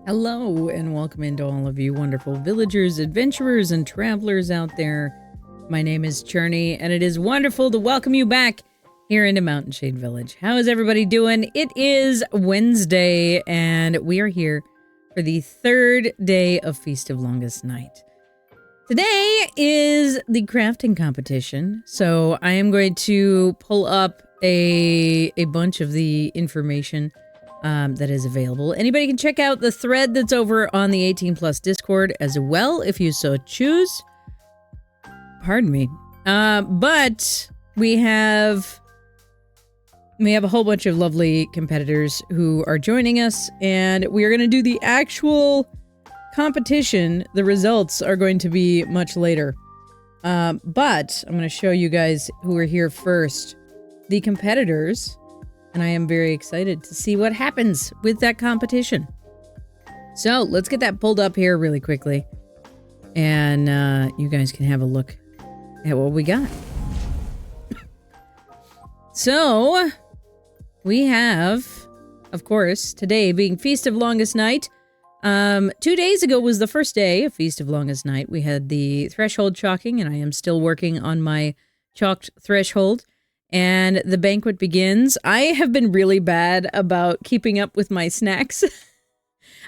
Hello and welcome into all of you wonderful villagers, adventurers, and travelers out there. My name is Churney, and it is wonderful to welcome you back here into Mountain Shade Village. How is everybody doing? It is Wednesday, and we are here for the third day of Feast of Longest Night. Today is the crafting competition, so I am going to pull up a bunch of the information that is available. Anybody can check out the thread that's over on the 18 Plus Discord as well, if you so choose. Pardon me. But we have a whole bunch of lovely competitors who are joining us, and we are going to do the actual competition. The results are going to be much later. But I'm going to show you guys who are here first. The competitors. And I am very excited to see what happens with that competition. So let's get that pulled up here really quickly. And you guys can have a look at what we got. So we have, of course, today being Feast of Longest Night. 2 days ago was the first day of Feast of Longest Night. We had the threshold chalking, and I am still working on my chalked threshold. And the banquet begins. I have been really bad about keeping up with my snacks.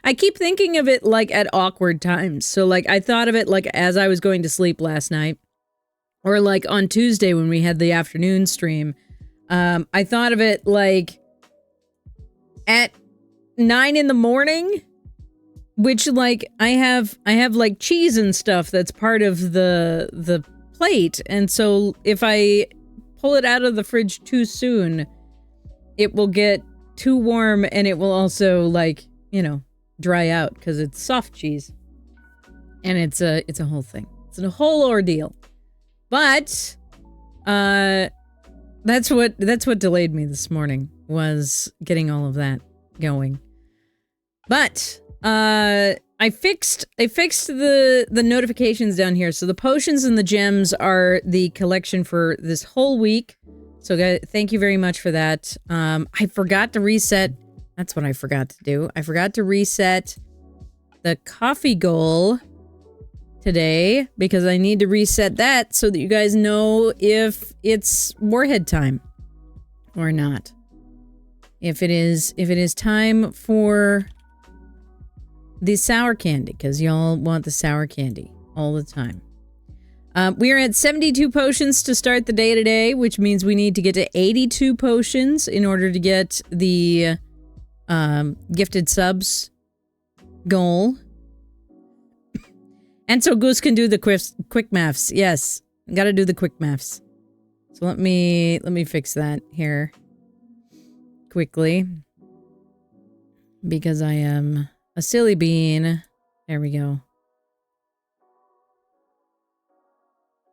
I keep thinking of it like at awkward times. So like I thought of it like as I was going to sleep last night. Or like on Tuesday when we had the afternoon stream. I thought of it like at 9 in the morning. Which like I have like cheese and stuff that's part of the plate. And so if I pull it out of the fridge too soon, it will get too warm, and it will also, like, you know, dry out because it's soft cheese. And it's a whole thing. It's a whole ordeal. But that's what delayed me this morning, was getting all of that going. But I fixed the notifications down here. So the potions and the gems are the collection for this whole week. So guys, thank you very much for that. I forgot to reset. That's what I forgot to do. I forgot to reset the coffee goal today because I need to reset that so that you guys know if it's Warhead time or not. If it is time for the sour candy, because y'all want the sour candy all the time. We are at 72 potions to start the day today, which means we need to get to 82 potions in order to get the gifted subs goal. And so Goose can do the quick maths. Yes, gotta do the quick maths. So let me fix that here quickly, because I am a silly bean. There we go.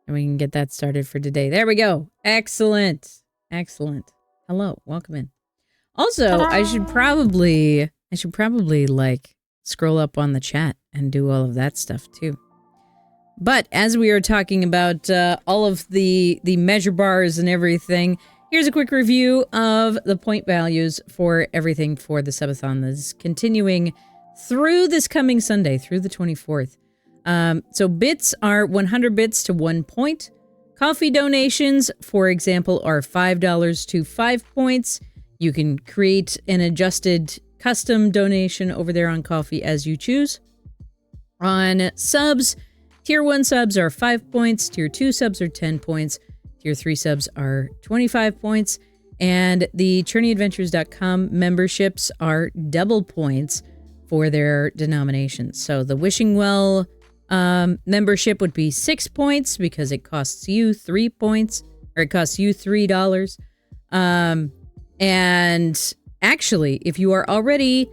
And we can get that started for today. There we go. Excellent. Excellent. Hello. Welcome in. Also, I should probably like scroll up on the chat and do all of that stuff too. But as we are talking about all of the measure bars and everything, here's a quick review of the point values for everything for the Subathon that is continuing through this coming Sunday, through the 24th. So bits are 100 bits to 1 point. Coffee donations, for example, are $5 to 5 points. You can create an adjusted custom donation over there on Coffee as you choose. On subs, Tier 1 subs are 5 points. Tier 2 subs are 10 points. Tier 3 subs are 25 points. And the ChurneyAdventures.com memberships are double points for their denominations. So the Wishing Well membership would be 6 points because it costs you 3 points, or it costs you $3. And actually, if you are already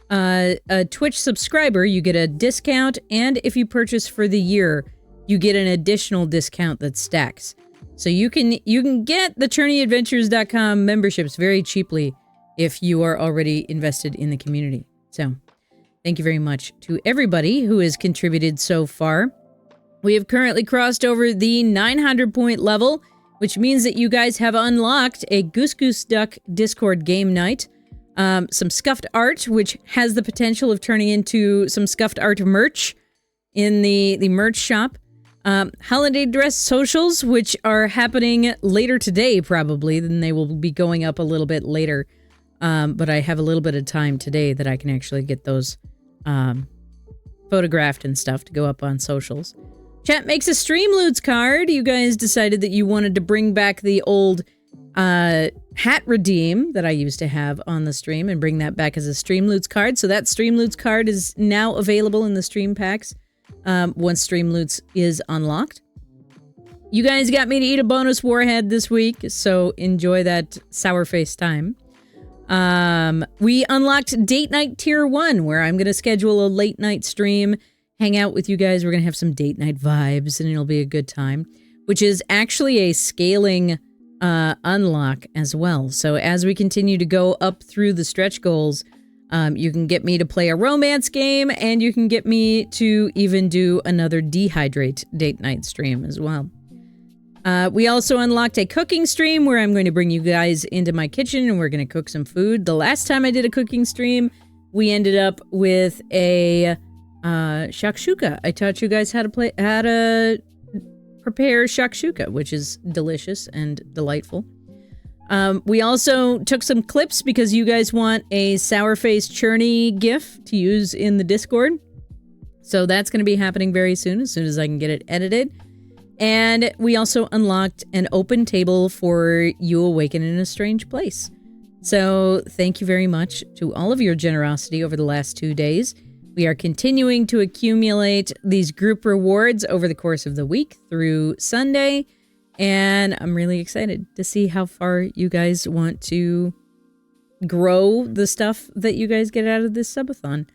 a Twitch subscriber, you get a discount, and if you purchase for the year, you get an additional discount that stacks. So you can get the ChurneyAdventures.com memberships very cheaply if you are already invested in the community. So thank you very much to everybody who has contributed so far. We have currently crossed over the 900 point level, which means that you guys have unlocked a Goose Goose Duck Discord game night. some scuffed art, which has the potential of turning into some scuffed art merch in the merch shop. Holiday dress socials, which are happening later today, probably. Then they will be going up a little bit later. But I have a little bit of time today that I can actually get those photographed and stuff to go up on socials. Chat makes a Stream Loots card. You guys decided that you wanted to bring back the old hat redeem that I used to have on the stream and bring that back as a Stream Loots card. So that Stream Loots card is now available in the stream packs once Stream Loots is unlocked. You guys got me to eat a bonus warhead this week, so enjoy that sour face time. We unlocked Date Night Tier 1, where I'm going to schedule a late night stream, hang out with you guys. We're going to have some date night vibes, and it'll be a good time, which is actually a scaling unlock as well. So as we continue to go up through the stretch goals, you can get me to play a romance game, and you can get me to even do another Dehydrate date night stream as well. We also unlocked a cooking stream where I'm going to bring you guys into my kitchen and we're going to cook some food. The last time I did a cooking stream, we ended up with a shakshuka. I taught you guys how to prepare shakshuka, which is delicious and delightful. We also took some clips because you guys want a sour face churney gif to use in the Discord. So that's going to be happening very soon as I can get it edited. And we also unlocked an open table for You Awaken in a Strange Place. So thank you very much to all of your generosity over the last 2 days. We are continuing to accumulate these group rewards over the course of the week through Sunday. And I'm really excited to see how far you guys want to grow the stuff that you guys get out of this subathon.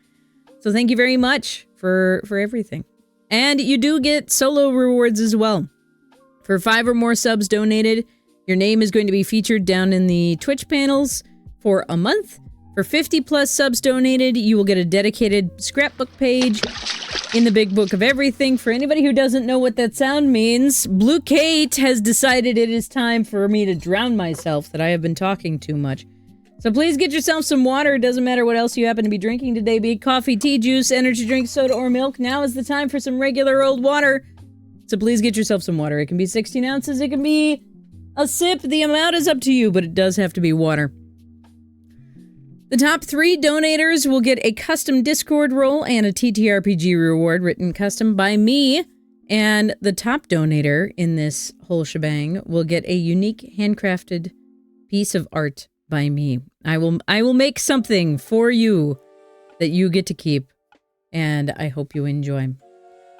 So thank you very much for everything. And you do get solo rewards as well. For 5 or more subs donated, your name is going to be featured down in the Twitch panels for a month. For 50 plus subs donated, you will get a dedicated scrapbook page in the big book of everything. For anybody who doesn't know what that sound means, Blue Kate has decided it is time for me to drown myself, that I have been talking too much. So please get yourself some water. It doesn't matter what else you happen to be drinking today, be it coffee, tea, juice, energy drink, soda, or milk. Now is the time for some regular old water. So please get yourself some water. It can be 16 ounces. It can be a sip. The amount is up to you, but it does have to be water. The top 3 donators will get a custom Discord role and a TTRPG reward written custom by me. And the top donator in this whole shebang will get a unique handcrafted piece of art by me. I will make something for you that you get to keep, and I hope you enjoy.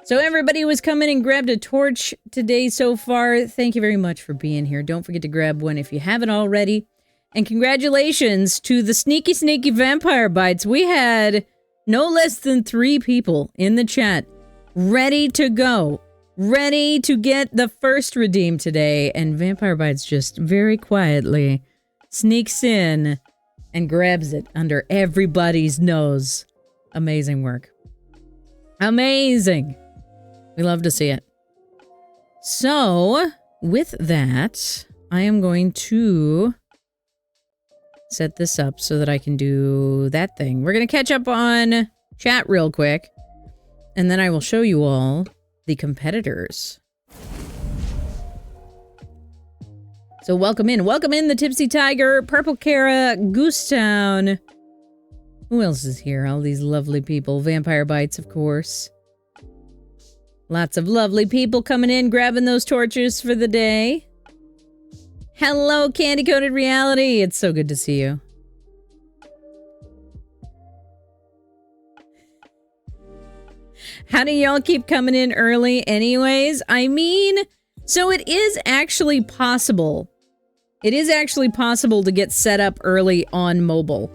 So everybody who has come in and grabbed a torch today so far, thank you very much for being here. Don't forget to grab one if you haven't already. And congratulations to the sneaky vampire bites. We had no less than 3 people in the chat ready to go, ready to get the first redeem today, and Vampire Bites just very quietly sneaks in and grabs it under everybody's nose. Amazing work. Amazing. We love to see it. So, with that, I am going to set this up so that I can do that thing. We're going to catch up on chat real quick, and then I will show you all the competitors. So welcome in the Tipsy Tiger, Purple Kara, Goostown. Who else is here? All these lovely people. Vampire Bites, of course. Lots of lovely people coming in, grabbing those torches for the day. Hello, Candy Coated Reality. It's so good to see you. How do y'all keep coming in early anyways? I mean, so it is actually possible. It is actually possible to get set up early on mobile.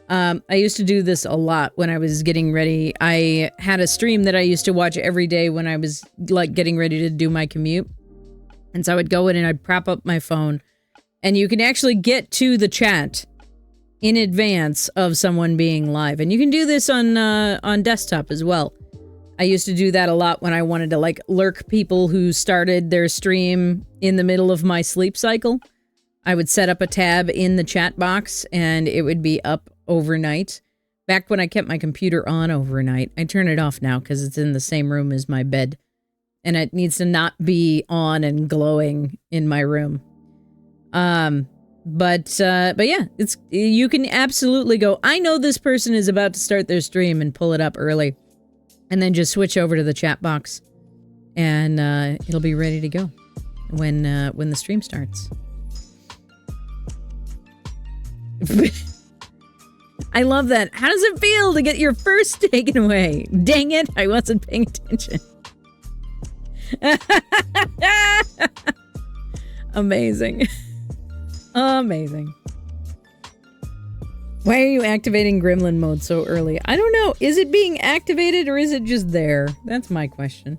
I used to do this a lot when I was getting ready. I had a stream that I used to watch every day when I was like getting ready to do my commute. And so I would go in and I'd prop up my phone. And you can actually get to the chat in advance of someone being live. And you can do this on desktop as well. I used to do that a lot when I wanted to like lurk people who started their stream in the middle of my sleep cycle. I would set up a tab in the chat box and it would be up overnight. Back when I kept my computer on overnight. I turn it off now because it's in the same room as my bed. And it needs to not be on and glowing in my room. But yeah, you can absolutely go, I know this person is about to start their stream, and pull it up early. And then just switch over to the chat box. And it'll be ready to go when the stream starts. I love that. How does it feel to get your first taken away? Dang it, I wasn't paying attention. Amazing. Amazing. Why are you activating gremlin mode so early? I don't know. Is it being activated or is it just there? That's my question.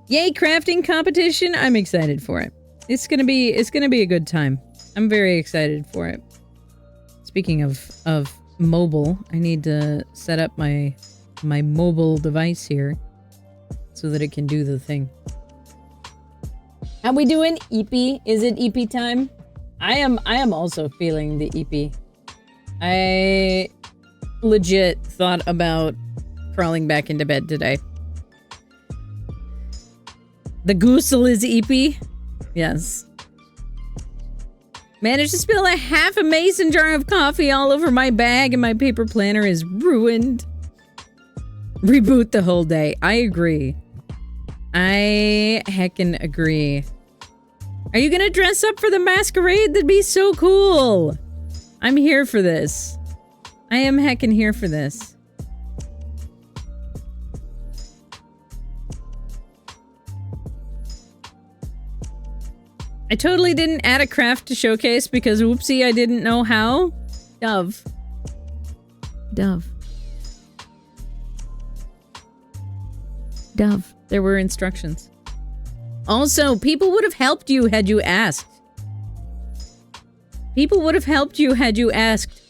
Yay, crafting competition. I'm excited for it. It's gonna be a good time. I'm very excited for it. Speaking of mobile, I need to set up my mobile device here so that it can do the thing. How we doing, EP? Is it EP time? I am also feeling the EP. I legit thought about crawling back into bed today. The goosel is EP? Yes. Managed to spill a half a mason jar of coffee all over my bag, and my paper planner is ruined. Reboot the whole day. I agree. I heckin' agree. Are you gonna dress up for the masquerade? That'd be so cool. I'm here for this. I am heckin' here for this. I totally didn't add a craft to showcase because whoopsie, I didn't know how. Dove. Dove. Dove. There were instructions. Also, people would have helped you had you asked. People would have helped you had you asked.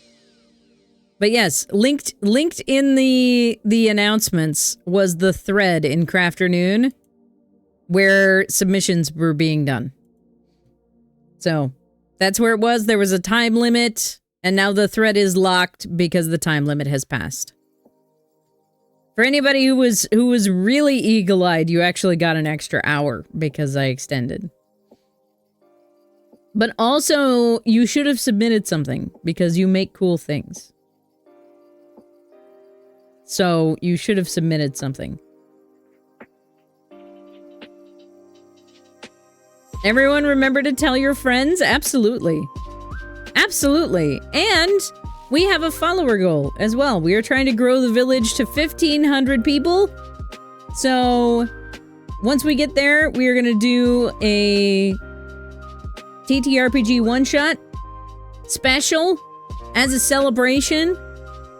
But yes, linked in the announcements was the thread in Crafternoon where submissions were being done. So, that's where it was. There was a time limit, and now the thread is locked because the time limit has passed. For anybody who was really eagle-eyed, you actually got an extra hour because I extended. But also, you should have submitted something because you make cool things. So, you should have submitted something. Everyone remember to tell your friends? Absolutely. Absolutely. And we have a follower goal as well. We are trying to grow the village to 1,500 people. So once we get there, we are going to do a TTRPG one-shot special as a celebration.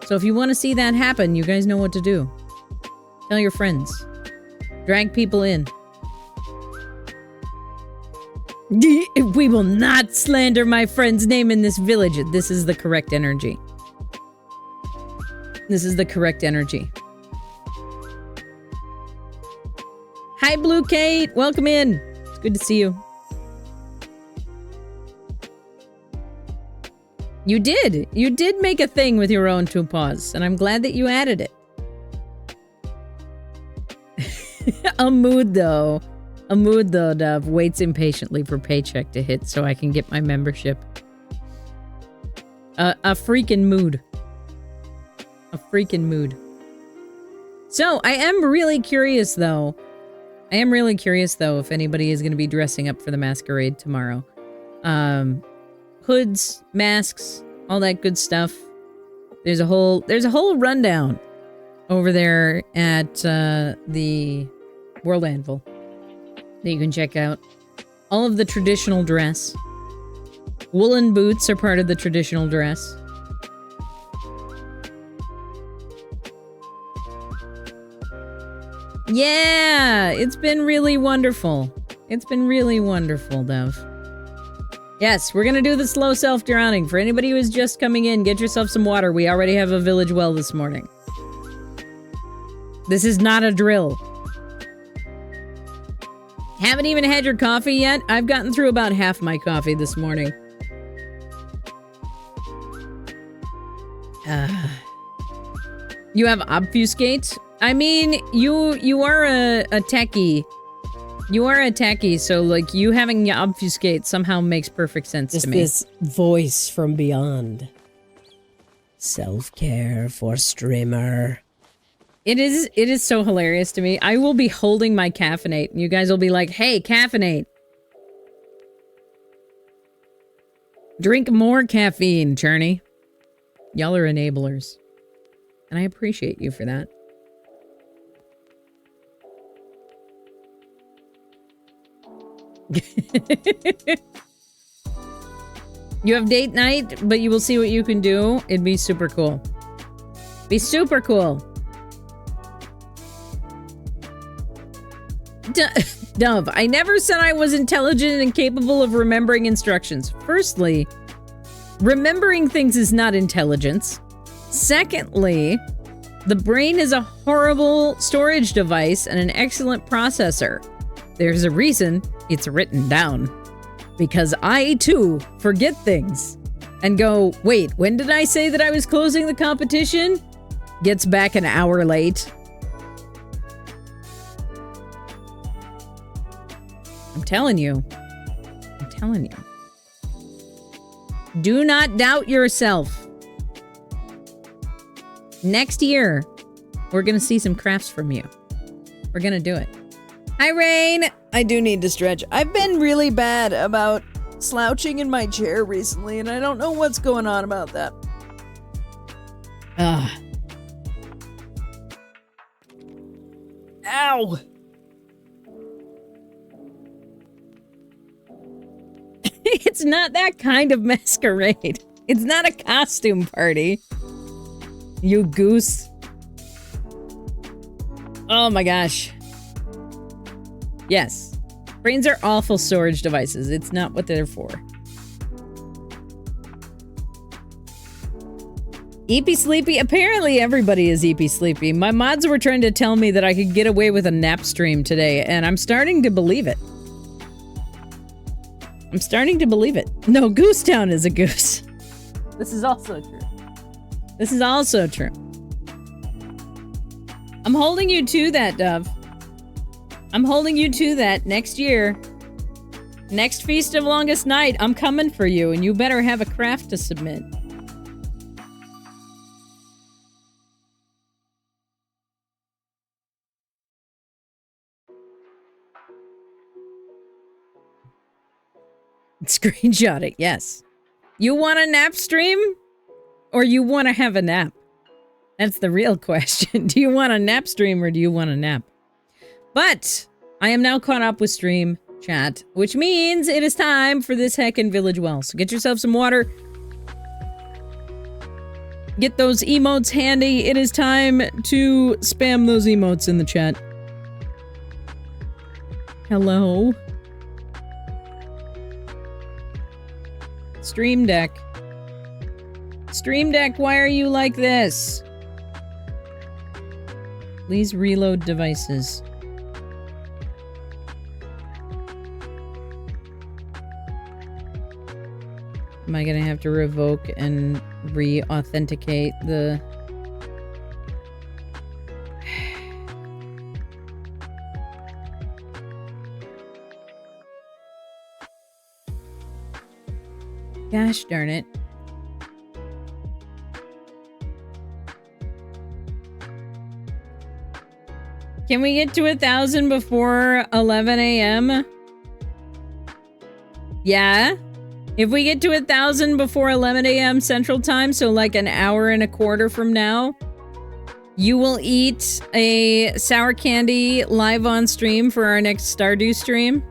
So if you want to see that happen, you guys know what to do. Tell your friends. Drag people in. We will not slander my friend's name in this village. This is the correct energy. This is the correct energy. Hi, Blue Kate. Welcome in. It's good to see you. You did. You did make a thing with your own two paws, and I'm glad that you added it. A mood, though. A mood, though, Dove, waits impatiently for paycheck to hit so I can get my membership. A freaking mood. A freaking mood. So, I am really curious, though. If anybody is going to be dressing up for the masquerade tomorrow. Hoods, masks, all that good stuff. There's a whole rundown over there at the World Anvil that you can check out. All of the traditional dress. Woolen boots are part of the traditional dress. Yeah, it's been really wonderful. It's been really wonderful, Dev. Yes, we're gonna do the slow self-drowning. For anybody who is just coming in, get yourself some water. We already have a village well this morning. This is not a drill. Haven't even had your coffee yet? I've gotten through about half my coffee this morning. You have obfuscate? I mean, you are a techie. You are a techie, so like you having obfuscate somehow makes perfect sense to me. This voice from beyond. Self-care for streamer. It is so hilarious to me. I will be holding my caffeinate, and you guys will be like, hey, caffeinate. Drink more caffeine, Churney. Y'all are enablers. And I appreciate you for that. You have date night, but you will see what you can do. It'd be super cool. Be super cool. Dove, I never said I was intelligent and capable of remembering instructions. Firstly, remembering things is not intelligence. Secondly, the brain is a horrible storage device and an excellent processor. There's a reason it's written down. Because I, too, forget things. And go, wait, when did I say that I was closing the competition? Gets back an hour late. I'm telling you. I'm telling you. Do not doubt yourself. Next year, we're going to see some crafts from you. We're going to do it. Hi, Rain. I do need to stretch. I've been really bad about slouching in my chair recently, and I don't know what's going on about that. Ugh. Ow. It's not that kind of masquerade. It's not a costume party. You goose. Oh my gosh. Yes. Brains are awful storage devices. It's not what they're for. Eepy sleepy? Apparently everybody is eepy sleepy. My mods were trying to tell me that I could get away with a nap stream today, and I'm starting to believe it. I'm starting to believe it. No, Goose Town is a goose. This is also true. This is also true. I'm holding you to that, Dove. I'm holding you to that next year. Next Feast of Longest Night, I'm coming for you, and you better have a craft to submit. Screenshot it, yes. You want a nap stream? Or you want to have a nap? That's the real question. Do you want a nap stream or do you want a nap? But I am now caught up with stream chat, which means it is time for this heckin' village well. So get yourself some water. Get those emotes handy. It is time to spam those emotes in the chat. Hello? Stream Deck. Stream Deck, why are you like this? Please reload devices. Am I gonna have to revoke and re-authenticate the... Gosh darn it. Can we get to 1,000 before 11 a.m.? Yeah? If we get to 1,000 before 11 a.m. Central Time, so like an hour and a quarter from now, you will eat a sour candy live on stream for our next Stardew stream.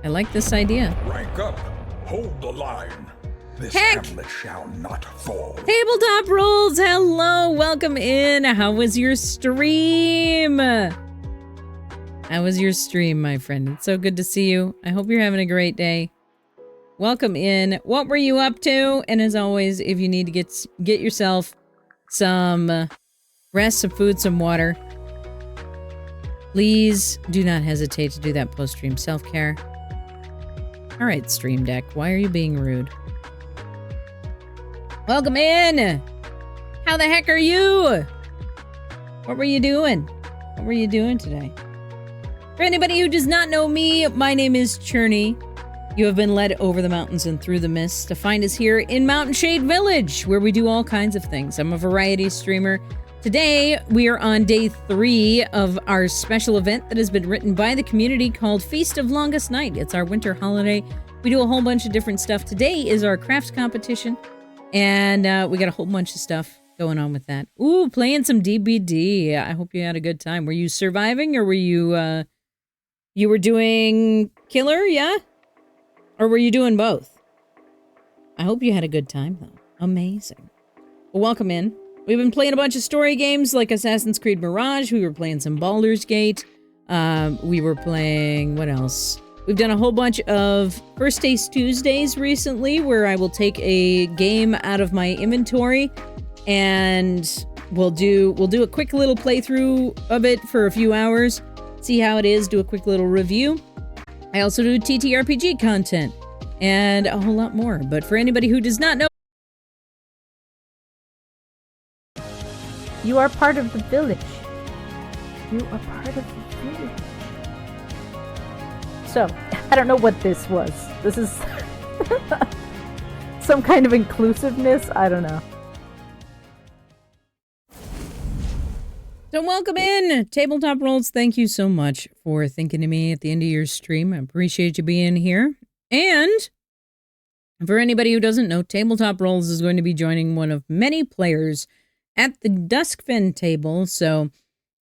I like this idea. Rank up. Hold the line. This Heck! hamlet shall not fall. Tabletop Rules, hello, welcome in. How was your stream? How was your stream, my friend? It's so good to see you. I hope you're having a great day. Welcome in. What were you up to? And as always, if you need to get yourself some rest, some food, some water, please do not hesitate to do that post-stream self-care. All right, Stream Deck, why are you being rude? Welcome in. How the heck are you? What were you doing? What were you doing today? For anybody who does not know me, my name is Churney. You have been led over the mountains and through the mist to find us here in Mountain Shade Village, where we do all kinds of things. I'm a variety streamer. Today, we are on day 3 of our special event that has been written by the community called Feast of Longest Night. It's our winter holiday. We do a whole bunch of different stuff. Today is our crafts competition, and we got a whole bunch of stuff going on with that. Ooh, playing some DBD. I hope you had a good time. Were you surviving, or were you, you were doing killer, yeah? Or were you doing both? I hope you had a good time, though. Amazing. Well, welcome in. We've been playing a bunch of story games like Assassin's Creed Mirage. We were playing some Baldur's Gate. We were playing... what else? We've done a whole bunch of First Taste Tuesdays recently, where I will take a game out of my inventory and we'll do a quick little playthrough of it for a few hours, see how it is, do a quick little review. I also do TTRPG content and a whole lot more. But for anybody who does not know, you are part of the village. You are part of the village. So, I don't know what this was. This is some kind of inclusiveness? I don't know. So welcome in, Tabletop Rolls. Thank you so much for thinking of me at the end of your stream. I appreciate you being here. And for anybody who doesn't know, Tabletop Rolls is going to be joining one of many players at the Duskfen table, so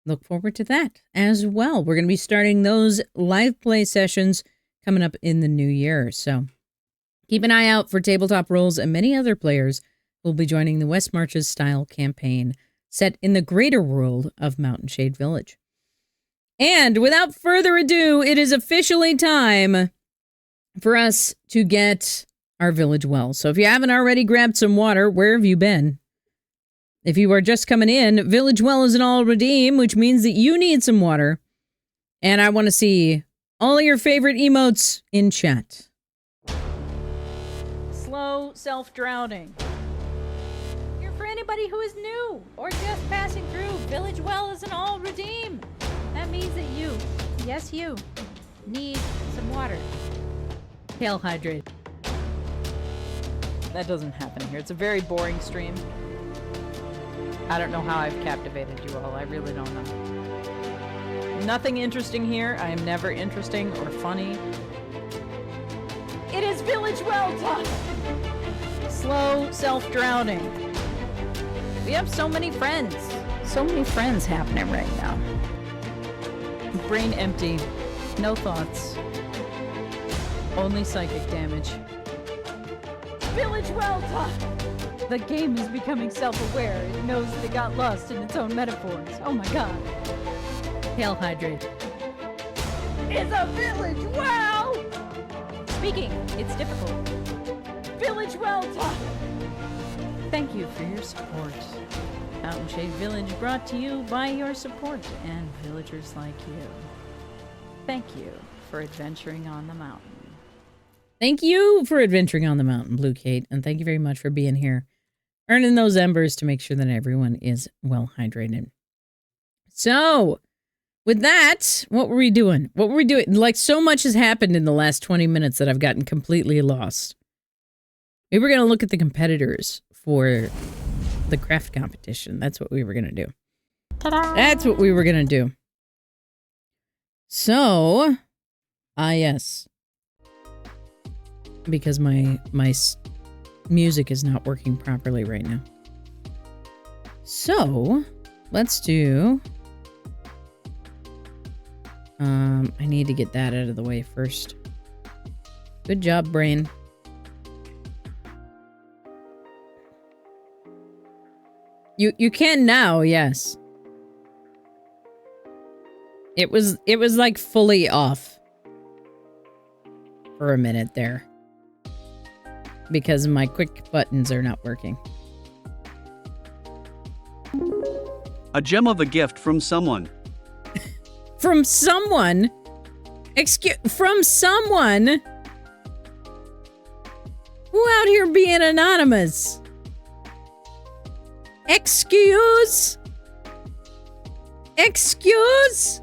look forward to that as well. We're going to be starting those live play sessions coming up in the new year, so keep an eye out for Tabletop Rolls and many other players who will be joining the West Marches style campaign set in the greater world of Mountain Shade Village. And without further ado, it is officially time for us to get our village well. So if you haven't already grabbed some water, where have you been? If you are just coming in, Village Well is an all redeem, which means that you need some water. And I want to see all of your favorite emotes in chat. Slow self-drowning. For anybody who is new or just passing through, Village Well is an all redeem. That means that you, yes you, need some water. Tail hydrate. That doesn't happen here. It's a very boring stream. I don't know how I've captivated you all. I really don't know. Nothing interesting here. I am never interesting or funny. It is Village Well time! Slow self-drowning. We have so many friends. So many friends happening right now. Brain empty. No thoughts. Only psychic damage. Village Well time! The game is becoming self-aware. It knows that it got lost in its own metaphors. Oh my god. Hail hydrate. It's a village well! Speaking, it's difficult. Village well time! Thank you for your support. Mountain Shade Village brought to you by your support and villagers like you. Thank you for adventuring on the mountain. Thank you for adventuring on the mountain, Blue Kate, and thank you very much for being here. Earning those embers to make sure that everyone is well hydrated. So, with that, what were we doing? What were we doing? Like, so much has happened in the last 20 minutes that I've gotten completely lost. We were going to look at the competitors for the craft competition. That's what we were going to do. Ta-da! That's what we were going to do. So, yes. Because my music is not working properly right now. So, let's do... I need to get that out of the way first. Good job, brain. You can now, yes. It was like fully off for a minute there. Because my quick buttons are not working. A gem of a gift from someone. From someone? From someone? Who out here being anonymous? Excuse? Excuse?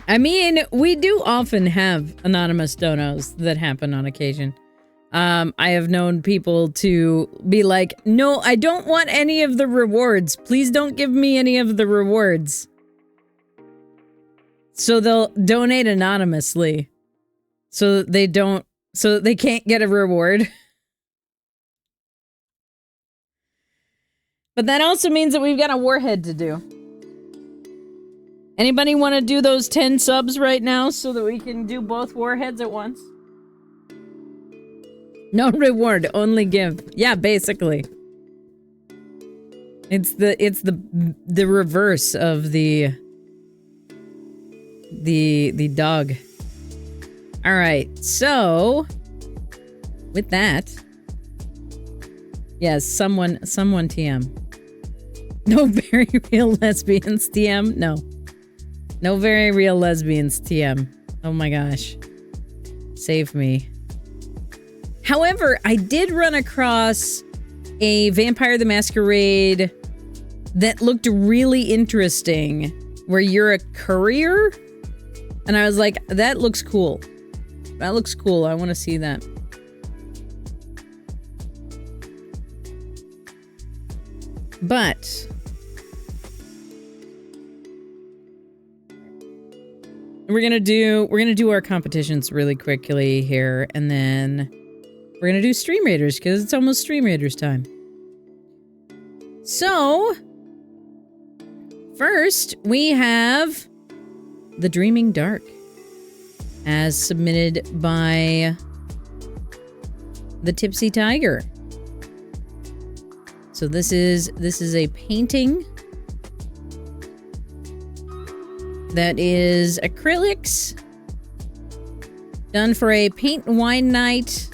I mean, we do often have anonymous donos that happen on occasion. I have known people to be like, no, I don't want any of the rewards. Please don't give me any of the rewards. So they'll donate anonymously. So they can't get a reward. But that also means that we've got a warhead to do. Anybody want to do those 10 subs right now so that we can do both warheads at once? No reward, only give. Yeah, basically. It's the reverse of the dog. All right. So with that, yes, someone TM. No very real lesbians TM. No very real lesbians TM. Oh my gosh. Save me. However, I did run across a Vampire the Masquerade that looked really interesting, where you're a courier, and I was like, that looks cool. That looks cool. I want to see that. But we're gonna do our competitions really quickly here, and then we're gonna do Stream Raiders because it's almost Stream Raiders time. So first we have The Dreaming Dark, as submitted by the Tipsy Tiger. So this is a painting that is acrylics done for a paint and wine night,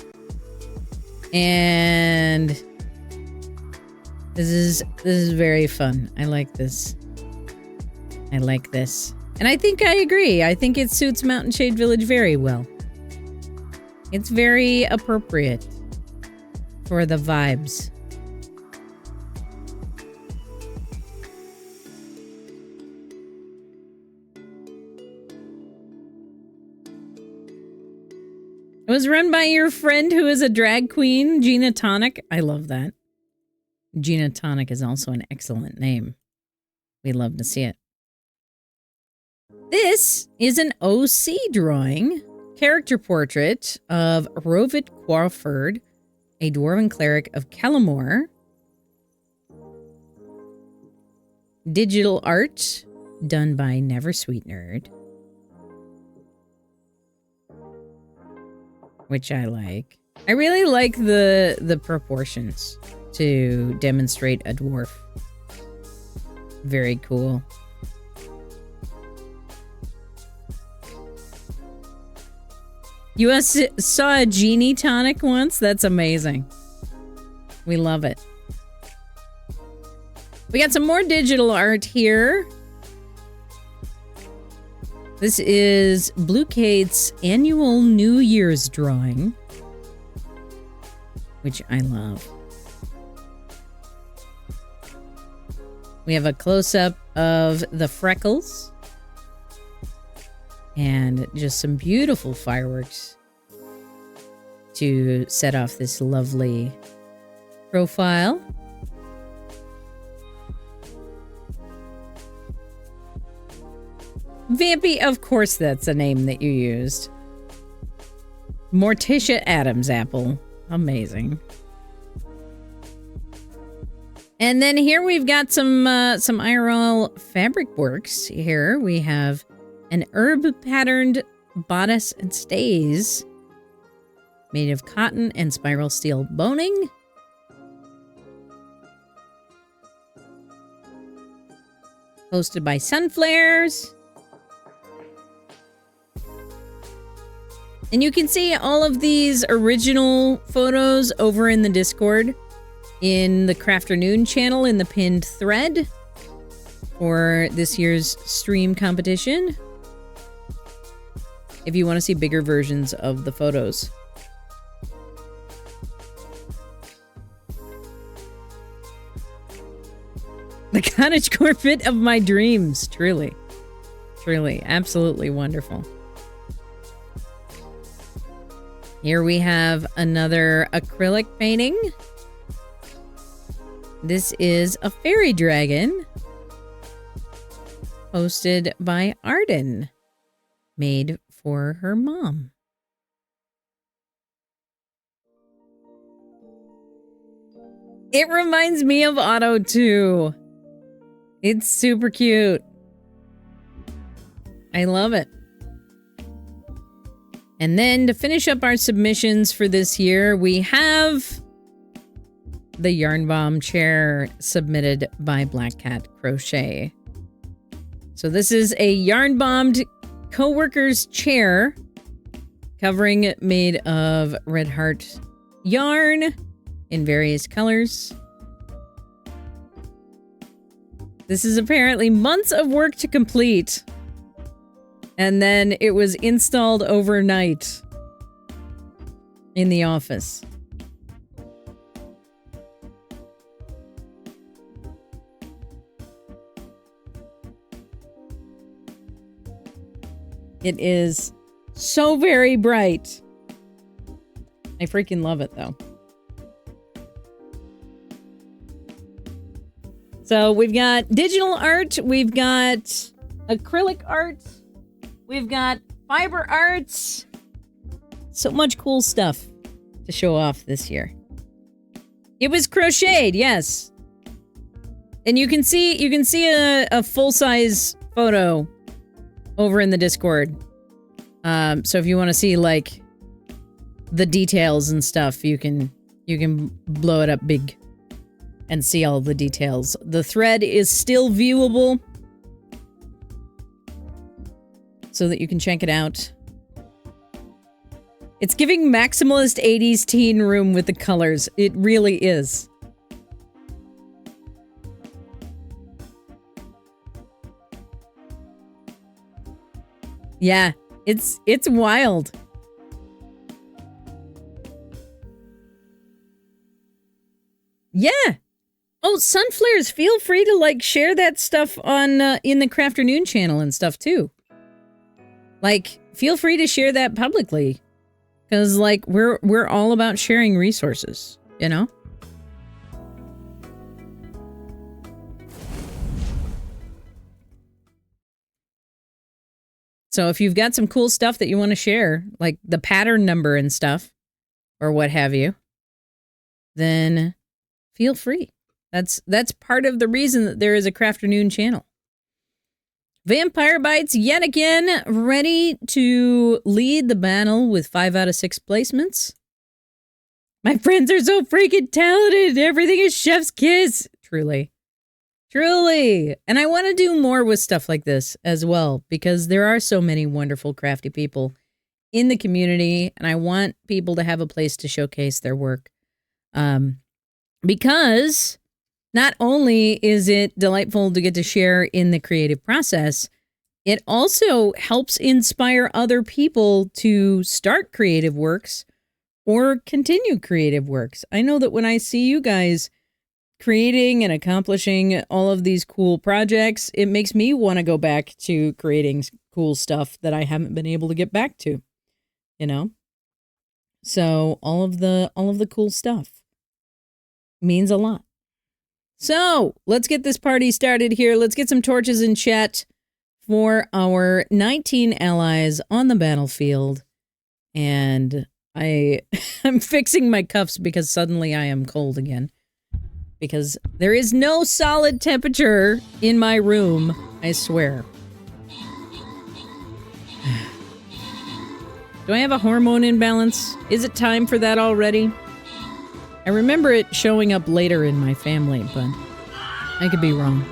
and this is very fun. I like this. I like this. And I think I agree. I think it suits Mountain Shade Village very well. It's very appropriate for the vibes. It was run by your friend who is a drag queen, Gina Tonic. I love that. Gina Tonic is also an excellent name. We love to see it. This is an OC drawing, character portrait of Rovit Quaford, a dwarven cleric of Kellamore. Digital art done by Neversweet Nerd, which I like. I really like the proportions to demonstrate a dwarf. Very cool. You saw a genie tonic once? That's amazing. We love it. We got some more digital art here. This is Blue Cate's annual New Year's drawing, which I love. We have a close-up of the freckles and just some beautiful fireworks to set off this lovely profile. Vampy, of course that's a name that you used. Morticia Adams apple. Amazing. And then here we've got some IRL fabric works. Here we have an herb patterned bodice and stays made of cotton and spiral steel boning. Hosted by Sunflares. And you can see all of these original photos over in the Discord in the Crafternoon channel in the pinned thread for this year's stream competition. If you want to see bigger versions of the photos. The cottage carpet of my dreams. Truly. Truly. Absolutely wonderful. Here we have another acrylic painting. This is a fairy dragon. Posted by Arden. Made for her mom. It reminds me of Otto too. It's super cute. I love it. And then to finish up our submissions for this year, we have the Yarn Bomb chair submitted by Black Cat Crochet. So this is a yarn bombed co-worker's chair covering made of Red Heart yarn in various colors. This is apparently months of work to complete. And then it was installed overnight in the office. It is so very bright. I freaking love it though. So we've got digital art, we've got acrylic art, we've got fiber arts. So much cool stuff to show off this year. It was crocheted, yes. And you can see a full-size photo over in the Discord. So if you want to see like the details and stuff, you can blow it up big and see all the details. The thread is still viewable so that you can check it out. It's giving maximalist 80s teen room with the colors. It really is. Yeah, it's wild. Yeah. Oh, Sunflares, feel free to like share that stuff on in the Crafternoon channel and stuff too. Like, feel free to share that publicly, because like we're all about sharing resources, you know. So if you've got some cool stuff that you want to share, like the pattern number and stuff, or what have you, then feel free. That's part of the reason that there is a Crafternoon channel. Vampire Bites yet again ready to lead the battle with 5 out of 6 placements. My friends are so freaking talented. Everything is chef's kiss. Truly. Truly. And I want to do more with stuff like this as well, because there are so many wonderful crafty people in the community, and I want people to have a place to showcase their work. Because not only is it delightful to get to share in the creative process, it also helps inspire other people to start creative works or continue creative works. I know that when I see you guys creating and accomplishing all of these cool projects, it makes me want to go back to creating cool stuff that I haven't been able to get back to, you know? So all of the cool stuff means a lot. So let's get this party started here. Let's get some torches in chat for our 19 allies on the battlefield. And I'm fixing my cuffs because suddenly I am cold again. Because there is no solid temperature in my room, I swear. Do I have a hormone imbalance? Is it time for that already? I remember it showing up later in my family, but I could be wrong.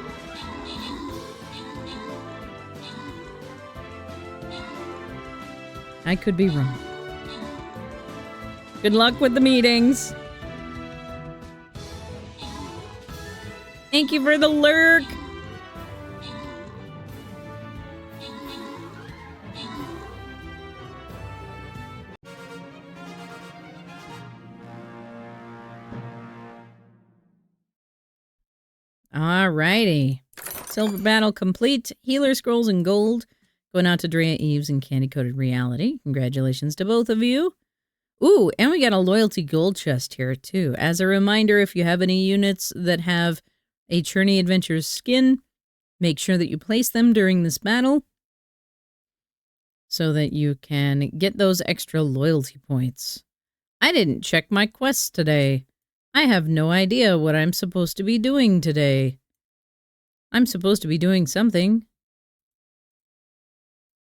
I could be wrong. Good luck with the meetings. Thank you for the lurk. Alrighty. Silver battle complete. Healer scrolls in gold. Going out to Drea Eves and Candy Coated Reality. Congratulations to both of you. Ooh, and we got a loyalty gold chest here too. As a reminder, if you have any units that have a Churney Adventures skin, make sure that you place them during this battle so that you can get those extra loyalty points. I didn't check my quests today. I have no idea what I'm supposed to be doing today. I'm supposed to be doing something,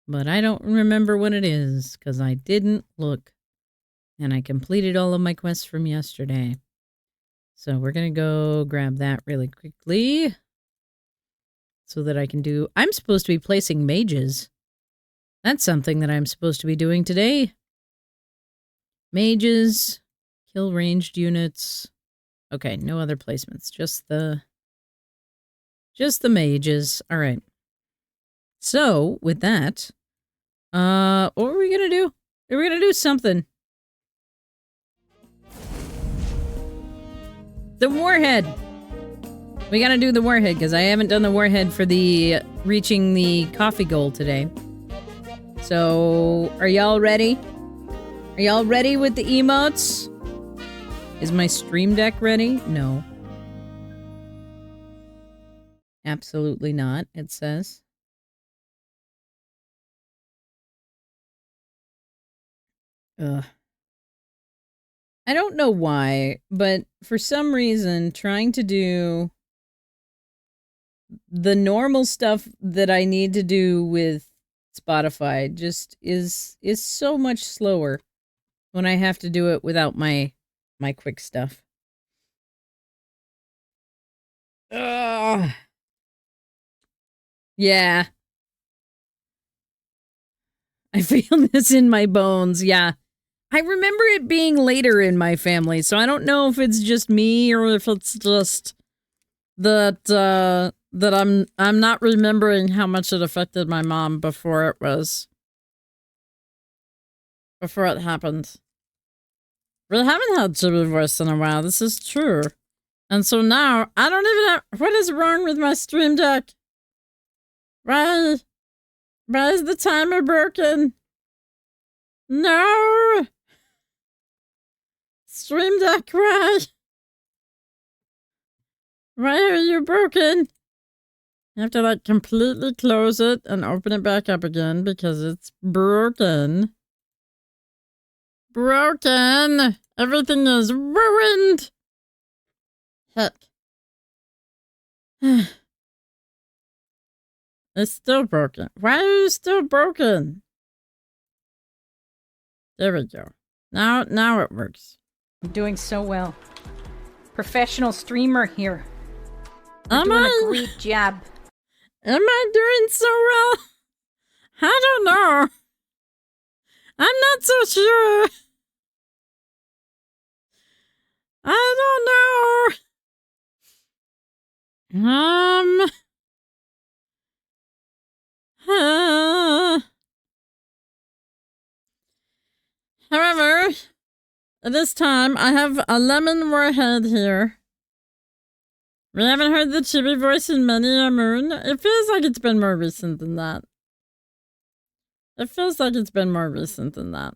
but I don't remember what it is because I didn't look. And I completed all of my quests from yesterday. So we're going to go grab that really quickly so that I can do... I'm supposed to be placing mages. That's something that I'm supposed to be doing today. Mages, kill ranged units. Okay, no other placements. Just the mages. All right. So, with that, what were we going to do? We were going to do something. The warhead. We got to do the warhead because I haven't done the warhead for the reaching the coffee goal today. So, are y'all ready? Are y'all ready with the emotes? Is my stream deck ready? No. Absolutely not, it says. Ugh. I don't know why, but for some reason, trying to do the normal stuff that I need to do with Spotify just is so much slower when I have to do it without my quick stuff. Ugh. Yeah. I feel this in my bones, yeah. I remember it being later in my family, so I don't know if it's just me or if it's just that that I'm not remembering how much it affected my mom before it happened. We haven't had Jimmy voice in a while, this is true. And so now, I don't even know, what is wrong with my stream deck? Why is the timer broken? No! Stream deck, why? Why are you broken? You have to like completely close it and open it back up again because it's broken. Broken! Everything is ruined! Heck. It's still broken. Why are you still broken? There we go. Now it works. I'm doing so well. Professional streamer here. Am Doing I? a great job. Am I doing so well? I don't know. I'm not so sure. I don't know. However, this time I have a lemon warhead here. We haven't heard the chibi voice in many a moon. It feels like it's been more recent than that. It feels like it's been more recent than that.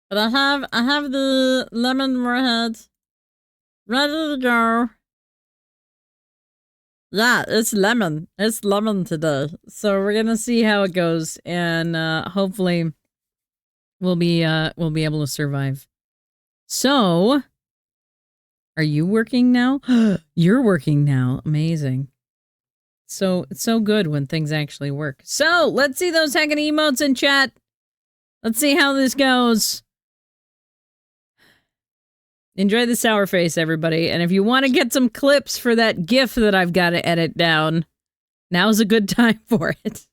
But I have the lemon warhead ready to go. Yeah, it's lemon. It's lemon today. So we're gonna see how it goes, and hopefully we'll be able to survive. So, are you working now? You're working now. Amazing. So it's so good when things actually work. So let's see those heckin' emotes in chat. Let's see how this goes. Enjoy the sour face, everybody. And if you want to get some clips for that GIF that I've got to edit down, now's a good time for it.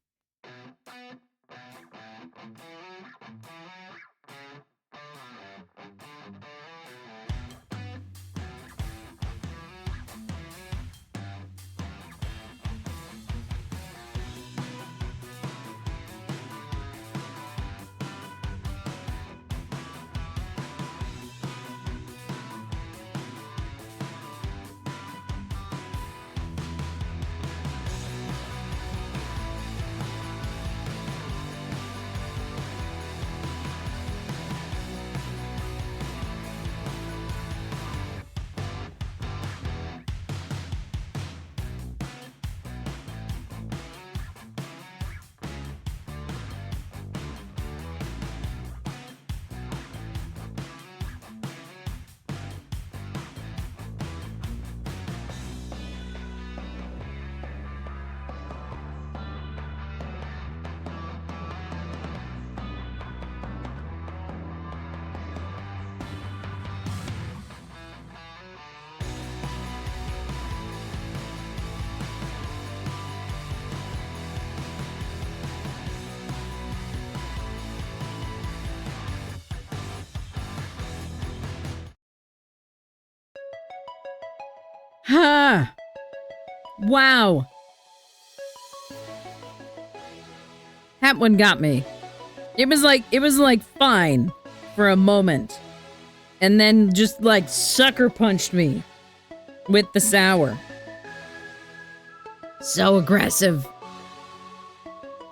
Ha! Wow. That one got me. It was like fine for a moment. And then just like sucker punched me with the sour. So aggressive.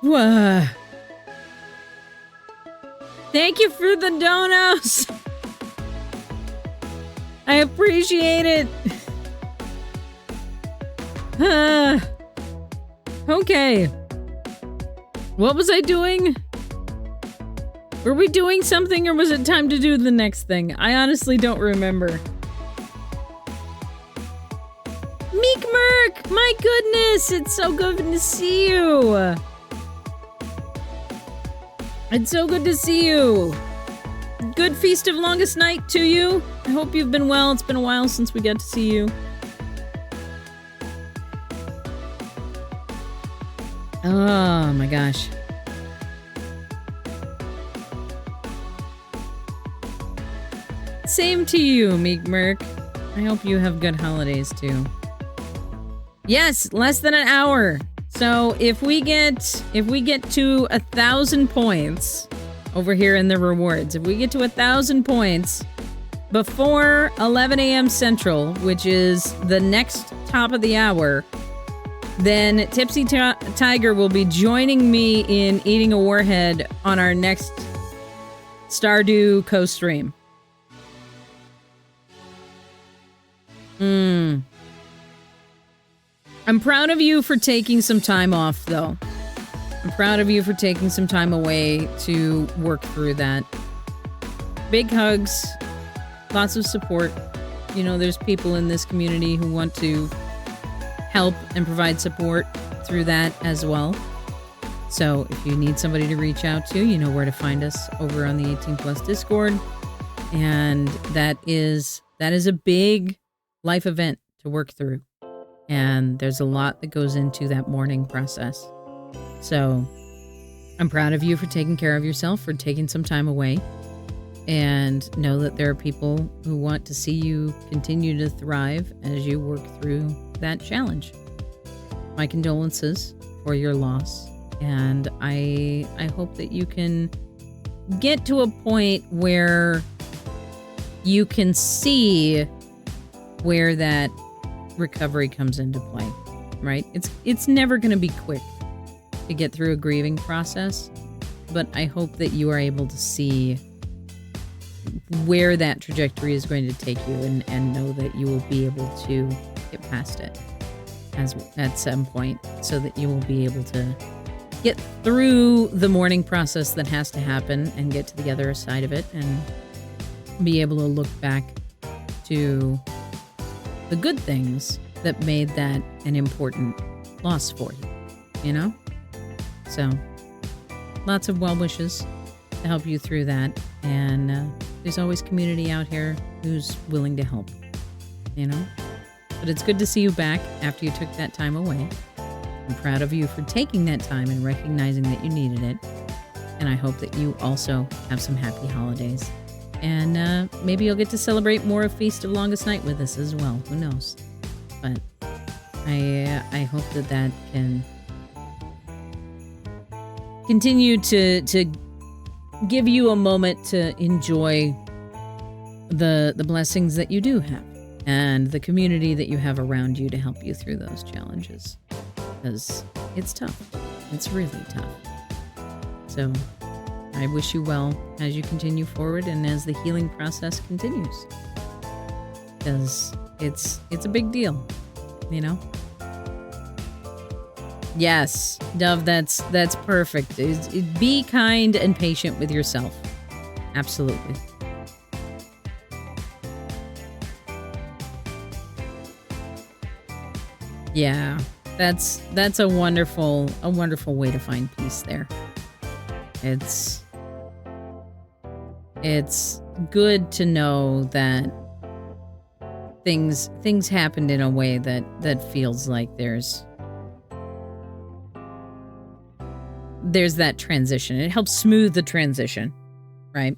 Whoa. Thank you for the donos. I appreciate it. Okay. What was I doing? Were we doing something or was it time to do the next thing? I honestly don't remember. Meek Merc! My goodness! It's so good to see you! It's so good to see you! Good Feast of Longest Night to you. I hope you've been well. It's been a while since we got to see you. Oh my gosh. Same to you, Meek Merc. I hope you have good holidays too. Yes, less than an hour. So if we get to 1,000 points over here in the rewards, if we get to 1,000 points before 11 a.m. Central, which is the next top of the hour, then Tipsy Tiger will be joining me in eating a warhead on our next Stardew co-stream. I'm proud of you for taking some time off, though. I'm proud of you for taking some time away to work through that. Big hugs. Lots of support. You know, there's people in this community who want to help and provide support through that as well. So if you need somebody to reach out to, you know where to find us over on the 18 Plus Discord. And that is a big life event to work through. And there's a lot that goes into that mourning process. So I'm proud of you for taking care of yourself, for taking some time away. And know that there are people who want to see you continue to thrive as you work through that challenge. My condolences for your loss. And I hope that you can get to a point where you can see where that recovery comes into play, right? It's never going to be quick to get through a grieving process, but I hope that you are able to see where that trajectory is going to take you and know that you will be able to get past it at some point so that you will be able to get through the mourning process that has to happen and get to the other side of it and be able to look back to the good things that made that an important loss for you, you know? So, lots of well wishes to help you through that. And there's always community out here who's willing to help, you know? But it's good to see you back after you took that time away. I'm proud of you for taking that time and recognizing that you needed it. And I hope that you also have some happy holidays. And maybe you'll get to celebrate more of Feast of Longest Night with us as well. Who knows? But I hope that can continue to give you a moment to enjoy the blessings that you do have and the community that you have around you to help you through those challenges. Because it's tough. It's really tough. So I wish you well as you continue forward and as the healing process continues. Because it's a big deal, you know? Yes, Dove, that's perfect. Be kind and patient with yourself. Absolutely. Yeah, that's a wonderful way to find peace there. It's good to know that things happened in a way that feels like there's that transition. It helps smooth the transition, right?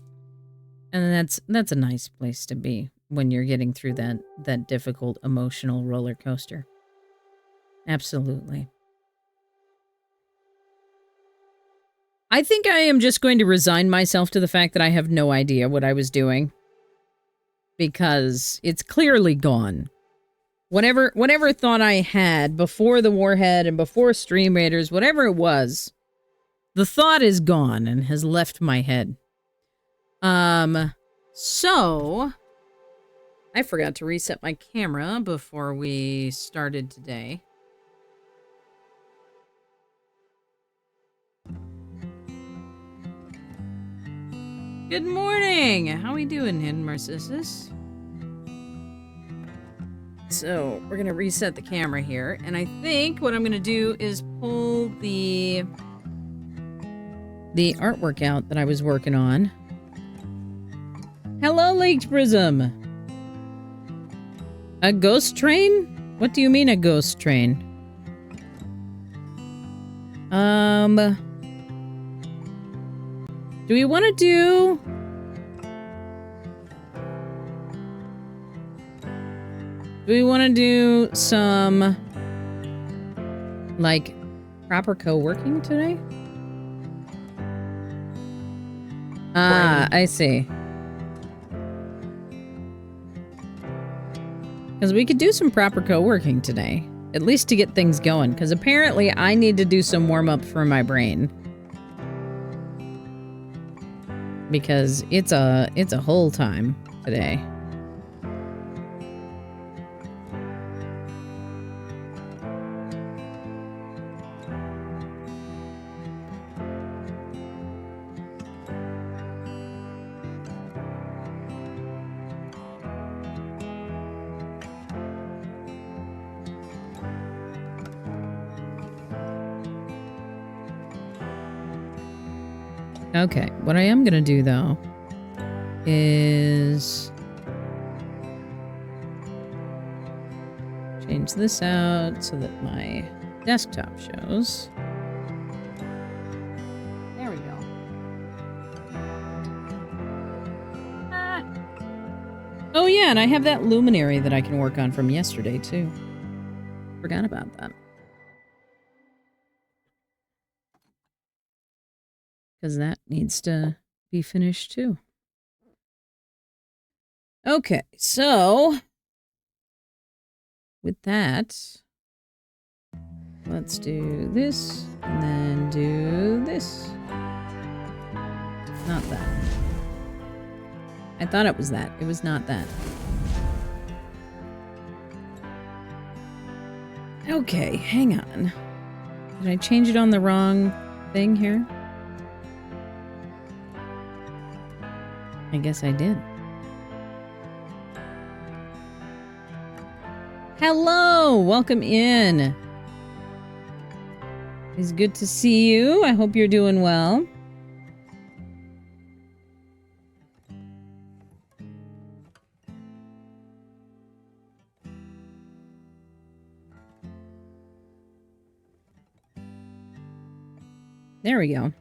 And that's a nice place to be. when you're getting through that difficult emotional roller coaster. Absolutely. I think I am just going to resign myself to the fact that I have no idea what I was doing. Because it's clearly gone. Whatever thought I had before the Warhead and before Stream Raiders, whatever it was, the thought is gone and has left my head. So I forgot to reset my camera before we started today. Good morning! How we doing, Hidden Narcissus? So, we're gonna reset the camera here, and I think what I'm gonna do is pull the artwork out that I was working on. Hello, Leaked Prism! A ghost train? What do you mean a ghost train? Do we want to do... Do we want to do some, like, proper co-working today? Ah, I see. Because we could do some proper co-working today. At least to get things going. Because apparently I need to do some warm-up for my brain. Because it's a whole time today. Okay, what I am gonna do though is change this out so that my desktop shows. There we go. Ah. Oh yeah, and I have that luminary that I can work on from yesterday too. Forgot about that. Because that needs to be finished too. Okay, so with that, let's do this and then do this. Not that. I thought it was that. It was not that. Okay, hang on. Did I change it on the wrong thing here? I guess I did. Hello! Welcome in. It's good to see you. I hope you're doing well. There we go.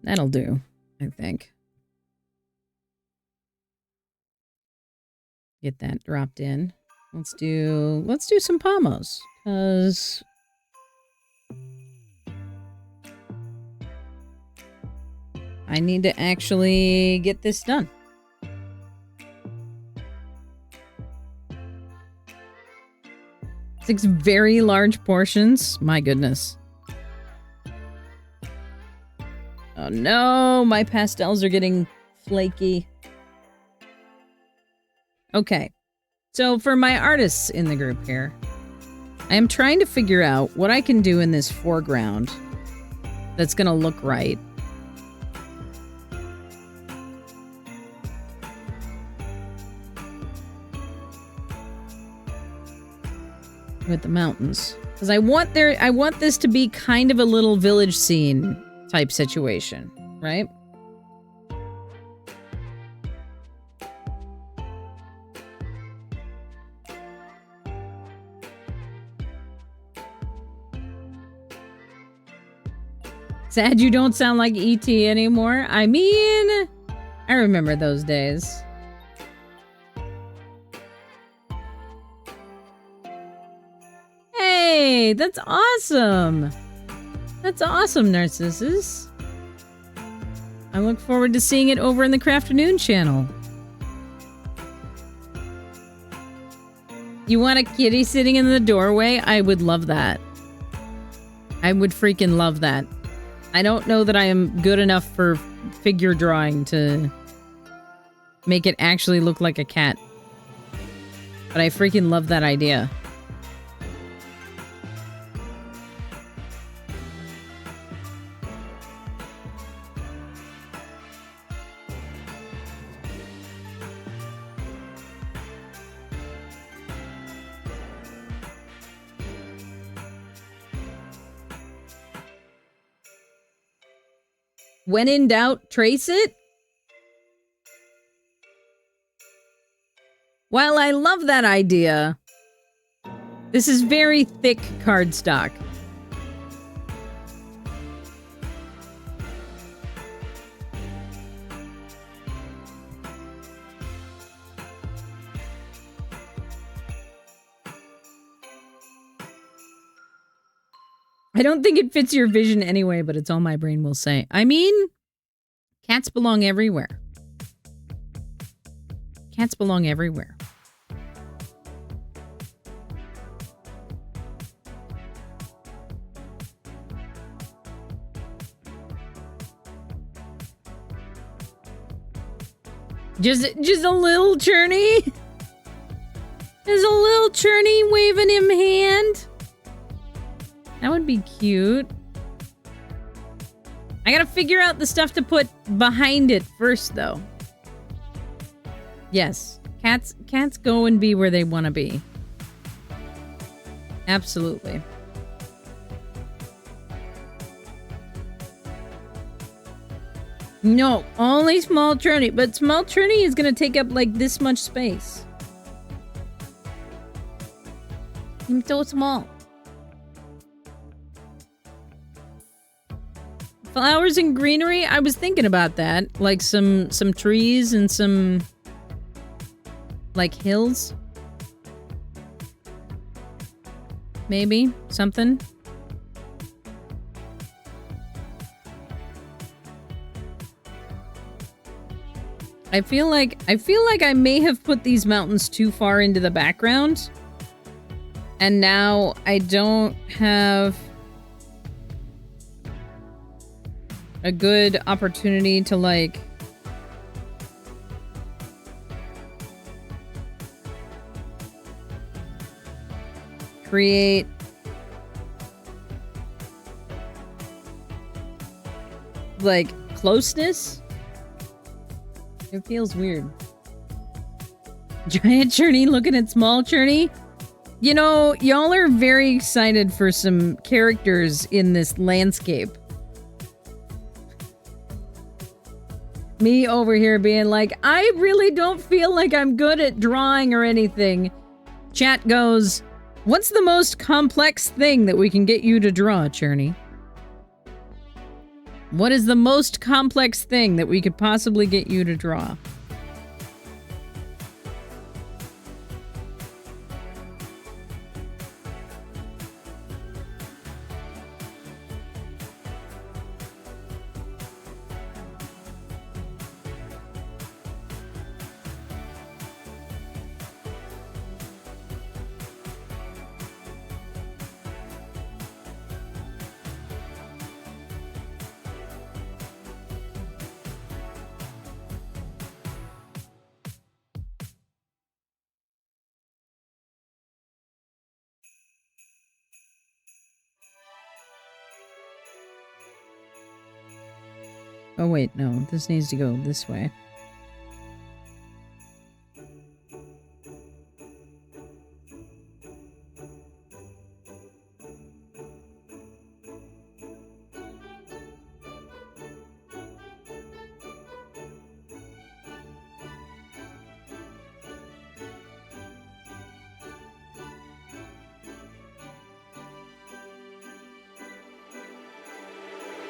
That'll do. I think. Get that dropped in. Let's do some pomos, cause I need to actually get this done. 6 very large portions. My goodness. Oh no, my pastels are getting flaky. Okay, so for my artists in the group here, I am trying to figure out what I can do in this foreground that's gonna look right. With the mountains. Because I want this to be kind of a little village scene type situation, right? Sad you don't sound like E.T. anymore. I mean, I remember those days. way. That's awesome. That's awesome, Narcissus. I look forward to seeing it over in the Crafternoon channel. You want a kitty sitting in the doorway? I would love that. I would freaking love that. I don't know that I am good enough for figure drawing to make it actually look like a cat. But I freaking love that idea. When in doubt, trace it? While I love that idea, this is very thick cardstock. I don't think it fits your vision anyway, but it's all my brain will say. I mean, cats belong everywhere. Cats belong everywhere. Just a little Churney? Just a little Churney waving him hand? That would be cute. I gotta figure out the stuff to put behind it first, though. Yes, cats go and be where they want to be. Absolutely. No, only small Churney, but small Churney is gonna take up like this much space. I'm so small. Flowers and greenery? I was thinking about that. Like some trees and some like hills. Maybe something. I feel like I may have put these mountains too far into the background. And now I don't have a good opportunity to like create like closeness. It feels weird. Giant Churney looking at small Churney. You know, y'all are very excited for some characters in this landscape. Me over here being like, I really don't feel like I'm good at drawing or anything. Chat goes, what's the most complex thing that we can get you to draw, Churney? What is the most complex thing that we could possibly get you to draw? Oh wait, no, this needs to go this way.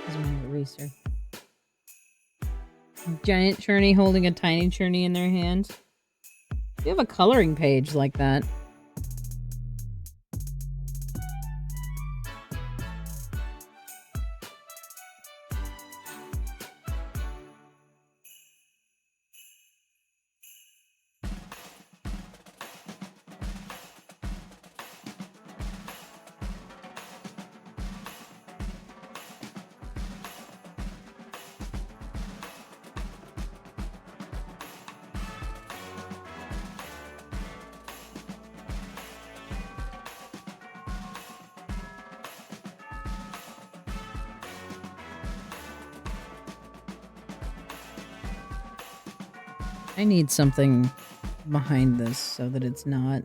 Here's my eraser. Giant Churney holding a tiny Churney in their hand. You have a coloring page like that. I need something behind this so that it's not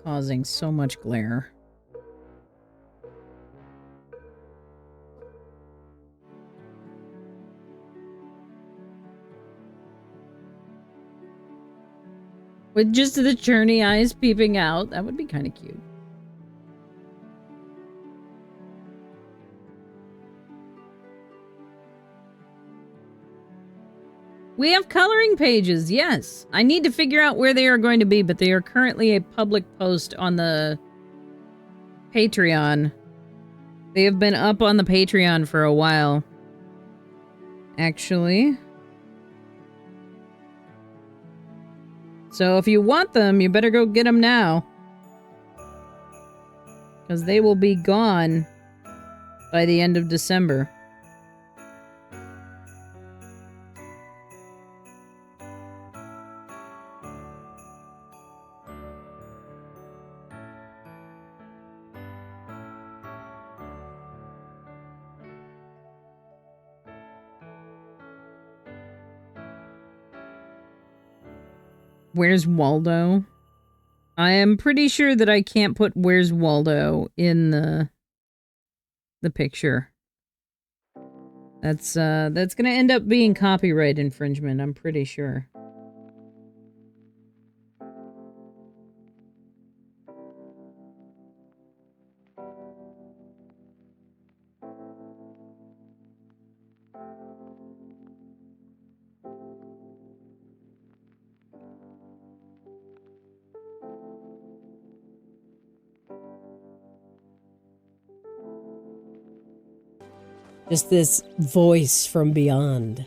causing so much glare. With just the churny eyes peeping out, that would be kind of cute. We have coloring pages, yes. I need to figure out where they are going to be, but they are currently a public post on the Patreon. They have been up on the Patreon for a while. Actually. So if you want them, you better go get them now. Because they will be gone by the end of December. Where's Waldo? I am pretty sure that I can't put Where's Waldo in the picture. That's gonna end up being copyright infringement, I'm pretty sure. Just this voice from beyond.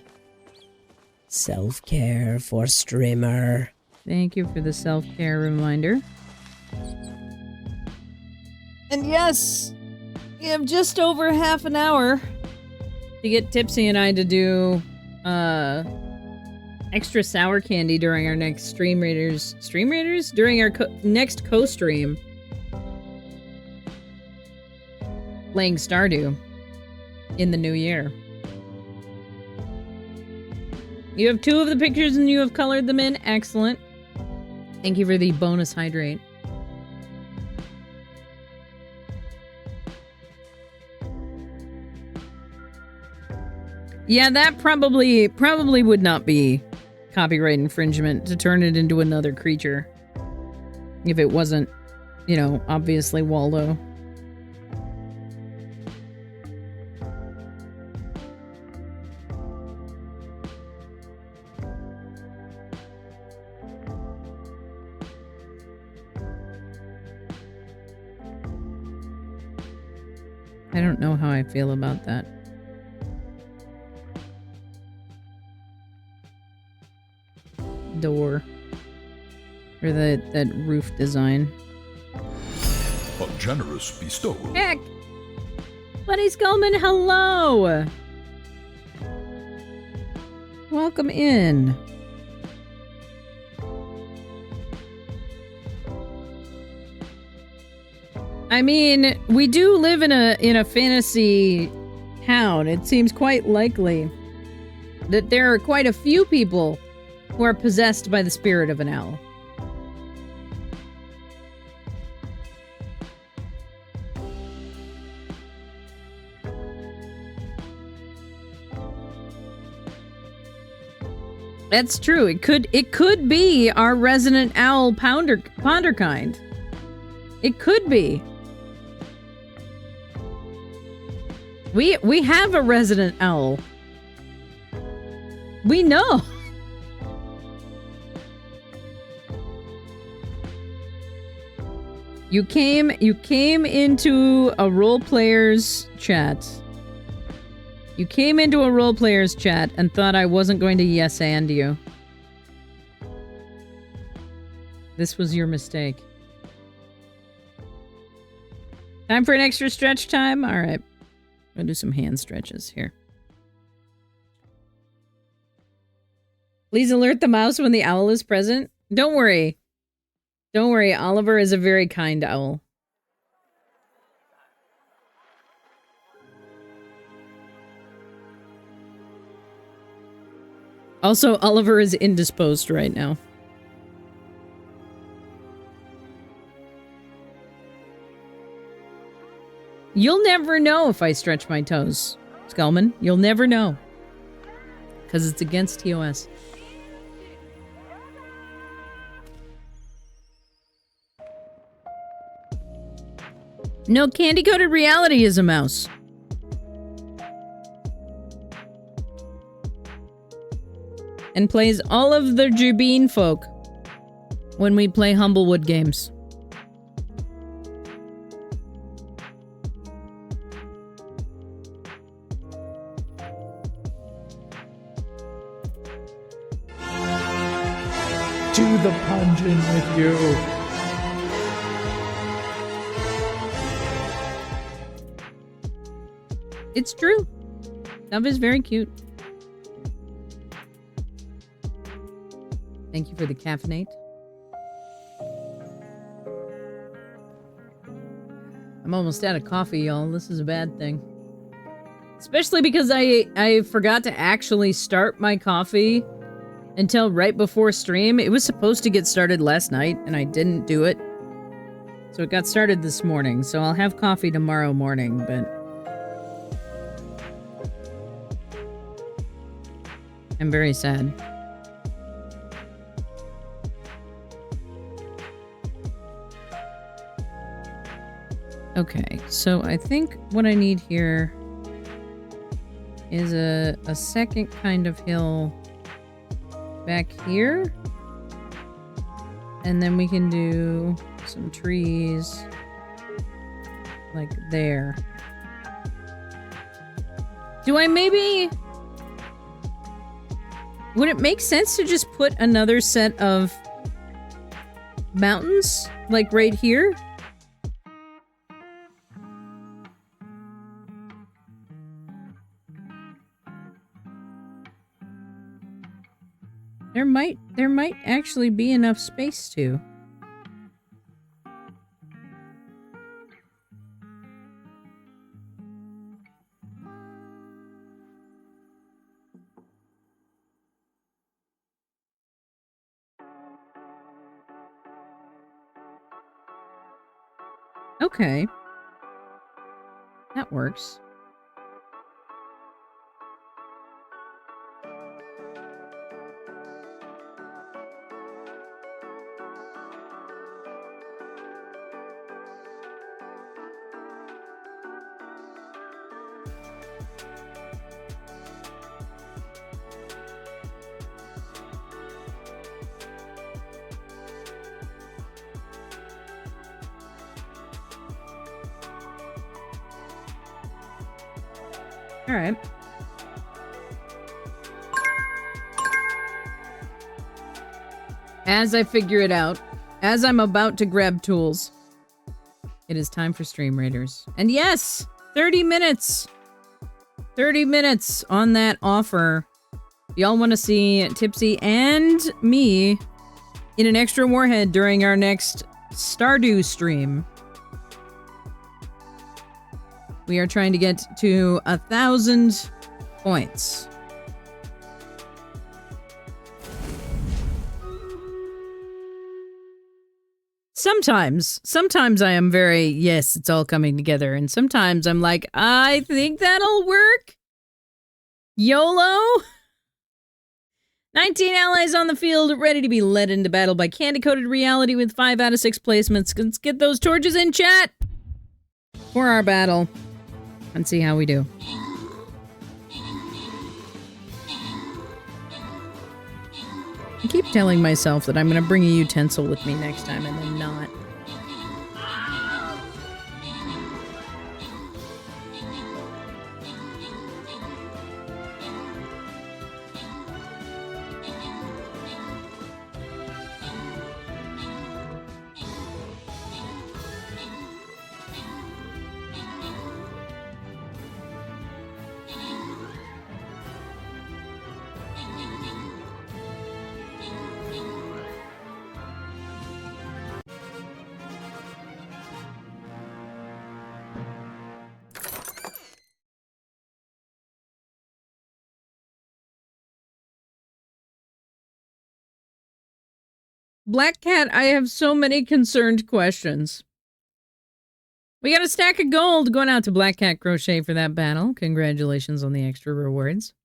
Self-care for streamer. Thank you for the self-care reminder. And yes, we have just over half an hour to get Tipsy and I to do extra sour candy during our next Stream Raiders? During our next co-stream. Playing Stardew in the new year. You have 2 of the pictures and you have colored them in. Excellent. Thank you for the bonus hydrate. Yeah, that probably would not be copyright infringement to turn it into another creature. If it wasn't, you know, obviously Waldo. I don't know how I feel about that. Door. Or that roof design. A generous bestowal. Heck! Buddy Skullman, hello! Welcome in. I mean, we do live in a fantasy town. It seems quite likely that there are quite a few people who are possessed by the spirit of an owl. That's true. It could be our resident owl Ponderkind. It could be. We have a resident owl. We know. You came into a role player's chat. You came into a role player's chat and thought I wasn't going to yes and you. This was your mistake. Time for an extra stretch time? Alright. I'll do some hand stretches here. Please alert the mouse when the owl is present. Don't worry. Don't worry, Oliver is a very kind owl. Also, Oliver is indisposed right now. You'll never know if I stretch my toes, Skullman. You'll never know. Because it's against TOS. No, candy-coated reality is a mouse. And plays all of the Jubeen folk when we play Humblewood games. To the pungeon with you. It's true. Dove is very cute. Thank you for the caffeinate. I'm almost out of coffee, y'all. This is a bad thing. Especially because I forgot to actually start my coffee until right before stream. It was supposed to get started last night, and I didn't do it. So it got started this morning, so I'll have coffee tomorrow morning, but... I'm very sad. Okay, so I think what I need here is a second kind of hill back here. And then we can do some trees like there. Do I maybe... Would it make sense to just put another set of mountains, like right here? There might actually be enough space to. Okay. That works. All right. As I figure it out, as I'm about to grab tools, it is time for Stream Raiders. And yes, 30 minutes. 30 minutes on that offer. Y'all want to see Tipsy and me in an extra warhead during our next Stardew stream. We are trying to get to 1,000 points. Sometimes I am very, yes, it's all coming together. And sometimes I'm like, I think that'll work. YOLO. 19 allies on the field, ready to be led into battle by candy-coated reality with 5 out of 6 placements. Let's get those torches in chat for our battle. And see how we do. I keep telling myself that I'm going to bring a utensil with me next time, and then not. Black Cat, I have so many concerned questions. We got a stack of gold going out to Black Cat Crochet for that battle. Congratulations on the extra rewards.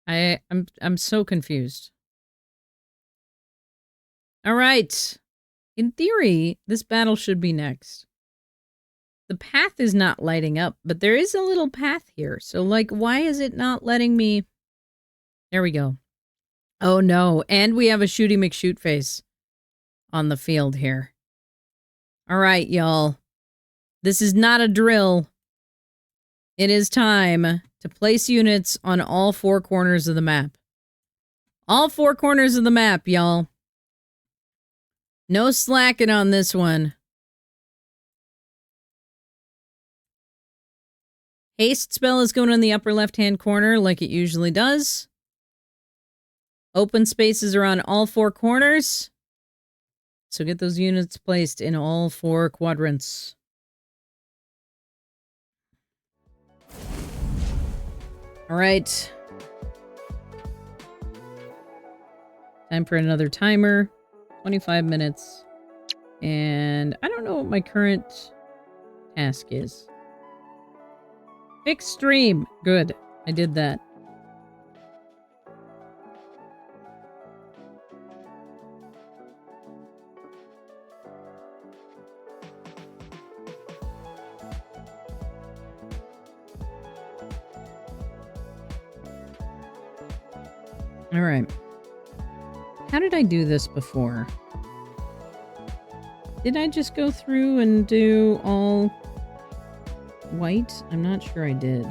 I'm so confused. All right. In theory, this battle should be next. The path is not lighting up, but there is a little path here. So, like, why is it not letting me... There we go. Oh, no. And we have a Shooty McShootface on the field here. All right, y'all. This is not a drill. It is time to place units on all four corners of the map. All four corners of the map, y'all. No slacking on this one. Haste spell is going in the upper left-hand corner like it usually does. Open spaces are on all four corners. So get those units placed in all four quadrants. All right. Time for another timer. 25 minutes. And I don't know what my current task is. Fix stream. Good. I did that. All right. How did I do this before? Did I just go through and do all white? I'm not sure I did.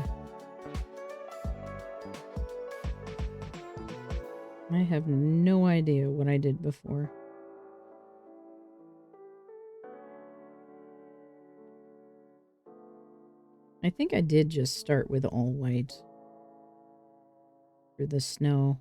I have no idea what I did before. I think I did just start with all white for the snow.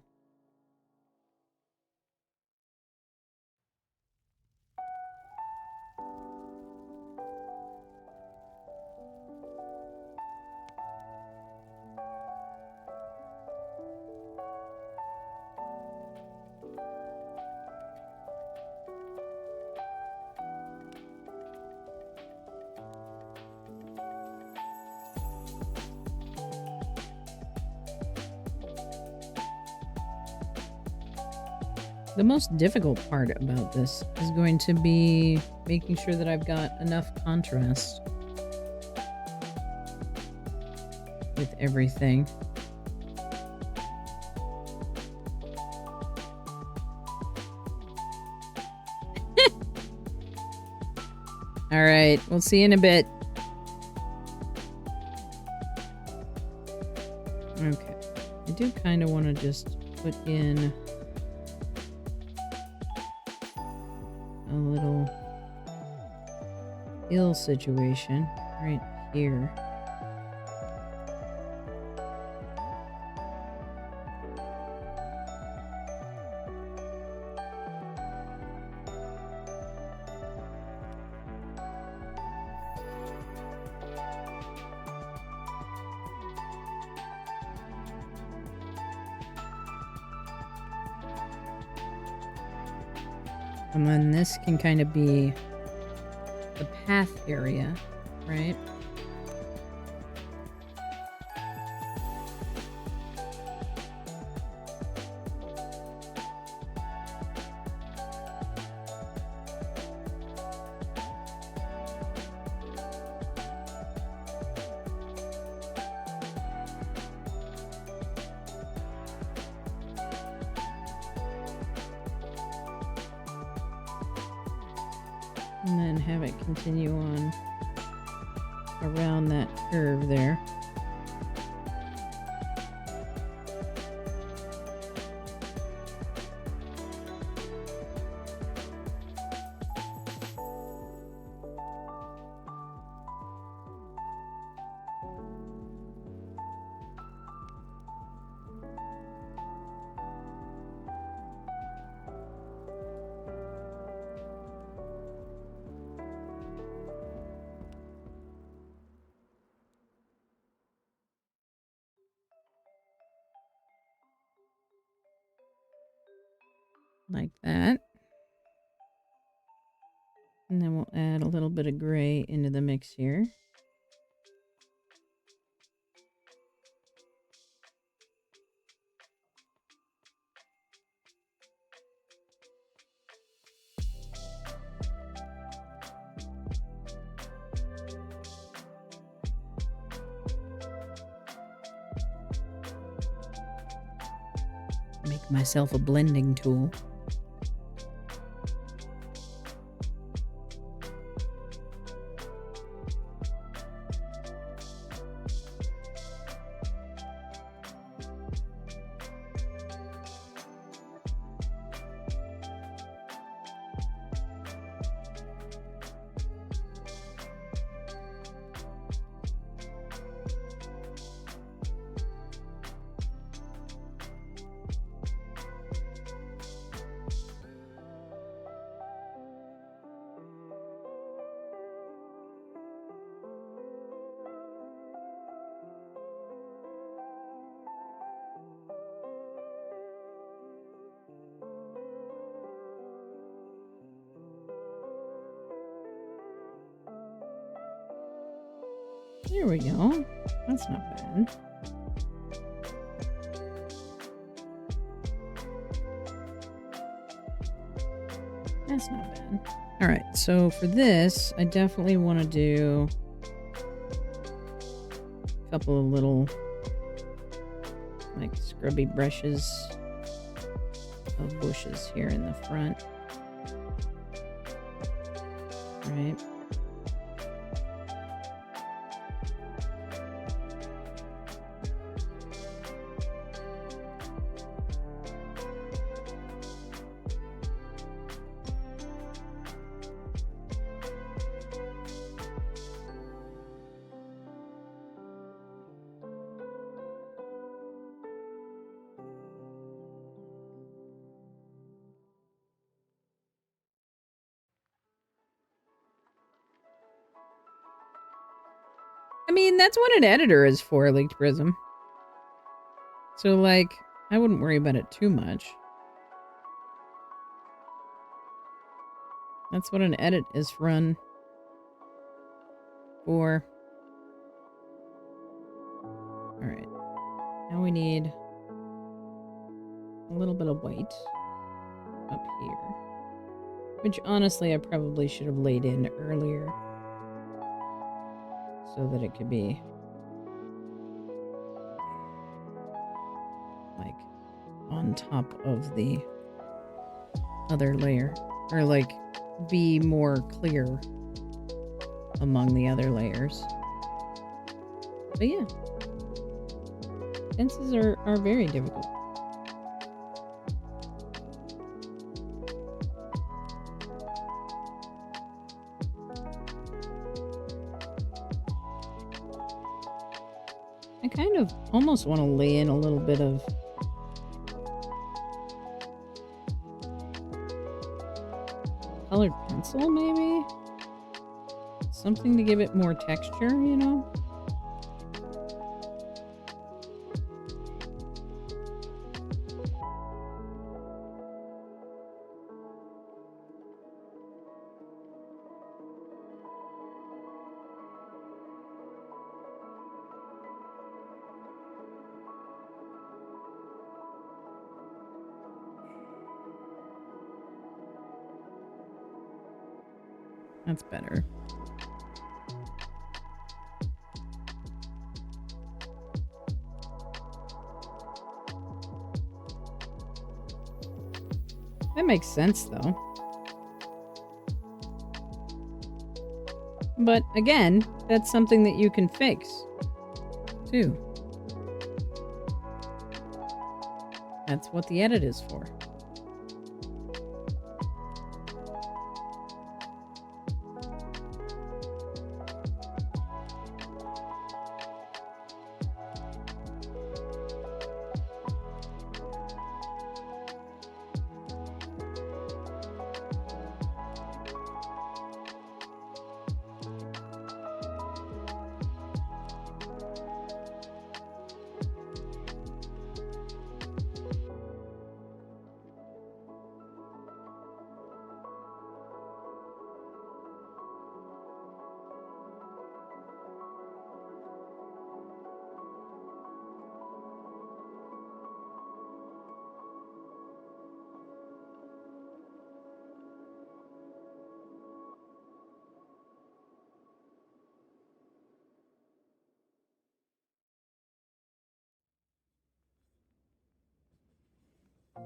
The most difficult part about this is going to be making sure that I've got enough contrast with everything. All right, we'll see you in a bit. Okay, I do kind of want to just put in a little hill situation right here. And then this can kind of be the path area, right? And then have it continue on around that curve there. like that. And then we'll add a little bit of gray into the mix here. Make myself a blending tool. There we go. That's not bad. That's not bad. All right, so for this, I definitely want to do a couple of little, like, scrubby brushes of bushes here in the front. Right. I mean, that's what an editor is for, Leaked Prism. So, like, I wouldn't worry about it too much. That's what an edit is run for. Alright. Now we need a little bit of white up here. Which, honestly, I probably should have laid in earlier. So that it could be like on top of the other layer, or like be more clear among the other layers. But yeah, fences are very difficult. I kind of almost want to lay in a little bit of colored pencil, maybe? Something to give it more texture, you know? That's better. That makes sense, though. But again, that's something that you can fix, too. That's what the edit is for.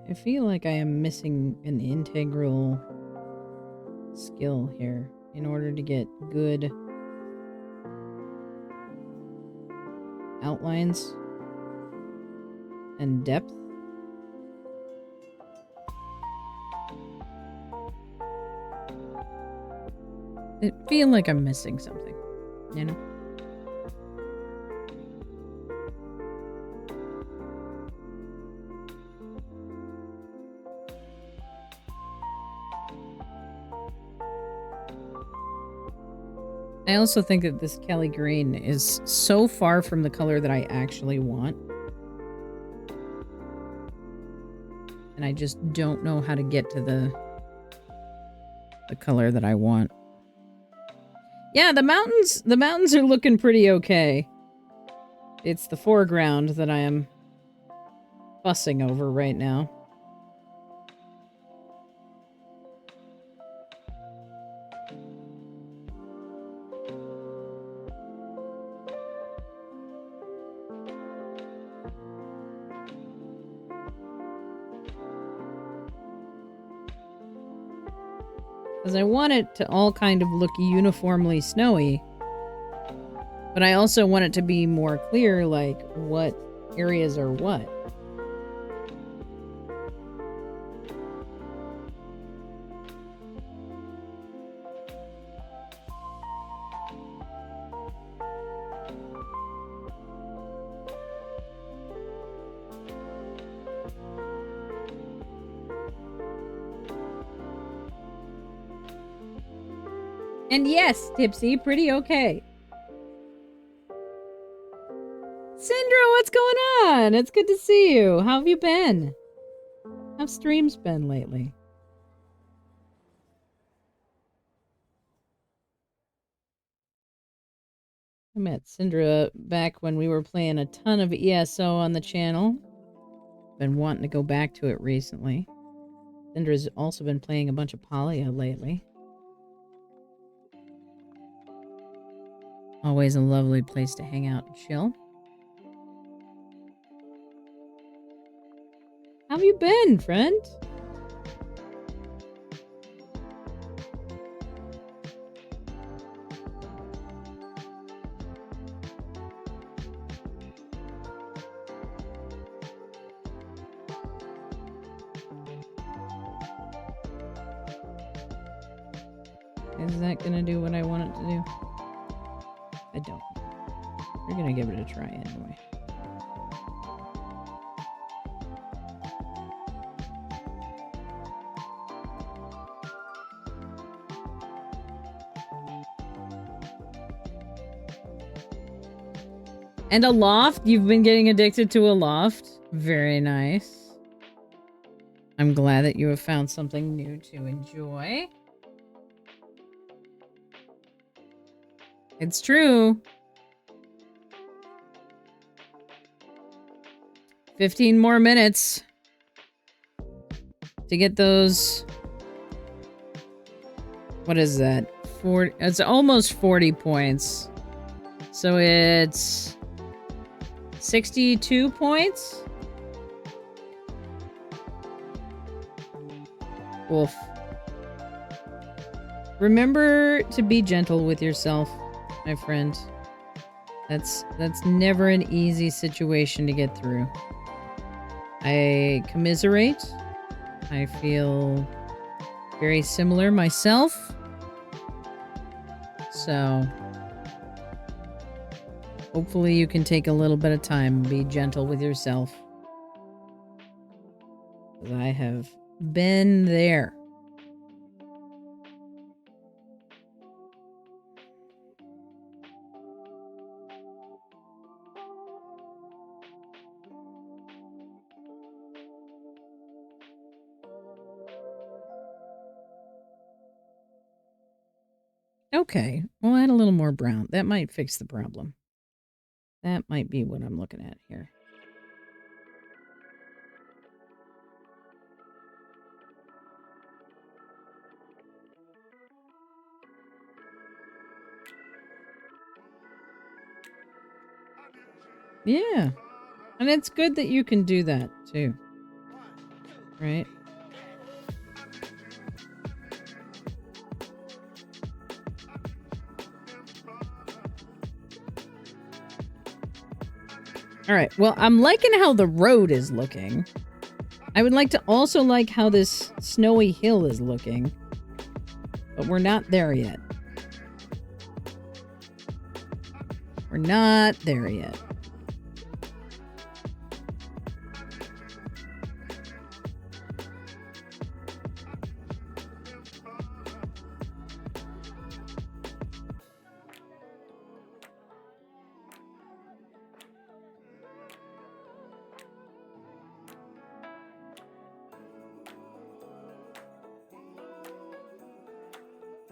I feel like I am missing an integral skill here in order to get good outlines and depth. I feel like I'm missing something, you know? I also think that this Kelly green is so far from the color that I actually want. And I just don't know how to get to the color that I want. Yeah, the mountains are looking pretty okay. It's the foreground that I am fussing over right now. Because I want it to all kind of look uniformly snowy. But I also want it to be more clear, like, what areas are what. And yes, Tipsy, pretty okay. Syndra, what's going on? It's good to see you. How have you been? How've streams been lately? I met Syndra back when we were playing a ton of ESO on the channel. Been wanting to go back to it recently. Syndra's also been playing a bunch of Polya lately. Always a lovely place to hang out and chill. How have you been, friend? Is that gonna do what I want it to do? I don't. We're gonna give it a try anyway. And a loft? You've been getting addicted to a loft? Very nice. I'm glad that you have found something new to enjoy. It's true. 15 more minutes to get those. What is that? 40. It's almost 40 points. So it's 62 points. Wolf. Remember to be gentle with yourself, my friend. That's never an easy situation to get through. I commiserate. I feel very similar myself. So hopefully you can take a little bit of time and be gentle with yourself. 'Cause I have been there. Okay, we'll add a little more brown. That might fix the problem. That might be what I'm looking at here. Yeah, and it's good that you can do that too. Right? All right. Well, I'm liking how the road is looking. I would like to also like how this snowy hill is looking. But we're not there yet. We're not there yet.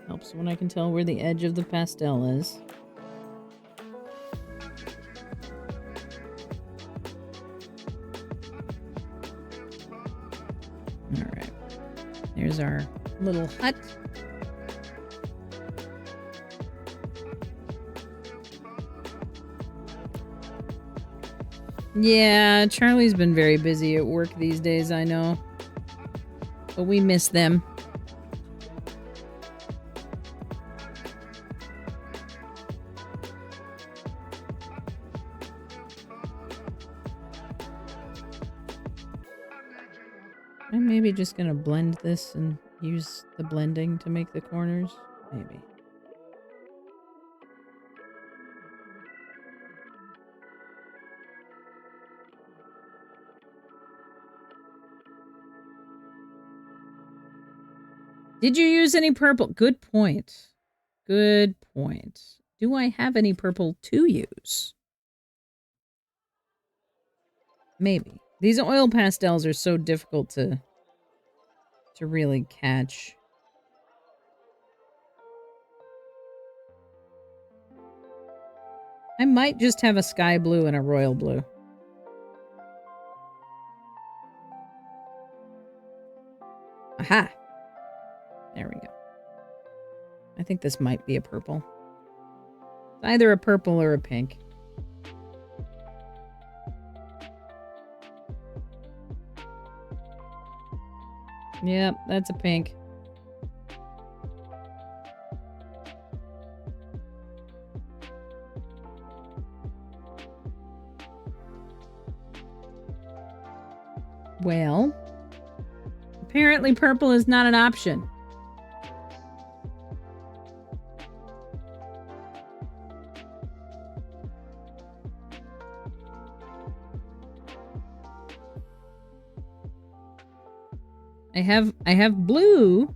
Helps when I can tell where the edge of the pastel is. Alright. There's our little hut. Yeah, Charlie's been very busy at work these days, I know. But we miss them. I'm maybe just gonna blend this and use the blending to make the corners. Maybe. Did you use any purple? Good point. Good point. Do I have any purple to use? Maybe. These oil pastels are so difficult to really catch. I might just have a sky blue and a royal blue. Aha! There we go. I think this might be a purple. It's either a purple or a pink. Yep, that's a pink. Well, apparently purple is not an option. I have blue.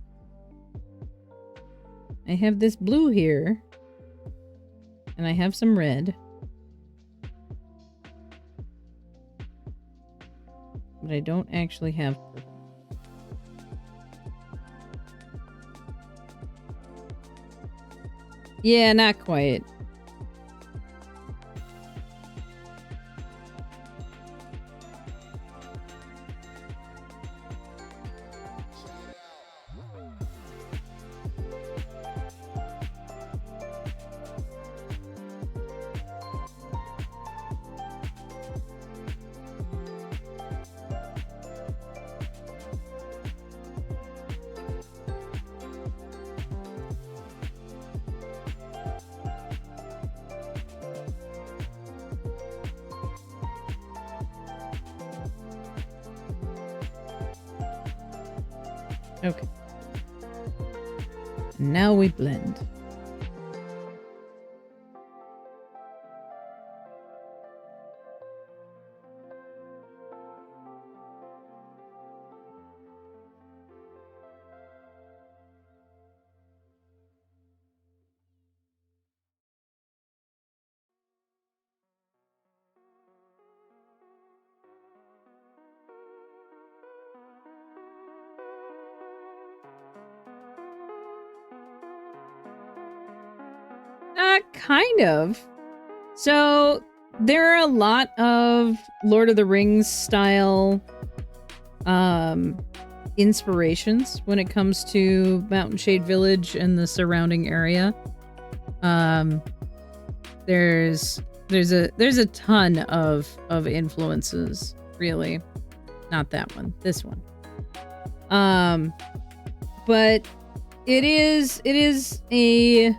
I have this blue here. And I have some red. But I don't actually have purple. Yeah, not quite. Okay. Now we blend. Kind of. So there are a lot of Lord of the Rings style inspirations when it comes to Mountain Shade Village and the surrounding area. There's a ton of influences, really. Not that one, this one. But it is a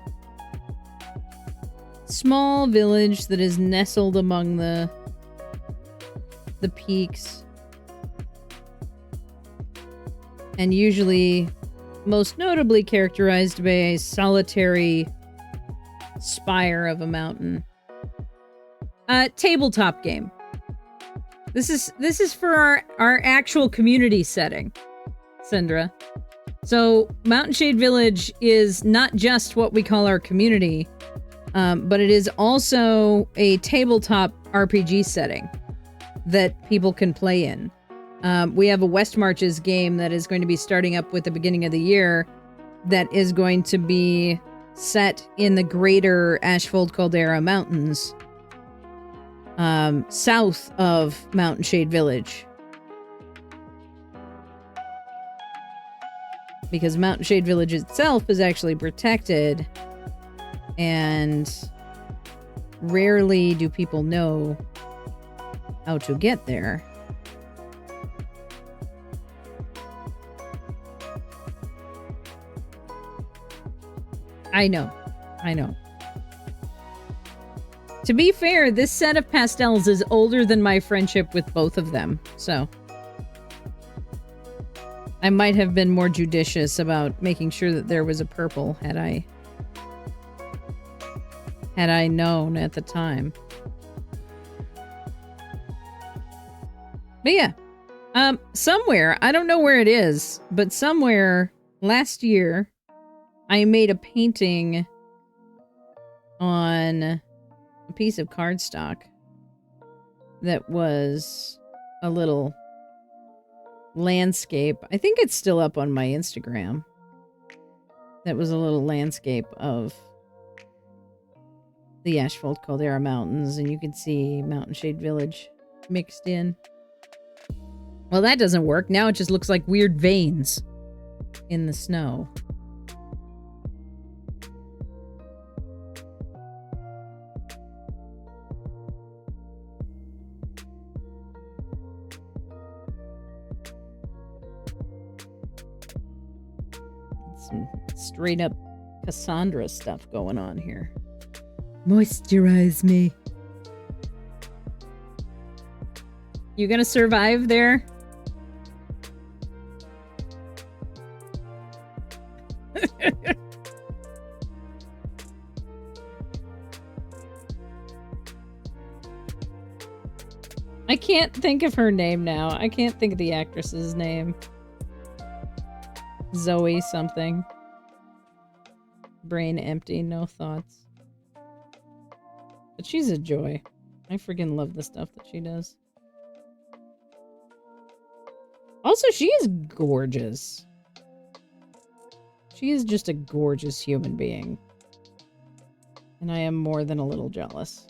small village that is nestled among the peaks, and usually most notably characterized by a solitary spire of a mountain. Tabletop game. This is for our actual community setting, Syndra. So Mountain Shade Village is not just what we call our community, but it is also a tabletop RPG setting that people can play in. We have a West Marches game that is going to be starting up with the beginning of the year that is going to be set in the greater Ashfold Caldera Mountains, south of Mountain Shade Village. Because Mountain Shade Village itself is actually protected, and rarely do people know how to get there. I know. To be fair, this set of pastels is older than my friendship with both of them, so I might have been more judicious about making sure that there was a purple had I known at the time. But yeah, somewhere, I don't know where it is, but somewhere last year, I made a painting on a piece of cardstock that was a little landscape. I think it's still up on my Instagram. That was a little landscape of the Ashfold Caldera Mountains, and you can see Mountain Shade Village mixed in. Well, that doesn't work. Now it just looks like weird veins in the snow. Some straight up Cassandra stuff going on here. Moisturize me. You gonna survive there? I can't think of her name now. I can't think of the actress's name. Zoe something. Brain empty, no thoughts. But she's a joy. I freaking love the stuff that she does. Also, she is gorgeous. She is just a gorgeous human being. And I am more than a little jealous.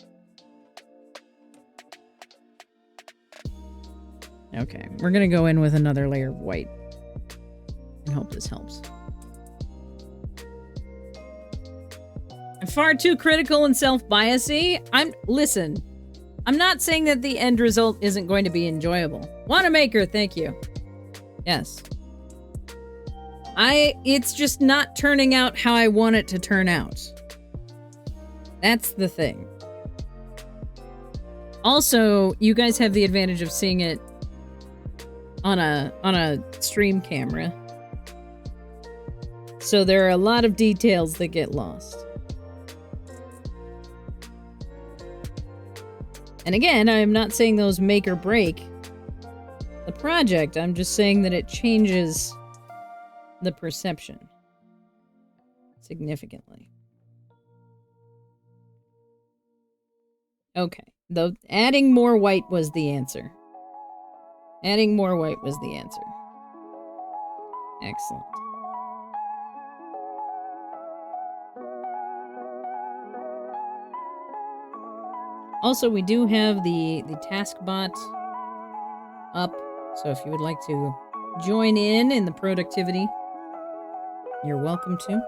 Okay, we're gonna go in with another layer of white. And hope this helps. I'm far too critical and self-biasy. Listen, I'm not saying that the end result isn't going to be enjoyable. Wanamaker, thank you. Yes. It's just not turning out how I want it to turn out. That's the thing. Also, you guys have the advantage of seeing it on a stream camera. So there are a lot of details that get lost. And again, I'm not saying those make or break the project. I'm just saying that it changes the perception significantly. Okay, though adding more white was the answer. Adding more white was the answer. Excellent. Also, we do have the task bot up, so if you would like to join in the productivity, you're welcome to.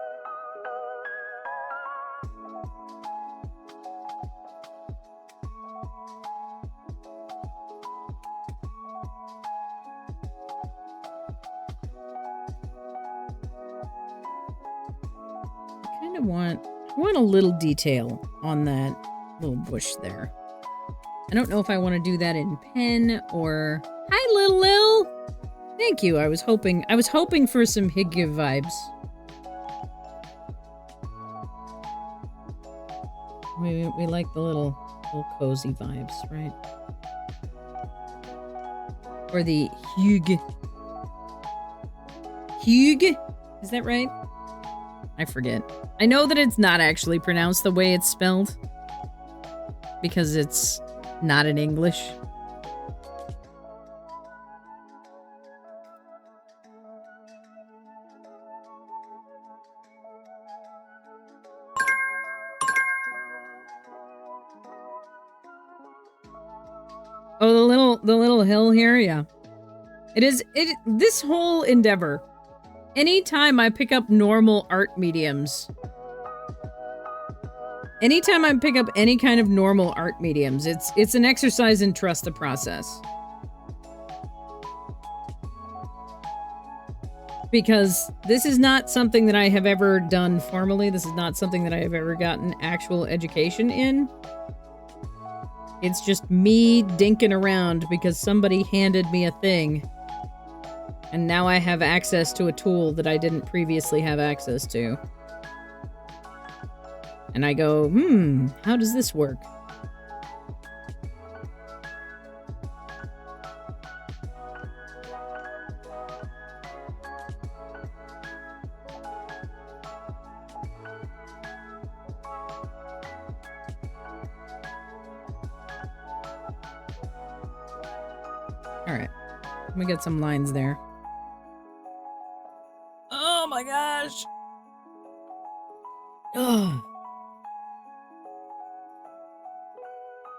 I want a little detail on that little bush there. I don't know if I want to do that in pen or... Hi, Little Lil! Thank you. I was hoping for some Hygge vibes. We like the little cozy vibes, right? Or the Hygge. Hygge? Is that right? I forget. I know that it's not actually pronounced the way it's spelled. Because it's not in English. Oh, the little hill here, yeah. This whole endeavor. Anytime I pick up normal art mediums. Anytime I pick up any kind of normal art mediums, it's an exercise in trust the process. Because this is not something that I have ever done formally. This is not something that I have ever gotten actual education in. It's just me dinking around because somebody handed me a thing. And now I have access to a tool that I didn't previously have access to. And I go, how does this work? Alright. Let me get some lines there. Oh my gosh! Ugh.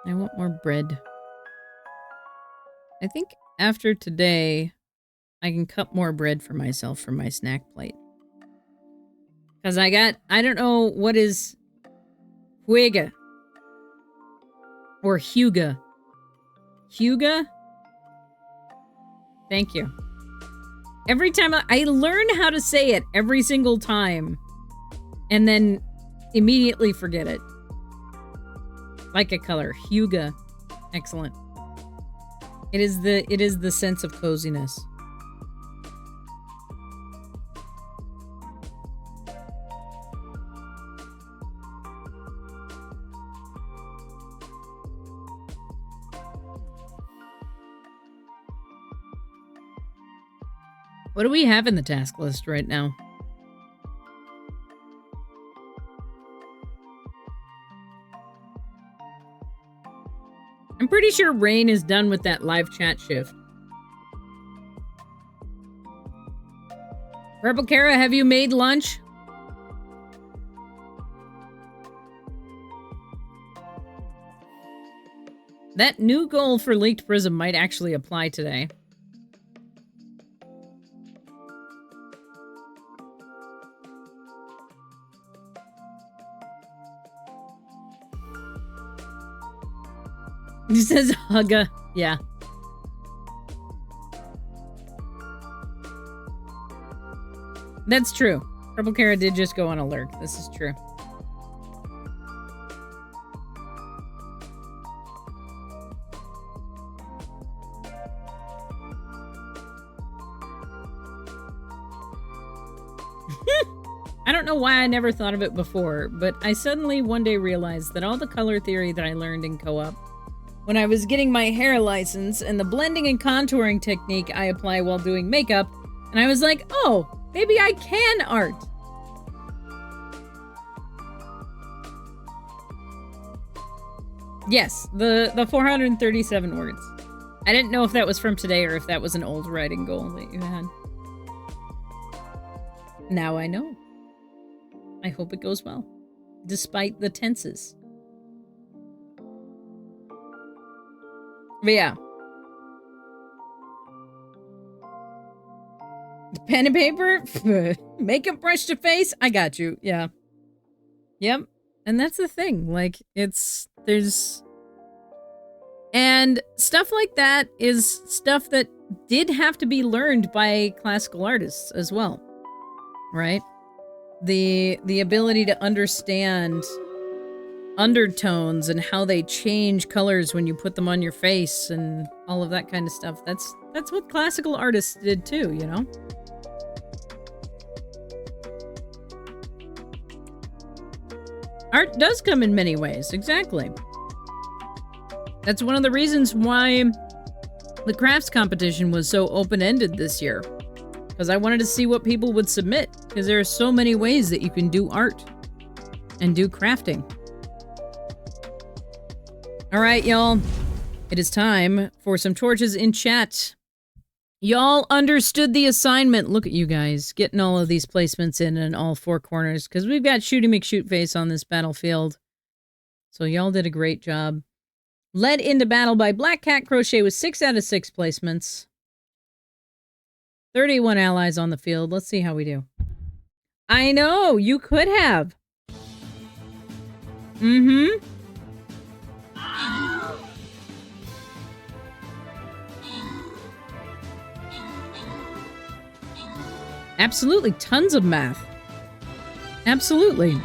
I want more bread. I think after today, I can cut more bread for myself from my snack plate. Because I don't know what is Hygge. Or Hygge. Hygge? Thank you. Every time I learn how to say it every single time. And then immediately forget it. Like a color. Hygge. Excellent. It is the sense of coziness. What do we have in the task list right now? I'm pretty sure Rain is done with that live chat shift. Purple Kara, have you made lunch? That new goal for Leaked Prism might actually apply today. He says hugga. Yeah. That's true. Purple Kara did just go on a lurk. This is true. I don't know why I never thought of it before, but I suddenly one day realized that all the color theory that I learned in co-op when I was getting my hair license and the blending and contouring technique I apply while doing makeup, and I was like, oh, maybe I can art. Yes, the 437 words. I didn't know if that was from today or if that was an old writing goal that you had. Now I know. I hope it goes well, despite the tenses. But yeah. Pen and paper? Makeup brush to face? I got you. Yeah. Yep. And that's the thing. Like, there's... And stuff like that is stuff that did have to be learned by classical artists as well. Right? the ability to understand undertones and how they change colors when you put them on your face and all of that kind of stuff. That's what classical artists did too, you know? Art does come in many ways, exactly. That's one of the reasons why the crafts competition was so open-ended this year. Because I wanted to see what people would submit. Because there are so many ways that you can do art and do crafting. Alright, y'all. It is time for some torches in chat. Y'all understood the assignment. Look at you guys getting all of these placements in all four corners. Because we've got Shooty McShootface on this battlefield. So y'all did a great job. Led into battle by Black Cat Crochet with 6 out of 6 placements. 31 allies on the field. Let's see how we do. I know, you could have. Mm-hmm. Absolutely, tons of math. Absolutely.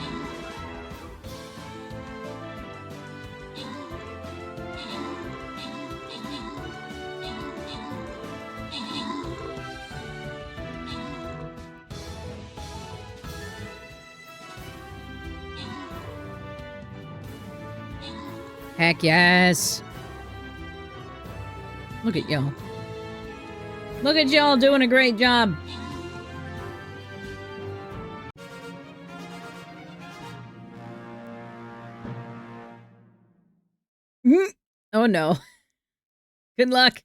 Heck yes. Look at y'all. Look at y'all doing a great job. Oh no. Good luck.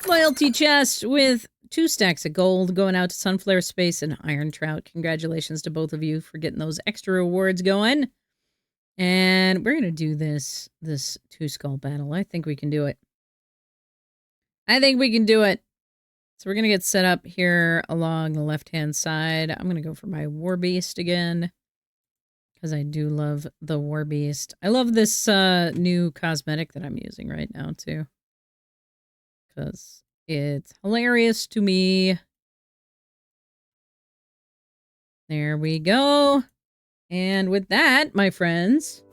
Loyalty chest with 2 stacks of gold going out to Sunflare Space and Iron Trout. Congratulations to both of you for getting those extra rewards going. And we're going to do this 2-skull battle. I think we can do it. I think we can do it. So we're going to get set up here along the left-hand side. I'm going to go for my War Beast again. Because I do love the War Beast. I love this new cosmetic that I'm using right now, too. Because it's hilarious to me. There we go. And with that, my friends,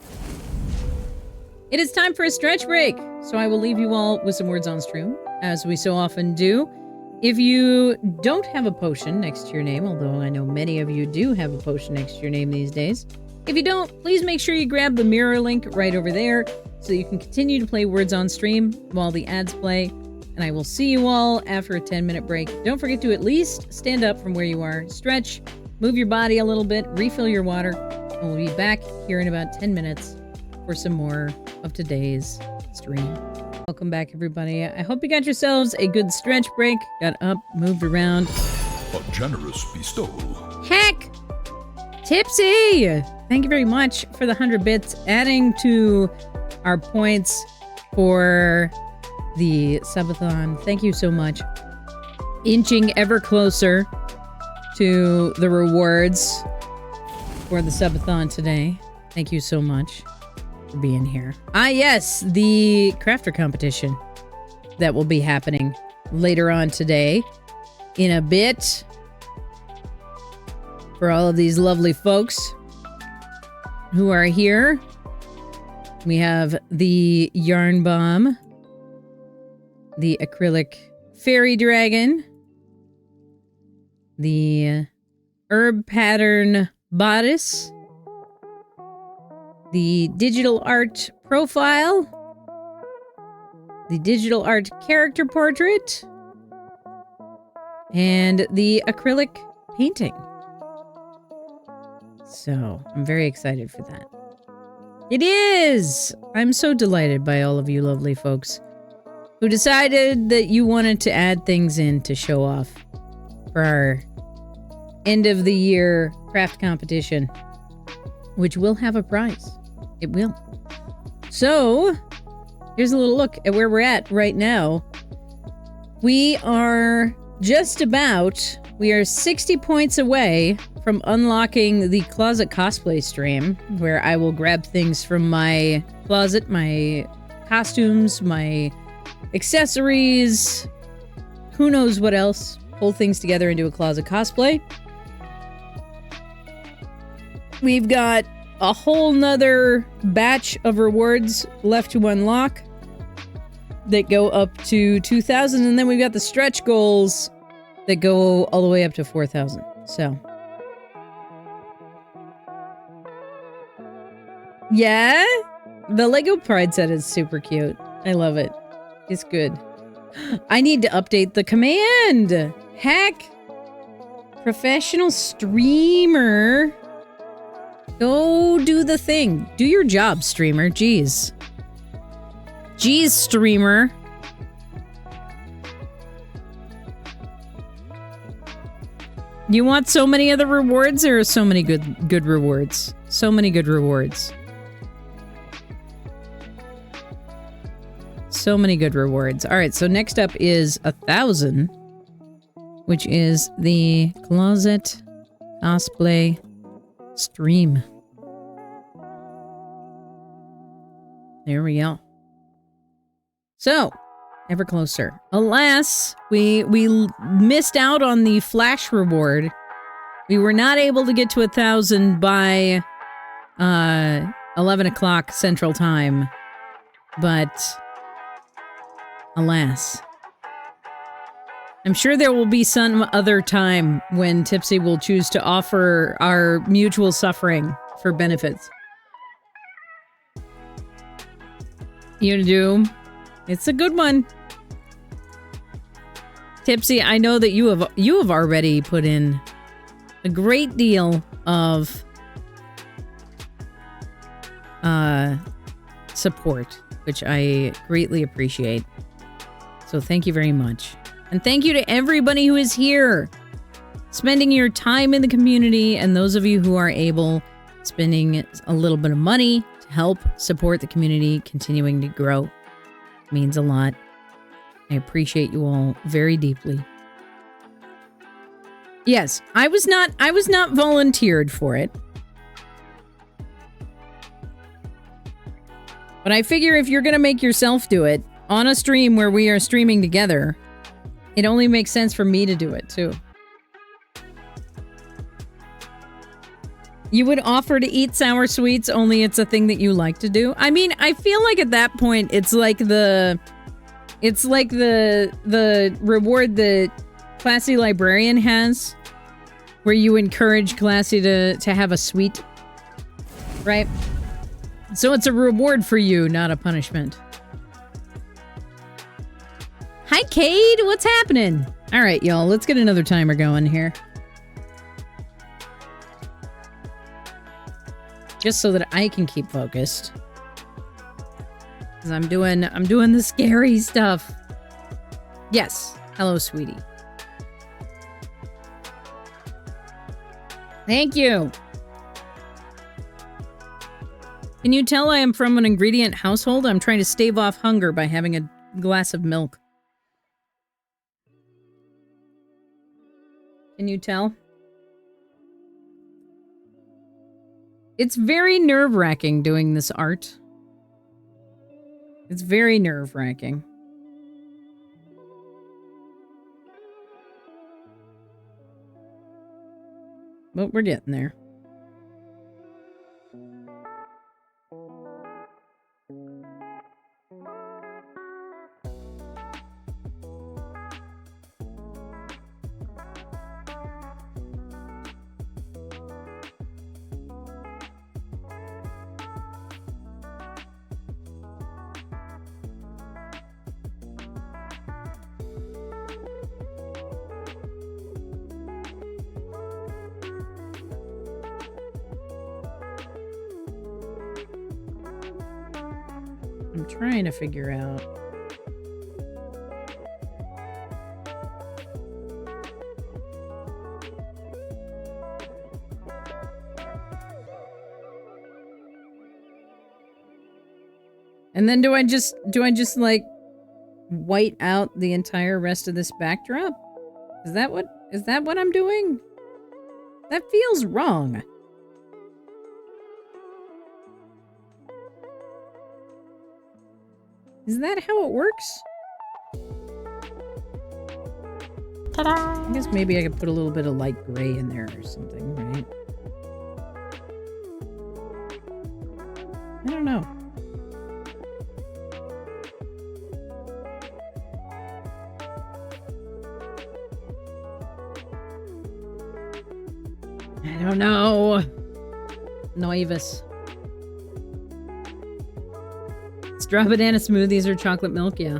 it is time for a stretch break. So I will leave you all with some words on stream, as we so often do. If you don't have a potion next to your name, although I know many of you do have a potion next to your name these days, if you don't, please make sure you grab the mirror link right over there so you can continue to play words on stream while the ads play. And I will see you all after a 10-minute break. Don't forget to at least stand up from where you are, stretch, move your body a little bit, refill your water, and we'll be back here in about 10 minutes for some more of today's stream. Welcome back, everybody. I hope you got yourselves a good stretch break, got up, moved around. A generous bestowal. Heck! Tipsy! Thank you very much for the 100 bits, adding to our points for the Subathon. Thank you so much. Inching ever closer to the rewards for the Subathon today. Thank you so much for being here. Ah, yes, the crafter competition that will be happening later on today in a bit. For all of these lovely folks who are here, we have the Yarn Bomb, the acrylic fairy dragon, the herb pattern bodice, the digital art profile, the digital art character portrait, and the acrylic painting. So, I'm very excited for that. It is! I'm so delighted by all of you lovely folks who decided that you wanted to add things in to show off for our end of the year craft competition, which will have a prize. It will. So, here's a little look at where we're at right now. We are 60 points away from unlocking the closet cosplay stream, where I will grab things from my closet, my costumes, my accessories, who knows what else, pull things together into a closet cosplay. we've got a whole nother batch of rewards left to unlock that go up to 2,000, and then we've got the stretch goals that go all the way up to 4,000. So, yeah, the Lego Pride set is super cute. I love it. It's good. I need to update the command. Heck, professional streamer. Go do the thing. Do your job, streamer. Jeez. Jeez, streamer. You want so many other rewards? There are so many good rewards. So many good rewards. So many good rewards. All right, so next up is 1,000, which is the closet cosplay stream. There we go. So, ever closer. Alas, we missed out on the flash reward. We were not able to get to 1,000 by 11 o'clock Central Time, but alas. I'm sure there will be some other time when Tipsy will choose to offer our mutual suffering for benefits. You do. It's a good one. Tipsy, I know that you have already put in a great deal of support, which I greatly appreciate. So thank you very much. And thank you to everybody who is here, spending your time in the community, and those of you who are able, spending a little bit of money to help support the community continuing to grow. It means a lot. I appreciate you all very deeply. Yes, I was not volunteered for it. But I figure if you're going to make yourself do it on a stream where we are streaming together, it only makes sense for me to do it, too. You would offer to eat sour sweets, only it's a thing that you like to do? I mean, I feel like at that point, it's like the reward that Classy Librarian has, where you encourage Classy to have a sweet, right? So it's a reward for you, not a punishment. Hi, Cade. What's happening? All right, y'all. Let's get another timer going here. Just so that I can keep focused. Because I'm doing the scary stuff. Yes. Hello, sweetie. Thank you. Can you tell I am from an ingredient household? I'm trying to stave off hunger by having a glass of milk. Can you tell? It's very nerve-wracking doing this art. It's very nerve-wracking. But we're getting there. I'm trying to figure out. And then do I just like white out the entire rest of this backdrop? Is that what I'm doing? That feels wrong. Is that how it works? Ta-da! I guess maybe I could put a little bit of light gray in there or something, right? I don't know. I don't know. Noivus. Straw banana smoothies or chocolate milk, yeah.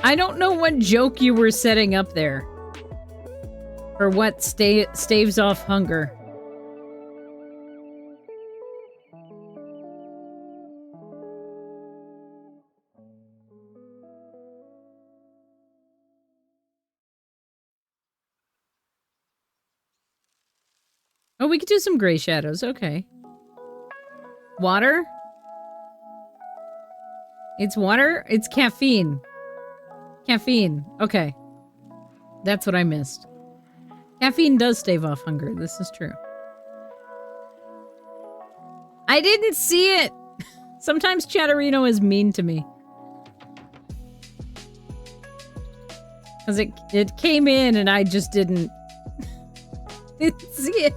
I don't know what joke you were setting up there. Or what staves off hunger. Oh, we could do some gray shadows. Okay. Water? It's water? It's caffeine. Caffeine. Okay. That's what I missed. Caffeine does stave off hunger. This is true. I didn't see it! Sometimes Chatterino is mean to me. Because it came in and I just didn't see it.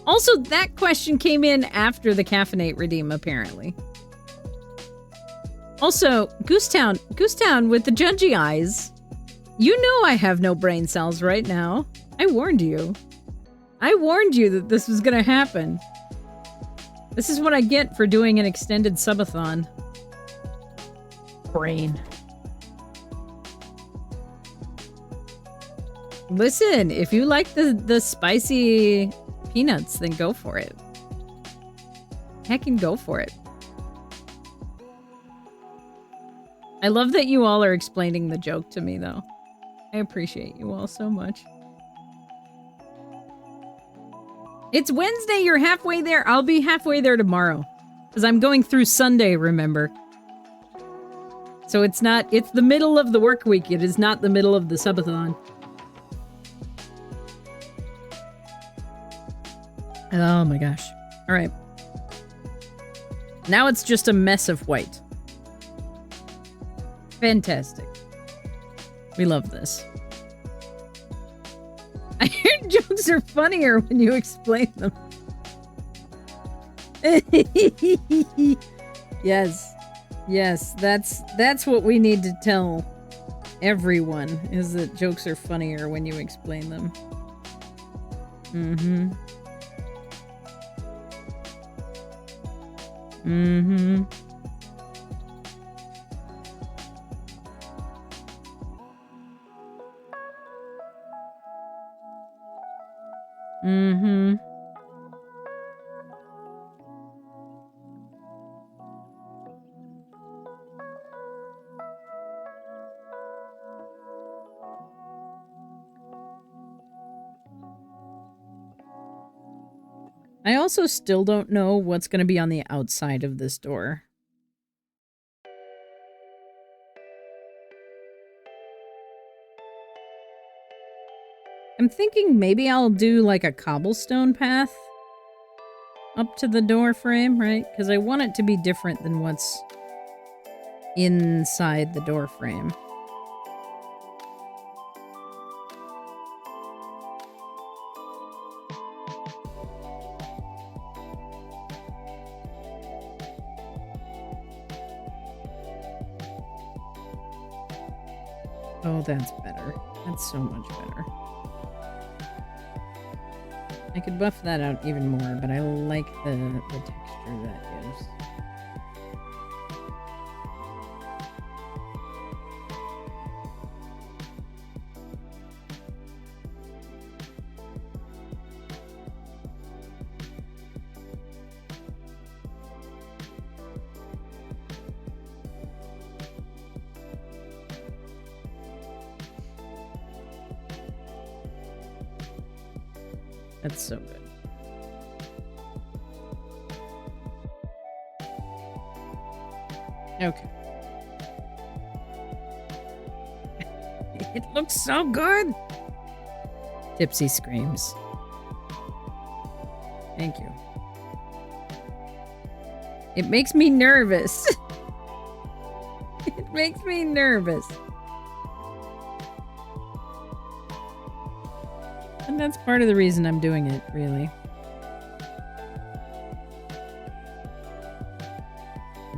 Also, that question came in after the caffeinate redeem, apparently. Also, Goosetown with the judgy eyes. You know I have no brain cells right now. I warned you. I warned you that this was gonna happen. This is what I get for doing an extended subathon. Brain. Listen, if you like the spicy peanuts, then go for it. Heckin' go for it. I love that you all are explaining the joke to me, though. I appreciate you all so much. It's Wednesday, you're halfway there. I'll be halfway there tomorrow. Because I'm going through Sunday, remember. So it's the middle of the work week. It is not the middle of the subathon. Oh my gosh. Alright. Now it's just a mess of white. Fantastic. We love this. I hear jokes are funnier when you explain them. Yes. Yes, that's what we need to tell everyone, is that jokes are funnier when you explain them. Mm-hmm. Mm-hmm. Mm-hmm. I also still don't know what's going to be on the outside of this door. I'm thinking maybe I'll do like a cobblestone path up to the door frame, right? Because I want it to be different than what's inside the door frame. Oh, that's better. That's so much better. I could buff that out even more, but I like the texture that gives. That's so good. Okay. It looks so good. Tipsy screams. Thank you. It makes me nervous. It makes me nervous. And that's part of the reason I'm doing it, really.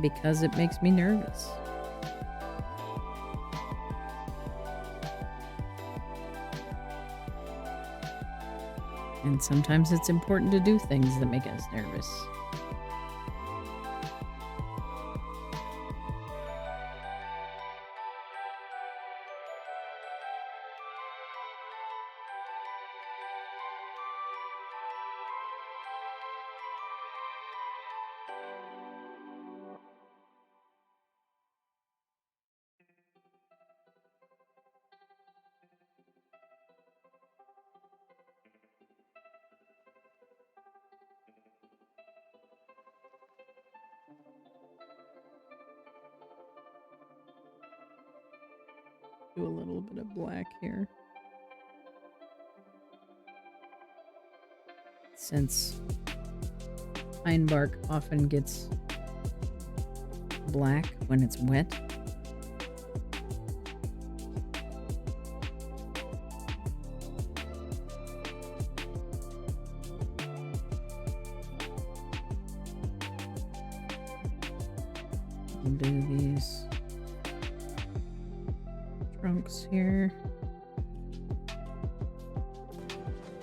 Because it makes me nervous. And sometimes it's important to do things that make us nervous. Do a little bit of black here. Since pine bark often gets black when it's wet. We'll do these trunks here.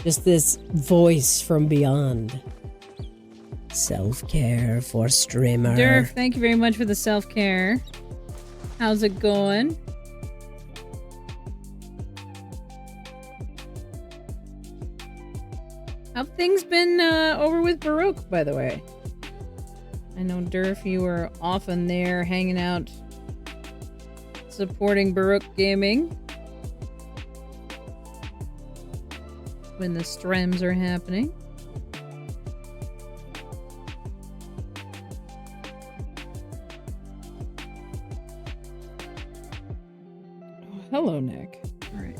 Just this voice from beyond. Self-care for streamer. Durf, thank you very much for the self-care. How's it going? How've things been over with Baruch, by the way? I know, Durf, you were often there hanging out, supporting Baruch Gaming when the streams are happening. Oh, hello, Nick. All right.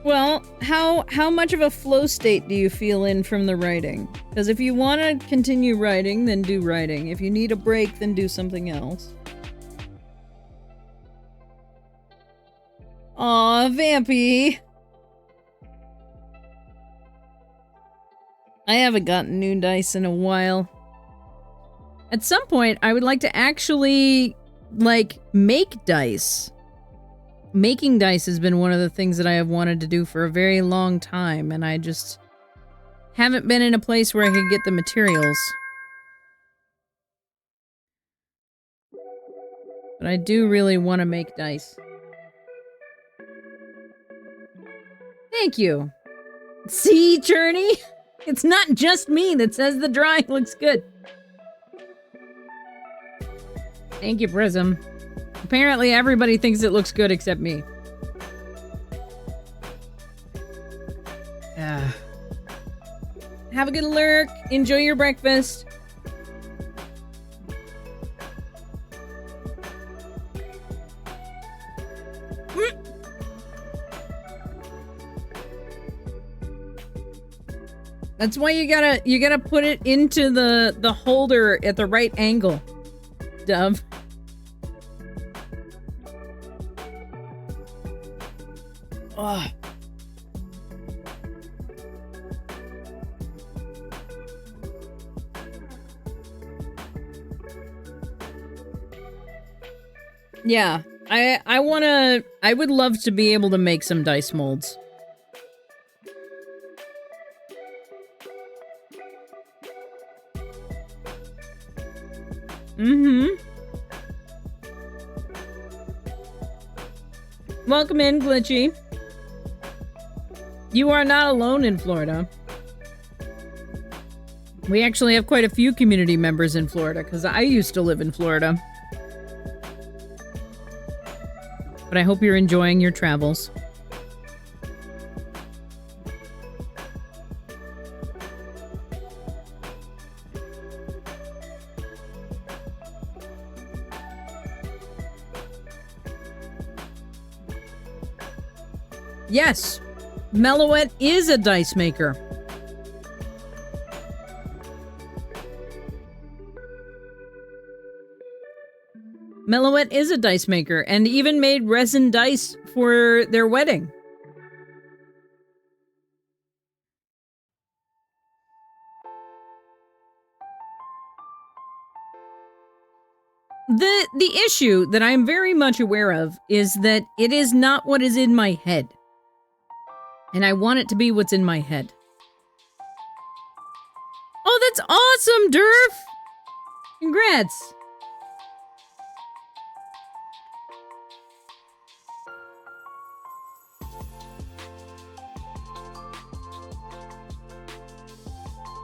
Well, how much of a flow state do you feel in from the writing? Because if you want to continue writing, then do writing. If you need a break, then do something else. Aw, Vampy! I haven't gotten new dice in a while. At some point, I would like to actually, like, make dice. Making dice has been one of the things that I have wanted to do for a very long time, and I just haven't been in a place where I could get the materials. But I do really want to make dice. Thank you. See, Journey? It's not just me that says the drawing looks good. Thank you, Prism. Apparently everybody thinks it looks good except me. Have a good lurk. Enjoy your breakfast. That's why you gotta put it into the holder at the right angle, Dove. Ugh. Yeah, I would love to be able to make some dice molds. Welcome in, Glitchy. You are not alone in Florida. We actually have quite a few community members in Florida, because I used to live in Florida. But I hope you're enjoying your travels. Yes, Mellowette is a dice maker. Melouette is a dice maker and even made resin dice for their wedding. The issue that I'm very much aware of is that it is not what is in my head. And I want it to be what's in my head. Oh, that's awesome, Durf! Congrats!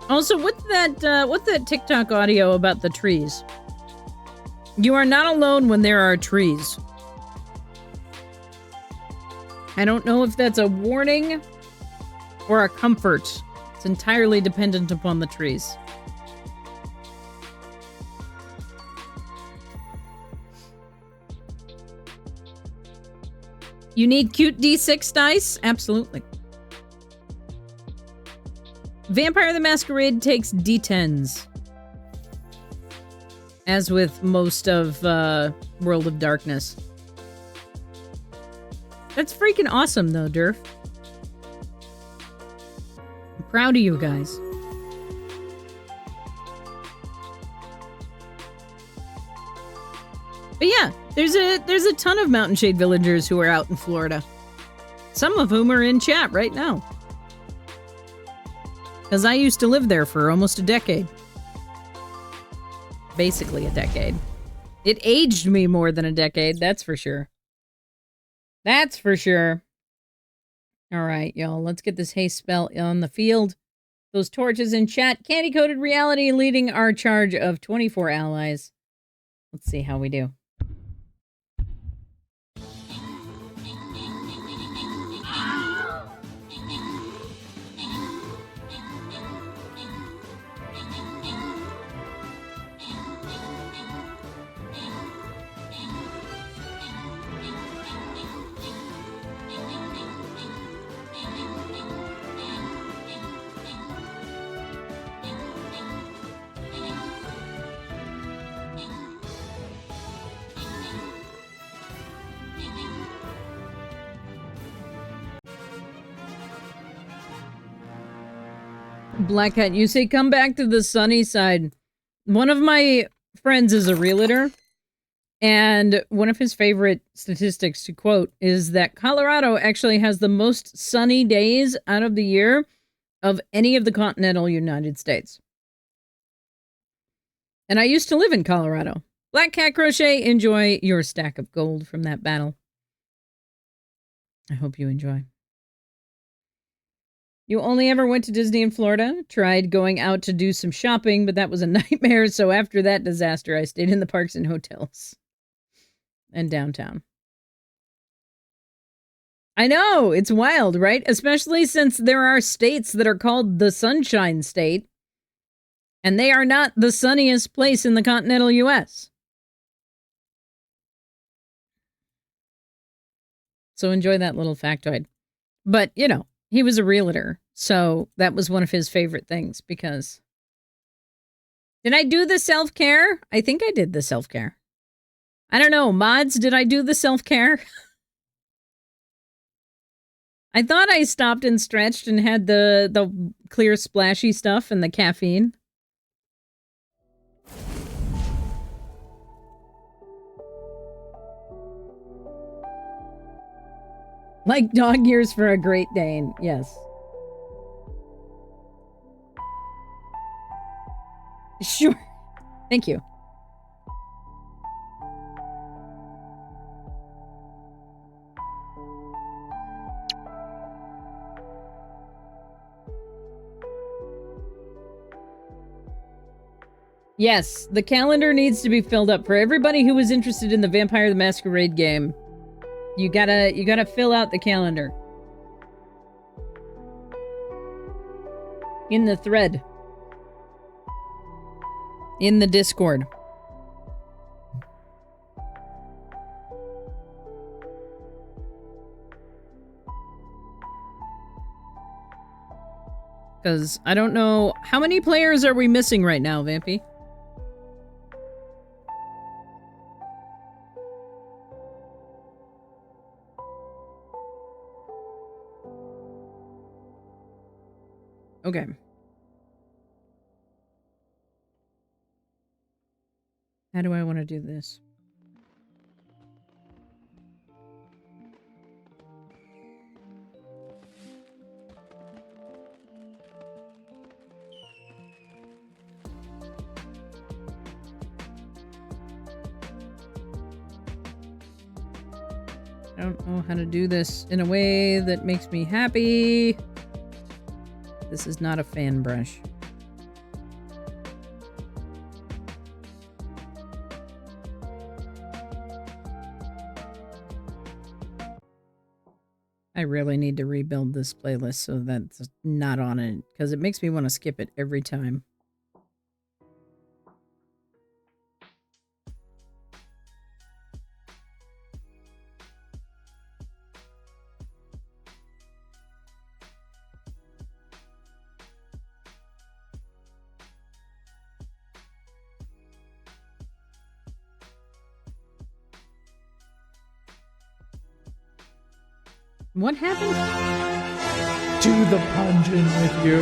Also, what's that TikTok audio about the trees? You are not alone when there are trees. I don't know if that's a warning or a comfort. It's entirely dependent upon the trees. You need cute D6 dice? Absolutely. Vampire the Masquerade takes D10s. As with most of World of Darkness. That's freaking awesome, though, Durf. I'm proud of you guys. But yeah, there's a ton of Mountain Shade villagers who are out in Florida. Some of whom are in chat right now. Because I used to live there for almost a decade. Basically a decade. It aged me more than a decade, that's for sure. That's for sure. Alright, y'all, let's get this haste spell on the field. Those torches in chat. Candy-coated reality leading our charge of 24 allies. Let's see how we do. Black Hat, you say come back to the sunny side. One of my friends is a realtor, and one of his favorite statistics to quote is that Colorado actually has the most sunny days out of the year of any of the continental United States. And I used to live in Colorado. Black Cat Crochet, enjoy your stack of gold from that battle. I hope you enjoy. You only ever went to Disney in Florida? Tried going out to do some shopping, but that was a nightmare, so after that disaster, I stayed in the parks and hotels. And downtown. I know, it's wild, right? Especially since there are states that are called the Sunshine State, and they are not the sunniest place in the continental U.S. So enjoy that little factoid. But, you know, he was a realtor, so that was one of his favorite things, because... Did I do the self-care? I think I did the self-care. I don't know, mods, did I do the self-care? I thought I stopped and stretched and had the clear splashy stuff and the caffeine. Like dog years for a Great Dane, yes. Sure. Thank you. Yes, the calendar needs to be filled up for everybody who was interested in the Vampire the Masquerade game. You gotta fill out the calendar. In the thread. In the Discord. Because I don't know... How many players are we missing right now, Vampy? Okay. How do I want to do this? I don't know how to do this in a way that makes me happy. This is not a fan brush. I really need to rebuild this playlist so that's not on it, because it makes me want to skip it every time. What happened? To the pungent with you.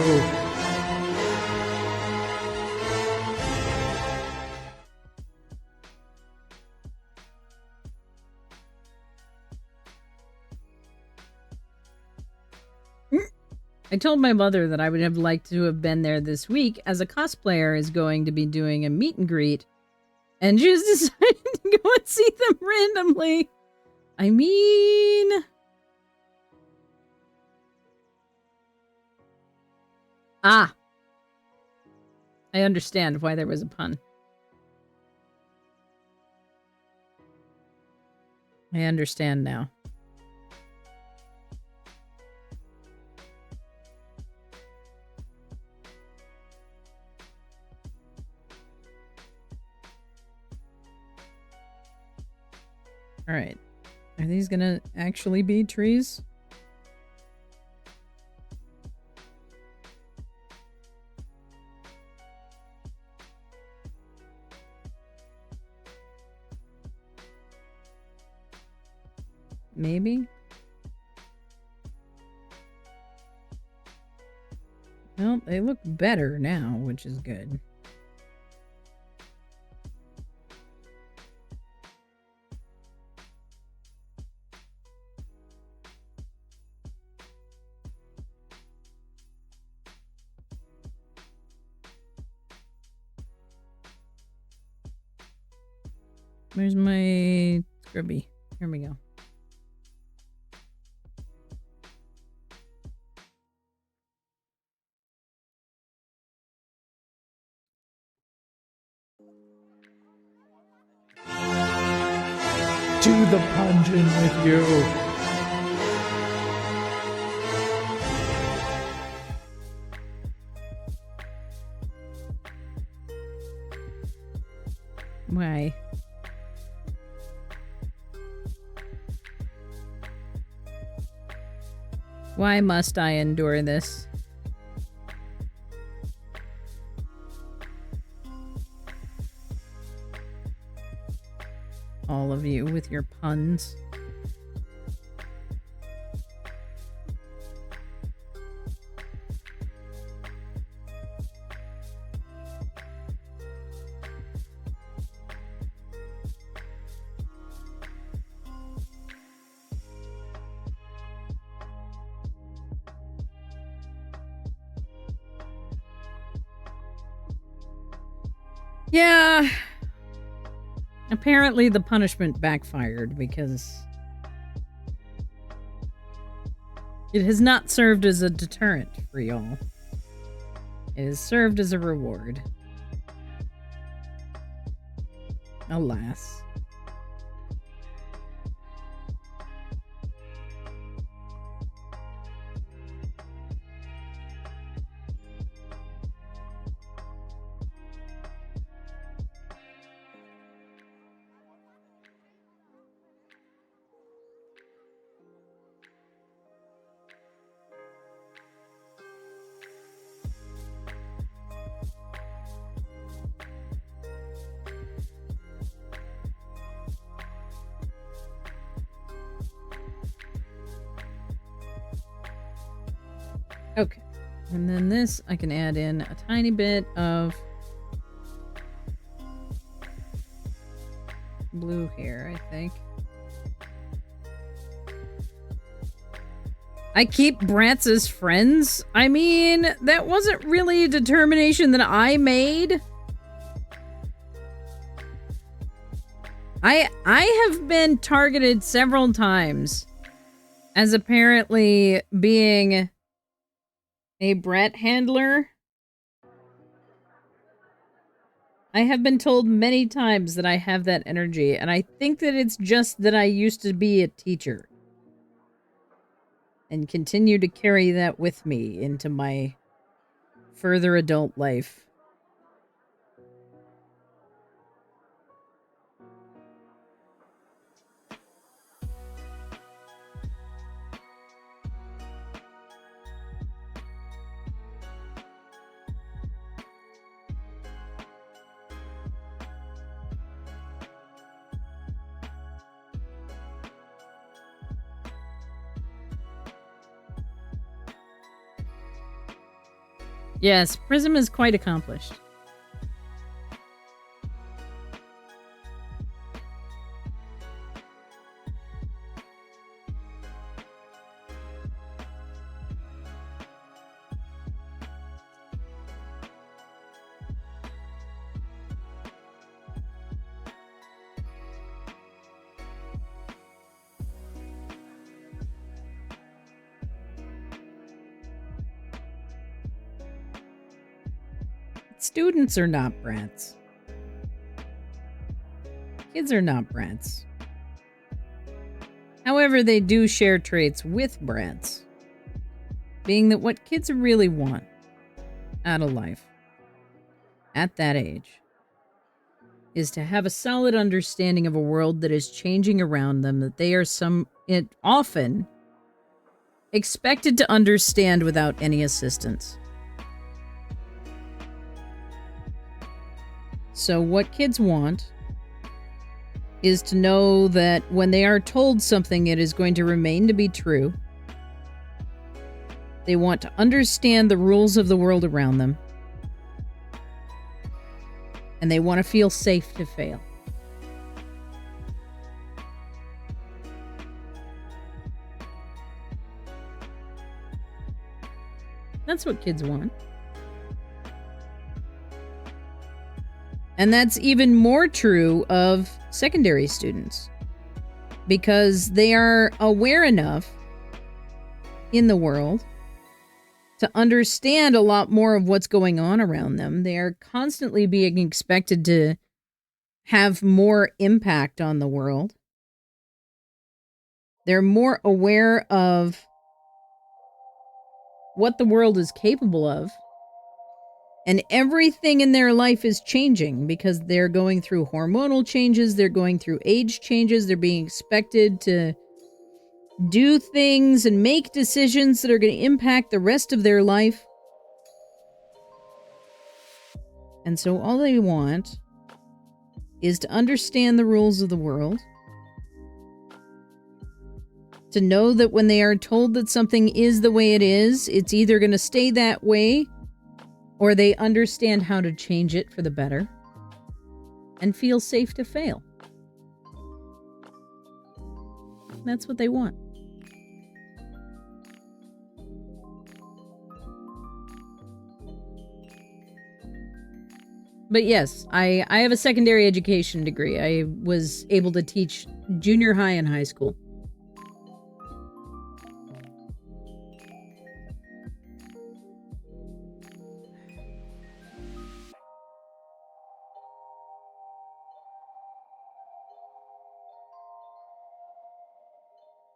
I told my mother that I would have liked to have been there this week, as a cosplayer is going to be doing a meet and greet, and she just decided to go and see them randomly. I mean... Ah! I understand why there was a pun. I understand now. Alright. Are these gonna actually be trees? Maybe? Well, they look better now, which is good. Where's my scrubby? Here we go. To the pungent with you. Why? Why must I endure this? All of you with your puns. Yeah. Apparently the punishment backfired because it has not served as a deterrent for y'all. It has served as a reward. Alas. And then this, I can add in a tiny bit of blue here, I think. I keep brats as friends. I mean, that wasn't really a determination that I made. I have been targeted several times as apparently being a brat handler. I have been told many times that I have that energy, and I think that it's just that I used to be a teacher. And continue to carry that with me into my further adult life. Yes, Prism is quite accomplished. Students are not brats. Kids are not brats. However, they do share traits with brats, being that what kids really want out of life at that age is to have a solid understanding of a world that is changing around them, that they are often expected to understand without any assistance. So what kids want is to know that when they are told something, it is going to remain to be true. They want to understand the rules of the world around them. And they want to feel safe to fail. That's what kids want. And that's even more true of secondary students, because they are aware enough in the world to understand a lot more of what's going on around them. They are constantly being expected to have more impact on the world. They're more aware of what the world is capable of. And everything in their life is changing because they're going through hormonal changes, they're going through age changes, they're being expected to do things and make decisions that are going to impact the rest of their life. And so all they want is to understand the rules of the world, to know that when they are told that something is the way it is, it's either going to stay that way, or they understand how to change it for the better and feel safe to fail. That's what they want. But yes, I have a secondary education degree. I was able to teach junior high and high school.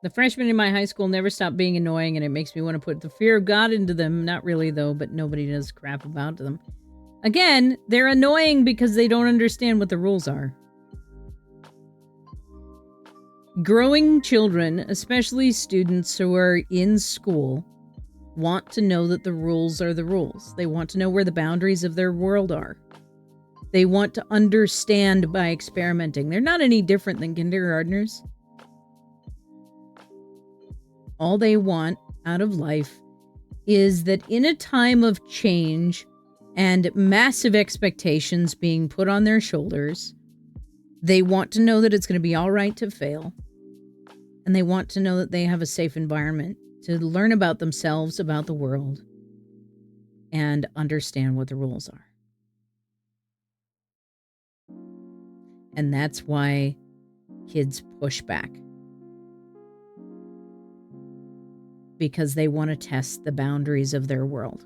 The freshmen in my high school never stop being annoying, and it makes me want to put the fear of God into them. Not really, though, but nobody does crap about them. Again, they're annoying because they don't understand what the rules are. Growing children, especially students who are in school, want to know that the rules are the rules. They want to know where the boundaries of their world are. They want to understand by experimenting. They're not any different than kindergartners. All they want out of life is that in a time of change and massive expectations being put on their shoulders, they want to know that it's going to be all right to fail. And they want to know that they have a safe environment to learn about themselves, about the world, and understand what the rules are. And that's why kids push back. Because they want to test the boundaries of their world.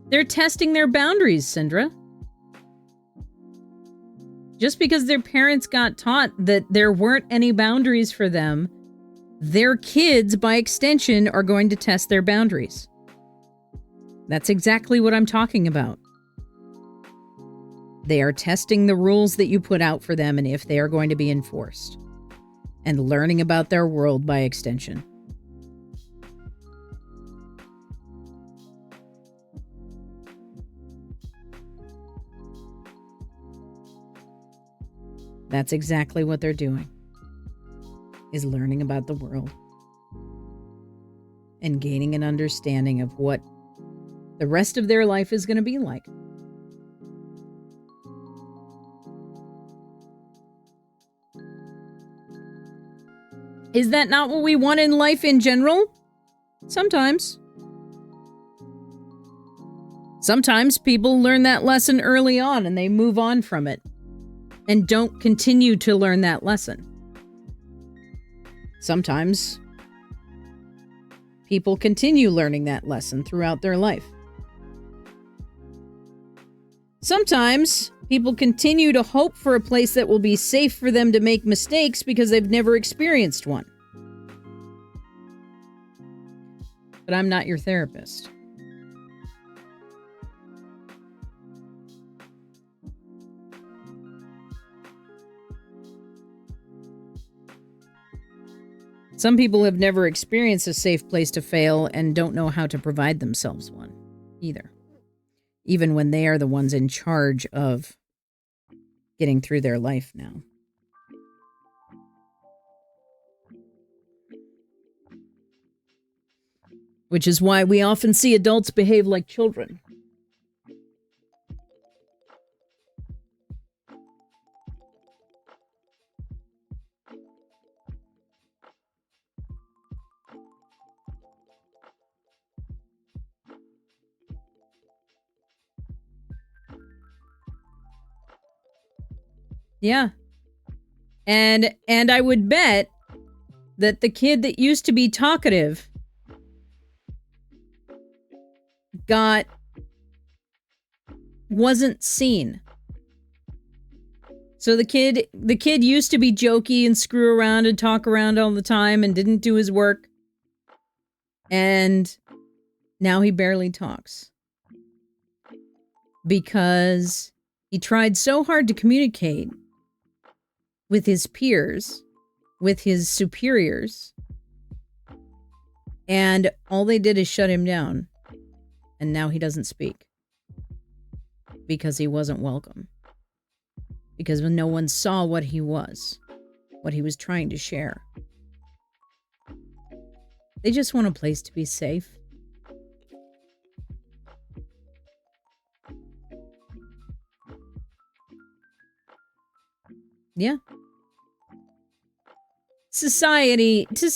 They're testing their boundaries, Syndra. Just because their parents got taught that there weren't any boundaries for them, their kids, by extension, are going to test their boundaries. That's exactly what I'm talking about. They are testing the rules that you put out for them and if they are going to be enforced. And learning about their world by extension. That's exactly what they're doing. Is learning about the world. And gaining an understanding of what the rest of their life is going to be like. Is that not what we want in life in general? Sometimes. Sometimes people learn that lesson early on and they move on from it and don't continue to learn that lesson. Sometimes people continue learning that lesson throughout their life. Sometimes people continue to hope for a place that will be safe for them to make mistakes because they've never experienced one. But I'm not your therapist. Some people have never experienced a safe place to fail and don't know how to provide themselves one either. Even when they are the ones in charge of getting through their life now. Which is why we often see adults behave like children. Yeah. And I would bet that the kid that used to be talkative wasn't seen. So the kid used to be jokey and screw around and talk around all the time and didn't do his work. And now he barely talks. Because he tried so hard to communicate with his peers, with his superiors, and all they did is shut him down. And now he doesn't speak. Because he wasn't welcome. Because no one saw what he was trying to share. They just want a place to be safe. Yeah. Society, to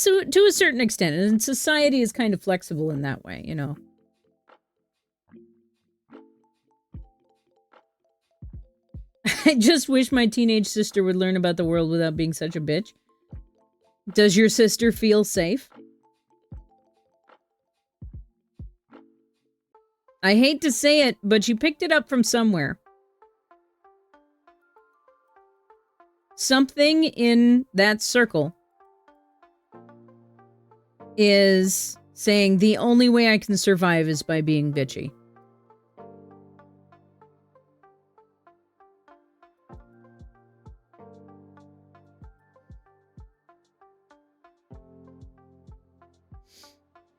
a certain extent, and society is kind of flexible in that way, you know. I just wish my teenage sister would learn about the world without being such a bitch. Does your sister feel safe? I hate to say it, but she picked it up from somewhere. Something in that circle is saying the only way I can survive is by being bitchy.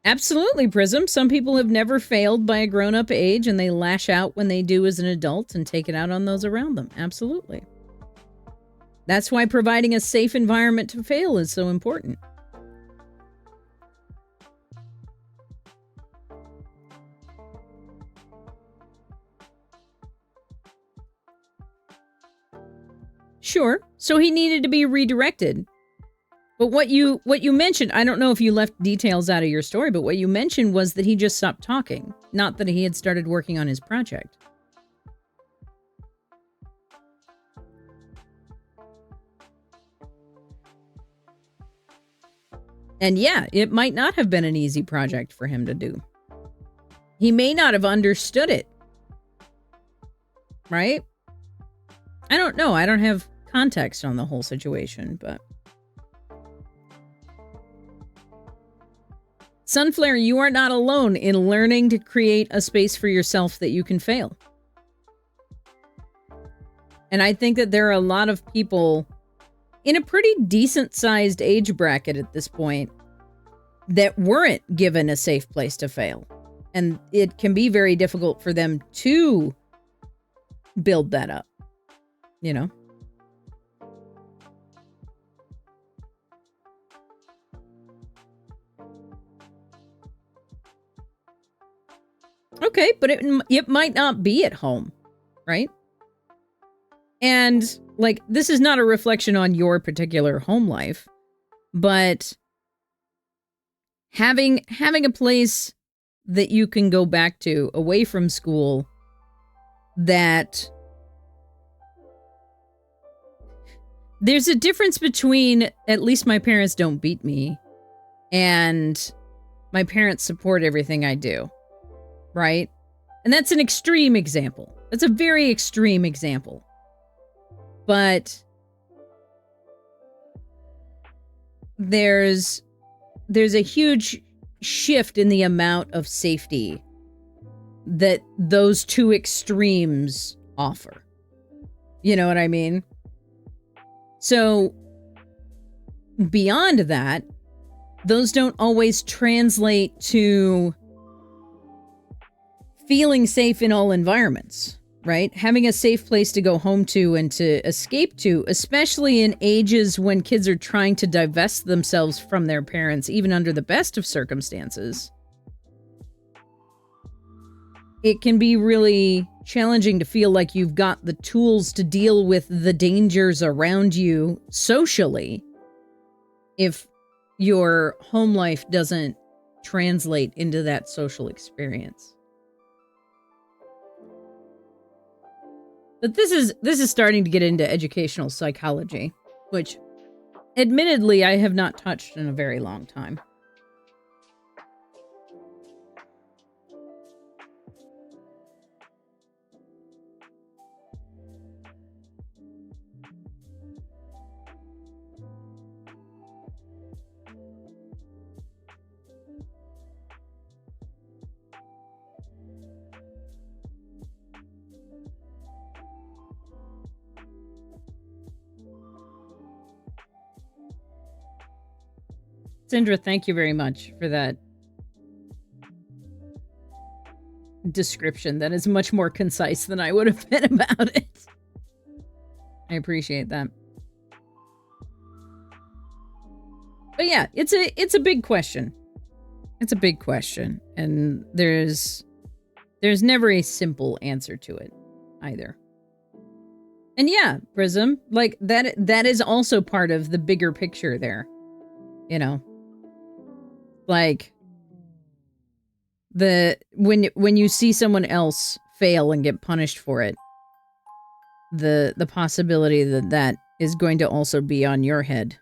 Absolutely, Prism. Some people have never failed by a grown-up age, and they lash out when they do as an adult and take it out on those around them. Absolutely. That's why providing a safe environment to fail is so important. Sure. So he needed to be redirected. But what you mentioned, I don't know if you left details out of your story, but what you mentioned was that he just stopped talking, not that he had started working on his project. And yeah, it might not have been an easy project for him to do. He may not have understood it. Right? I don't know. I don't have context on the whole situation, but... Sunflare, you are not alone in learning to create a space for yourself that you can fail. And I think that there are a lot of people in a pretty decent-sized age bracket at this point that weren't given a safe place to fail. And it can be very difficult for them to build that up, you know? Okay, but it might not be at home, right? And, like, this is not a reflection on your particular home life, but having a place that you can go back to away from school that... There's a difference between, at least my parents don't beat me, and my parents support everything I do. Right? And that's an extreme example. That's a very extreme example. But there's a huge shift in the amount of safety that those two extremes offer. You know what I mean? So beyond that, those don't always translate to feeling safe in all environments, right? Having a safe place to go home to and to escape to, especially in ages when kids are trying to divest themselves from their parents, even under the best of circumstances. It can be really challenging to feel like you've got the tools to deal with the dangers around you socially if your home life doesn't translate into that social experience. But this is starting to get into educational psychology, which admittedly I have not touched in a very long time. Sindra, thank you very much for that description. That is much more concise than I would have been about it. I appreciate that. But yeah, it's a big question. It's a big question, and there's never a simple answer to it either. And yeah, Prism, like that is also part of the bigger picture there. You know, like when you see someone else fail and get punished for it, the possibility that is going to also be on your head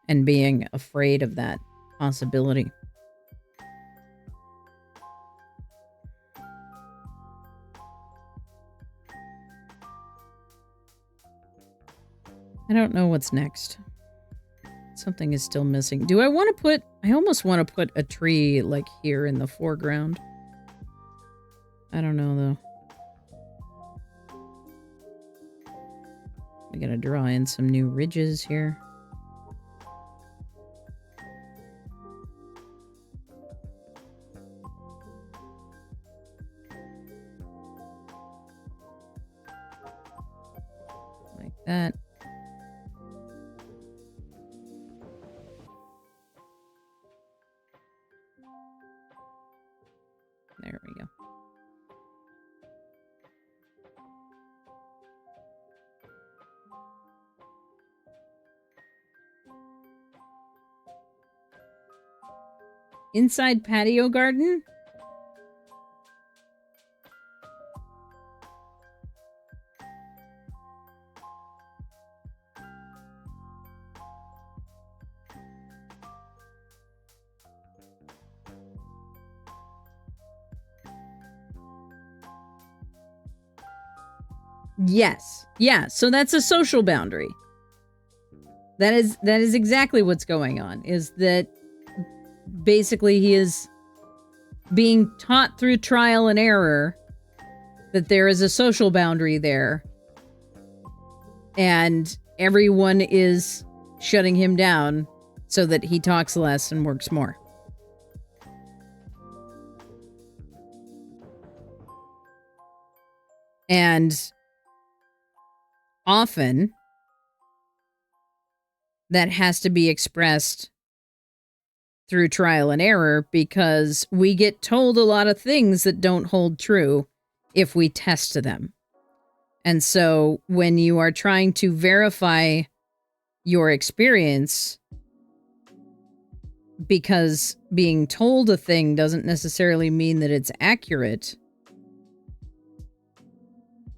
and being afraid of that possibility. I don't know what's next. Something is still missing. Do I want to put... I almost want to put a tree, like, here in the foreground. I don't know, though. I gotta draw in some new ridges here. that. There we go. Inside patio garden? Yes. Yeah, so that's a social boundary. That is exactly what's going on, is that basically he is being taught through trial and error that there is a social boundary there, and everyone is shutting him down so that he talks less and works more. And often that has to be expressed through trial and error, because we get told a lot of things that don't hold true if we test them. And so when you are trying to verify your experience, because being told a thing doesn't necessarily mean that it's accurate,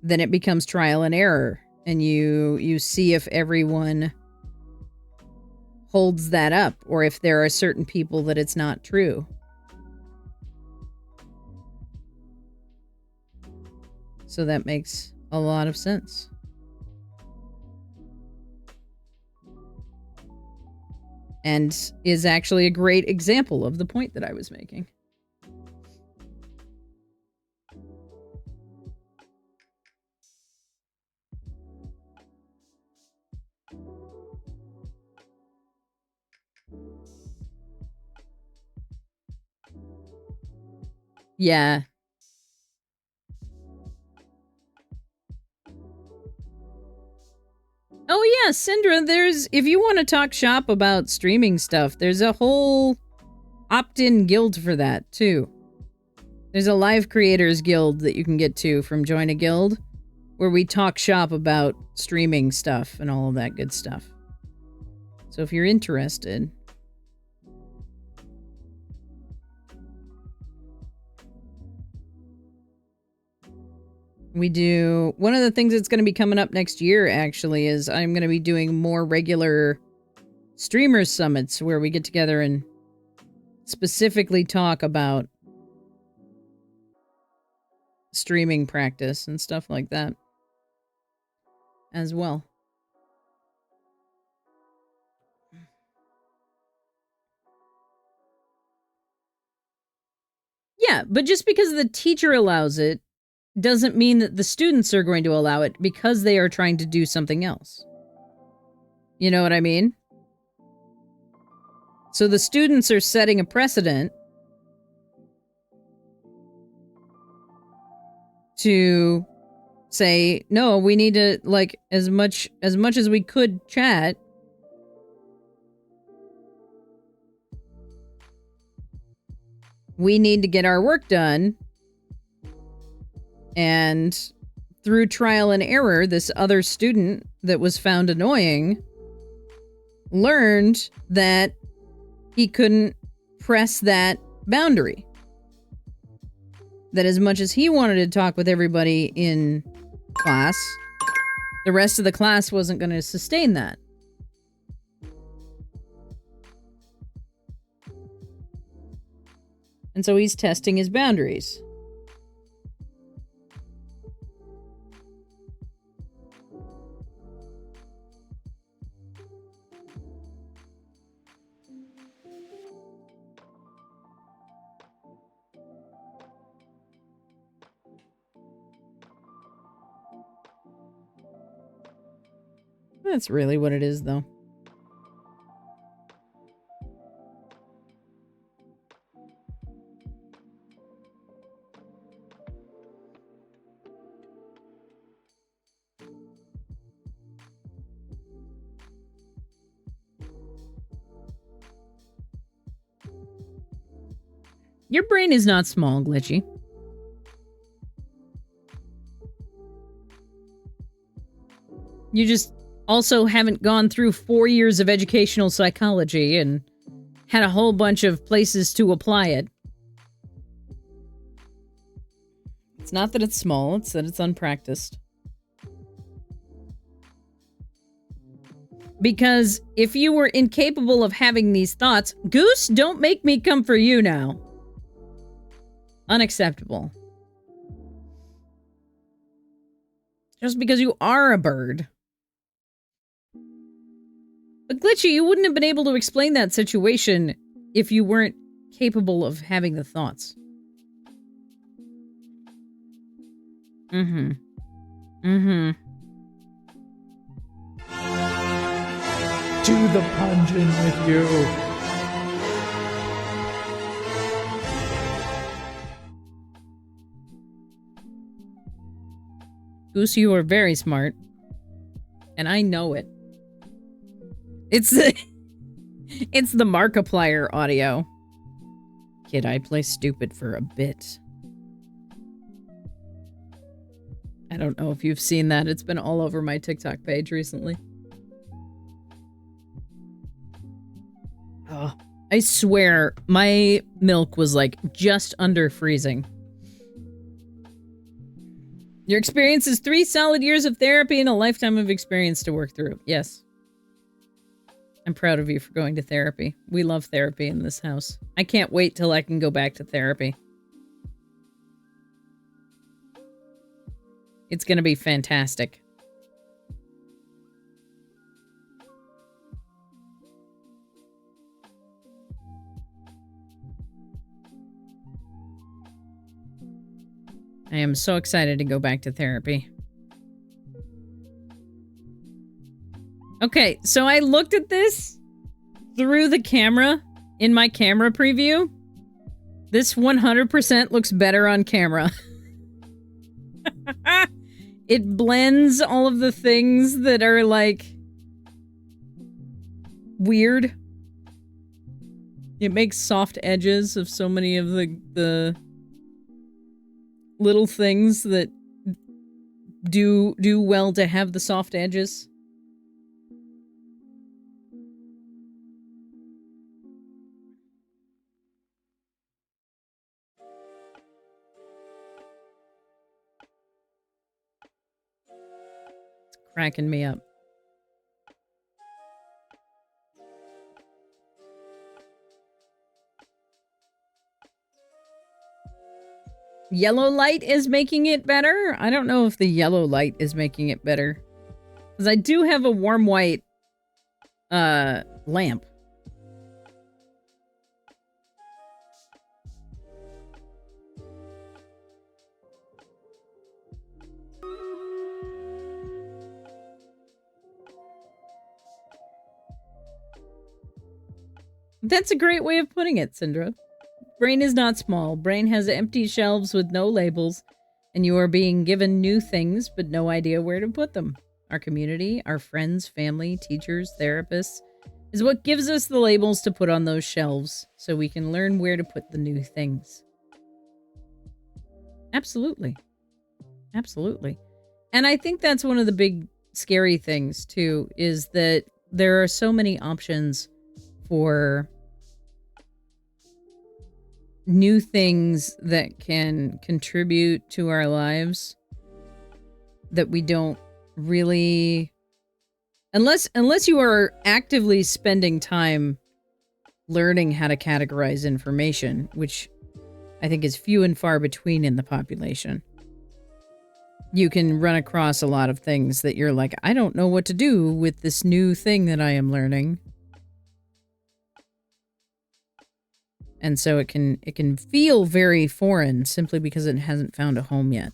then it becomes trial and error. And you see if everyone holds that up, or if there are certain people that it's not true. So that makes a lot of sense. And is actually a great example of the point that I was making. Yeah. Oh yeah, Syndra, if you want to talk shop about streaming stuff, there's a whole opt-in guild for that, too. There's a live creators guild that you can get to from Join a Guild, where we talk shop about streaming stuff and all of that good stuff. So if you're interested... We do... One of the things that's going to be coming up next year, actually, is I'm going to be doing more regular streamers summits where we get together and specifically talk about streaming practice and stuff like that as well. Yeah, but just because the teacher allows it doesn't mean that the students are going to allow it, because they are trying to do something else. You know what I mean? So the students are setting a precedent to say, no, we need to, like, as much as we could chat, we need to get our work done. And through trial and error, this other student that was found annoying learned that he couldn't press that boundary. That as much as he wanted to talk with everybody in class, the rest of the class wasn't going to sustain that. And so he's testing his boundaries. That's really what it is, though. Your brain is not small, Glitchy. You just also haven't gone through 4 years of educational psychology and had a whole bunch of places to apply it. It's not that it's small, it's that it's unpracticed. Because if you were incapable of having these thoughts, Goose, don't make me come for you now. Unacceptable. Just because you are a bird. But Glitchy, you wouldn't have been able to explain that situation if you weren't capable of having the thoughts. Mm-hmm. Mm-hmm. To the pungeon with you. Goose, you are very smart. And I know it. It's the Markiplier audio. Kid, I play stupid for a bit. I don't know if you've seen that. It's been all over my TikTok page recently. Oh, I swear, my milk was like just under freezing. Your experience is 3 solid years of therapy and a lifetime of experience to work through. Yes. I'm proud of you for going to therapy. We love therapy in this house. I can't wait till I can go back to therapy. It's gonna be fantastic. I am so excited to go back to therapy. Okay, so I looked at this through the camera in my camera preview. This 100% looks better on camera. It blends all of the things that are like weird. It makes soft edges of so many of the little things that do well to have the soft edges. It's cracking me up. Yellow light is making it better? I don't know if the yellow light is making it better. Because I do have a warm white lamp. That's a great way of putting it, Syndra. Brain is not small. Brain has empty shelves with no labels, and you are being given new things, but no idea where to put them. Our community, our friends, family, teachers, therapists, is what gives us the labels to put on those shelves, so we can learn where to put the new things. Absolutely. Absolutely. And I think that's one of the big scary things, too, is that there are so many options for new things that can contribute to our lives that we don't really, unless you are actively spending time learning how to categorize information, which I think is few and far between in the population. You can run across a lot of things that you're like, I don't know what to do with this new thing that I am learning. And so it can feel very foreign simply because it hasn't found a home yet.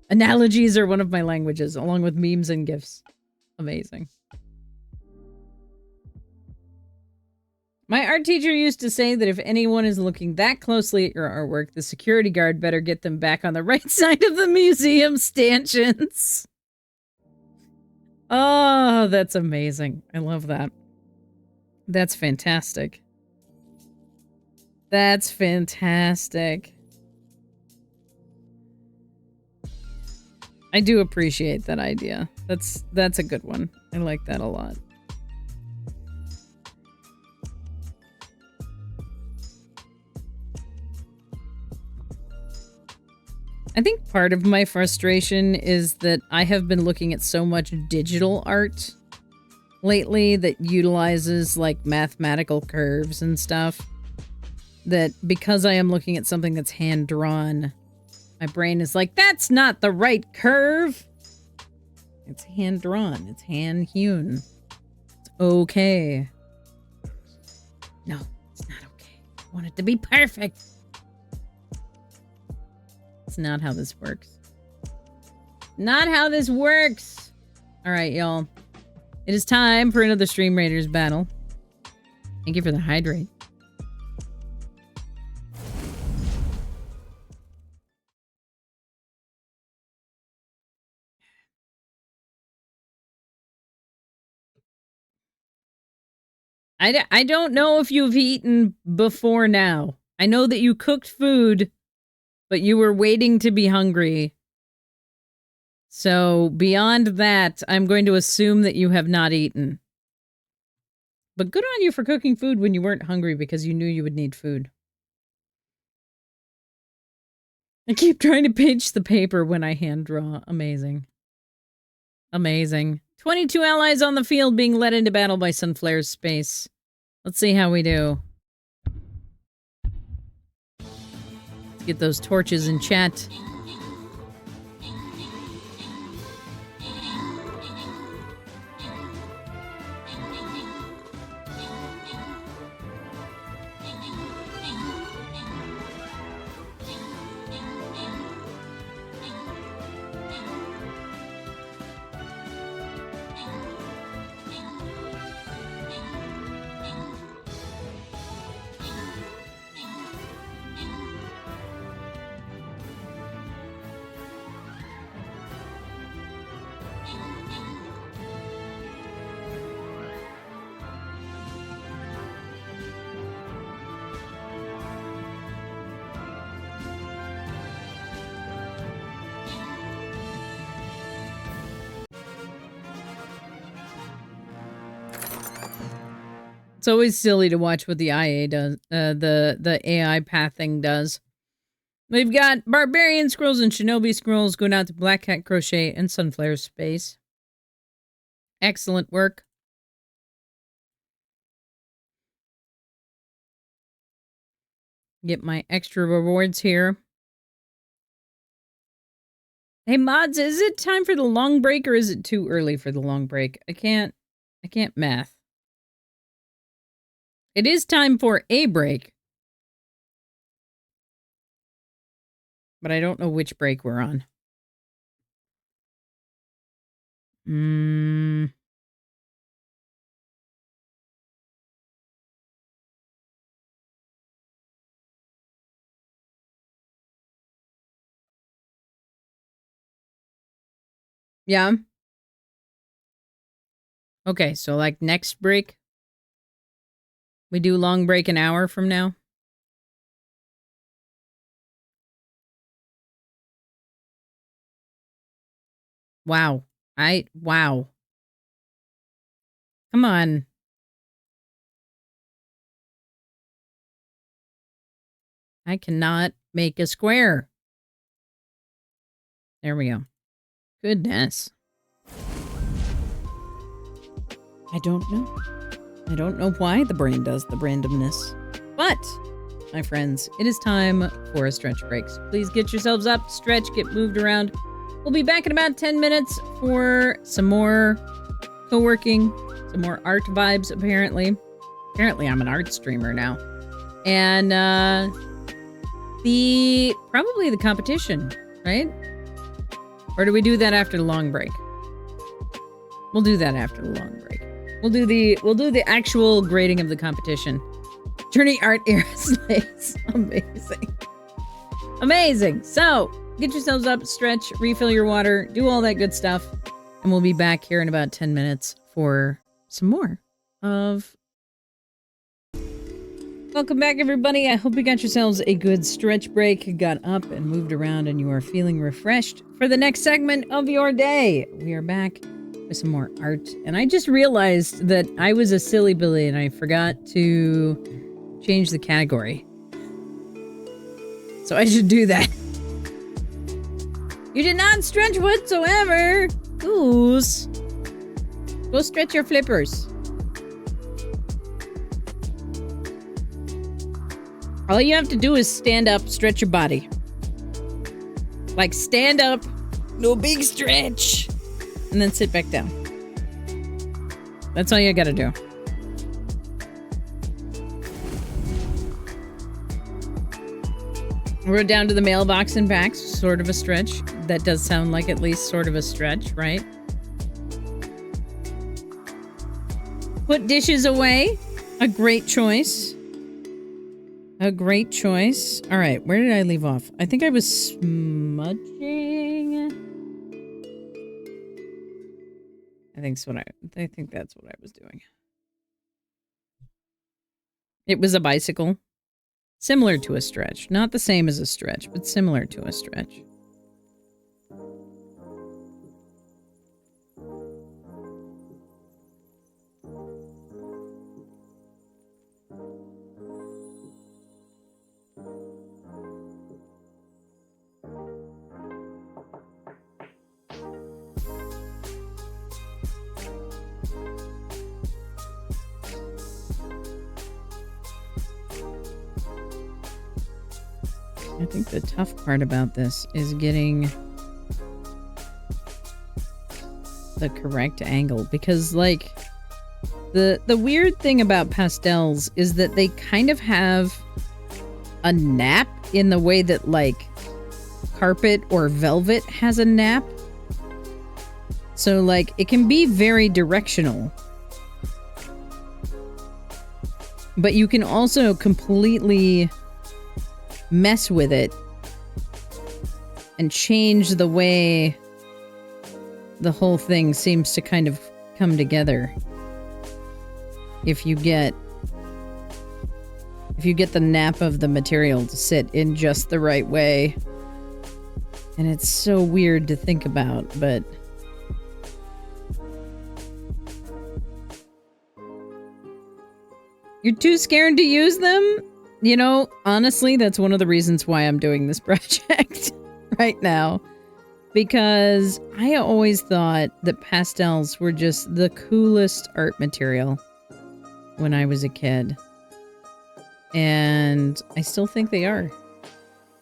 Analogies are one of my languages, along with memes and GIFs. Amazing. My art teacher used to say that if anyone is looking that closely at your artwork, the security guard better get them back on the right side of the museum stanchions. Oh, that's amazing. I love that. That's fantastic. That's fantastic. I do appreciate that idea. That's a good one. I like that a lot. I think part of my frustration is that I have been looking at so much digital art lately that utilizes like mathematical curves and stuff, that because I am looking at something that's hand drawn, my brain is like, that's not the right curve. It's hand drawn. It's hand hewn. It's okay. No, it's not okay. I want it to be perfect. It's not how this works. Not how this works. All right, y'all. It is time for another Stream Raiders battle. Thank you for the hydrate. I don't know if you've eaten before now. I know that you cooked food, but you were waiting to be hungry. So beyond that, I'm going to assume that you have not eaten. But good on you for cooking food when you weren't hungry because you knew you would need food. I keep trying to pinch the paper when I hand draw. Amazing. Amazing. 22 allies on the field being led into battle by Sunflare's space. Let's see how we do. Get those torches in chat. It's always silly to watch what the IA does, the AI pathing does. We've got Barbarian Scrolls and Shinobi Scrolls going out to Black Hat Crochet and Sunflare Space. Excellent work. Get my extra rewards here. Hey mods, is it time for the long break or is it too early for the long break? I can't math. It is time for a break. But I don't know which break we're on. Yeah. Okay, so like next break? We do long break an hour from now? Wow. Wow. Come on. I cannot make a square. There we go. Goodness. I don't know. I don't know why the brain does the randomness. But, my friends, it is time for a stretch break. So please get yourselves up, stretch, get moved around. We'll be back in about 10 minutes for some more co-working, some more art vibes, apparently. Apparently, I'm an art streamer now. And, probably the competition, right? Or do we do that after the long break? We'll do that after the long break. We'll do the actual grading of the competition. Journey Art Era Slays. Amazing. Amazing. So, get yourselves up, stretch, refill your water, do all that good stuff. And we'll be back here in about 10 minutes for some more of Welcome back, everybody. I hope you got yourselves a good stretch break, got up and moved around, and you are feeling refreshed for the next segment of your day. We are back with some more art, and I just realized that I was a silly Billy and I forgot to change the category. So I should do that. You did not stretch whatsoever. Goose. Go stretch your flippers. All you have to do is stand up, stretch your body. Like stand up, no big stretch, and then sit back down. That's all you gotta do. We're down to the mailbox and back, sort of a stretch. That does sound like at least sort of a stretch, right? Put dishes away. A great choice. A great choice. All right, where did I leave off? I think I was smudging. I think that's what I was doing. It was a bicycle. Similar to a stretch. Not the same as a stretch, but similar to a stretch. I think the tough part about this is getting the correct angle, because like the weird thing about pastels is that they kind of have a nap in the way that like carpet or velvet has a nap. So like it can be very directional, but you can also completely mess with it and change the way the whole thing seems to kind of come together if you get the nap of the material to sit in just the right way. And it's so weird to think about, but you're too scared to use them? You know, honestly, that's one of the reasons why I'm doing this project right now. Because I always thought that pastels were just the coolest art material when I was a kid. And I still think they are.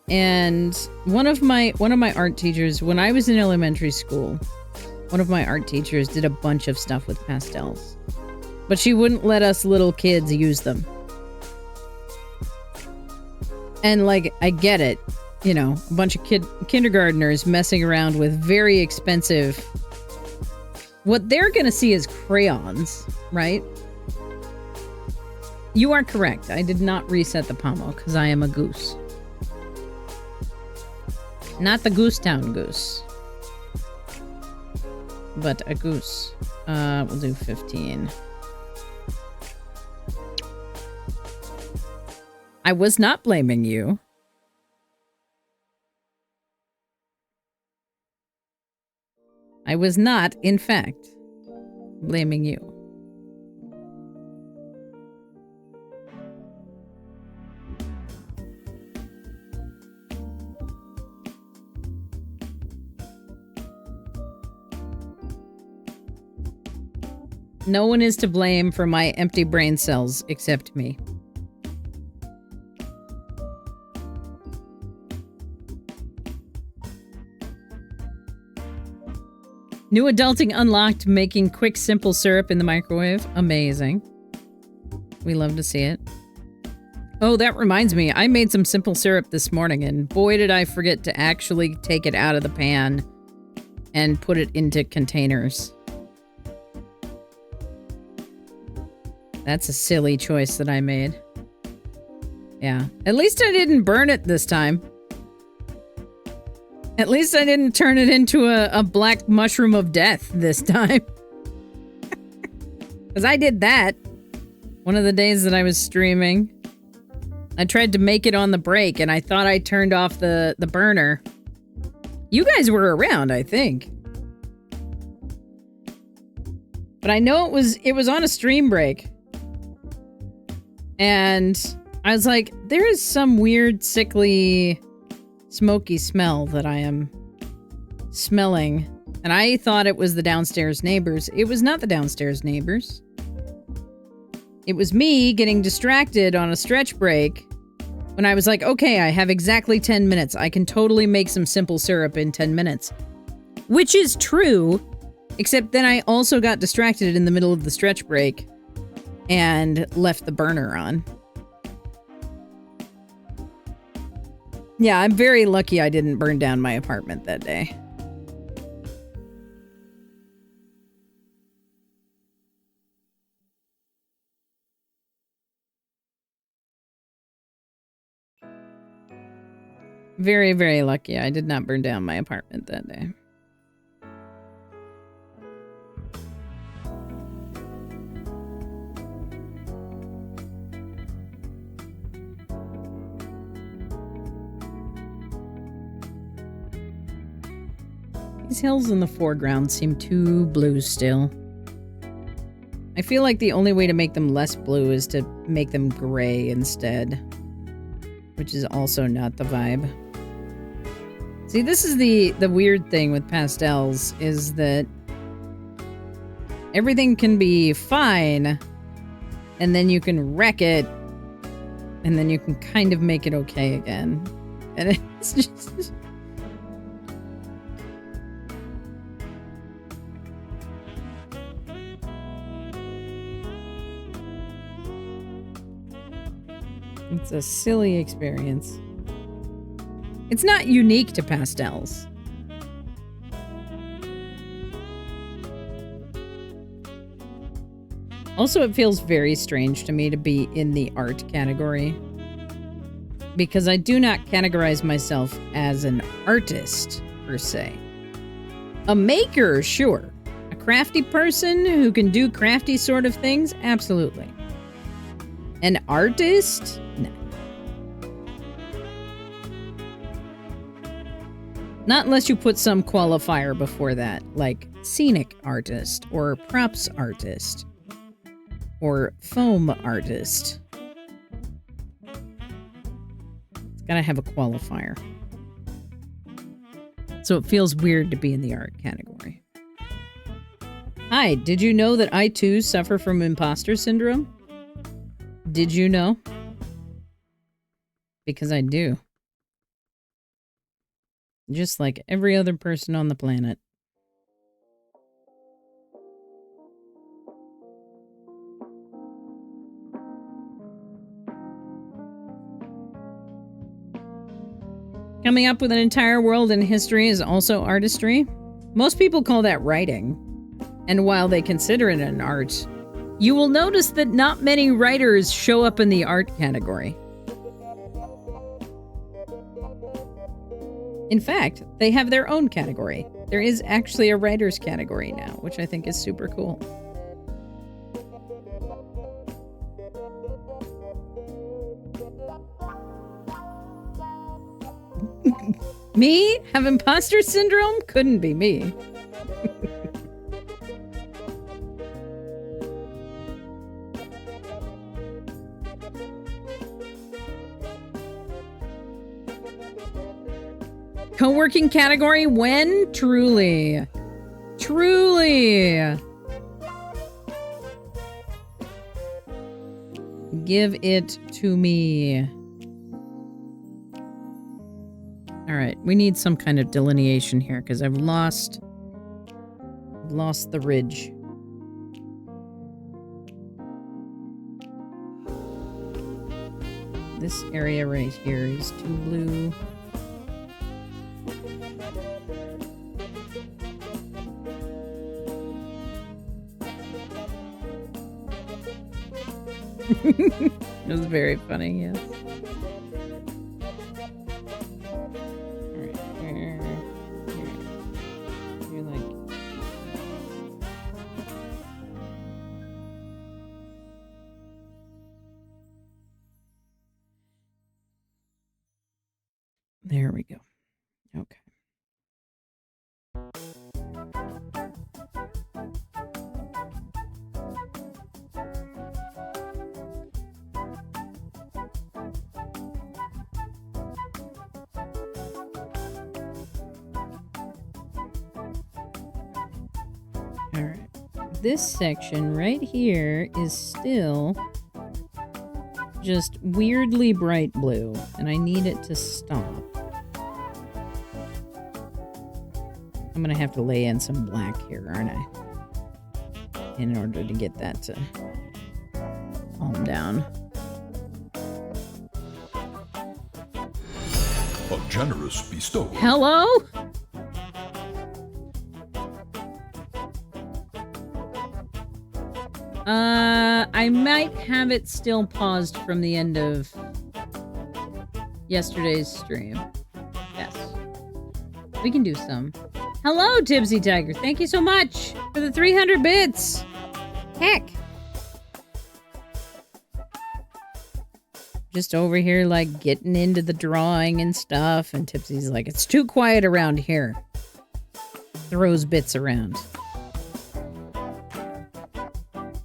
And one of my art teachers, when I was in elementary school, one of my art teachers did a bunch of stuff with pastels. But she wouldn't let us little kids use them. And, like, I get it. You know, a bunch of kindergartners messing around with very expensive... What they're gonna see is crayons, right? You are correct. I did not reset the pommel, because I am a goose. Not the Goose Town goose. But a goose. We'll do 15. I was not blaming you. I was not, in fact, blaming you. No one is to blame for my empty brain cells except me. New adulting unlocked, making quick, simple syrup in the microwave. Amazing. We love to see it. Oh, that reminds me. I made some simple syrup this morning, and boy, did I forget to actually take it out of the pan and put it into containers. That's a silly choice that I made. Yeah. At least I didn't burn it this time. At least I didn't turn it into a black mushroom of death this time. Because I did that one of the days that I was streaming. I tried to make it on the break, and I thought I turned off the burner. You guys were around, I think. But I know it was on a stream break. And I was like, there is some weird, sickly, smoky smell that I am smelling. And I thought it was the downstairs neighbors. It was not the downstairs neighbors. It was me getting distracted on a stretch break when I was like, okay, I have exactly 10 minutes. I can totally make some simple syrup in 10 minutes. Which is true, except then I also got distracted in the middle of the stretch break and left the burner on. Yeah, I'm very lucky I didn't burn down my apartment that day. Very, very lucky I did not burn down my apartment that day. These hills in the foreground seem too blue still. I feel like the only way to make them less blue is to make them gray instead. Which is also not the vibe. See, this is the weird thing with pastels, is that everything can be fine, and then you can wreck it, and then you can kind of make it okay again. And it's just... It's a silly experience. It's not unique to pastels. Also, it feels very strange to me to be in the art category, because I do not categorize myself as an artist, per se. A maker, sure. A crafty person who can do crafty sort of things? Absolutely. An artist? No. Not unless you put some qualifier before that, like scenic artist, or props artist, or foam artist. It's gotta have a qualifier. So it feels weird to be in the art category. Hi, did you know that I too suffer from imposter syndrome? Did you know? Because I do. Just like every other person on the planet. Coming up with an entire world in history is also artistry. Most people call that writing. And while they consider it an art, you will notice that not many writers show up in the art category. In fact, they have their own category. There is actually a writer's category now, which I think is super cool. Me? Have imposter syndrome? Couldn't be me. Co-working category when? Truly. Truly. Give it to me. All right, we need some kind of delineation here because I've lost the ridge. This area right here is too blue. It was very funny, yes. Alright, here. You're like... There we go. Okay. All right. This section right here is still just weirdly bright blue, and I need it to stop. I'm gonna have to lay in some black here, aren't I? In order to get that to calm down. A generous bestowal. Hello? I might have it still paused from the end of yesterday's stream. Yes. We can do some. Hello, Tipsy Tiger. Thank you so much for the 300 bits. Heck. Just over here, like, getting into the drawing and stuff. And Tipsy's like, it's too quiet around here. Throws bits around.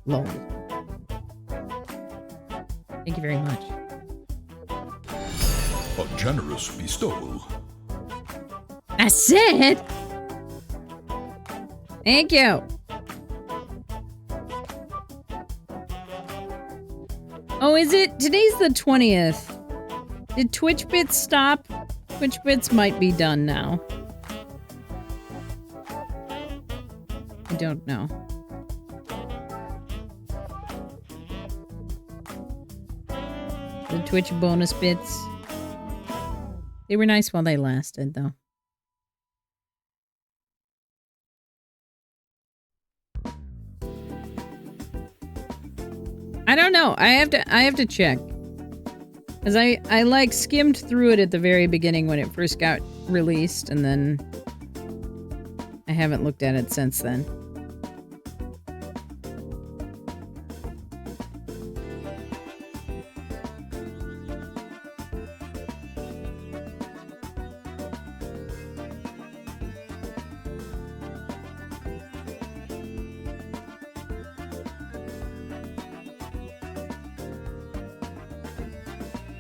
Lol. Thank you very much. A generous bestowal. I said. Thank you. Oh, is it? Today's the 20th. Did Twitch Bits stop? Twitch Bits might be done now. I don't know. The Twitch bonus bits. They were nice while they lasted, though. I don't know. I have to check. Cause I like skimmed through it at the very beginning when it first got released, and then I haven't looked at it since then.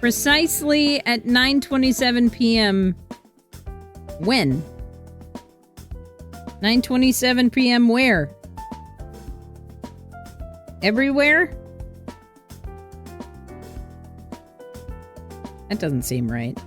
Precisely at 9:27 p.m. When? 9:27 p.m. where? Everywhere? That doesn't seem right.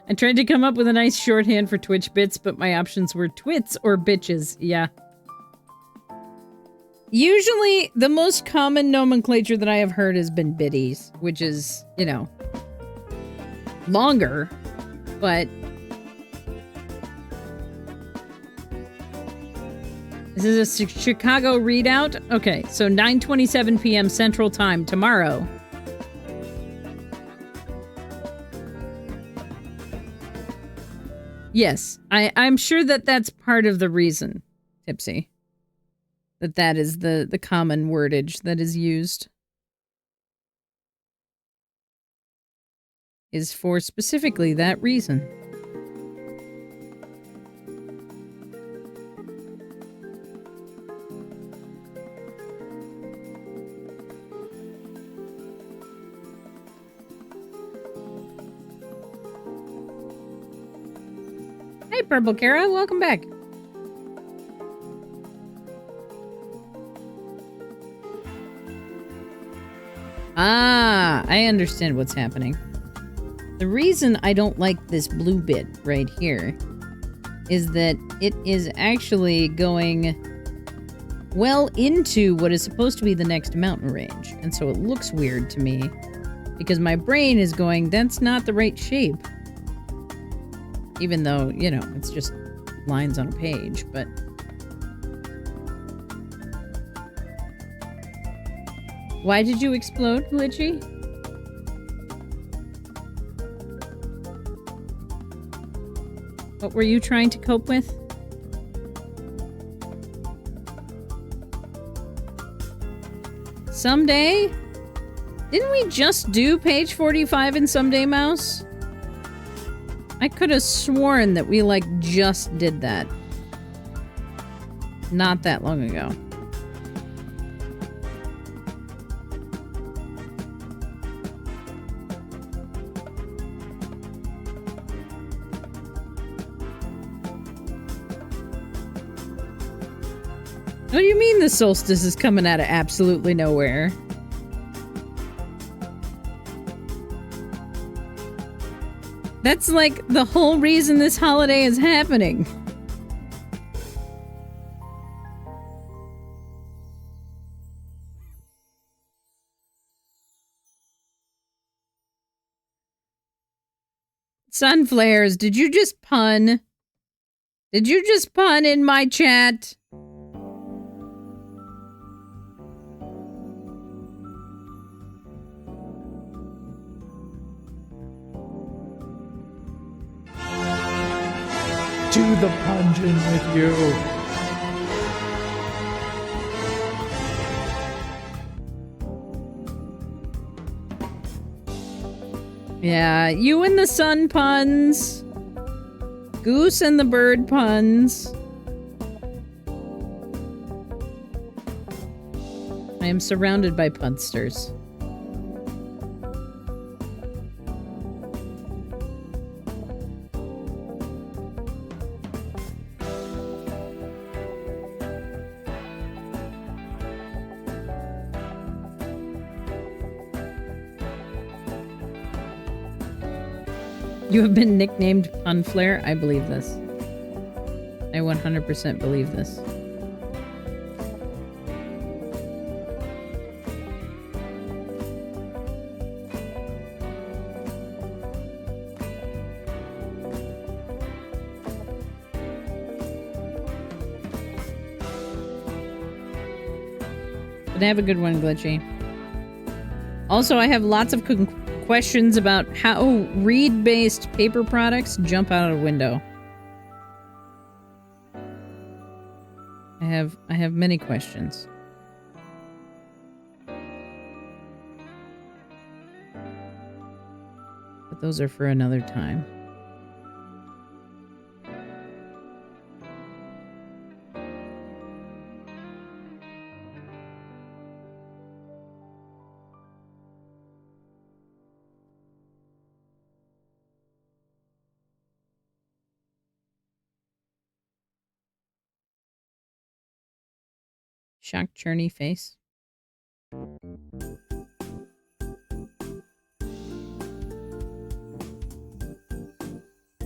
I tried to come up with a nice shorthand for Twitch bits, but my options were twits or bitches. Yeah. Usually, the most common nomenclature that I have heard has been biddies, which is, you know, longer, but this is a Chicago readout. Okay, so 9:27 p.m. Central Time tomorrow. Yes, I'm sure that that's part of the reason, Tipsy. That is the common wordage that is used. Is for specifically that reason. Hey, Purple Kara, welcome back. Ah, I understand what's happening. The reason I don't like this blue bit right here is that it is actually going well into what is supposed to be the next mountain range. And so it looks weird to me because my brain is going, that's not the right shape. Even though, you know, it's just lines on a page, but Why did you explode, Glitchy? What were you trying to cope with? Someday? Didn't we just do page 45 in Someday Mouse? I could have sworn that we, like, just did that. Not that long ago. What do you mean the solstice is coming out of absolutely nowhere? That's like the whole reason this holiday is happening. Sun flares, did you just pun? Did you just pun in my chat? To the pungent with you. Yeah, you and the sun puns. Goose and the bird puns. I am surrounded by punsters. You have been nicknamed Punflare? I believe this. I 100% believe this. But have a good one, Glitchy. Also, I have lots of questions about how reed-based paper products jump out of a window. I have many questions. But those are for another time. Shocked churny face.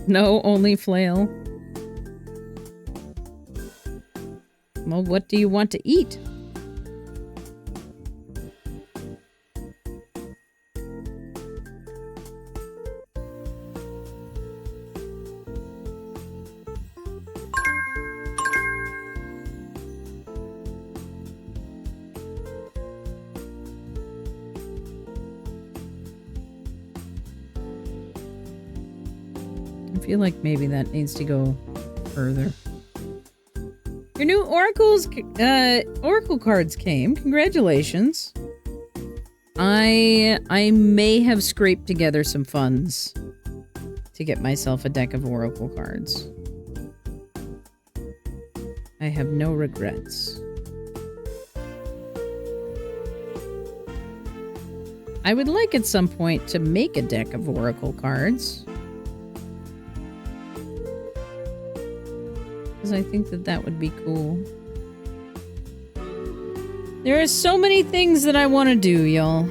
No, only flail. Well, what do you want to eat? I feel like maybe that needs to go further. Your new Oracle cards came. Congratulations. I may have scraped together some funds to get myself a deck of Oracle cards. I have no regrets. I would like at some point to make a deck of Oracle cards. I think that would be cool. There are so many things that I want to do, y'all.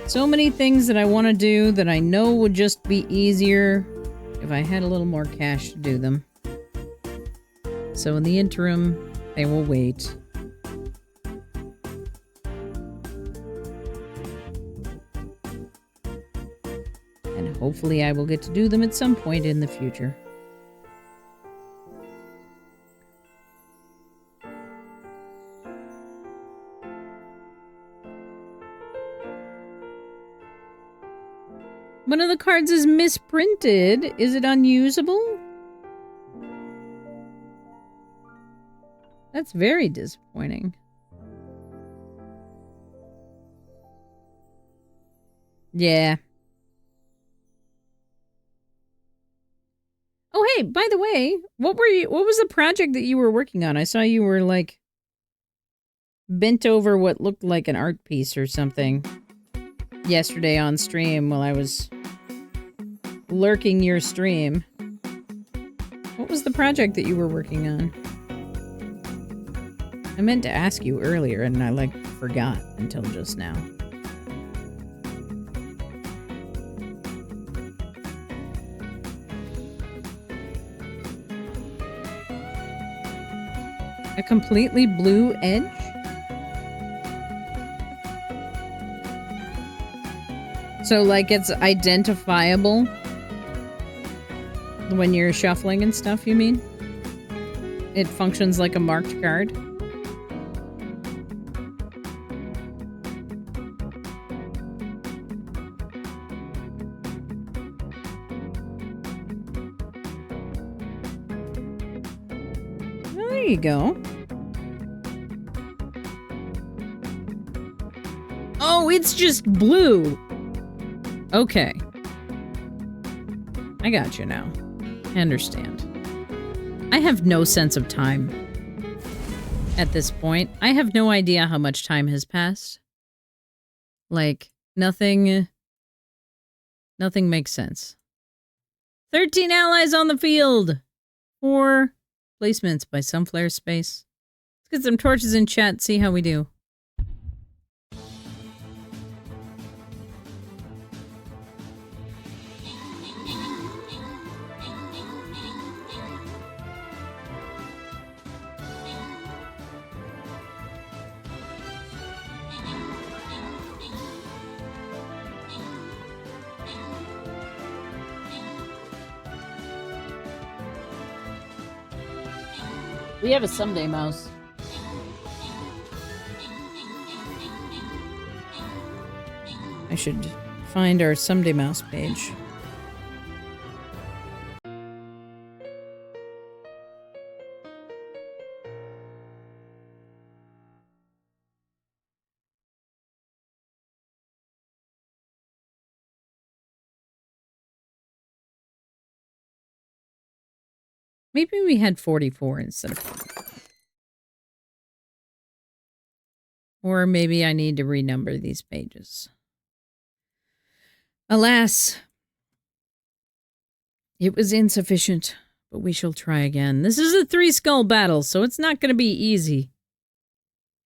So many things that I want to do that I know would just be easier if I had a little more cash to do them. So in the interim, I will wait. And hopefully I will get to do them at some point in the future. One of the cards is misprinted. Is it unusable? That's very disappointing. Yeah. Oh, hey, by the way, what was the project that you were working on? I saw you were like bent over what looked like an art piece or something yesterday on stream while I was lurking your stream. What was the project that you were working on? I meant to ask you earlier and I like forgot until just now. A completely blue edge? So like it's identifiable when you're shuffling and stuff, you mean? It functions like a marked card? Well, there you go. Oh, it's just blue. Okay. I got you now. I understand. I have no sense of time at this point. I have no idea how much time has passed. Like, nothing makes sense. 13 allies on the field! 4 placements by Sunflare Space. Let's get some torches in chat, see how we do. We have a someday mouse. I should find our someday mouse page. Maybe we had 44 instead of 40. Or maybe I need to renumber these pages. Alas, it was insufficient, but we shall try again. This is a 3-skull battle, so it's not going to be easy.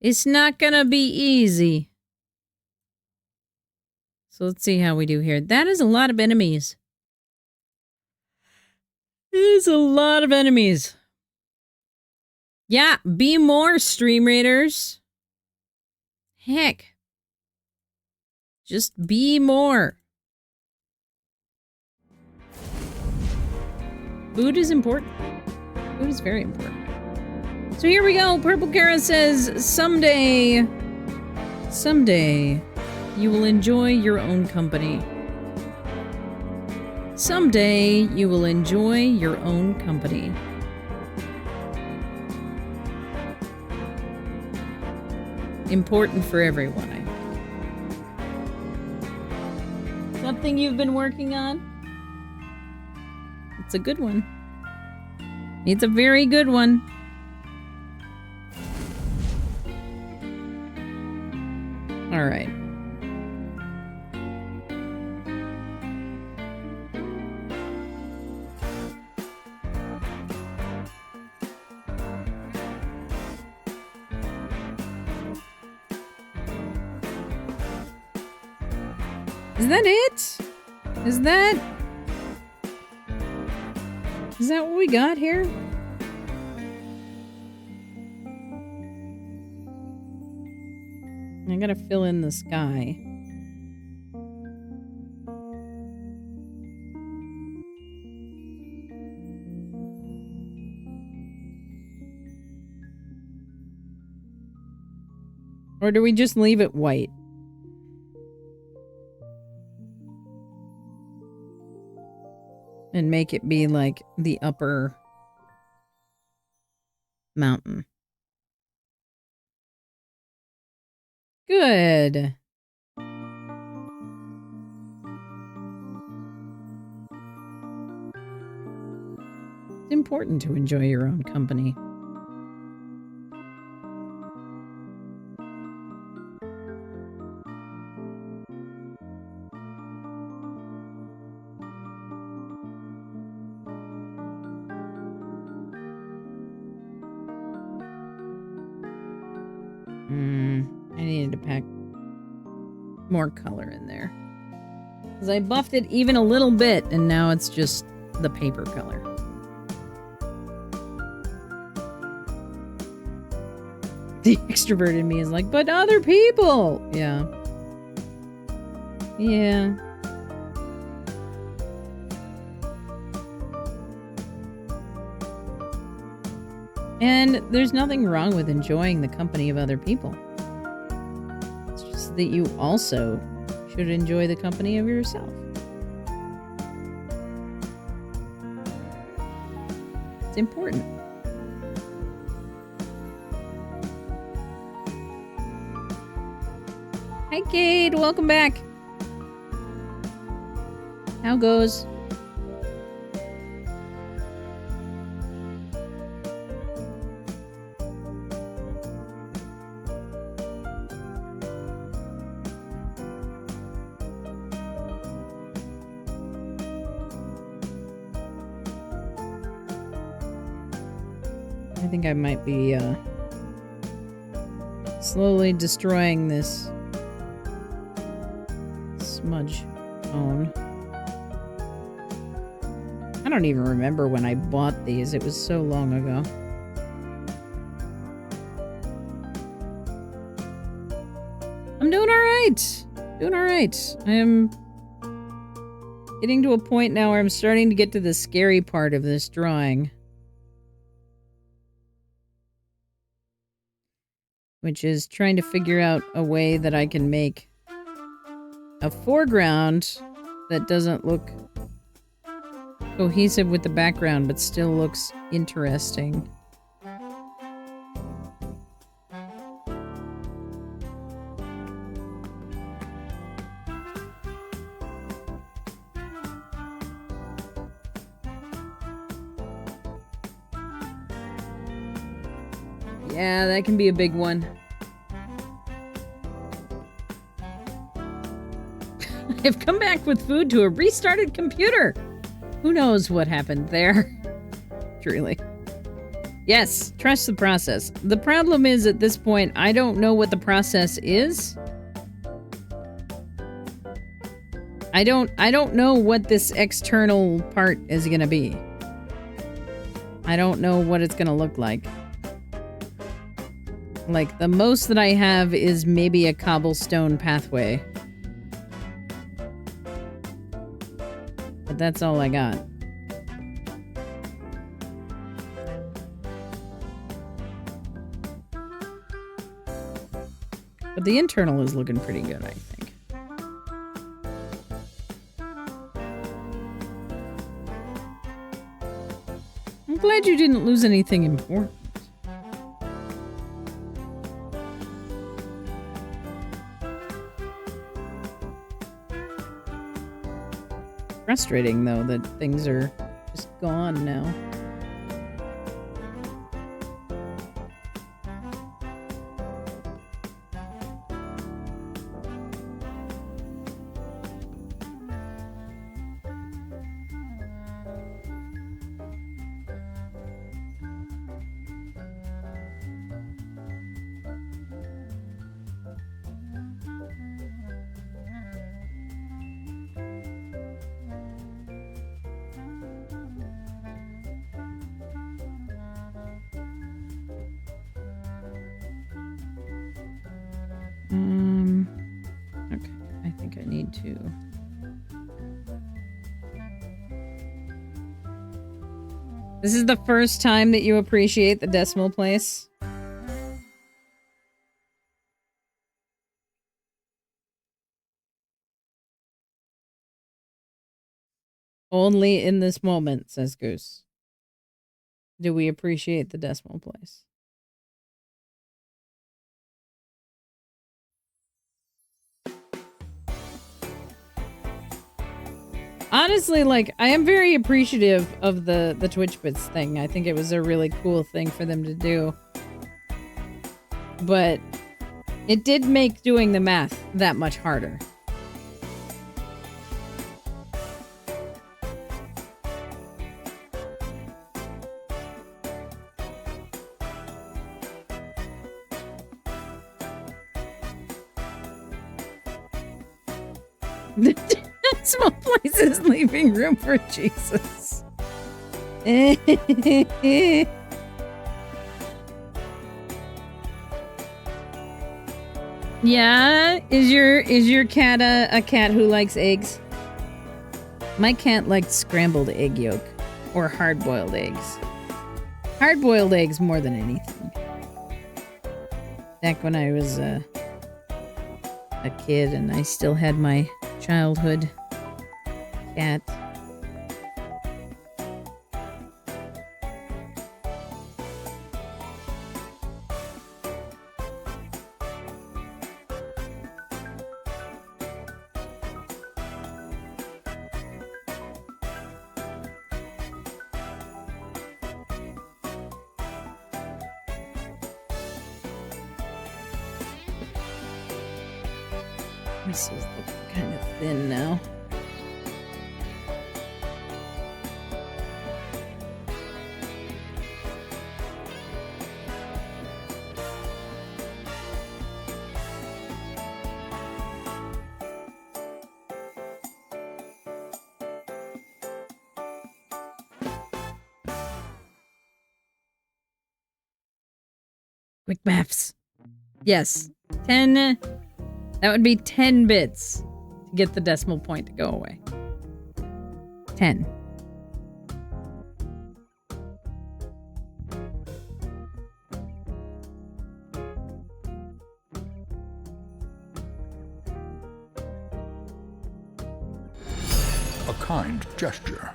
It's not going to be easy. So let's see how we do here. That is a lot of enemies. There's a lot of enemies. Yeah, be more, Stream Raiders. Heck. Just be more. Food is important. Food is very important. So here we go. Purple Kara says, someday you will enjoy your own company. Someday you will enjoy your own company. Important for everyone, I think. Something you've been working on? It's a good one. It's a very good one. All right. Is that it? Is that what we got here? I gotta fill in the sky. Or do we just leave it white? and make it be like the upper mountain. Good. It's important to enjoy your own company. I needed to pack more color in there. Because I buffed it even a little bit, and now it's just the paper color. The extrovert in me is like, but other people! Yeah. Yeah. And there's nothing wrong with enjoying the company of other people. It's just that you also should enjoy the company of yourself. It's important. Hi, Cade. Welcome back. How goes? I think I might be slowly destroying this smudge cone. I don't even remember when I bought these. It was so long ago. I'm doing alright. Doing alright. I am getting to a point now where I'm starting to get to the scary part of this drawing. Which is trying to figure out a way that I can make a foreground that doesn't look cohesive with the background, but still looks interesting. Yeah, that can be a big one. I've come back with food to a restarted computer. Who knows what happened there? Truly. Yes, trust the process. The problem is at this point, I don't know what the process is. I don't know what this external part is gonna be. I don't know what it's gonna look like. Like, the most that I have is maybe a cobblestone pathway. But that's all I got. But the internal is looking pretty good, I think. I'm glad you didn't lose anything important. Frustrating, though, that things are just gone now. Okay, I think I need to... This is the first time that you appreciate the decimal place? Only in this moment, says Goose, do we appreciate the decimal place. Honestly, like, I am very appreciative of the Twitch Bits thing. I think it was a really cool thing for them to do. But it did make doing the math that much harder. The decimal place is leaving room for Jesus. Yeah, is your cat a cat who likes eggs? My cat likes scrambled egg yolk or hard-boiled eggs. Hard-boiled eggs more than anything. Back when I was a kid and I still had my childhood cat. This is kind of thin now. Quick maths. Yes. 10. That would be 10 bits to get the decimal point to go away. 10. A kind gesture.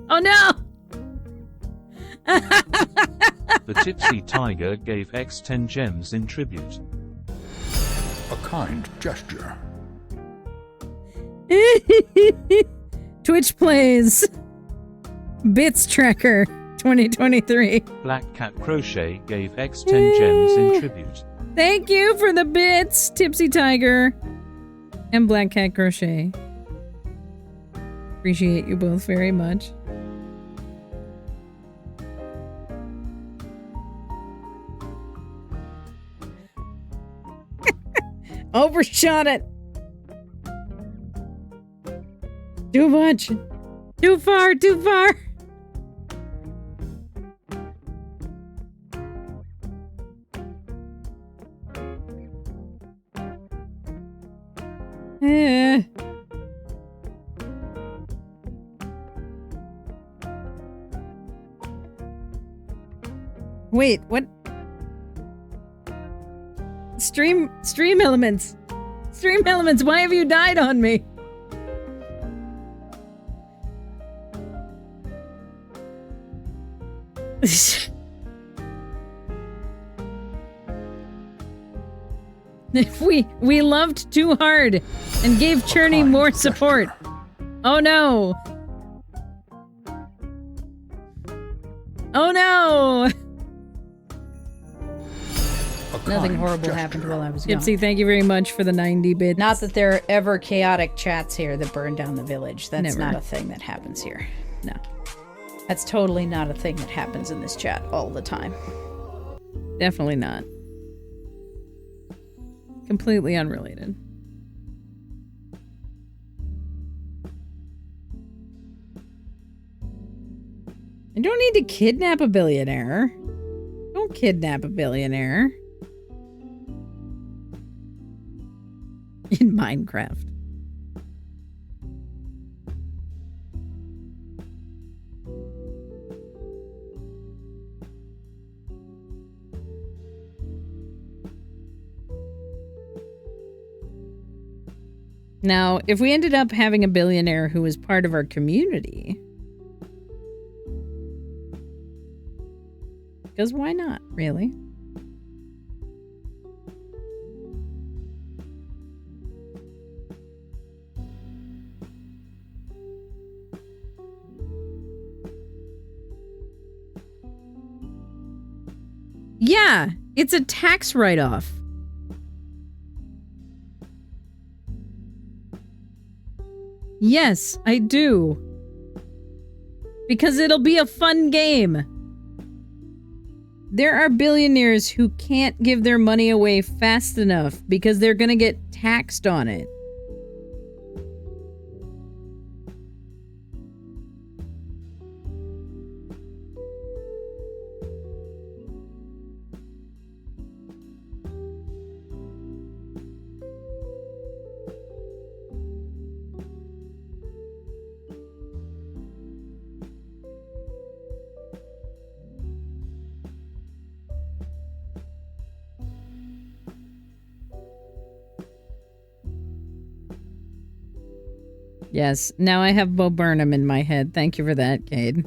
Oh no! The Tipsy Tiger gave X 10 gems in tribute. A kind gesture. Twitch plays. Bits Tracker 2023. Black Cat Crochet gave X 10 gems in tribute. Thank you for the bits, Tipsy Tiger and Black Cat Crochet. Appreciate you both very much. Overshot it. Too much. Too far, too far. Eh. Wait, what? Stream elements. Stream elements, why have you died on me? we loved too hard and gave Churney more support. Oh no. Oh no. Nothing horrible happened while I was gone. Gypsy, thank you very much for the 90 bits. Not that there are ever chaotic chats here that burn down the village. That's Never. not a thing that happens here. No. That's totally not a thing that happens in this chat all the time. Definitely not. Completely unrelated. I don't need to kidnap a billionaire. Don't kidnap a billionaire. In Minecraft. Now, if we ended up having a billionaire who was part of our community, because why not, really? Yeah, it's a tax write-off. Yes, I do. Because it'll be a fun game. There are billionaires who can't give their money away fast enough because they're gonna get taxed on it. Yes, now I have Bo Burnham in my head. Thank you for that, Cade.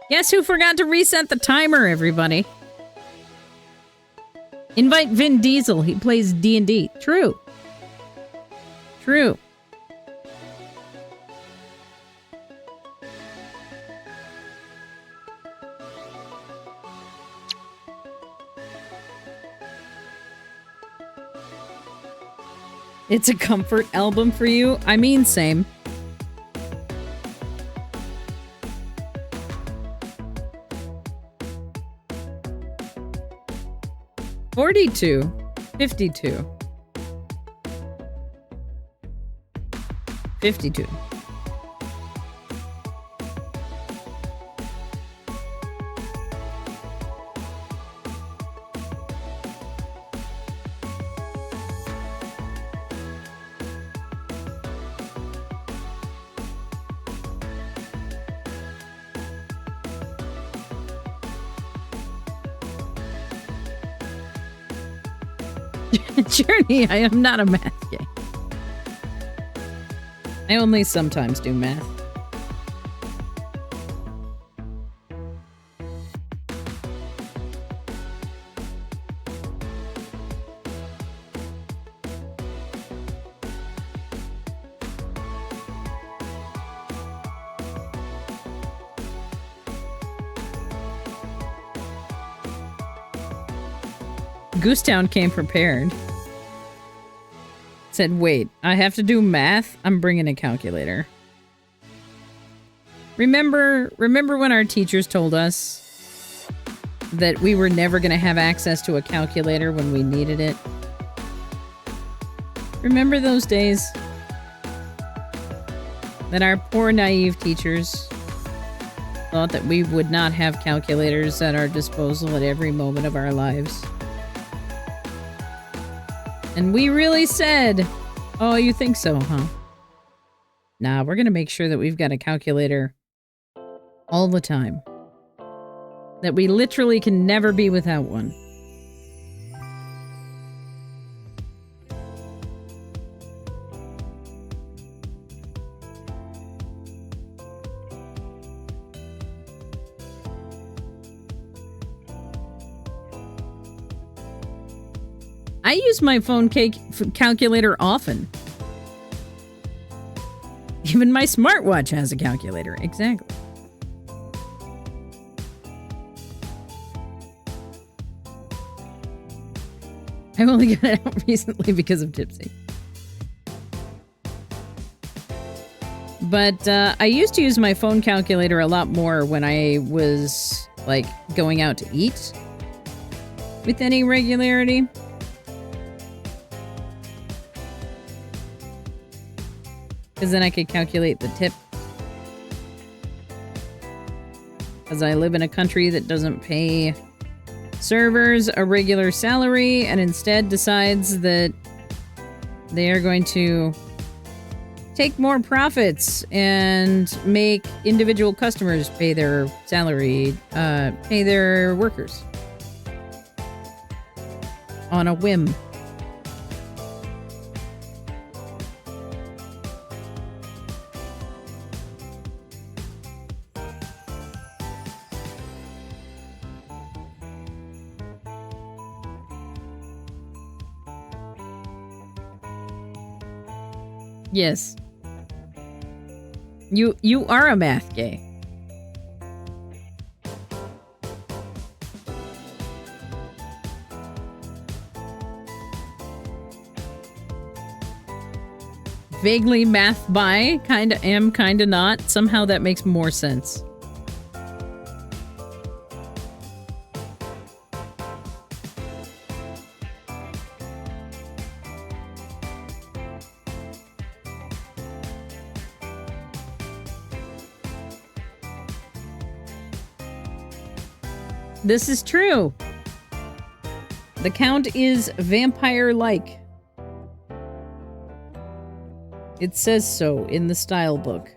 Guess who forgot to reset the timer, everybody? Invite Vin Diesel. He plays D&D. True. True. It's a comfort album for you? I mean, same. $42. $52. $52. Journey, I am not a math guy. I only sometimes do math. Goosetown came prepared. Said, wait, I have to do math? I'm bringing a calculator. Remember when our teachers told us that we were never going to have access to a calculator when we needed it? Remember those days? That our poor naive teachers thought that we would not have calculators at our disposal at every moment of our lives. And we really said, oh, you think so, huh? Nah, we're gonna make sure that we've got a calculator all the time. That we literally can never be without one. I use my phone calculator often. Even my smartwatch has a calculator. Exactly. I've only got it out recently because of Tipsy. But I used to use my phone calculator a lot more when I was, like, going out to eat with any regularity. Because then I could calculate the tip. Because I live in a country that doesn't pay servers a regular salary and instead decides that they are going to take more profits and make individual customers pay their salary, pay their workers on a whim. Yes. You are a math gay. Vaguely math bi, kinda am, kinda not. Somehow that makes more sense. This is true. The Count is vampire-like. It says so in the style book.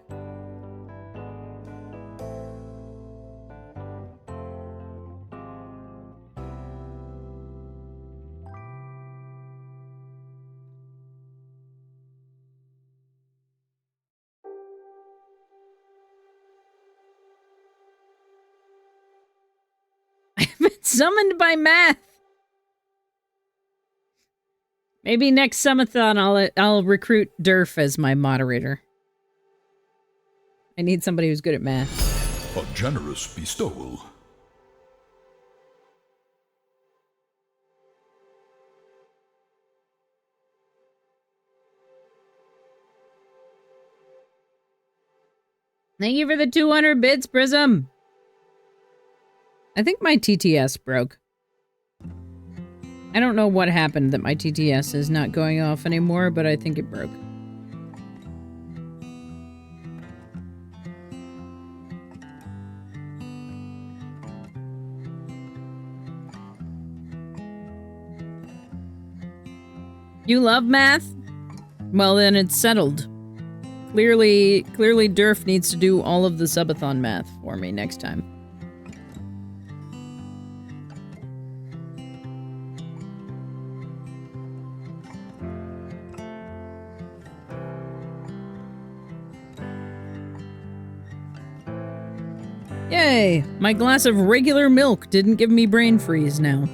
I've been summoned by math. Maybe next sumathon I'll recruit Durf as my moderator. I need somebody who's good at math. A generous bestowal. Thank you for the 200 bits, Prism. I think my TTS broke. I don't know what happened that my TTS is not going off anymore, but I think it broke. You love math? Well, then it's settled. Clearly Durf needs to do all of the subathon math for me next time. Yay! My glass of regular milk didn't give me brain freeze now.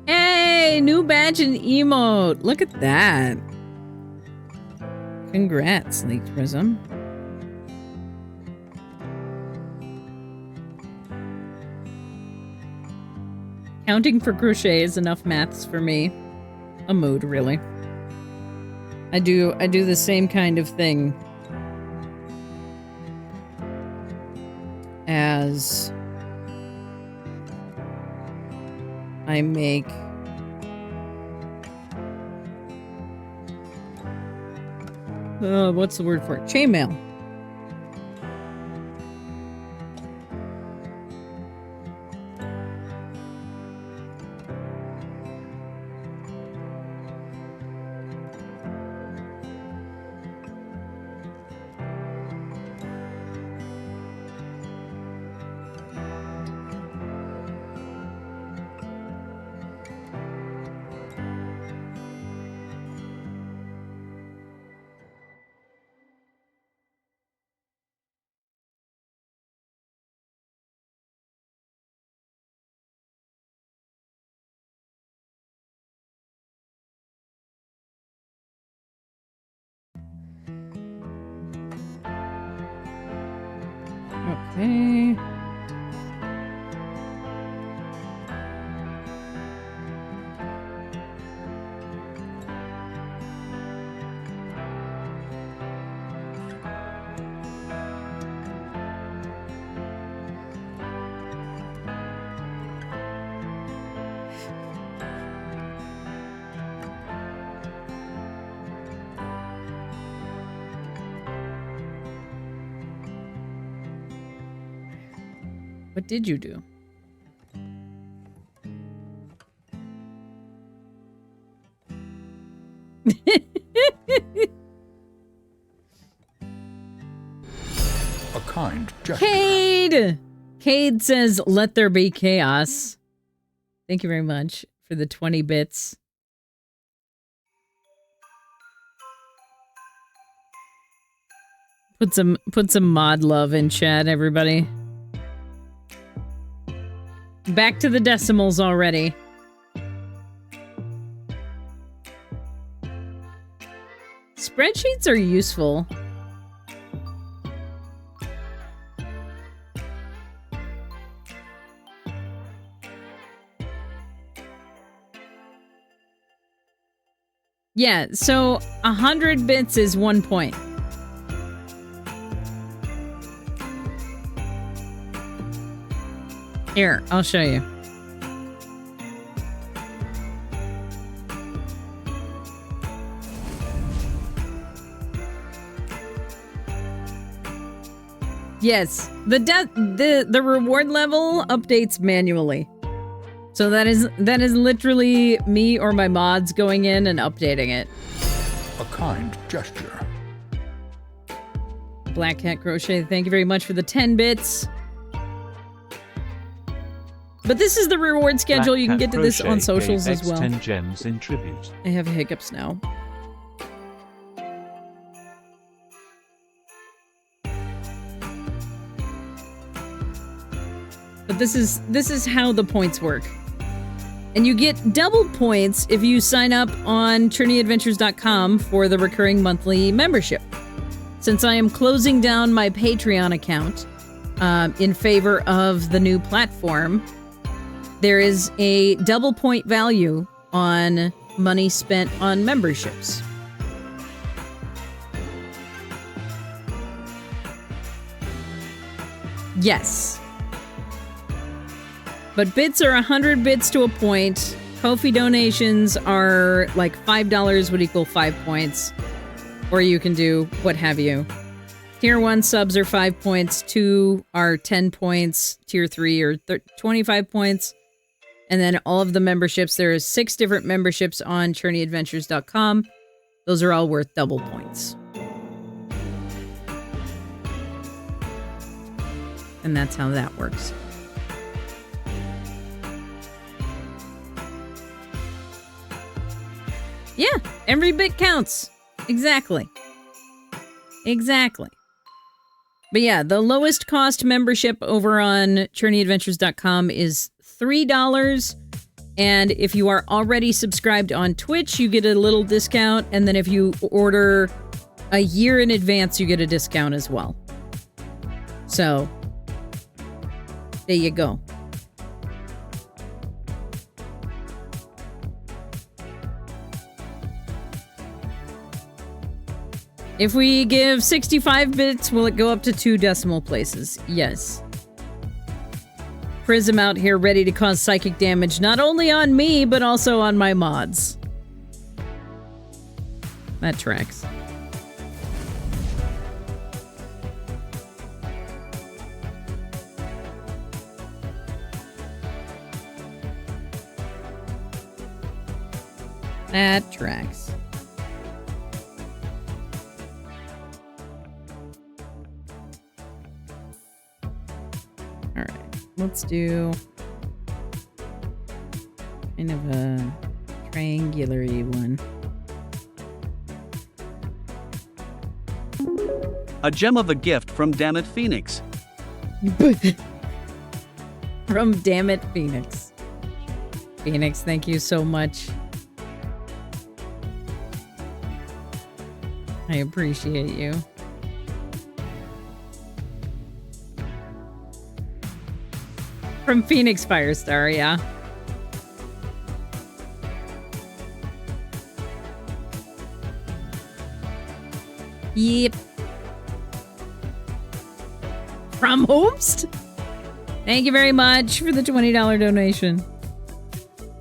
Hey! New badge and emote! Look at that! Congrats, Leaked Prism. Counting for crochet is enough maths for me. A mood, really. I do the same kind of thing as I make what's the word for it? Chainmail. Okay. What did you do? A kind gesture. Cade! Cade says, let there be chaos. Thank you very much for the 20 bits. Put some mod love in chat, everybody. Back to the decimals already. Spreadsheets are useful. Yeah, so 100 bits is 1 point. Here, I'll show you. Yes, the reward level updates manually. So that is literally me or my mods going in and updating it. A kind gesture. Black Cat Crochet, thank you very much for the 10 bits. But this is the reward schedule. You can get to this on socials as well. 10 gems in tribute. I have hiccups now. But this is how the points work. And you get double points if you sign up on ChurneyAdventures.com for the recurring monthly membership. Since I am closing down my Patreon account in favor of the new platform, there is a double point value on money spent on memberships. Yes. But bits are 100 bits to a point. Ko-fi donations are like $5 would equal 5 points. Or you can do what have you. Tier 1 subs are 5 points. 2 are 10 points. Tier 3 are 25 points. And then all of the memberships, there are 6 different memberships on ChurneyAdventures.com. Those are all worth double points. And that's how that works. Yeah, every bit counts. Exactly. Exactly. But yeah, the lowest cost membership over on ChurneyAdventures.com is $3. And if you are already subscribed on Twitch, you get a little discount. And then if you order a year in advance, you get a discount as well. So, there you go. If we give 65 bits, will it go up to 2 decimal places? Yes. Prism out here ready to cause psychic damage, not only on me, but also on my mods. That tracks. That tracks. Let's do kind of a triangular-y one. A gem of a gift from Dammit Phoenix. From Dammit Phoenix. Phoenix, thank you so much. I appreciate you. From Phoenix Firestar, yeah. Yep. From Hoopst? Thank you very much for the $20 donation.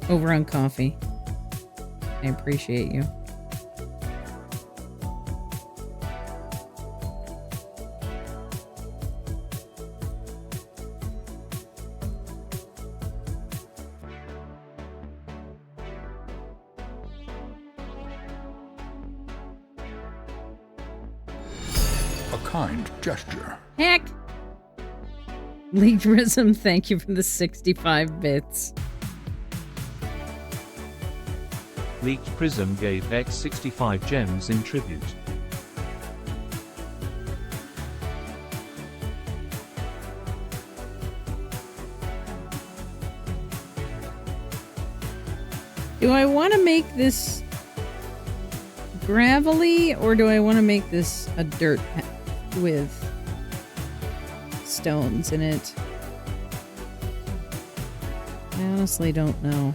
Over on coffee. I appreciate you. A kind gesture. Heck! League Prism, thank you for the 65 bits. Leaked Prism gave X 65 gems in tribute. Do I want to make this gravelly, or do I want to make this a dirt path with stones in it? I honestly don't know.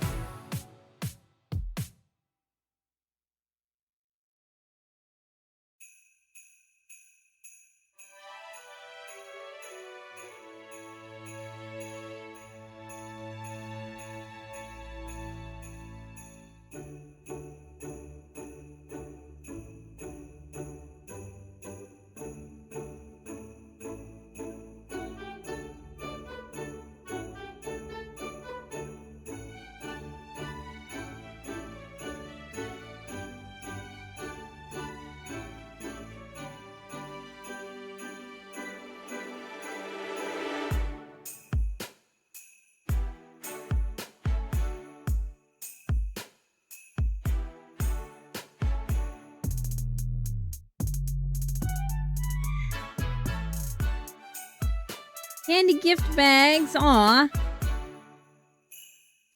Candy gift bags, aw.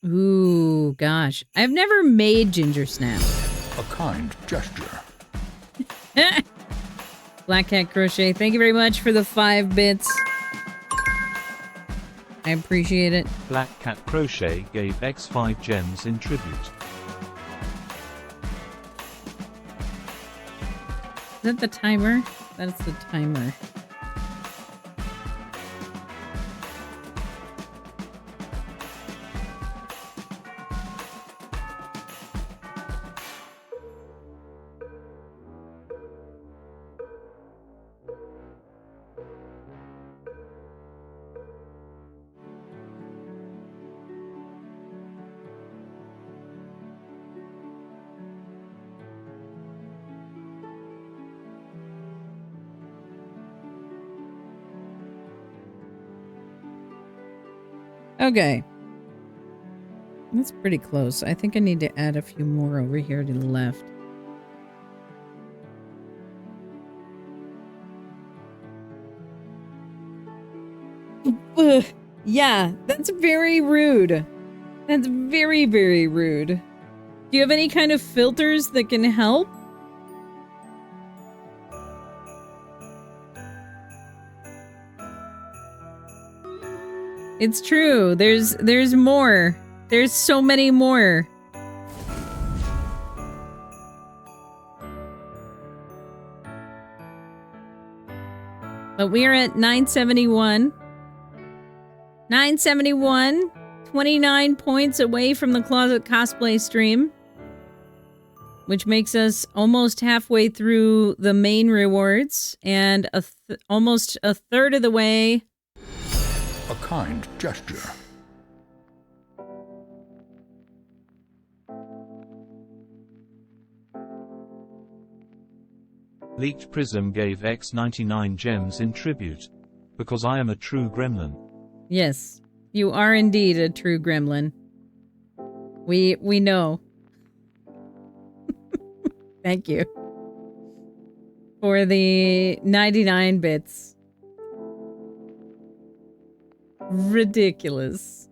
Ooh, gosh. I've never made ginger snaps. A kind gesture. Black Cat Crochet, thank you very much for the 5 bits. I appreciate it. Black Cat Crochet gave X 5 gems in tribute. Is that the timer? That's the timer. Okay. That's pretty close. I think I need to add a few more over here to the left. Ugh. Yeah, that's very rude. That's very, very rude. Do you have any kind of filters that can help? It's true. There's more. There's so many more. But we're at 971. 971. 29 points away from the Closet Cosplay stream. Which makes us almost halfway through the main rewards. And almost a third of the way. A kind gesture. Leaked Prism gave X 99 gems in tribute. Because I am a true gremlin. Yes, you are indeed a true gremlin. We know. Thank you. For the 99 bits. Ridiculous.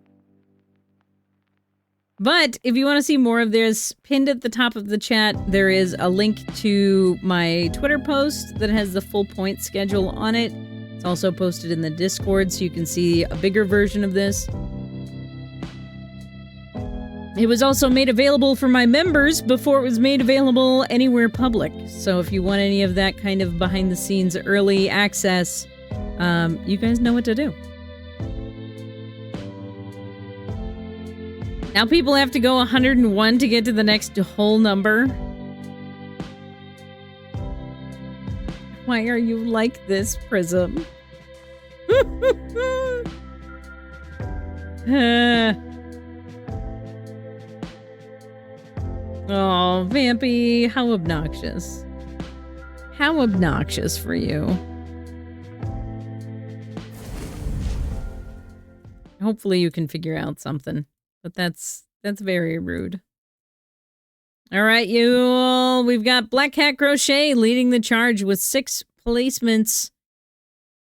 But if you want to see more of this, pinned at the top of the chat, there is a link to my Twitter post that has the full point schedule on it. It's also posted in the Discord, so you can see a bigger version of this. It was also made available for my members before it was made available anywhere public. So if you want any of that kind of behind-the-scenes early access, you guys know what to do. Now people have to go 101 to get to the next whole number. Why are you like this, Prism? Oh, Vampy, how obnoxious. How obnoxious for you. Hopefully you can figure out something. But that's very rude. All right, you all. We've got Black Hat Crochet leading the charge with 6 placements.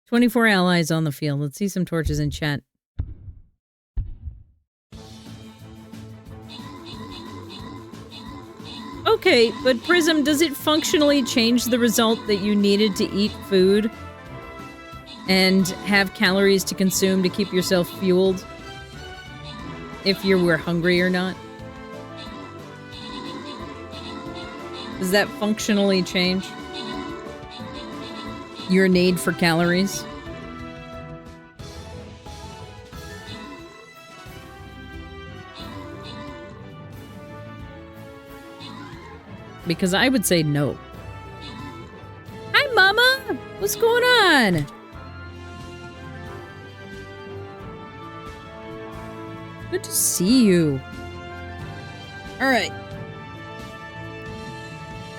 24 allies on the field. Let's see some torches in chat. Okay, but Prism, does it functionally change the result that you needed to eat food and have calories to consume to keep yourself fueled? If you were hungry or not? Does that functionally change your need for calories? Because I would say no. Hi, Mama! What's going on? Good to see you. All right.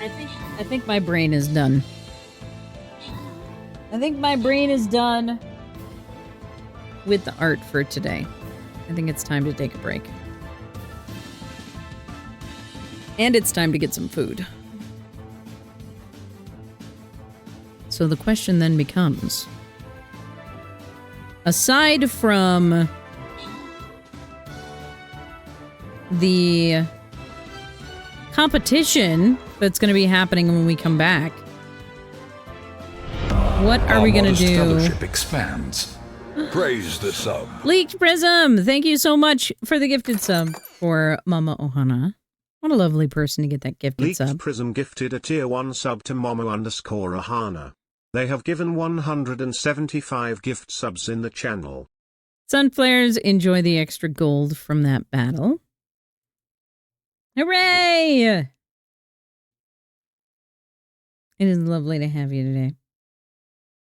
I think my brain is done. I think my brain is done with the art for today. I think it's time to take a break. And it's time to get some food. So the question then becomes, aside from the competition that's going to be happening when we come back, what are we going to do? Fellowship expands. Praise the sub. Leaked Prism, thank you so much for the gifted sub for Mama Ohana. What a lovely person to get that gifted Leaked sub. Prism gifted a tier 1 sub to Momo_Ahana. They have given 175 gift subs in the channel. Sunflares, enjoy the extra gold from that battle. Hooray! It is lovely to have you today.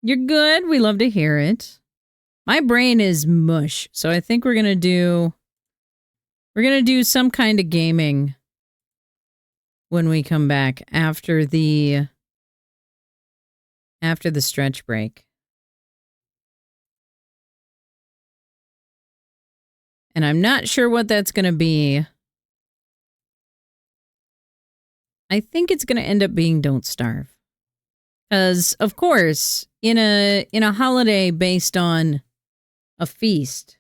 You're good. We love to hear it. My brain is mush, so I think we're gonna do some kind of gaming when we come back after the stretch break. And I'm not sure what that's going to be. I think it's going to end up being Don't Starve. Because, of course, in a holiday based on a feast,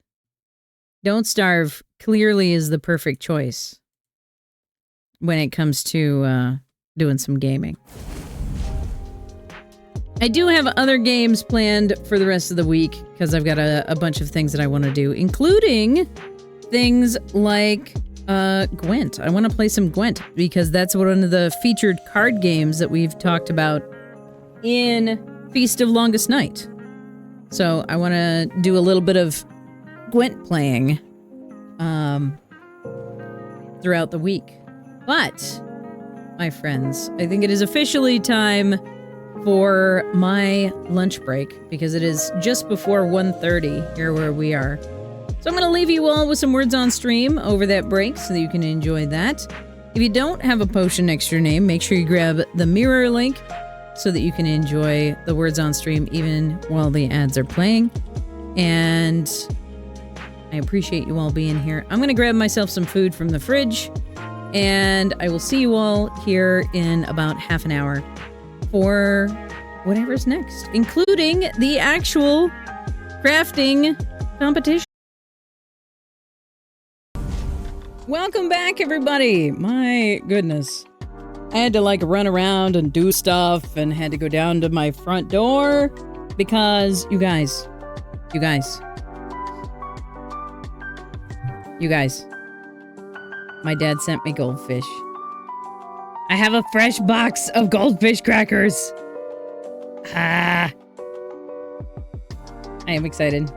Don't Starve clearly is the perfect choice when it comes to doing some gaming. I do have other games planned for the rest of the week because I've got a bunch of things that I want to do, including things like Gwent. I want to play some Gwent because that's one of the featured card games that we've talked about in Feast of Longest Night. So I want to do a little bit of Gwent playing throughout the week. But, my friends, I think it is officially time for my lunch break because it is just before 1:30 here where we are. So I'm going to leave you all with some words on stream over that break so that you can enjoy that. If you don't have a potion next to your name, make sure you grab the mirror link so that you can enjoy the words on stream even while the ads are playing. And I appreciate you all being here. I'm going to grab myself some food from the fridge, and I will see you all here in about half an hour for whatever's next, including the actual crafting competition. Welcome back, everybody. My goodness. I had to run around and do stuff and had to go down to my front door because you guys, my dad sent me goldfish. I have a fresh box of goldfish crackers. I am excited.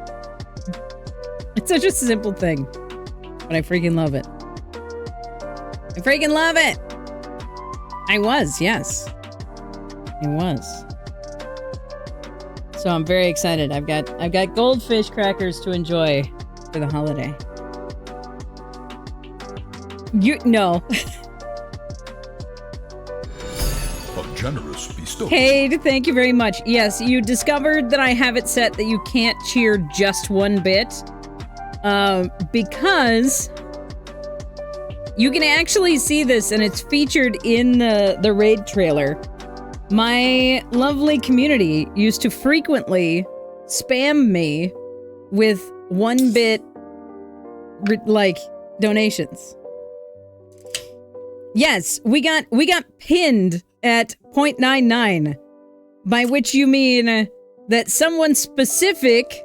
It's such a simple thing, but I freaking love it. I freaking love it. I was, yes. I was. So I'm very excited. I've got goldfish crackers to enjoy for the holiday. No. A generous bestowal. Cade, thank you very much. Yes, you discovered that I have it set that you can't cheer just one bit. because you can actually see this, and it's featured in the raid trailer. My lovely community used to frequently spam me with 1-bit like donations. Yes, we got pinned at 0.99, by which you mean that someone specific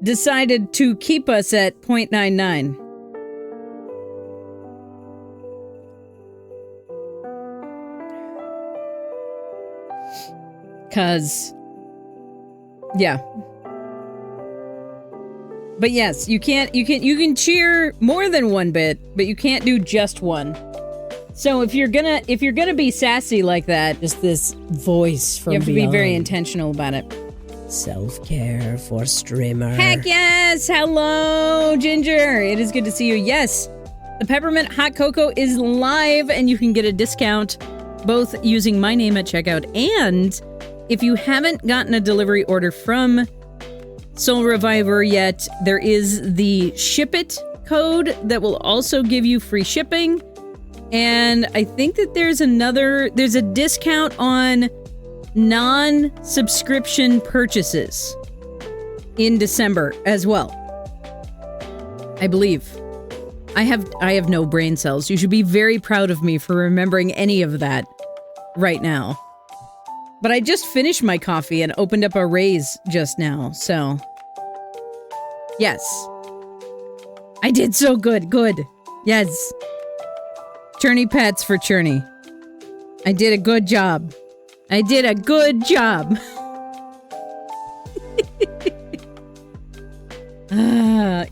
decided to keep us at 0.99. Cause, yeah. But yes, you can cheer more than 1 bit, but you can't do just one. So if you're gonna be sassy like that, Just this voice from you have to beyond. be very intentional about it. Self-care for streamer. Heck yes! Hello, Ginger! It is good to see you. Yes, the Peppermint Hot Cocoa is live, and you can get a discount both using my name at checkout, and if you haven't gotten a delivery order from Soul Reviver yet, there is the Ship It code that will also give you free shipping. And I think that there's a discount on non-subscription purchases in December as well. I believe. I have no brain cells. You should be very proud of me for remembering any of that right now. But I just finished my coffee and opened up a raise just now, so... Yes. I did so good, good. Yes. Churny pets for Churny. I did a good job. I did a good job.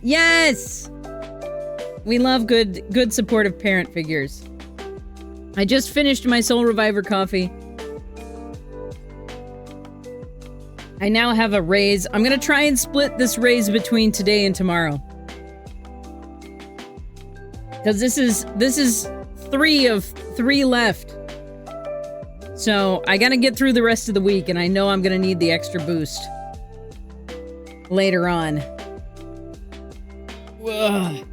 Yes! We love good supportive parent figures. I just finished my Soul Reviver coffee. I now have a raise. I'm gonna try and split this raise between today and tomorrow. Because this is 3 of 3 left. So I gotta get through the rest of the week, and I know I'm gonna need the extra boost later on. Ugh.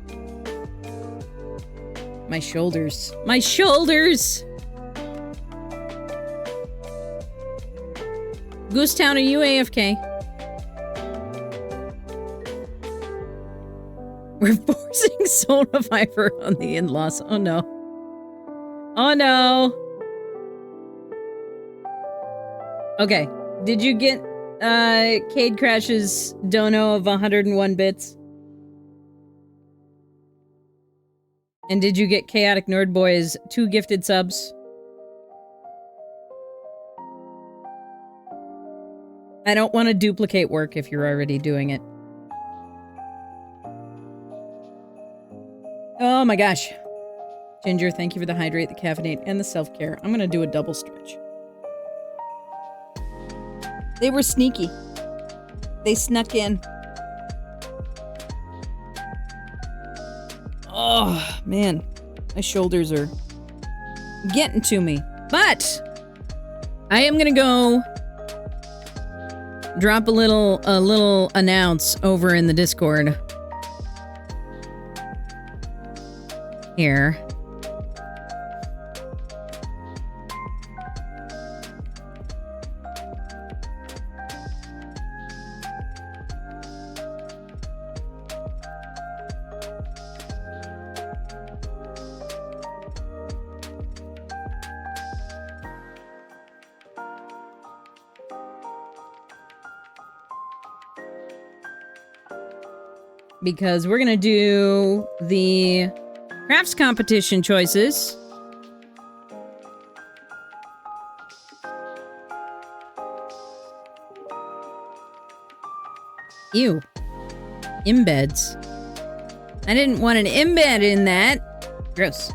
My shoulders. My shoulders! Goosetown, are you AFK? We're forcing Soul Reviver on the in-laws. Oh no. Oh no! Okay. Did you get Cade Crash's dono of 101 bits? And did you get Chaotic Nerd Boy's 2 gifted subs? I don't want to duplicate work if you're already doing it. Oh my gosh. Ginger, thank you for the hydrate, the caffeinate, and the self-care. I'm gonna do a double stretch. They were sneaky. They snuck in. Oh, man. My shoulders are getting to me. But I am gonna go drop a little announce over in the Discord. Here. Because we're gonna do the crafts competition choices. Ew. Embeds. I didn't want an embed in that. Gross.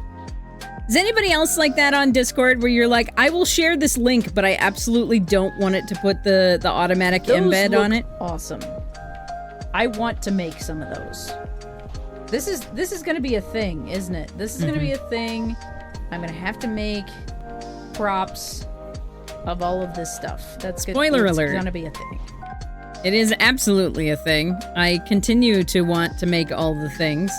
Is anybody else like that on Discord where you're like, I will share this link, but I absolutely don't want it to put the automatic embed on it? Awesome. I want to make some of those. This is gonna be a thing, isn't it? This is gonna be a thing. I'm gonna have to make props of all of this stuff. That's Spoiler alert. It's gonna be a thing. It is absolutely a thing. I continue to want to make all the things.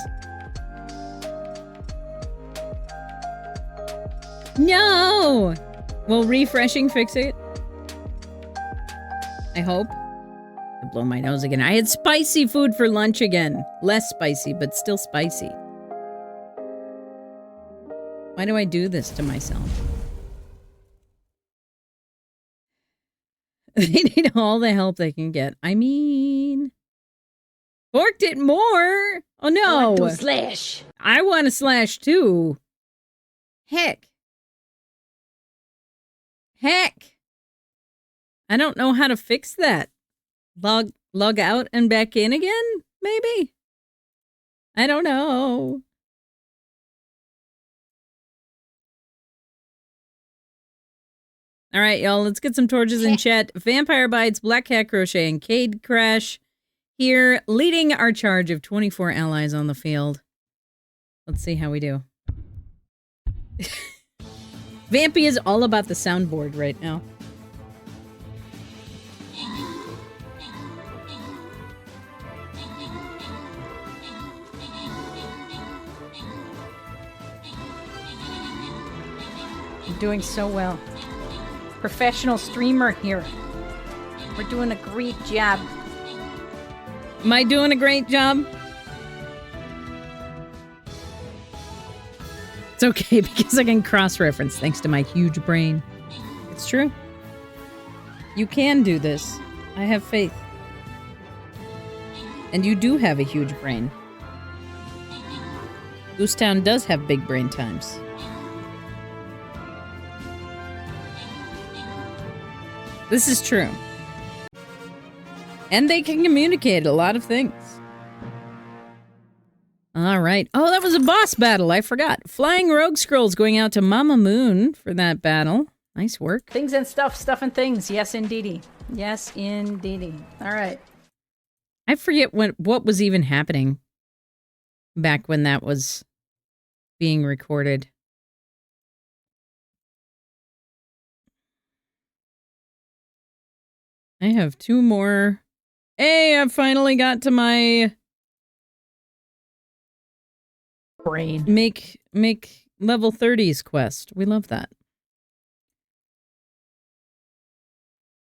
No! Will refreshing fix it? I hope. I blow my nose again. I had spicy food for lunch again. Less spicy, but still spicy. Why do I do this to myself? They need all the help they can get. I mean... Forked it more! Oh no! I want to slash. I want to slash too. Heck. Heck. I don't know how to fix that. Log out and back in again? Maybe? I don't know. All right, y'all, let's get some torches in chat. Vampire Bites, Black Cat Crochet, and Cade Crash here, leading our charge of 24 allies on the field. Let's see how we do. Vampy is all about the soundboard right now. You're doing so well. Professional streamer here. We're doing a great job. Am I doing a great job? It's okay because I can cross-reference thanks to my huge brain. It's true. You can do this. I have faith. And you do have a huge brain. Goosetown does have big brain times. This is true. And they can communicate a lot of things. All right. Oh, that was a boss battle. I forgot. Flying Rogue Scrolls going out to Mama Moon for that battle. Nice work. Things and stuff and things. Yes, indeedy. Yes, indeedy. All right. I forget what was even happening back when that was being recorded. I have 2 more. Hey, I finally got to my brain. Make level 30s quest. We love that.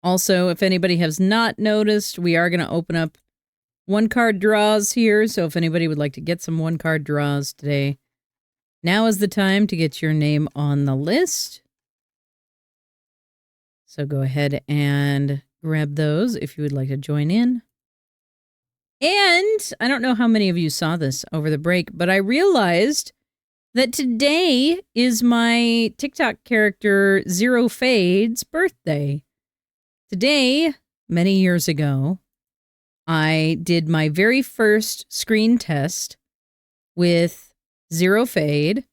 Also, if anybody has not noticed, we are going to open up 1-card draws here. So if anybody would like to get some 1-card draws today, now is the time to get your name on the list. So go ahead and grab those if you would like to join in. And I don't know how many of you saw this over the break, but I realized that today is my TikTok character Zero Fade's birthday. Today, many years ago, I did my very first screen test with Zero Fade,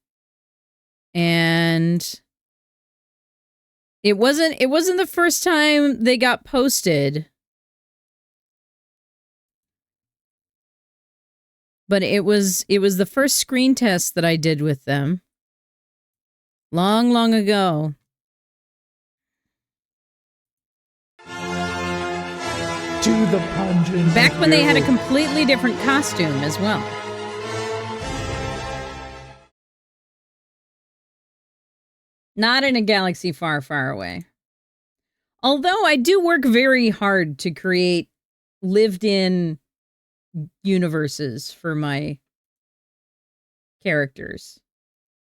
and it wasn't the first time they got posted, but it was the first screen test that I did with them long ago. To the pungent. Back when they had a completely different costume as well. Not in a galaxy far, far away. Although I do work very hard to create lived-in universes for my characters,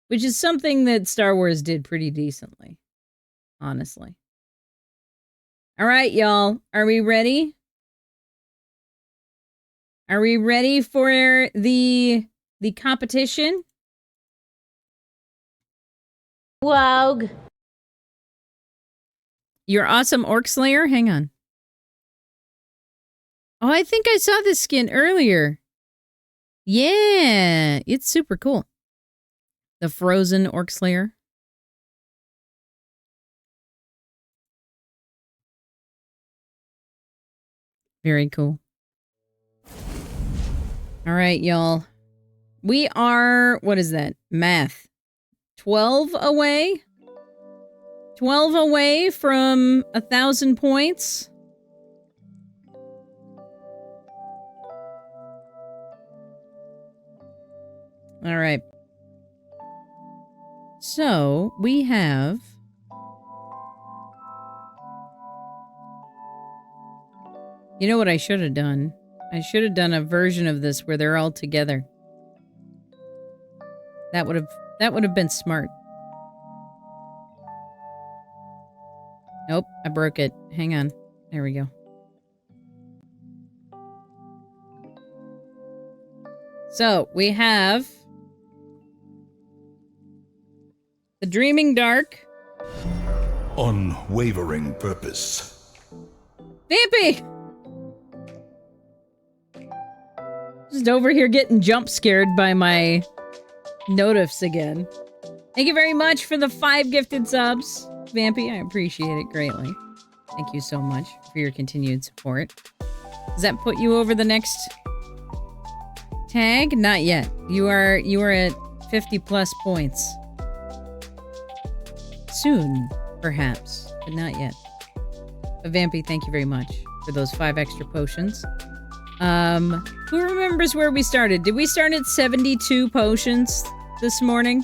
which is something that Star Wars did pretty decently, honestly. All right, y'all. Are we ready? Are we ready for the competition? Wog. Your awesome Orc Slayer? Hang on. Oh, I think I saw this skin earlier. Yeah, it's super cool. The Frozen Orc Slayer. Very cool. All right, y'all. We are, what is that? Math. 12 away? 12 away from 1,000 points? All right. So, we have... You know what I should have done? I should have done a version of this where they're all together. That would have been smart. Nope, I broke it. Hang on. There we go. So, we have the Dreaming Dark. Unwavering purpose. Vampy! Just over here getting jump scared by my notifs again. Thank you very much for the 5 gifted subs, Vampy. I appreciate it greatly. Thank you so much for your continued support. Does that put you over the next tag? Not yet. You are at 50 plus points. Soon, perhaps, but not yet. But Vampy, thank you very much for those 5 extra potions. Who remembers where we started? Did we start at 72 potions this morning?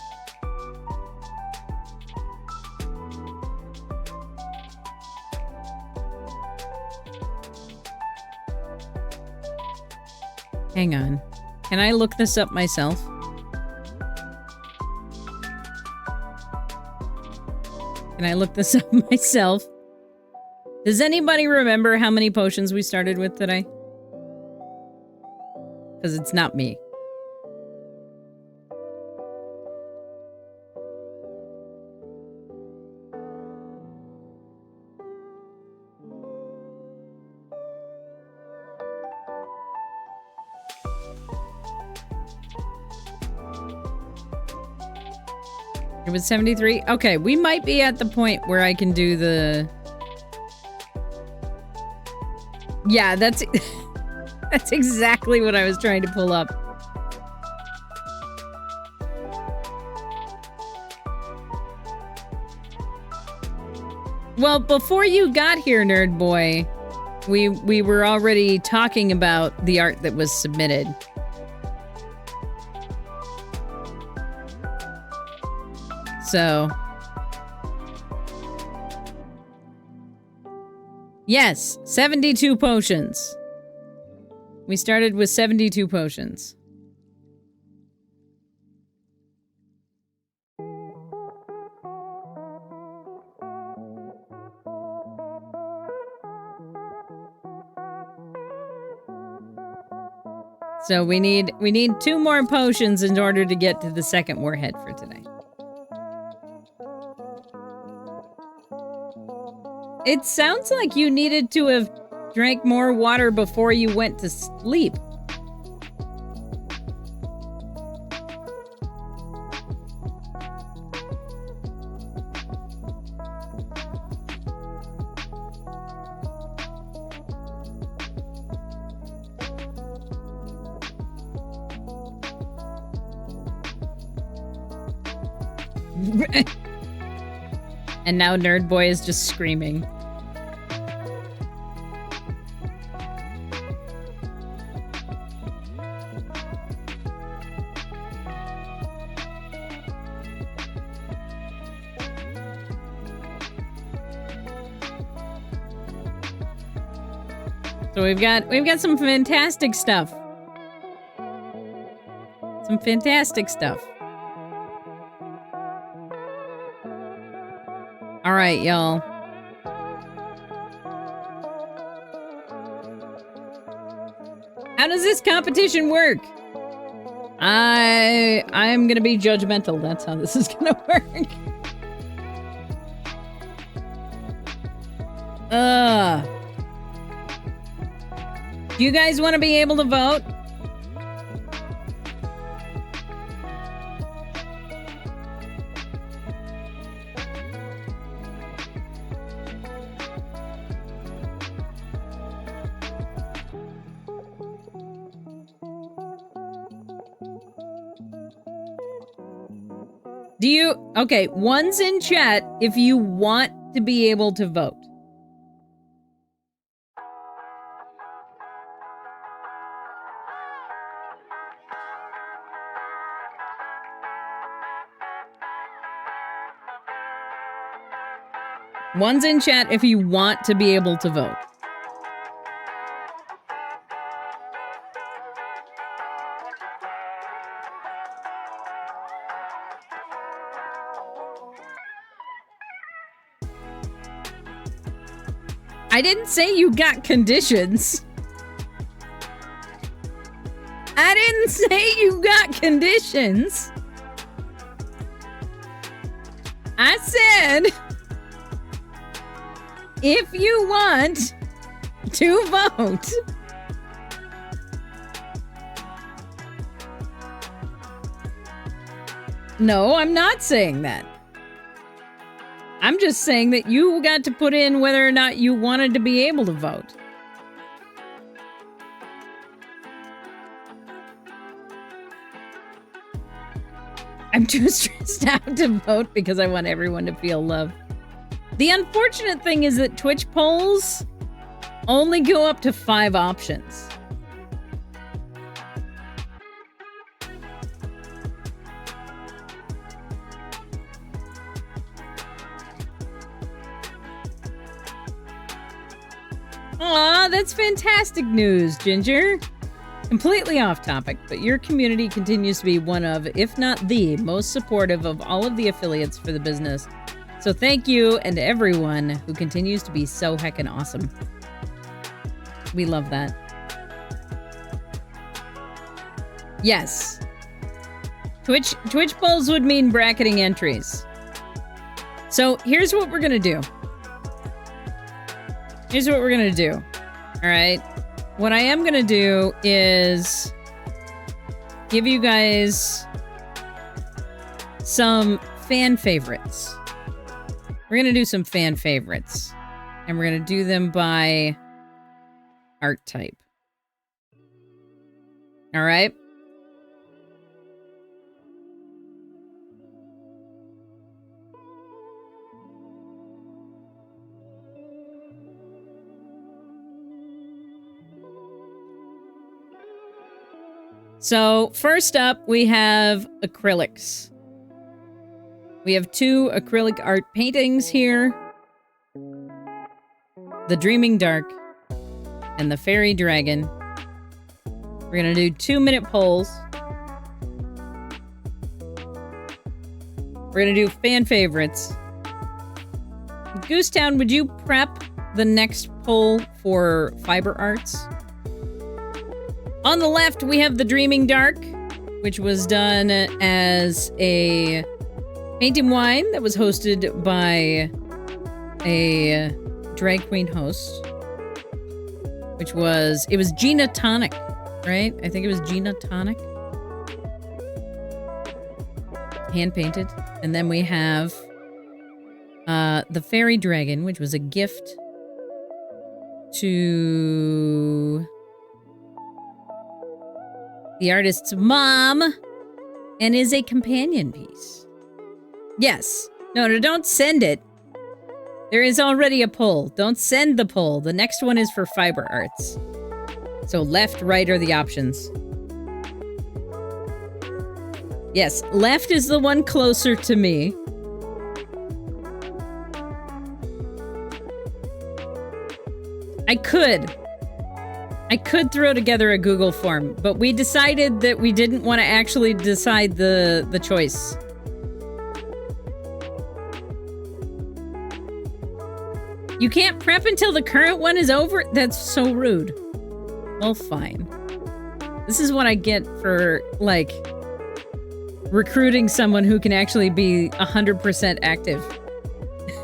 Hang on. Can I look this up myself? Can I look this up myself? Does anybody remember how many potions we started with today? Because it's not me. It was 73? Okay, we might be at the point where I can do the... Yeah, that's... That's exactly what I was trying to pull up. Well, before you got here, Nerd Boy, we were already talking about the art that was submitted. So... Yes, 72 potions. We started with 72 potions. So we need 2 more potions in order to get to the second warhead for today. It sounds like you needed to have drank more water before you went to sleep. And now Nerd Boy is just screaming. So we've got some fantastic stuff. Some fantastic stuff. All right, y'all. How does this competition work? I'm gonna be judgmental. That's how this is gonna work. Do you guys want to be able to vote? Do you... Okay, one's in chat if you want to be able to vote. One's in chat if you want to be able to vote. I didn't say you got conditions. I didn't say you got conditions. I said, if you want to vote. No, I'm not saying that. I'm just saying that you got to put in whether or not you wanted to be able to vote. I'm too stressed out to vote because I want everyone to feel love. The unfortunate thing is that Twitch polls only go up to 5 options. Aw, that's fantastic news, Ginger. Completely off topic, but your community continues to be one of, if not the, most supportive of all of the affiliates for the business. So thank you, and to everyone who continues to be so heckin' awesome. We love that. Yes. Twitch polls would mean bracketing entries. So here's what we're gonna do. Here's what we're gonna do. All right. What I am gonna do is give you guys some fan favorites. We're gonna do some fan favorites. And we're gonna do them by art type. All right. So first up, we have acrylics. We have 2 acrylic art paintings here. The Dreaming Dark and the Fairy Dragon. We're gonna do 2-minute polls. We're gonna do fan favorites. Goosetown, would you prep the next poll for fiber arts? On the left, we have The Dreaming Dark, which was done as a painting wine that was hosted by a drag queen host, which was, it was Gina Tonic, right? I think it was Gina Tonic. Hand painted. And then we have The Fairy Dragon, which was a gift to the artist's mom and is a companion piece. Yes. No, don't send it. There is already a poll. Don't send the poll. The next one is for fiber arts. So left, right are the options. Yes, left is the one closer to me. I could throw together a Google form, but we decided that we didn't want to actually decide the choice. You can't prep until the current one is over? That's so rude. Well, fine. This is what I get for, like, recruiting someone who can actually be 100% active.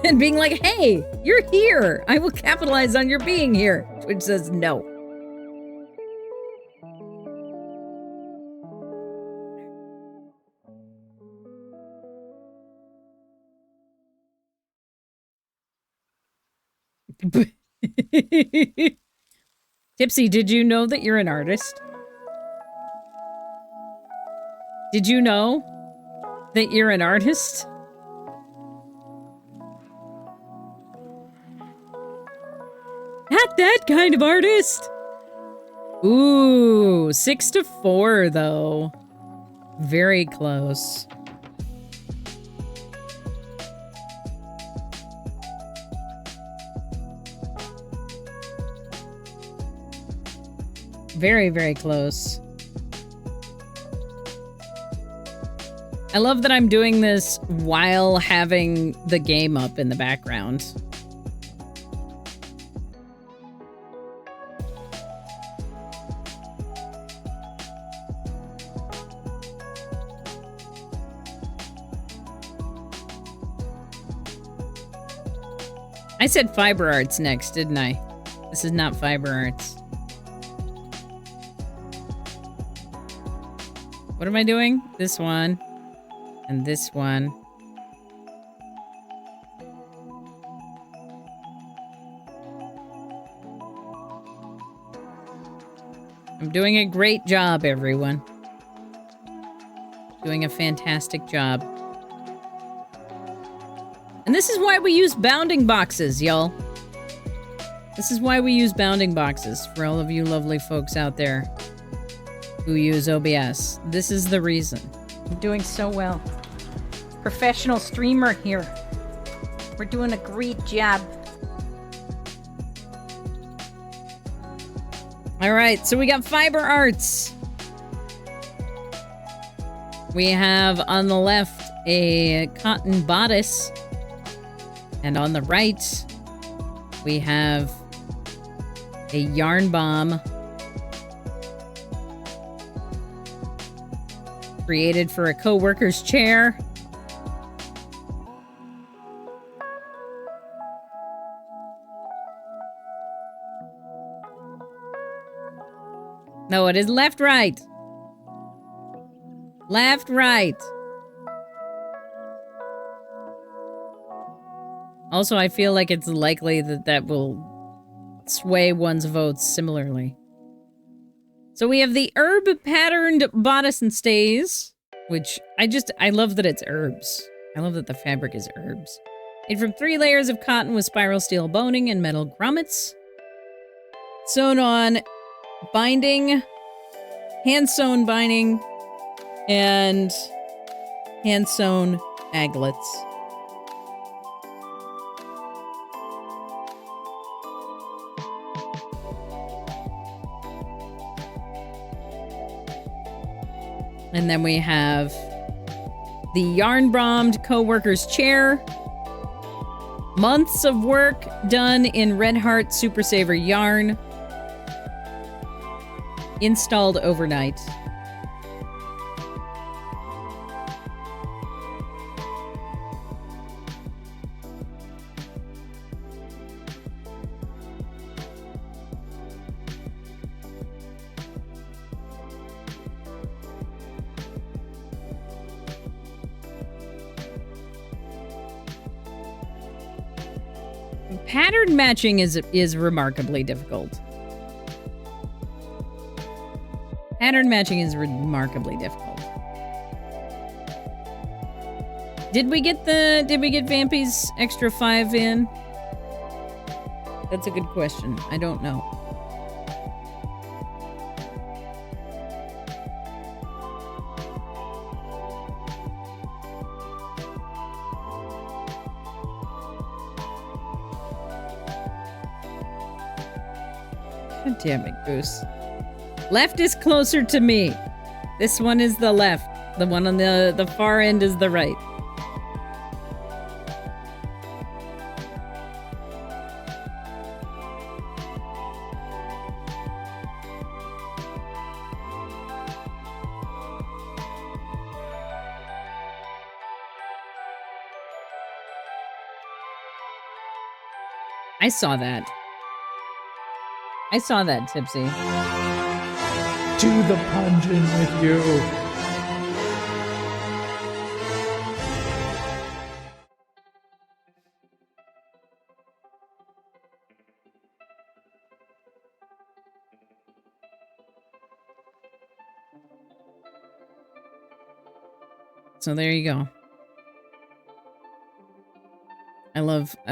And being like, hey, you're here. I will capitalize on your being here. Which says no. Tipsy, did you know that you're an artist? Did you know that you're an artist? Not that kind of artist. Ooh, 6-4 though. Very close. Very, very close. I love that I'm doing this while having the game up in the background. I said fiber arts next, didn't I? This is not fiber arts. What am I doing? This one. And this one. I'm doing a great job, everyone. Doing a fantastic job. And this is why we use bounding boxes, y'all. This is why we use bounding boxes for all of you lovely folks out there who use OBS. This is the reason. I'm doing so well. Professional streamer here. We're doing a great job. All right, so we got fiber arts. We have on the left a cotton bodice. And on the right, we have a yarn bomb created for a co-worker's chair. No, it is left, right. Left, right. Also, I feel like it's likely that that will sway one's votes similarly. So we have the herb patterned bodice and stays, which I love that it's herbs. I love that the fabric is herbs. Made from 3 layers of cotton with spiral steel boning and metal grommets. Sewn on binding, hand-sewn binding, and hand-sewn aglets. And then we have the yarn-bombed co-worker's chair. Months of work done in Red Heart Super Saver yarn. Installed overnight. Pattern matching is remarkably difficult. Pattern matching is remarkably difficult. Did we get Vampy's extra 5 in? That's a good question. I don't know. God damn it, Goose. Left is closer to me. This one is the left. The one on the far end is the right. I saw that. I saw that, Tipsy. To the pungent with you. So there you go. I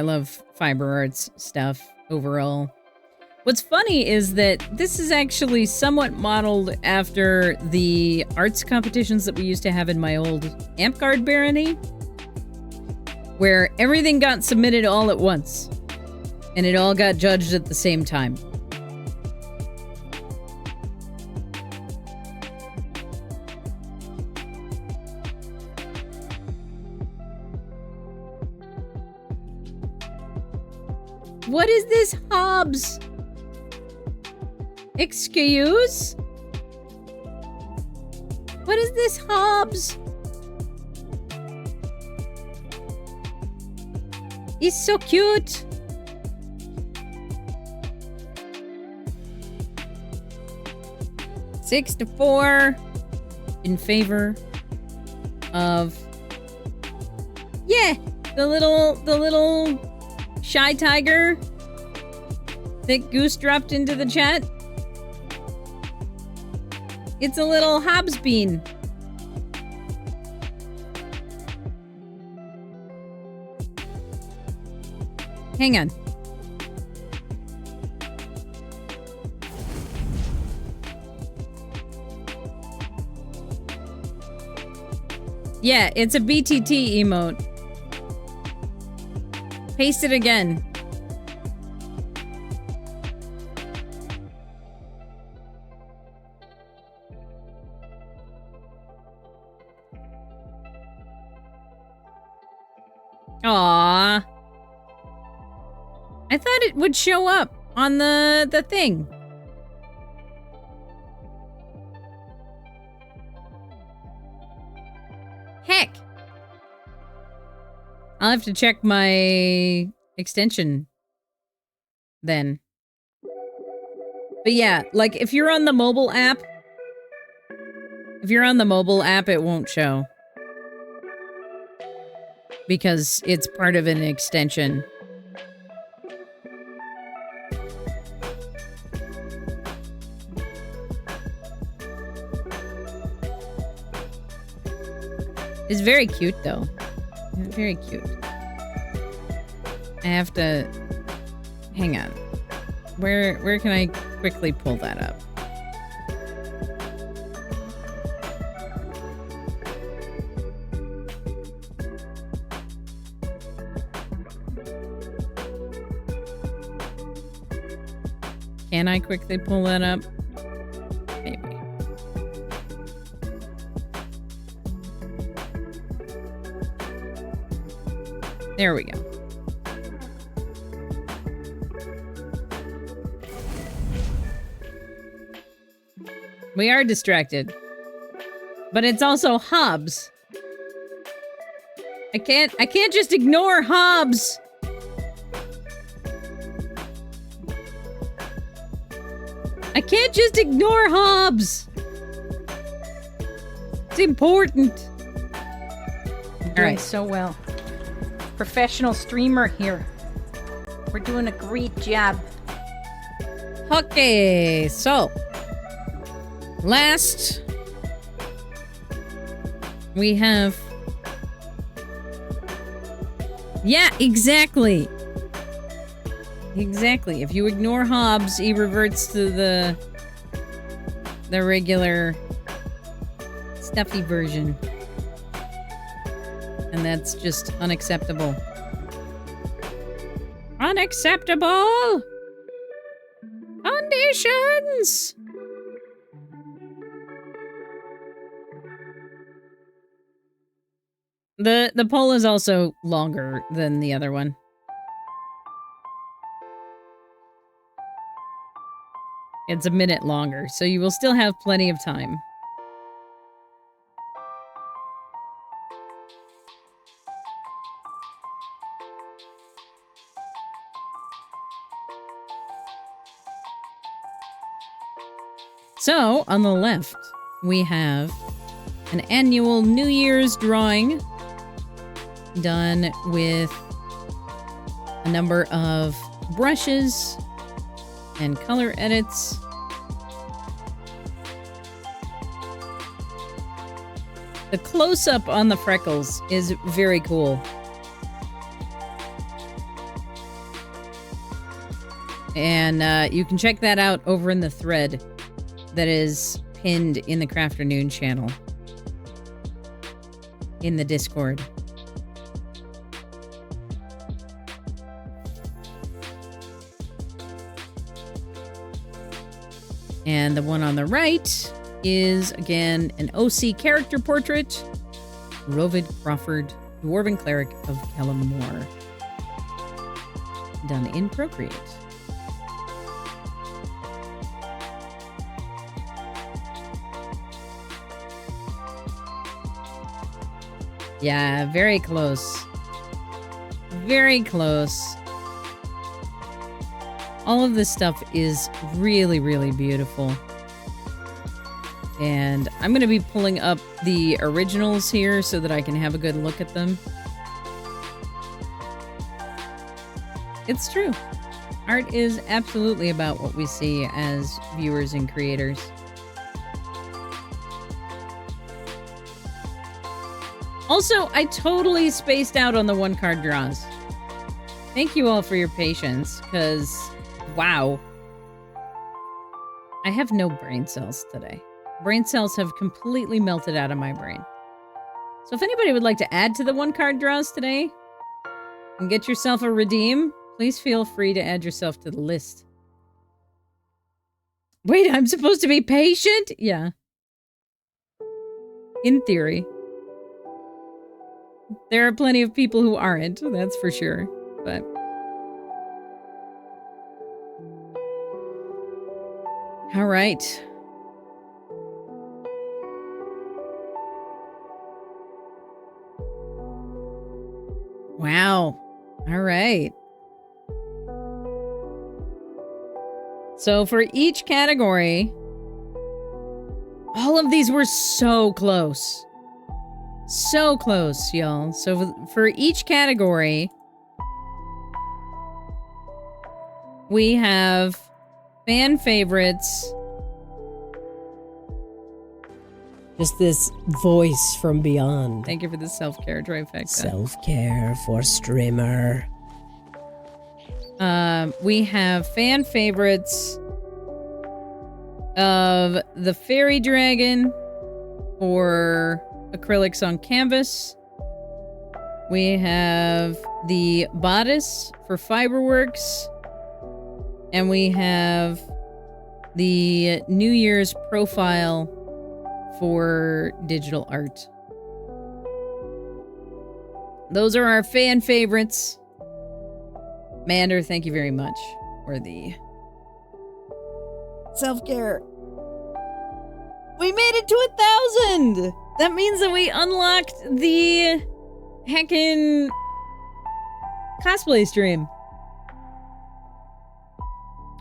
love fiber arts stuff overall. What's funny is that this is actually somewhat modeled after the arts competitions that we used to have in my old Amp-Guard barony, where everything got submitted all at once, and it all got judged at the same time. What is this, Hobbs? Excuse? What is this, Hobbs? He's so cute. Six to 4 in favor of, yeah, the little shy tiger that Goose dropped into the chat. It's a little Hobbs bean. Hang on. Yeah, it's a BTT emote. Paste it again. Aww. I thought it would show up on the thing. Heck. I'll have to check my extension then. But yeah, like if you're on the mobile app, it won't show. Because it's part of an extension. It's very cute, though. Very cute. I have to... Hang on. Where can I quickly pull that up? Can I quickly pull that up? Maybe. There we go. We are distracted. But it's also Hobbs. I can't just ignore Hobbs. I can't just ignore Hobbs. It's important. All right, so well. Professional streamer here. We're doing a great job. Okay, so last we have, yeah, exactly. Exactly. If you ignore Hobbs, he reverts to the regular stuffy version. And that's just unacceptable. Unacceptable! Conditions! The poll is also longer than the other one. It's a minute longer, so you will still have plenty of time. So, on the left, we have an annual New Year's drawing done with a number of brushes and color edits. The close-up on the freckles is very cool. And you can check that out over in the thread that is pinned in the Crafternoon channel in the Discord. And the one on the right is, again, an OC character portrait. Rovid Crawford, Dwarven Cleric of Kellamore. done in Procreate. Yeah, very close. Very close. All of this stuff is really, really beautiful. And I'm going to be pulling up the originals here so that I can have a good look at them. It's true. Art is absolutely about what we see as viewers and creators. Also, I totally spaced out on the one-card draws. Thank you all for your patience, because, wow. I have no brain cells today. Brain cells have completely melted out of my brain. So if anybody would like to add to the one-card draws today and get yourself a redeem, please feel free to add yourself to the list. Wait, I'm supposed to be patient? Yeah. In theory. There are plenty of people who aren't, that's for sure, but... All right. Wow. All right. So for each category, all of these were so close. So close, y'all. So for each category, we have fan favorites. Just this voice from beyond. Thank you for the self-care trifecta. Self-care for streamer. We have fan favorites of the fairy dragon for acrylics on canvas. We have the bodice for fiberworks. And we have the New Year's profile for digital art. Those are our fan favorites. Mander, thank you very much for the self-care. We made it to 1,000! That means that we unlocked the heckin' cosplay stream.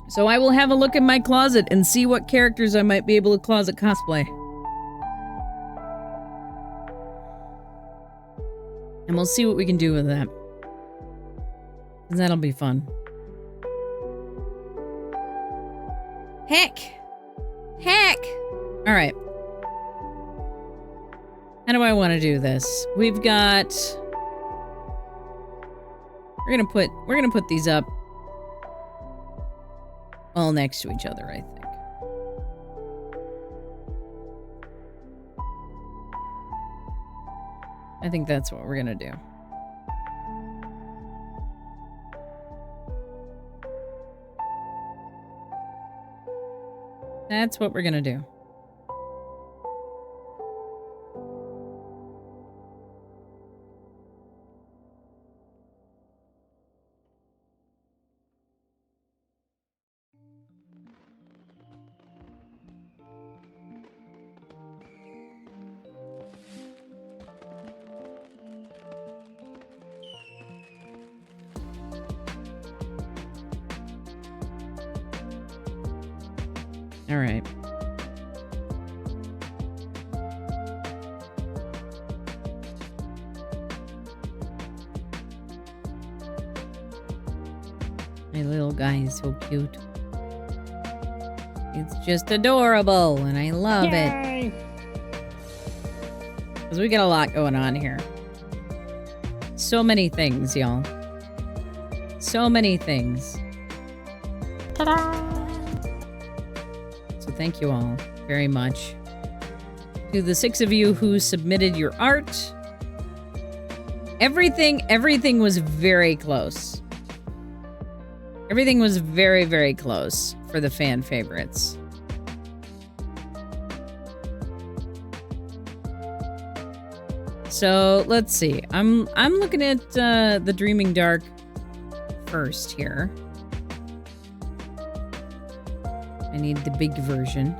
So I will have a look in my closet and see what characters I might be able to closet cosplay. And we'll see what we can do with that. That'll be fun. Heck! Heck! Alright. How do I want to do this? We've got... We're gonna put these up all next to each other, I think. I think that's what we're gonna do. That's what we're gonna do. All right. My little guy is so cute. It's just adorable, and I love it. Because we got a lot going on here. So many things, y'all. So many things. Ta-da! So thank you all very much. To the 6 of you who submitted your art. Everything was very close. Everything was very, very close for the fan favorites. So let's see. I'm looking at the Dreaming Dark first here. I need the big version.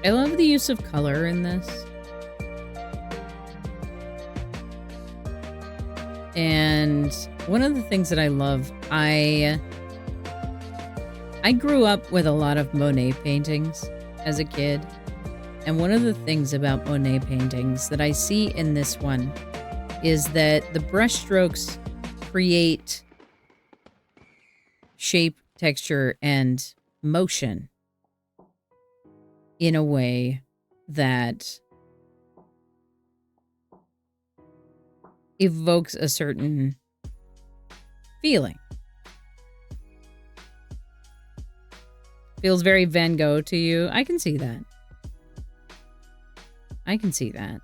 I love the use of color in this. And one of the things that I love, I grew up with a lot of Monet paintings as a kid. And one of the things about Monet paintings that I see in this one is that the brushstrokes create shape, texture, and motion in a way that evokes a certain feeling. Feels very Van Gogh to you. I can see that. I can see that.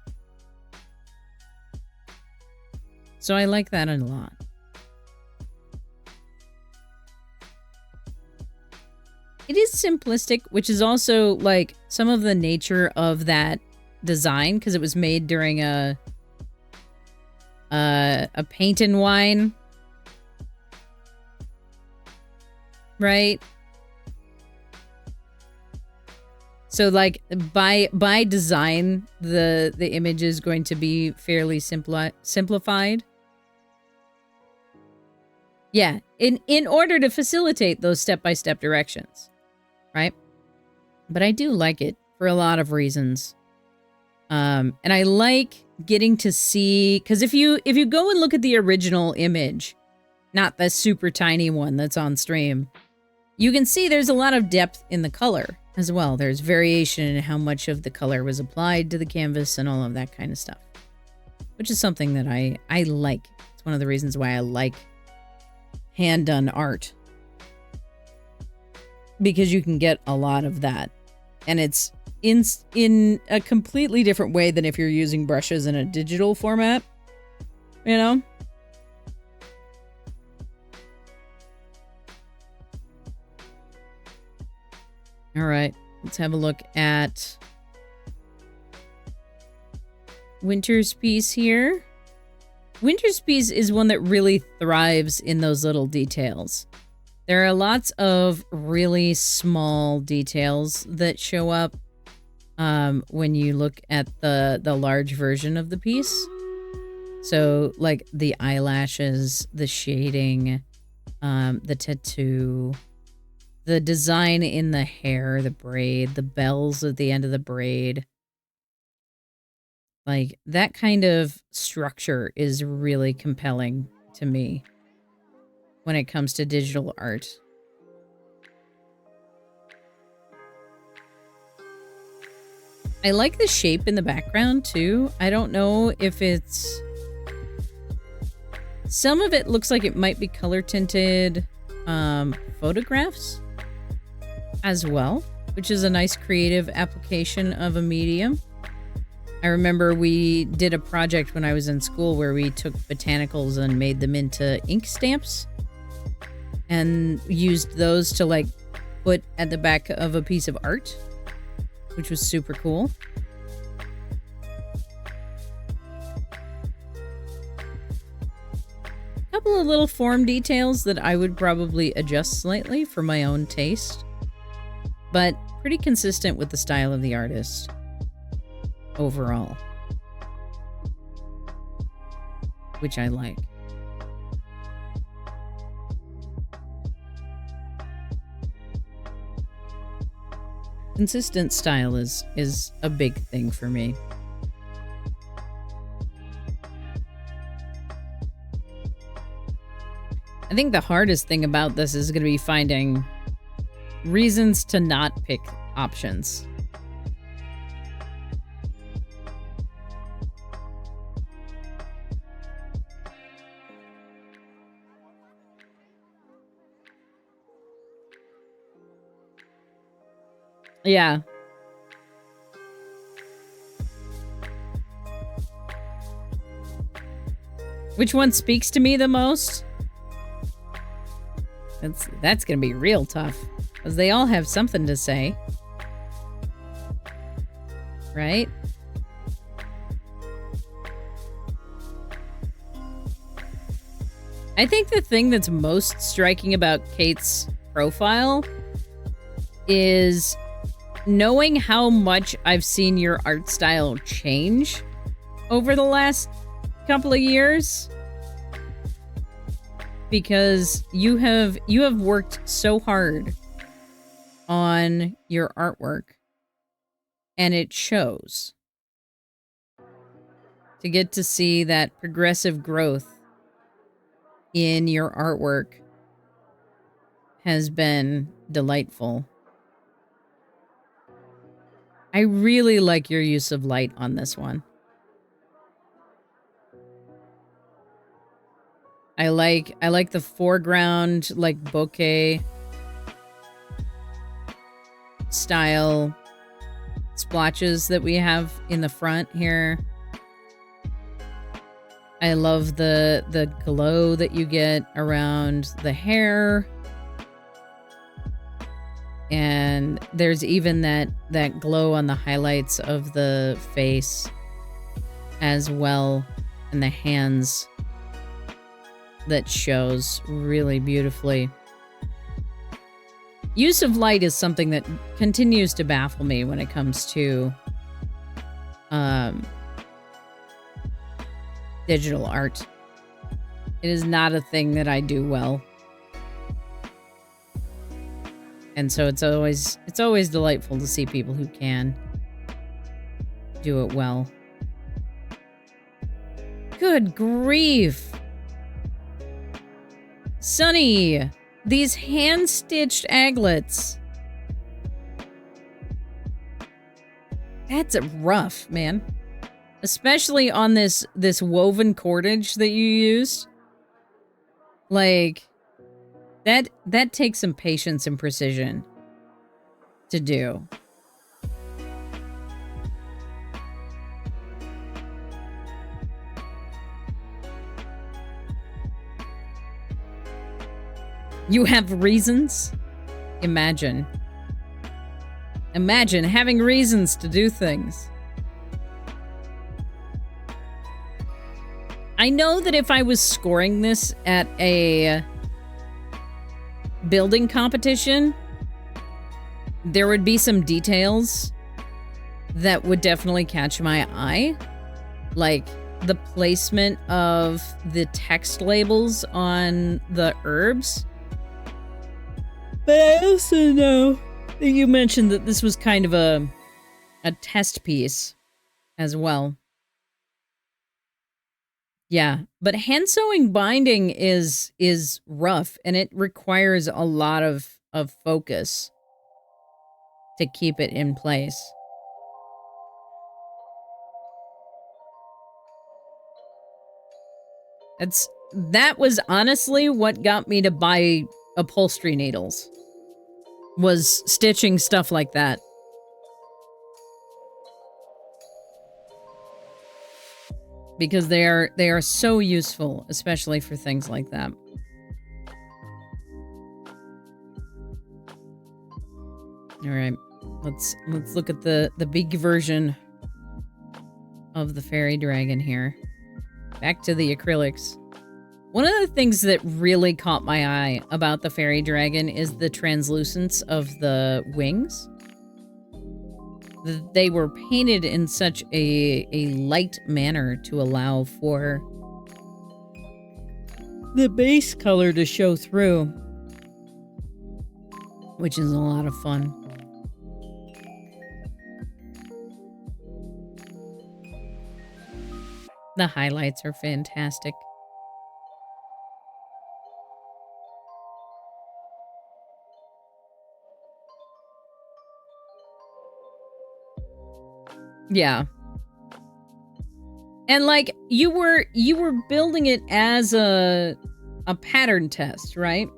So I like that a lot. It is simplistic, which is also like some of the nature of that design, because it was made during a paint and wine, right? So like by design, the image is going to be fairly simplified. Yeah, in order to facilitate those step-by-step directions, right? But I do like it for a lot of reasons. And I like getting to see, because if you go and look at the original image, not the super tiny one that's on stream, you can see there's a lot of depth in the color as well. There's variation in how much of the color was applied to the canvas and all of that kind of stuff, which is something that I like. It's one of the reasons why I like hand-done art, because you can get a lot of that, and it's in a completely different way than if you're using brushes in a digital format, you know? All right, let's have a look at Winter's piece here. Winter's piece is one that really thrives in those little details. There are lots of really small details that show up when you look at the large version of the piece. So like the eyelashes, the shading, the tattoo, the design in the hair, the braid, the bells at the end of the braid. Like that kind of structure is really compelling to me when it comes to digital art. I like the shape in the background too. I don't know if it's... Some of it looks like it might be color tinted photographs as well, which is a nice creative application of a medium. I remember we did a project when I was in school where we took botanicals and made them into ink stamps and used those to like put at the back of a piece of art, which was super cool. A couple of little form details that I would probably adjust slightly for my own taste, but pretty consistent with the style of the artist overall, which I like. Consistent style is a big thing for me. I think the hardest thing about this is going to be finding reasons to not pick options. Yeah. Which one speaks to me the most? That's gonna be real tough. Because they all have something to say. Right? I think the thing that's most striking about Kate's profile is knowing how much I've seen your art style change over the last couple of years. Because you have worked so hard on your artwork, and it shows. To get to see that progressive growth in your artwork has been delightful. I really like your use of light on this one. I like the foreground, like bokeh style splotches that we have in the front here. I love the glow that you get around the hair. And there's even that glow on the highlights of the face as well, and the hands that shows really beautifully. Use of light is something that continues to baffle me when it comes to digital art. It is not a thing that I do well. And so it's always delightful to see people who can do it well. Good grief. Sonny, these hand-stitched aglets. That's rough, man. Especially on this woven cordage that you used. Like, that takes some patience and precision to do. You have reasons? Imagine. Imagine having reasons to do things. I know that if I was scoring this at a building competition, there would be some details that would definitely catch my eye. Like the placement of the text labels on the herbs. But I also know that you mentioned that this was kind of a test piece as well. Yeah, but hand sewing binding is rough, and it requires a lot of focus to keep it in place. That was honestly what got me to buy upholstery needles. Was stitching stuff like that. Because they are so useful, especially for things like that. All right, let's look at the big version of the fairy dragon here. Back to the acrylics. One of the things that really caught my eye about the fairy dragon is the translucence of the wings. They were painted in such a light manner to allow for the base color to show through, which is a lot of fun. The highlights are fantastic. Yeah. And like you were building it as a pattern test, right?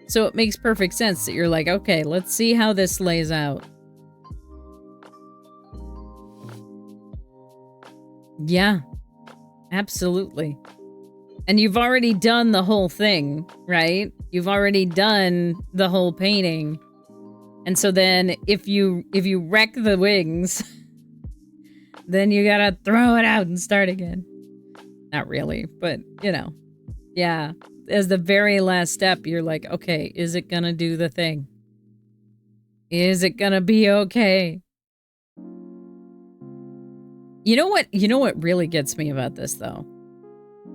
So it makes perfect sense that you're like, okay, let's see how this lays out. Yeah. Absolutely. And you've already done the whole thing, right? You've already done the whole painting. And so then if you wreck the wings, then you gotta throw it out and start again. Not really, but you know. Yeah. As the very last step, you're like, okay, is it gonna do the thing? Is it gonna be okay? You know what really gets me about this though?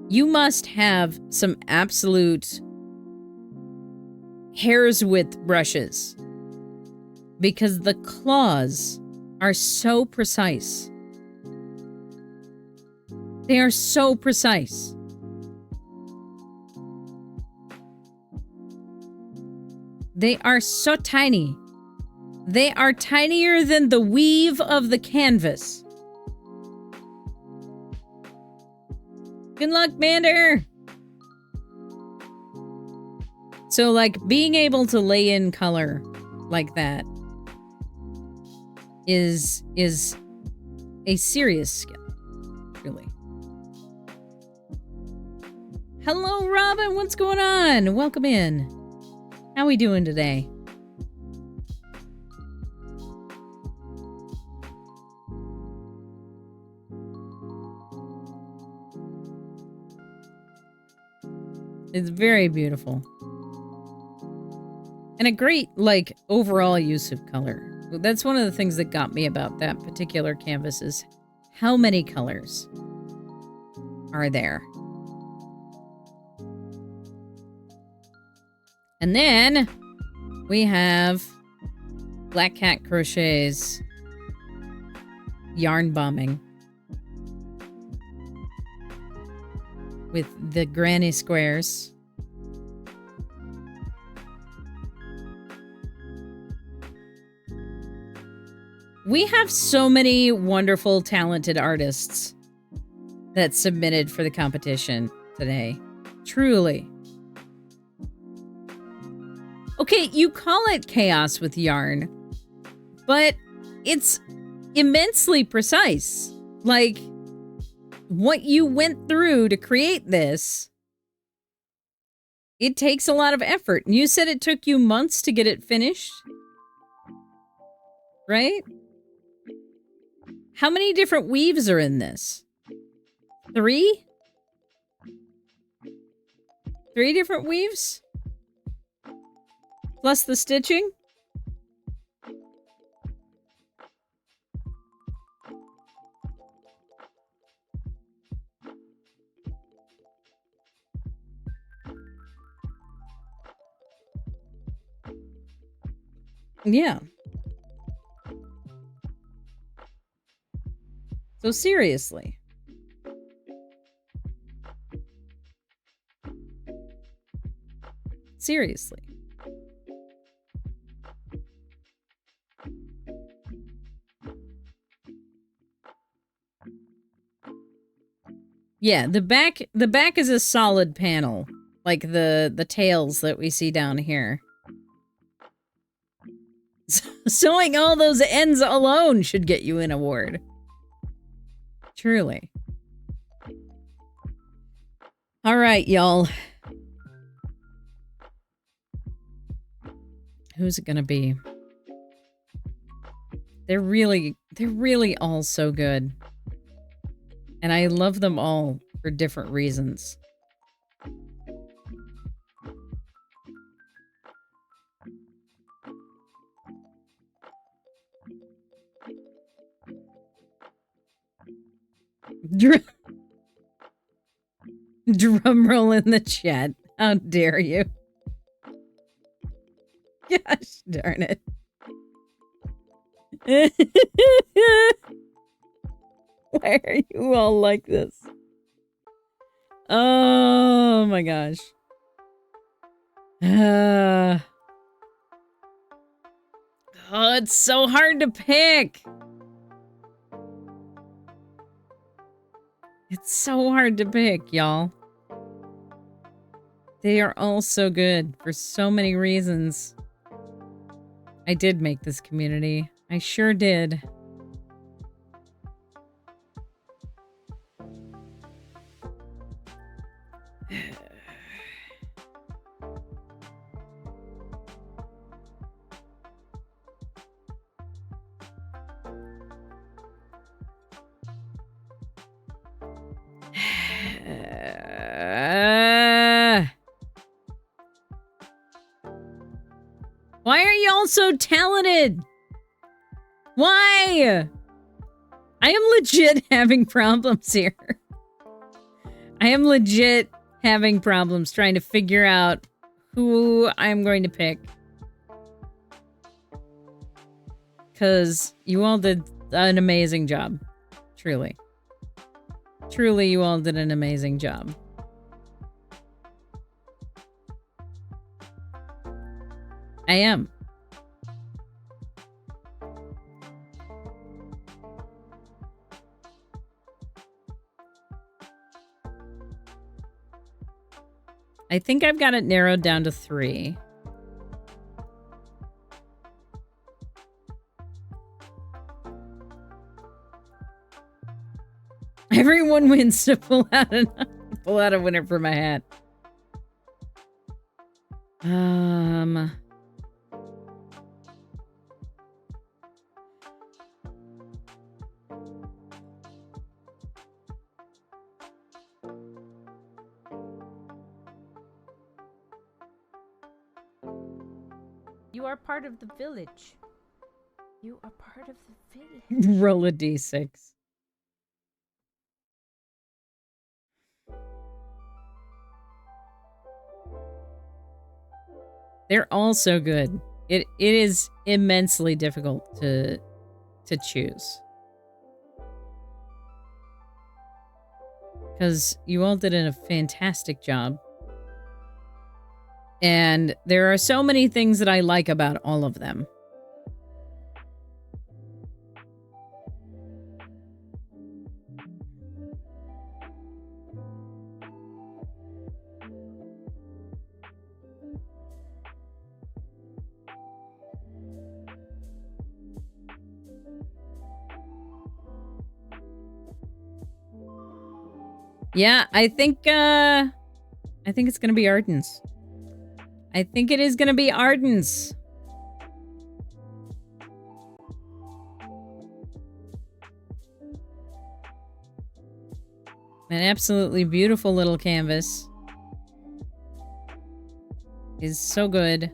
You must have some absolute hair's width brushes. Because the claws are so precise. They are so precise. They are so tiny. They are tinier than the weave of the canvas. Good luck, Mander! So, like, being able to lay in color like that is a serious skill, really. Hello, Robin. What's going on? Welcome in. How we doing today? It's very beautiful. And a great, like, overall use of color. That's one of the things that got me about that particular canvas is how many colors are there. And then we have Black Cat Crochet's yarn bombing with the granny squares. We have so many wonderful, talented artists that submitted for the competition today. Truly. Okay, you call it chaos with yarn, but it's immensely precise. Like, what you went through to create this, it takes a lot of effort. And you said it took you months to get it finished, right? How many different weaves are in this? 3? 3 different weaves? Plus the stitching? Yeah. So seriously. Seriously. Yeah, the back is a solid panel, like the tails that we see down here. Sewing all those ends alone should get you an award. Truly. All right, y'all. Who's it gonna be? They're really all so good. And I love them all for different reasons. Drum roll in the chat. How dare you? Gosh darn it. Why are you all like this? Oh my gosh. Oh, it's so hard to pick. It's so hard to pick, y'all. They are all so good for so many reasons. I did make this community. I sure did. Why are you all so talented? Why? I am legit having problems here. I am legit having problems trying to figure out who I'm going to pick. Because you all did an amazing job. Truly. Truly, you all did an amazing job. I am. I think I've got it narrowed down to 3. Everyone wins to pull out a winner for my hat. You are part of the village. You are part of the village. Roll a d6. They're all so good. It is immensely difficult to choose. Because you all did a fantastic job. And there are so many things that I like about all of them. Yeah, I think it's gonna be Arden's. I think it is gonna be Arden's. An absolutely beautiful little canvas. Is so good.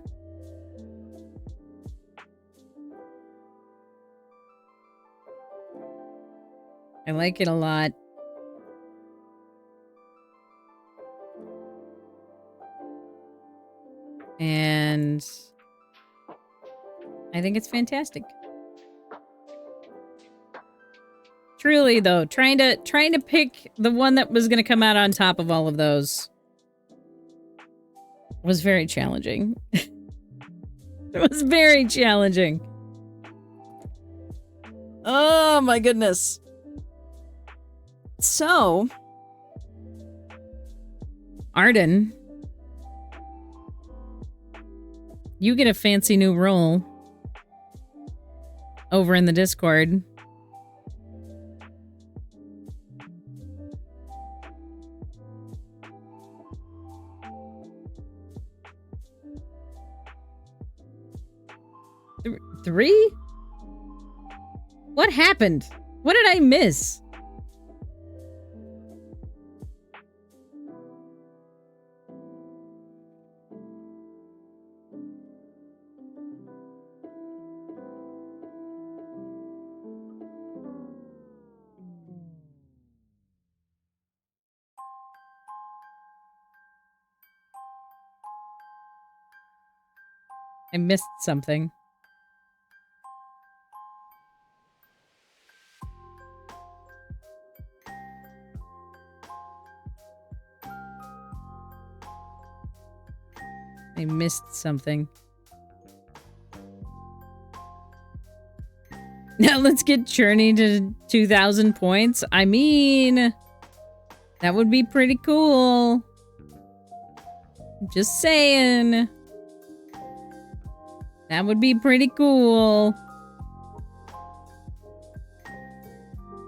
I like it a lot. And I think it's fantastic. Truly, though, trying to pick the one that was going to come out on top of all of those was very challenging. It was very challenging. Oh my goodness. So, Arden, you get a fancy new role over in the Discord. Three? What happened? What did I miss? I missed something. I missed something. Now let's get Churney to 2,000 points. I mean, that would be pretty cool. Just saying. That would be pretty cool.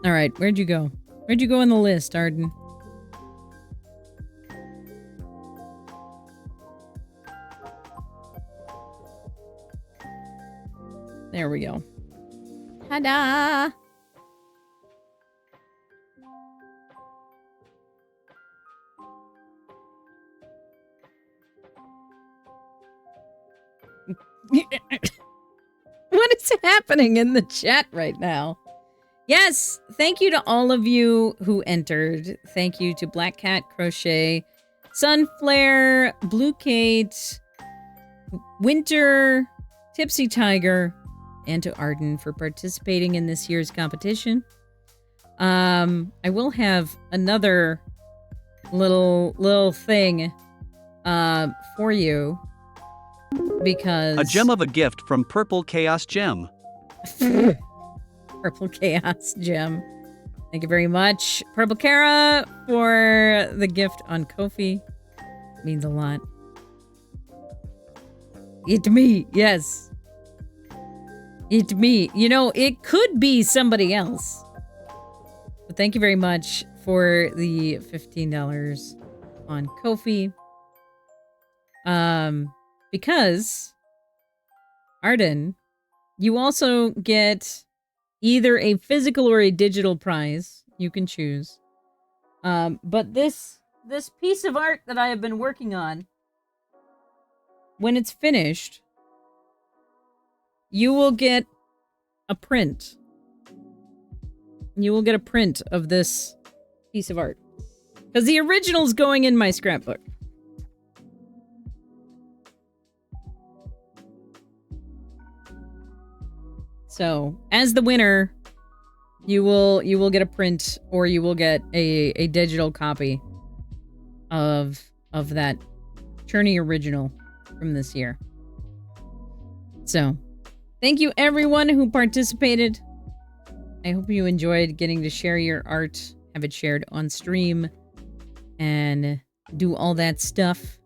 All right, where'd you go? Where'd you go in the list, Arden? There we go. Ta-da! What is happening in the chat right now? Yes, thank you to all of you who entered. Thank you to Black Cat Crochet, Sunflare, Blue Kate, Winter, Tipsy Tiger, and to Arden for participating in this year's competition. I will have another little thing for you because A gem of a gift from Purple Chaos Gem. Purple Chaos Gem. Thank you very much, Purple Kara, for the gift on Ko-fi. Means a lot. It me, yes. It me. You know, it could be somebody else. But thank you very much for the $15 on Ko-fi. Because, Arden, you also get either a physical or a digital prize. You can choose. But this piece of art that I have been working on, when it's finished, you will get a print. You will get a print of this piece of art. Because the original's going in my scrapbook. So, as the winner, you will get a print, or you will get a digital copy of that Churney original from this year. So, thank you everyone who participated. I hope you enjoyed getting to share your art, have it shared on stream, and do all that stuff.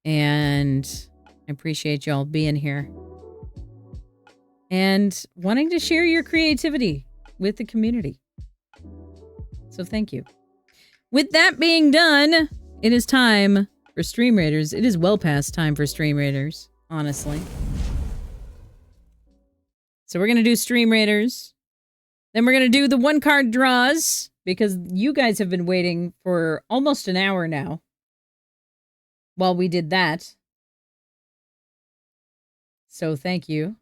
And I appreciate y'all being here. And wanting to share your creativity with the community. So thank you. With that being done, it is time for Stream Raiders. It is well past time for Stream Raiders, honestly. So we're going to do Stream Raiders. Then we're going to do the one-card draws, because you guys have been waiting for almost an hour now while we did that. So thank you.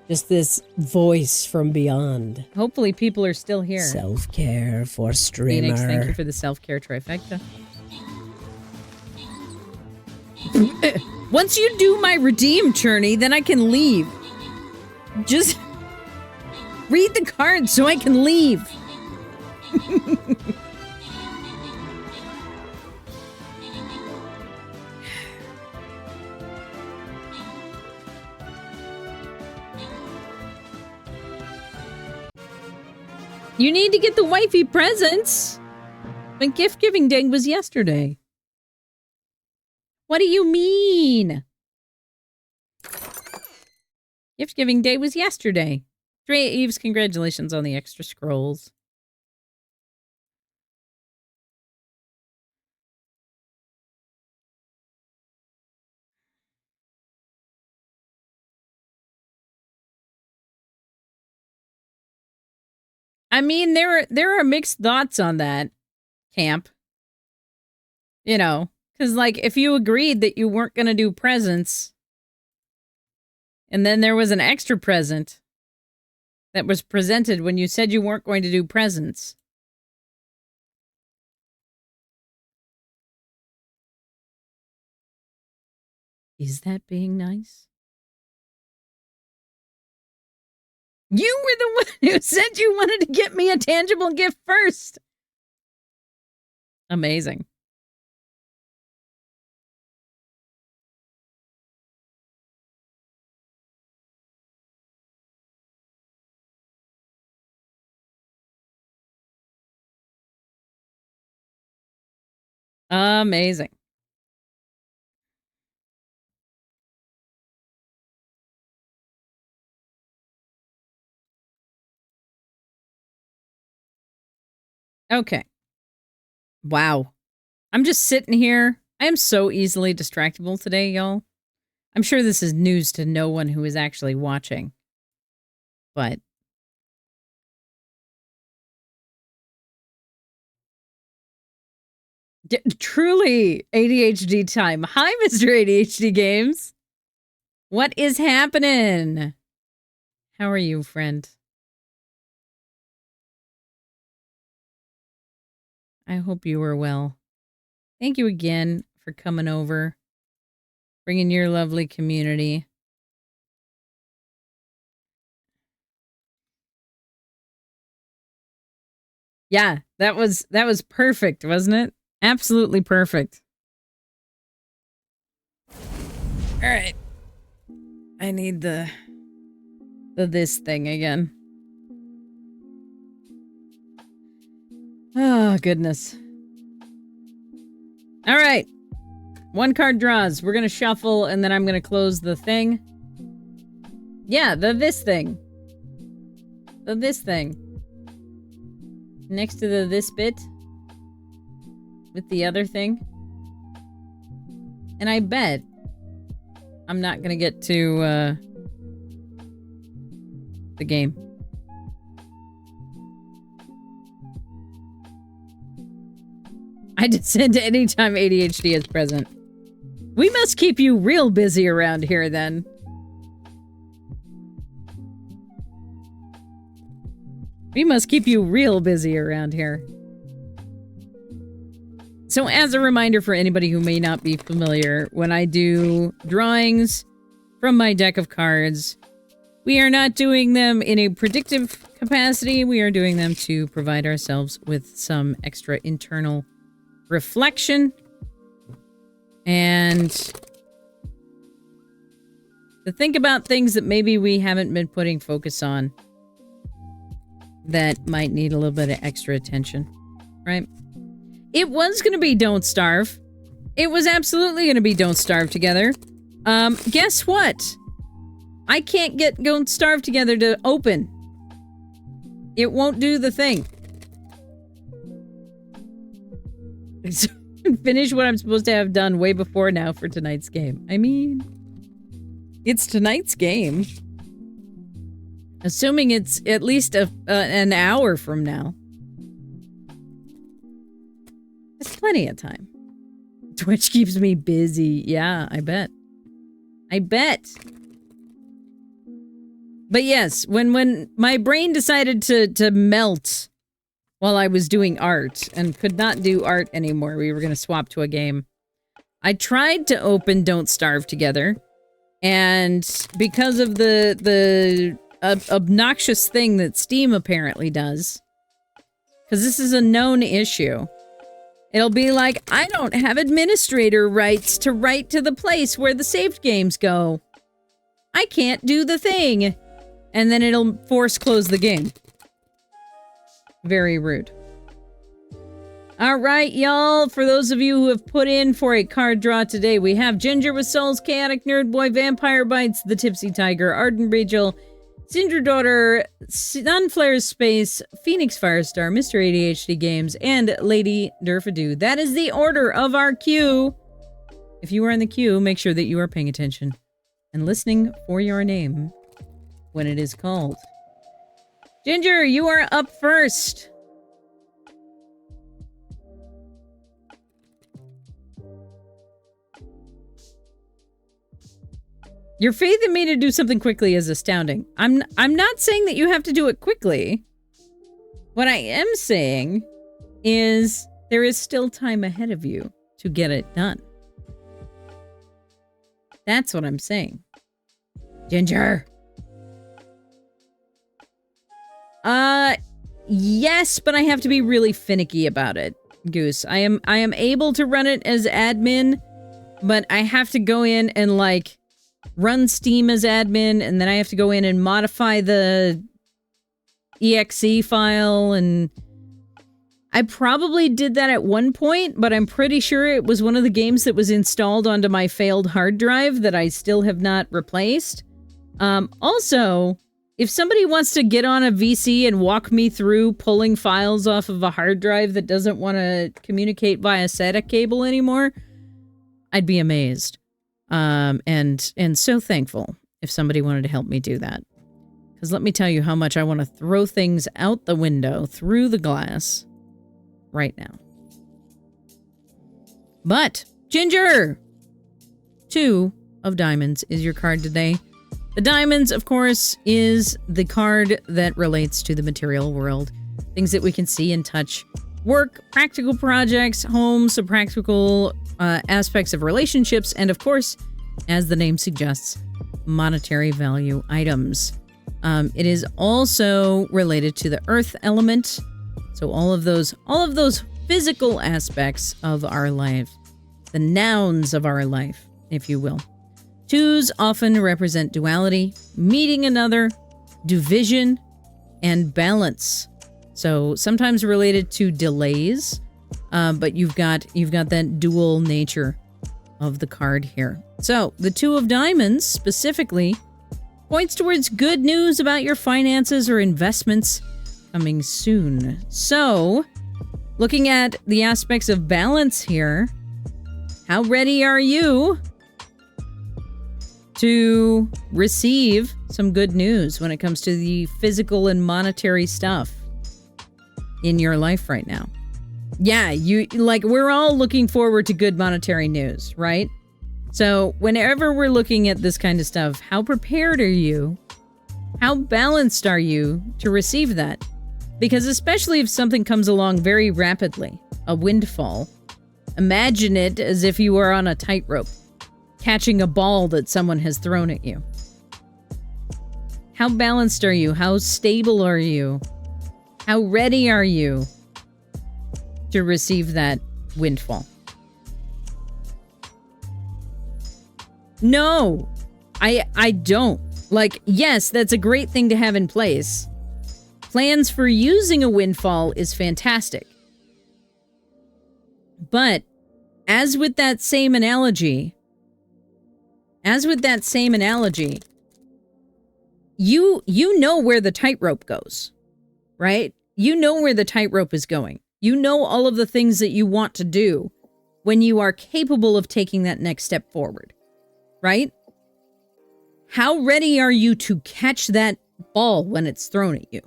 Just this voice from beyond. Hopefully people are still here. Self-care for streamer. Phoenix, thank you for the self-care trifecta. Once you do my redeem, Churney, then I can leave. Just read the card so I can leave. You need to get the wifey presents. But gift giving day was yesterday. What do you mean? Gift giving day was yesterday. Drea Eves, congratulations on the extra scrolls. I mean, there are mixed thoughts on that, Camp. You know, because, like, if you agreed that you weren't going to do presents, and then there was an extra present that was presented when you said you weren't going to do presents. Is that being nice? You were the one who said you wanted to get me a tangible gift first. Amazing. Amazing. Okay. Wow. I'm just sitting here. I am so easily distractible today, y'all. I'm sure this is news to no one who is actually watching. But Truly ADHD time. Hi, Mr. ADHD Games. What is happening? How are you, friend? I hope you are well. Thank you again for coming over, bringing your lovely community. Yeah, that was perfect, wasn't it? Absolutely perfect. All right. I need the this thing again. Oh, goodness. All right. 1 card draws. We're going to shuffle, and then I'm going to close the thing. Yeah, the this thing. The this thing. Next to the this bit. With the other thing. And I bet I'm not going to get to, the game. I descend anytime ADHD is present. We must keep you real busy around here, then. We must keep you real busy around here. So as a reminder for anybody who may not be familiar, when I do drawings from my deck of cards, we are not doing them in a predictive capacity. We are doing them to provide ourselves with some extra internal reflection and to think about things that maybe we haven't been putting focus on that might need a little bit of extra attention, right? It was going to be Don't Starve. It was absolutely going to be Don't Starve Together. Guess what? I can't get Don't Starve Together to open. It won't do the thing. Finish what I'm supposed to have done way before now for tonight's game. I mean, it's tonight's game. Assuming it's at least an hour from now. That's plenty of time. Twitch keeps me busy. Yeah, I bet. I bet. But yes, when my brain decided to melt while I was doing art and could not do art anymore, we were going to swap to a game. I tried to open Don't Starve Together, and because of the obnoxious thing that Steam apparently does, because this is a known issue, it'll be like, I don't have administrator rights to write to the place where the saved games go. I can't do the thing. And then it'll force close the game. Very rude. All right, y'all. For those of you who have put in for a card draw today, we have Ginger with Souls, Chaotic Nerd Boy, Vampire Bites, The Tipsy Tiger, Arden Rachel, Cinder Daughter, Sunflare Space, Phoenix Firestar, Mr. ADHD Games, and Lady Durfadoo. That is the order of our queue. If you are in the queue, make sure that you are paying attention and listening for your name when it is called. Ginger, you are up first. Your faith in me to do something quickly is astounding. I'm not saying that you have to do it quickly. What I am saying is there is still time ahead of you to get it done. That's what I'm saying. Ginger. Yes, but I have to be really finicky about it, Goose. I am able to run it as admin, but I have to go in and, like, run Steam as admin, and then I have to go in and modify the exe file, and I probably did that at one point, but I'm pretty sure it was one of the games that was installed onto my failed hard drive that I still have not replaced. Also, if somebody wants to get on a VC and walk me through pulling files off of a hard drive that doesn't want to communicate via SATA cable anymore, I'd be amazed. And so thankful if somebody wanted to help me do that. Because let me tell you how much I want to throw things out the window, through the glass, right now. But, Ginger! 2 of diamonds is your card today. The diamonds, of course, is the card that relates to the material world. Things that we can see and touch. Work, practical projects, homes, some practical aspects of relationships, and of course, as the name suggests, monetary value items. It is also related to the earth element. So all of those physical aspects of our life, the nouns of our life, if you will. 2s often represent duality, meeting another, division, and balance. So sometimes related to delays, but you've got that dual nature of the card here. So the 2 of diamonds specifically points towards good news about your finances or investments coming soon. So looking at the aspects of balance here, how ready are you to receive some good news when it comes to the physical and monetary stuff in your life right now? Yeah, we're all looking forward to good monetary news, right? So whenever we're looking at this kind of stuff, how prepared are you? How balanced are you to receive that? Because especially if something comes along very rapidly, a windfall, imagine it as if you were on a tightrope, catching a ball that someone has thrown at you. How balanced are you? How stable are you? How ready are you to receive that windfall? No, I don't. Like, yes, that's a great thing to have in place. Plans for using a windfall is fantastic. But as with that same analogy, you know where the tightrope goes, right? You know where the tightrope is going. You know all of the things that you want to do when you are capable of taking that next step forward, right? How ready are you to catch that ball when it's thrown at you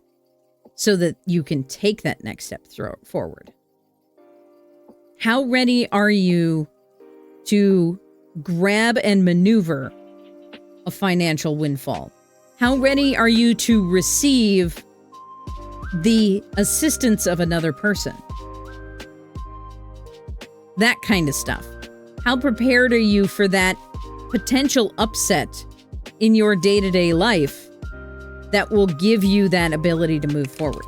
so that you can take that next step forward? How ready are you to grab and maneuver a financial windfall? How ready are you to receive the assistance of another person? That kind of stuff. How prepared are you for that potential upset in your day-to-day life that will give you that ability to move forward?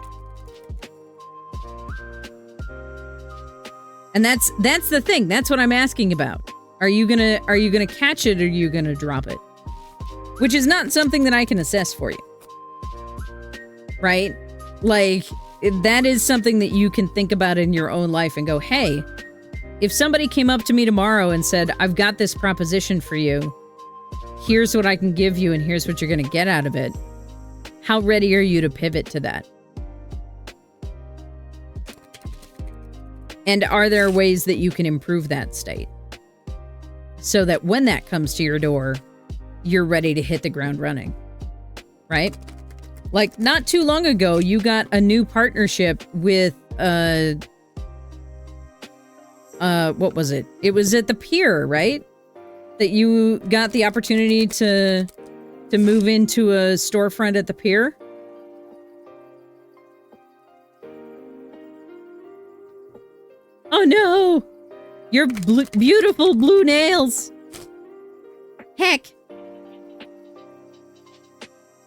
And that's the thing. That's what I'm asking about. Are you gonna catch it, or are you gonna drop it? Which is not something that I can assess for you. Right? Like, that is something that you can think about in your own life and go, hey, if somebody came up to me tomorrow and said, I've got this proposition for you, here's what I can give you and here's what you're gonna get out of it, how ready are you to pivot to that? And are there ways that you can improve that state so that when that comes to your door, you're ready to hit the ground running, right? Like, not too long ago, you got a new partnership with, what was it? It was at the pier, right? That you got the opportunity to move into a storefront at the pier. Oh no! Your beautiful blue nails! Heck!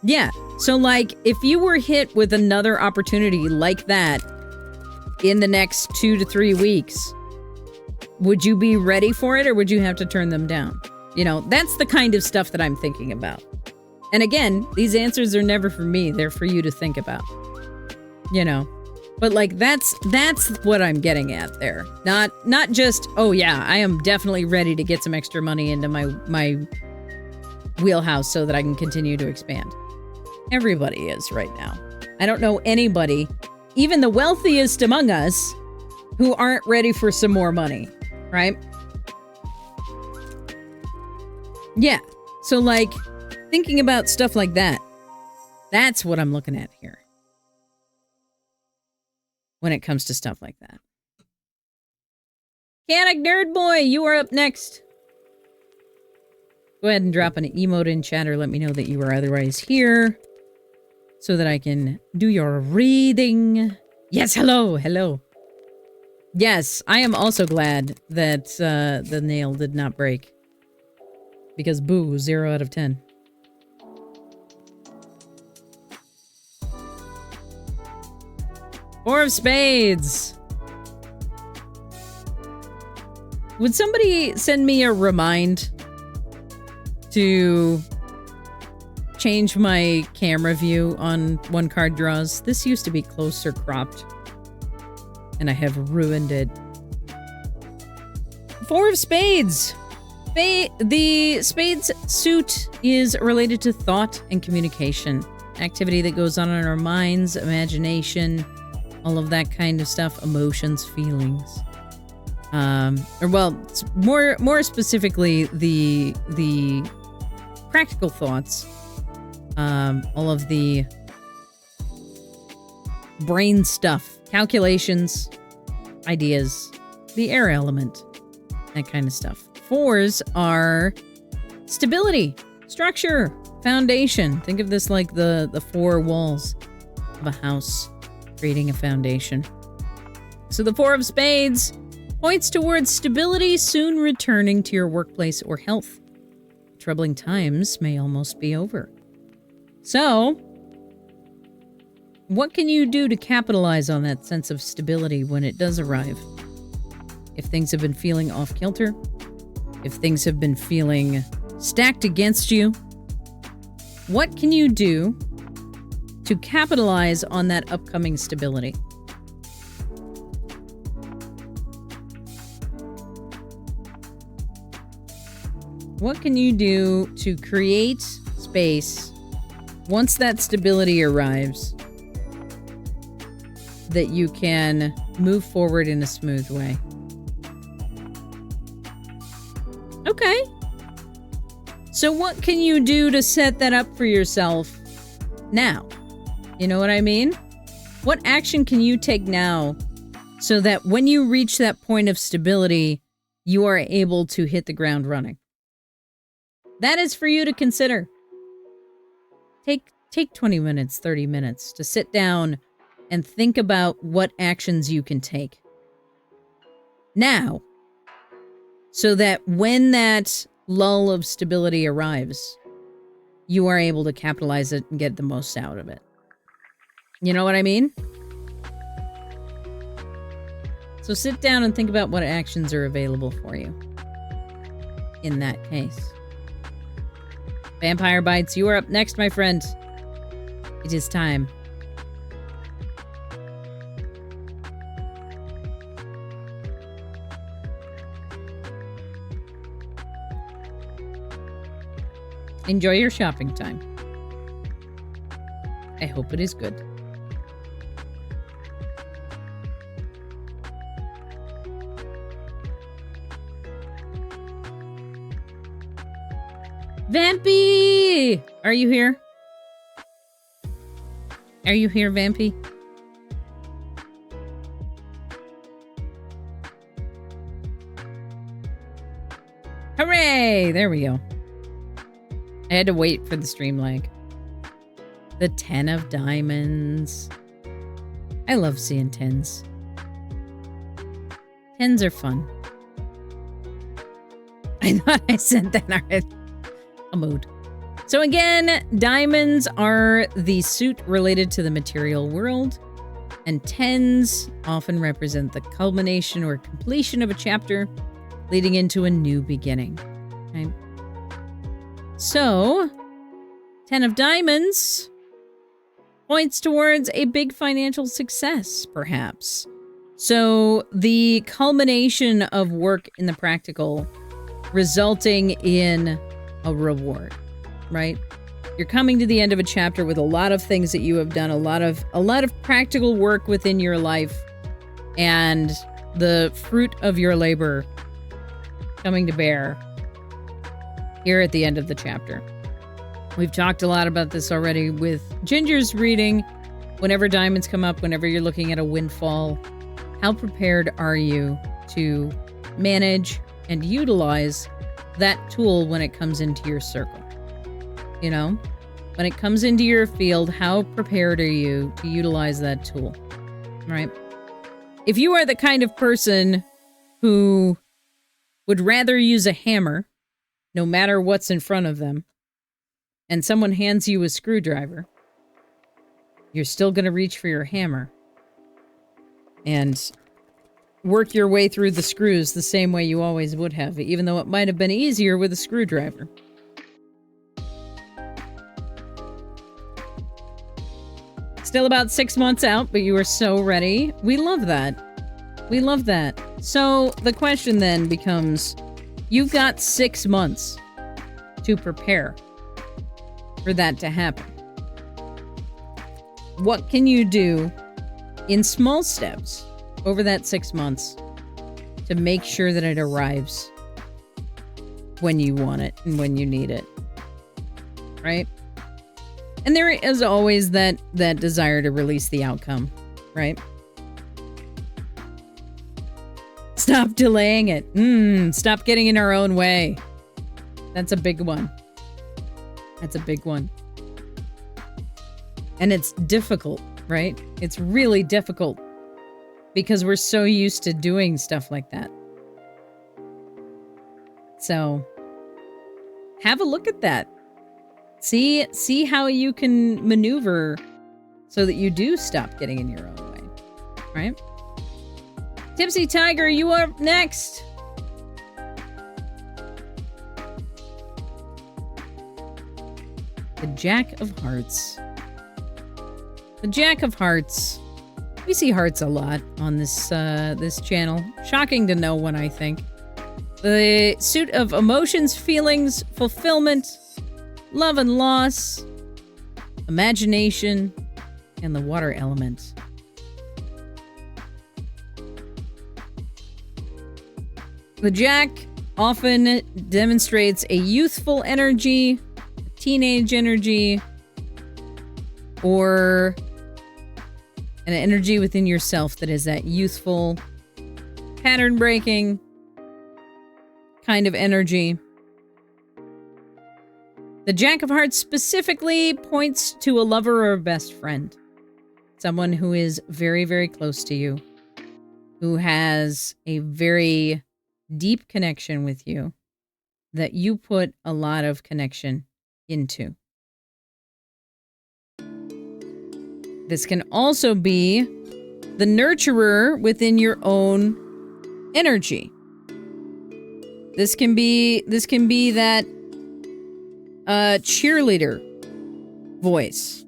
Yeah, so like, if you were hit with another opportunity like that in the next 2 to 3 weeks, would you be ready for it, or would you have to turn them down? You know, that's the kind of stuff that I'm thinking about. And again, these answers are never for me, they're for you to think about. You know? But like, that's what I'm getting at there. Not just, oh yeah, I am definitely ready to get some extra money into my wheelhouse so that I can continue to expand. Everybody is right now. I don't know anybody, even the wealthiest among us, who aren't ready for some more money, right? Yeah. So like, thinking about stuff like that, that's what I'm looking at here when it comes to stuff like that. Canic Nerd Boy, you are up next. Go ahead and drop an emote in chat or let me know that you are otherwise here so that I can do your reading. Yes, hello, hello. Yes, I am also glad that the nail did not break. Because boo, 0 out of 10. Four of Spades. Would somebody send me a remind to change my camera view on one card draws? This used to be closer cropped, and I have ruined it. Four of Spades. The Spades suit is related to thought and communication. Activity that goes on in our minds, imagination, all of that kind of stuff, emotions, feelings. Or well, more specifically, the practical thoughts, all of the brain stuff, calculations, ideas, the air element, that kind of stuff. Fours are stability, structure, foundation. Think of this like the four walls of a house, creating a foundation. So the Four of Spades points towards stability soon returning to your workplace or health. Troubling times may almost be over. So, what can you do to capitalize on that sense of stability when it does arrive? If things have been feeling off-kilter, if things have been feeling stacked against you, what can you do to capitalize on that upcoming stability? What can you do to create space once that stability arrives that you can move forward in a smooth way? Okay. So what can you do to set that up for yourself now? You know what I mean? What action can you take now so that when you reach that point of stability, you are able to hit the ground running? That is for you to consider. Take 20 minutes, 30 minutes to sit down and think about what actions you can take now so that when that lull of stability arrives, you are able to capitalize it and get the most out of it. You know what I mean? So sit down and think about what actions are available for you in that case. Vampire Bites, you are up next, my friend. It is time. Enjoy your shopping time. I hope it is good. Vampy! Are you here? Are you here, Vampy? Hooray! There we go. I had to wait for the stream lag. The 10 of Diamonds. I love seeing 10s. 10s are fun. I thought I sent that already. A mood. So again, diamonds are the suit related to the material world, and 10s often represent the culmination or completion of a chapter leading into a new beginning. Okay? So, 10 of Diamonds points towards a big financial success, perhaps. So, the culmination of work in the practical resulting in a reward, right? You're coming to the end of a chapter with a lot of things that you have done, a lot of practical work within your life, and the fruit of your labor coming to bear here at the end of the chapter. We've talked a lot about this already with Ginger's reading. Whenever diamonds come up, whenever you're looking at a windfall, how prepared are you to manage, and utilize that tool when it comes into your circle. You know? When it comes into your field, how prepared are you to utilize that tool? Right? If you are the kind of person who would rather use a hammer, no matter what's in front of them, and someone hands you a screwdriver, you're still going to reach for your hammer and work your way through the screws the same way you always would have, even though it might have been easier with a screwdriver. Still about 6 months out, but you are so ready. We love that. We love that. So the question then becomes, you've got 6 months to prepare for that to happen. What can you do in small steps over that 6 months to make sure that it arrives when you want it and when you need it? Right? And there is always that desire to release the outcome, right? Stop delaying it. Stop getting in our own way. That's a big one. That's a big one. And it's difficult, right? It's really difficult because we're so used to doing stuff like that. So, have a look at that. See how you can maneuver so that you do stop getting in your own way, right? Tipsy Tiger, you are up next. The Jack of Hearts. The Jack of Hearts. We see hearts a lot on this this channel. Shocking to no one, I think. The suit of emotions, feelings, fulfillment, love and loss, imagination, and the water element. The Jack often demonstrates a youthful energy, teenage energy, or an energy within yourself that is that youthful, pattern breaking kind of energy. The Jack of Hearts specifically points to a lover or a best friend. Someone who is very, very close to you. Who has a very deep connection with you. That you put a lot of connection into. This can also be the nurturer within your own energy. This can be that cheerleader voice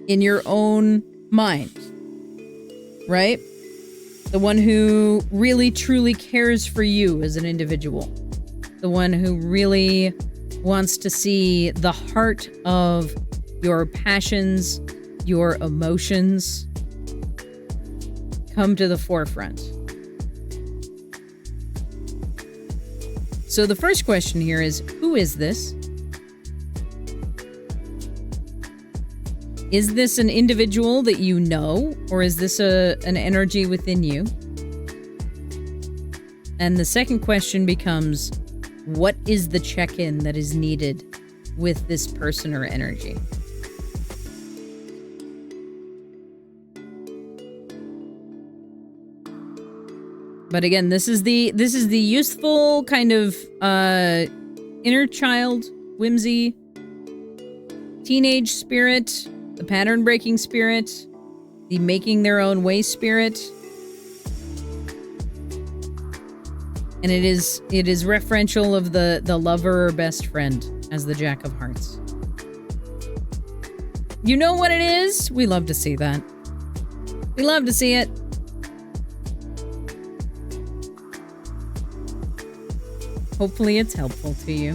in your own mind, right? The one who really truly cares for you as an individual. The one who really wants to see the heart of your passions, your emotions come to the forefront. So the first question here is, who is this? Is this an individual that you know, or is this an energy within you? And the second question becomes, what is the check-in that is needed with this person or energy? But again, this is the youthful kind of inner child whimsy, teenage spirit, the pattern breaking spirit, the making their own way spirit. And it is referential of the lover or best friend as the Jack of Hearts. You know what it is? We love to see that. We love to see it. Hopefully it's helpful to you.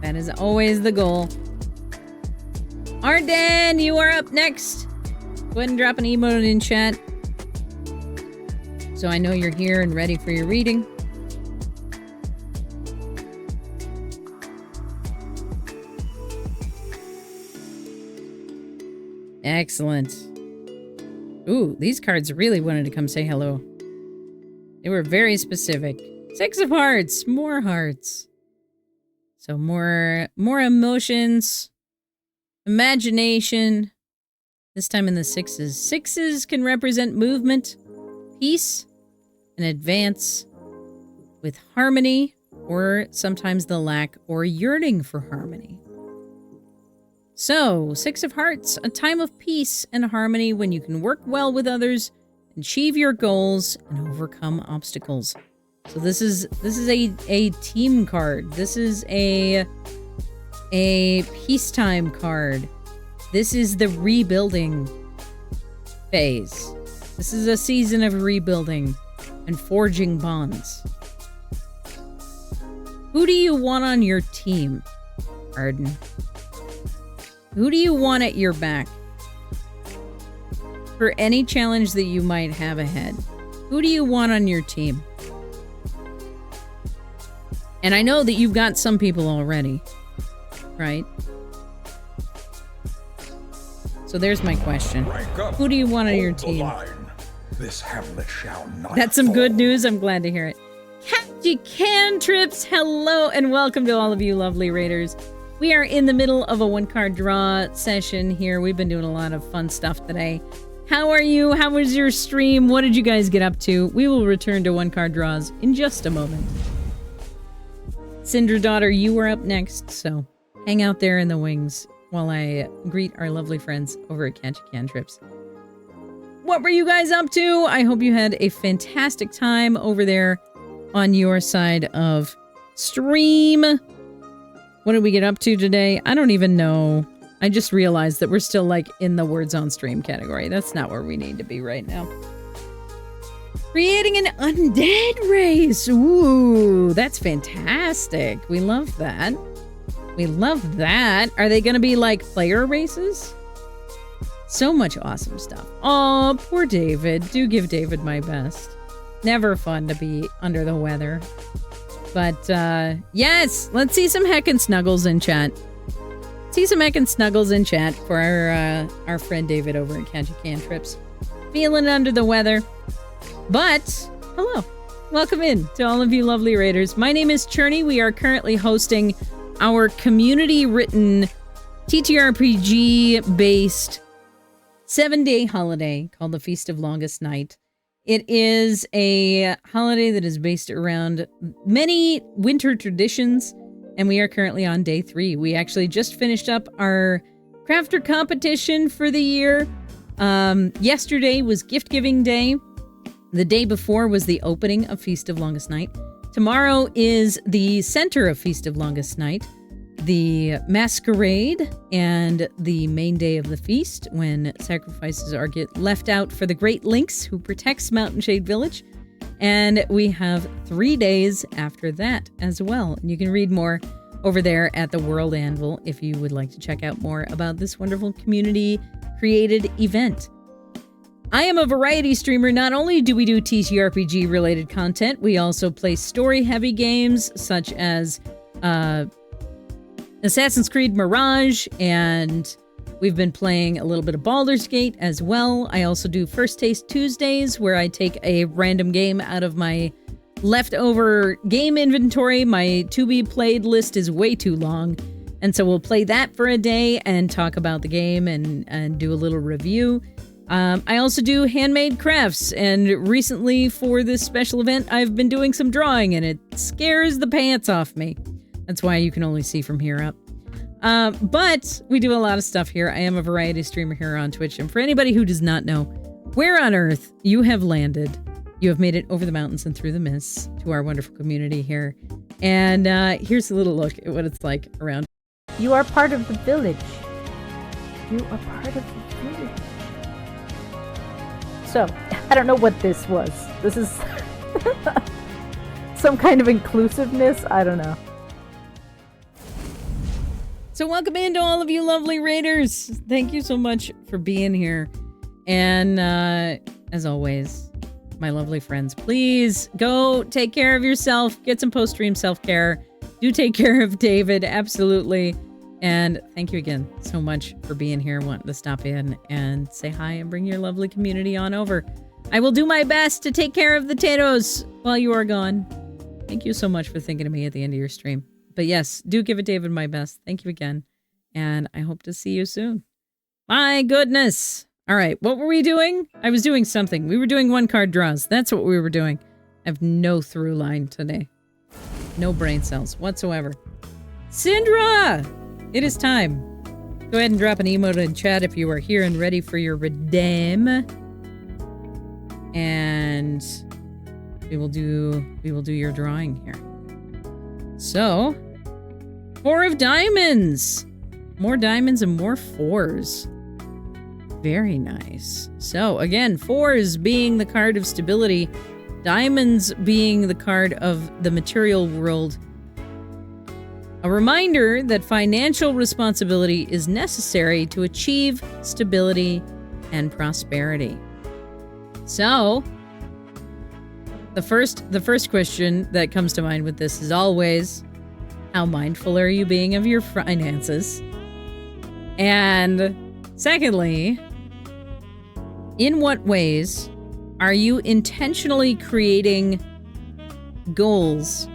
That is always the goal. Arden, you are up next. Go ahead and drop an emote in chat, so I know you're here and ready for your reading. Excellent. Ooh, these cards really wanted to come say hello. They were very specific. 6 of hearts, more hearts. So more emotions, imagination. This time in the 6s. 6s can represent movement, peace, and advance with harmony, or sometimes the lack or yearning for harmony. So, 6 of hearts, a time of peace and harmony when you can work well with others, achieve your goals, and overcome obstacles. So this is a team card. This is a peacetime card. This is the rebuilding phase. This is a season of rebuilding and forging bonds. Who do you want on your team, Arden? Who do you want at your back for any challenge that you might have ahead? Who do you want on your team? And I know that you've got some people already, right? So there's my question. Who do you want on your team? This hamlet shall not That's some fall. good news. I'm glad to hear it. Catchy Cantrips, hello and welcome to all of you lovely raiders. We are in the middle of a 1-card draw session here. We've been doing a lot of fun stuff today. How are you? How was your stream? What did you guys get up to? We will return to 1-card draws in just a moment. Cinder Daughter, you were up next, so hang out there in the wings while I greet our lovely friends over at Catchy Cantrips. What were you guys up to? I hope you had a fantastic time over there on your side of stream. What did we get up to today? I don't even know. I just realized that we're still like in the words on stream category. That's not where we need to be right now. Creating an undead race. Ooh, that's fantastic. We love that. We love that. Are they going to be like player races? So much awesome stuff. Oh, poor David. Do give David my best. Never fun to be under the weather. But, yes, let's see some heckin' snuggles in chat. See some heckin' snuggles in chat for our friend David over at Catchy Cantrips. Feeling under the weather. But, hello. Welcome in to all of you lovely raiders. My name is Churney. We are currently hosting our community-written TTRPG-based 7-day holiday called the Feast of Longest Night. It is a holiday that is based around many winter traditions, and we are currently on day 3. We actually just finished up our crafter competition for the year. Yesterday was gift-giving day. The day before was the opening of Feast of Longest Night. Tomorrow is the center of Feast of Longest Night, the masquerade, and the main day of the feast, when sacrifices are left out for the Great Lynx, who protects Mountain Shade Village. And we have 3 days after that as well. And you can read more over there at the World Anvil if you would like to check out more about this wonderful community-created event. I am a variety streamer. Not only do we do TTRPG related content, we also play story heavy games such as Assassin's Creed Mirage, and we've been playing a little bit of Baldur's Gate as well. I also do First Taste Tuesdays, where I take a random game out of my leftover game inventory. My to be played list is way too long, and so we'll play that for a day and talk about the game and do a little review. I also do handmade crafts, and recently for this special event, I've been doing some drawing, and it scares the pants off me. That's why you can only see from here up. But we do a lot of stuff here. I am a variety streamer here on Twitch, and for anybody who does not know, where on earth you have landed, you have made it over the mountains and through the mists to our wonderful community here. And here's a little look at what it's like around. You are part of the village. You are part of the village. So, I don't know what this was. This is some kind of inclusiveness? I don't know. So welcome in to all of you lovely raiders. Thank you so much for being here. And as always, my lovely friends, please go take care of yourself. Get some post-stream self-care. Do take care of David, absolutely. And thank you again so much for being here, wanting to stop in and say hi and bring your lovely community on over. I will do my best to take care of the potatoes while you are gone. Thank you so much for thinking of me at the end of your stream. But yes, do give it David my best. Thank you again. And I hope to see you soon. My goodness. All right, what were we doing? I was doing something. We were doing one card draws. That's what we were doing. I have no through line today. No brain cells whatsoever. Syndra! It is time. Go ahead and drop an emote in chat if you are here and ready for your redeem. And we will do your drawing here. So, 4 of diamonds. More diamonds and more 4s. Very nice. So, again, 4s being the card of stability, diamonds being the card of the material world. A reminder that financial responsibility is necessary to achieve stability and prosperity. So, the first question that comes to mind with this is always, how mindful are you being of your finances? And secondly, in what ways are you intentionally creating goals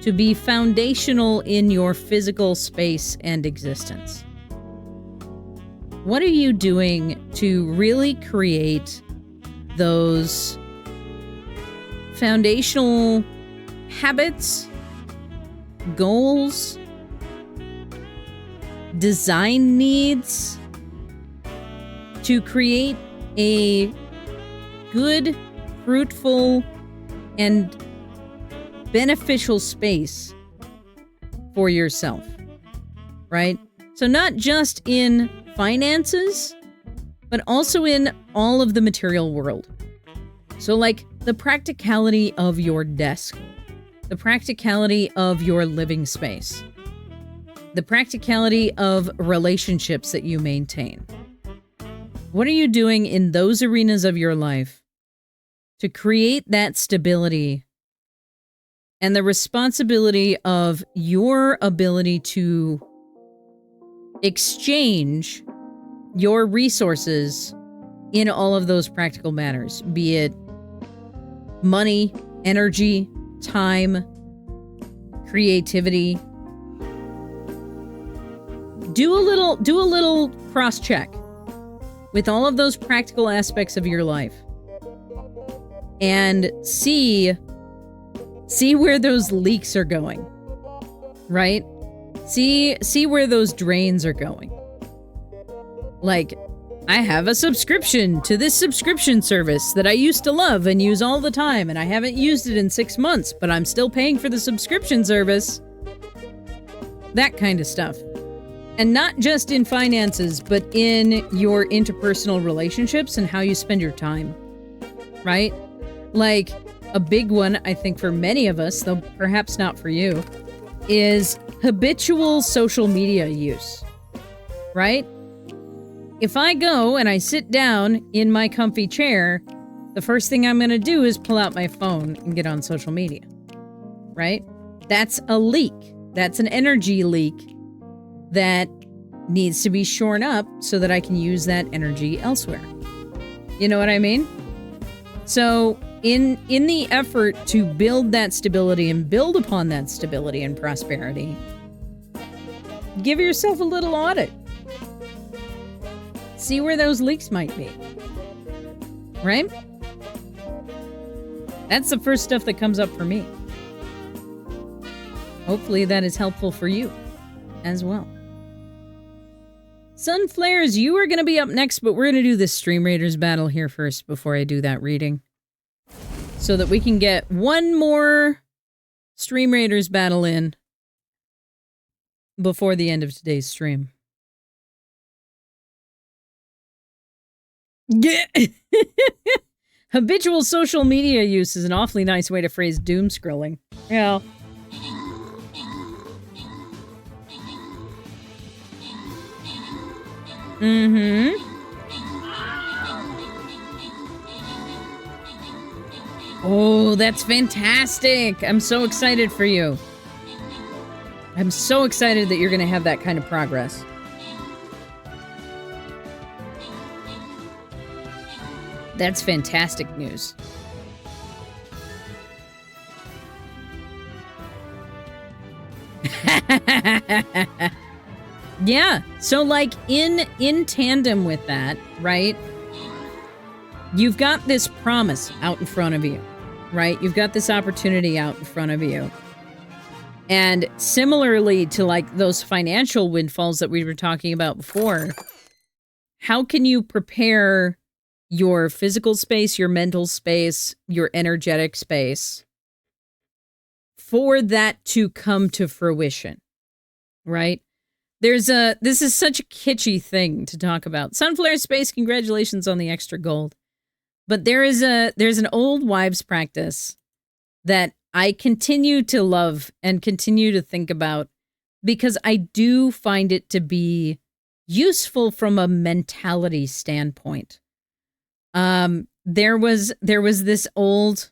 to be foundational in your physical space and existence? What are you doing to really create those foundational habits, goals, design needs to create a good, fruitful, and beneficial space for yourself, right? So not just in finances, but also in all of the material world. So like the practicality of your desk, the practicality of your living space, the practicality of relationships that you maintain. What are you doing in those arenas of your life to create that stability and the responsibility of your ability to exchange your resources in all of those practical matters, be it money, energy, time, creativity? Do a little cross-check with all of those practical aspects of your life and see where those leaks are going, right? See where those drains are going. Like, I have a subscription to this subscription service that I used to love and use all the time, and I haven't used it in 6 months, but I'm still paying for the subscription service. That kind of stuff. And not just in finances, but in your interpersonal relationships and how you spend your time, right? Like, a big one, I think, for many of us, though perhaps not for you, is habitual social media use, right? If I go and I sit down in my comfy chair, the first thing I'm going to do is pull out my phone and get on social media, right? That's a leak. That's an energy leak that needs to be shorn up so that I can use that energy elsewhere. You know what I mean? So in the effort to build that stability and build upon that stability and prosperity, give yourself a little audit. See where those leaks might be. Right? That's the first stuff that comes up for me. Hopefully that is helpful for you as well. Sunflares, you are going to be up next, but we're going to do this Stream Raiders battle here first before I do that reading. So that we can get one more Stream Raiders battle in before the end of today's stream. Yeah. Habitual social media use is an awfully nice way to phrase doom scrolling. Yeah. Mm-hmm. Oh, that's fantastic. I'm so excited for you. I'm so excited that you're going to have that kind of progress. That's fantastic news. Yeah. So like in tandem with that, right? You've got this promise out in front of you, right? You've got this opportunity out in front of you. And similarly to like those financial windfalls that we were talking about before, how can you prepare your physical space, your mental space, your energetic space for that to come to fruition, right? This is such a kitschy thing to talk about. Sunflare Space, congratulations on the extra gold. But there's an old wives' practice that I continue to love and continue to think about because I do find it to be useful from a mentality standpoint. There was this old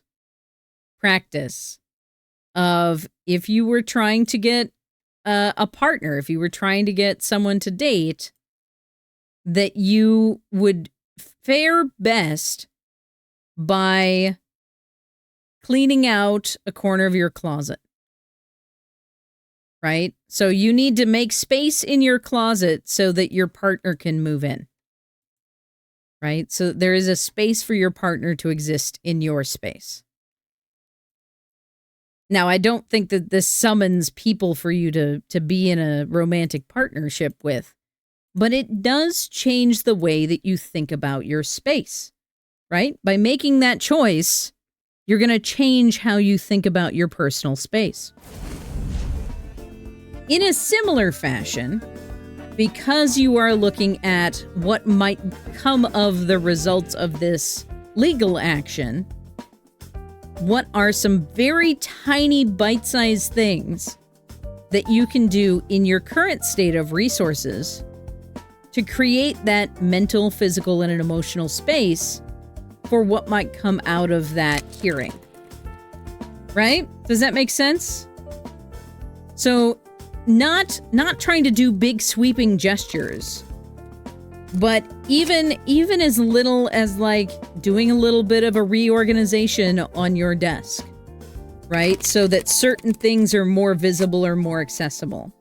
practice of if you were trying to get a partner, if you were trying to get someone to date, that you would fare best by cleaning out a corner of your closet. Right? So you need to make space in your closet so that your partner can move in. Right? So there is a space for your partner to exist in your space. Now, I don't think that this summons people for you to be in a romantic partnership with, but it does change the way that you think about your space, right? By making that choice, you're going to change how you think about your personal space. In a similar fashion, because you are looking at what might come of the results of this legal action, what are some very tiny bite-sized things that you can do in your current state of resources to create that mental, physical, and an emotional space for what might come out of that hearing? Right? Does that make sense? So, not trying to do big sweeping gestures, but even as little as like doing a little bit of a reorganization on your desk, right? So that certain things are more visible or more accessible.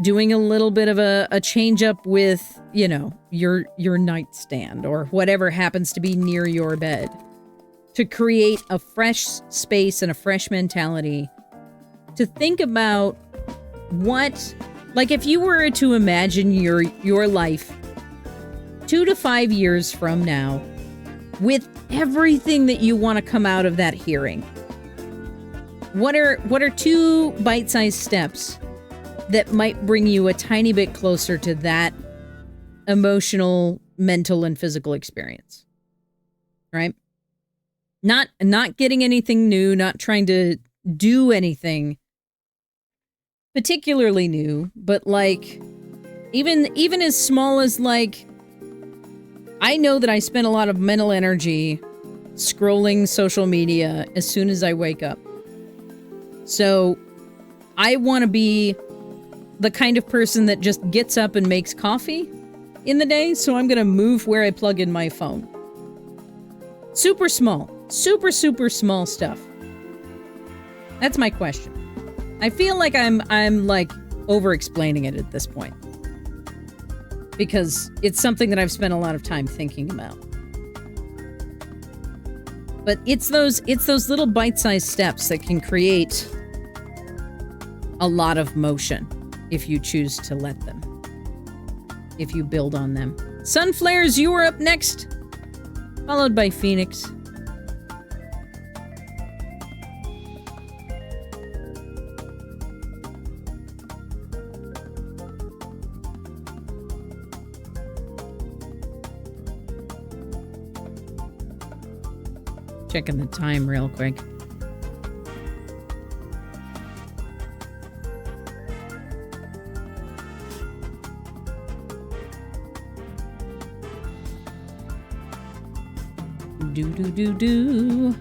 Doing a little bit of a change up with, you know, your nightstand or whatever happens to be near your bed to create a fresh space and a fresh mentality to think about what, like if you were to imagine your life 2 to 5 years from now with everything that you want to come out of that hearing, what are 2 bite-sized steps that might bring you a tiny bit closer to that emotional, mental, and physical experience? Right? Not getting anything new, not trying to do anything particularly new, but like even as small as like, I know that I spend a lot of mental energy scrolling social media as soon as I wake up. So I want to be the kind of person that just gets up and makes coffee in the day, so I'm going to move where I plug in my phone. Super small. Super, super small stuff. That's my question. I feel like I'm like over-explaining it at this point, because it's something that I've spent a lot of time thinking about. But it's those little bite-sized steps that can create a lot of motion if you choose to let them. If you build on them. Sunflares, you are up next, followed by Phoenix. Checking the time real quick. Do.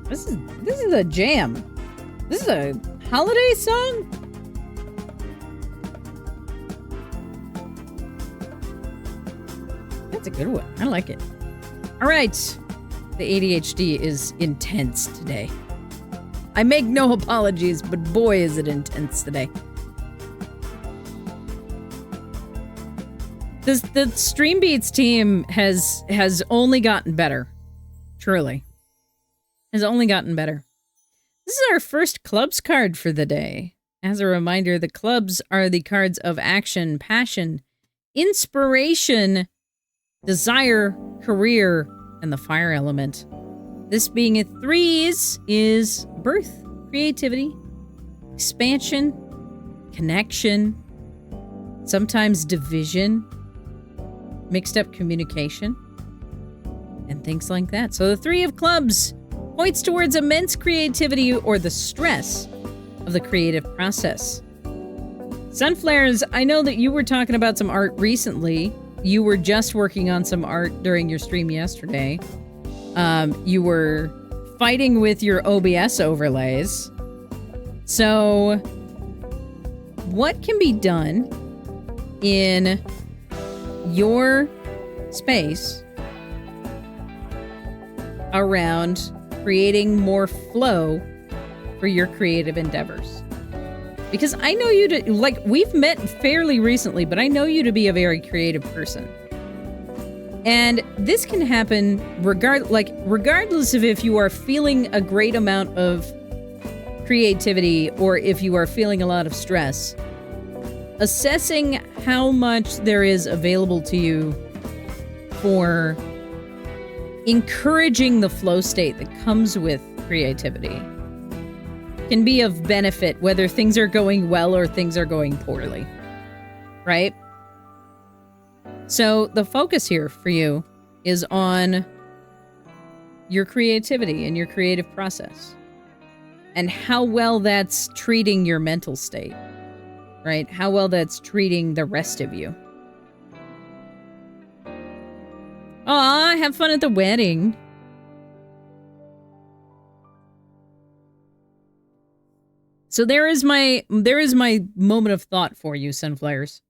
This is a jam. This is a holiday song? That's a good one. I like it. All right. The ADHD is intense today. I make no apologies, but boy, is it intense today. The Stream Beats team has only gotten better. Truly. Has only gotten better. This is our first clubs card for the day. As a reminder, the clubs are the cards of action, passion, inspiration, desire, career, and the fire element. This being a threes is birth, creativity, expansion, connection, sometimes division, mixed up communication, and things like that. So the three of clubs points towards immense creativity or the stress of the creative process. Sunflares, I know that you were talking about some art recently. You were just working on some art during your stream yesterday. You were fighting with your OBS overlays. So, what can be done in your space around creating more flow for your creative endeavors? Because I know you to, like, we've met fairly recently, but I know you to be a very creative person. And this can happen regardless of if you are feeling a great amount of creativity or if you are feeling a lot of stress. Assessing how much there is available to you for encouraging the flow state that comes with creativity can be of benefit, whether things are going well or things are going poorly, right? So the focus here for you is on your creativity and your creative process and how well that's treating your mental state, right? How well that's treating the rest of you. Aw, have fun at the wedding. So there is my moment of thought for you, Sunflowers.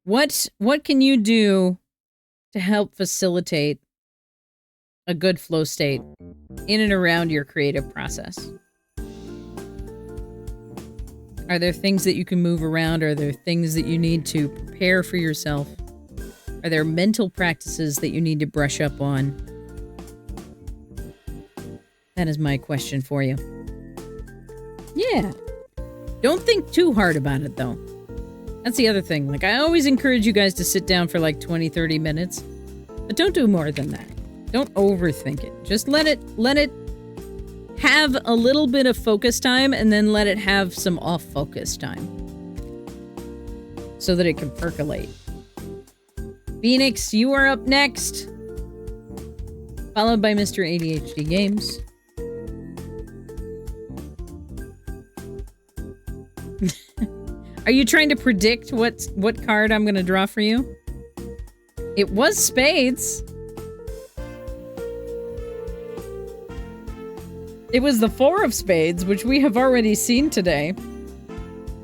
What can you do to help facilitate a good flow state in and around your creative process? Are there things that you can move around? Are there things that you need to prepare for yourself? Are there mental practices that you need to brush up on? That is my question for you. Yeah. Don't think too hard about it, though. That's the other thing. Like, I always encourage you guys to sit down for like 20, 30 minutes. But don't do more than that. Don't overthink it. Just let it have a little bit of focus time and then let it have some off-focus time. So that it can percolate. Phoenix, you are up next. Followed by Mr. ADHD Games. Are you trying to predict what card I'm going to draw for you? It was spades. It was the 4 of spades, which we have already seen today.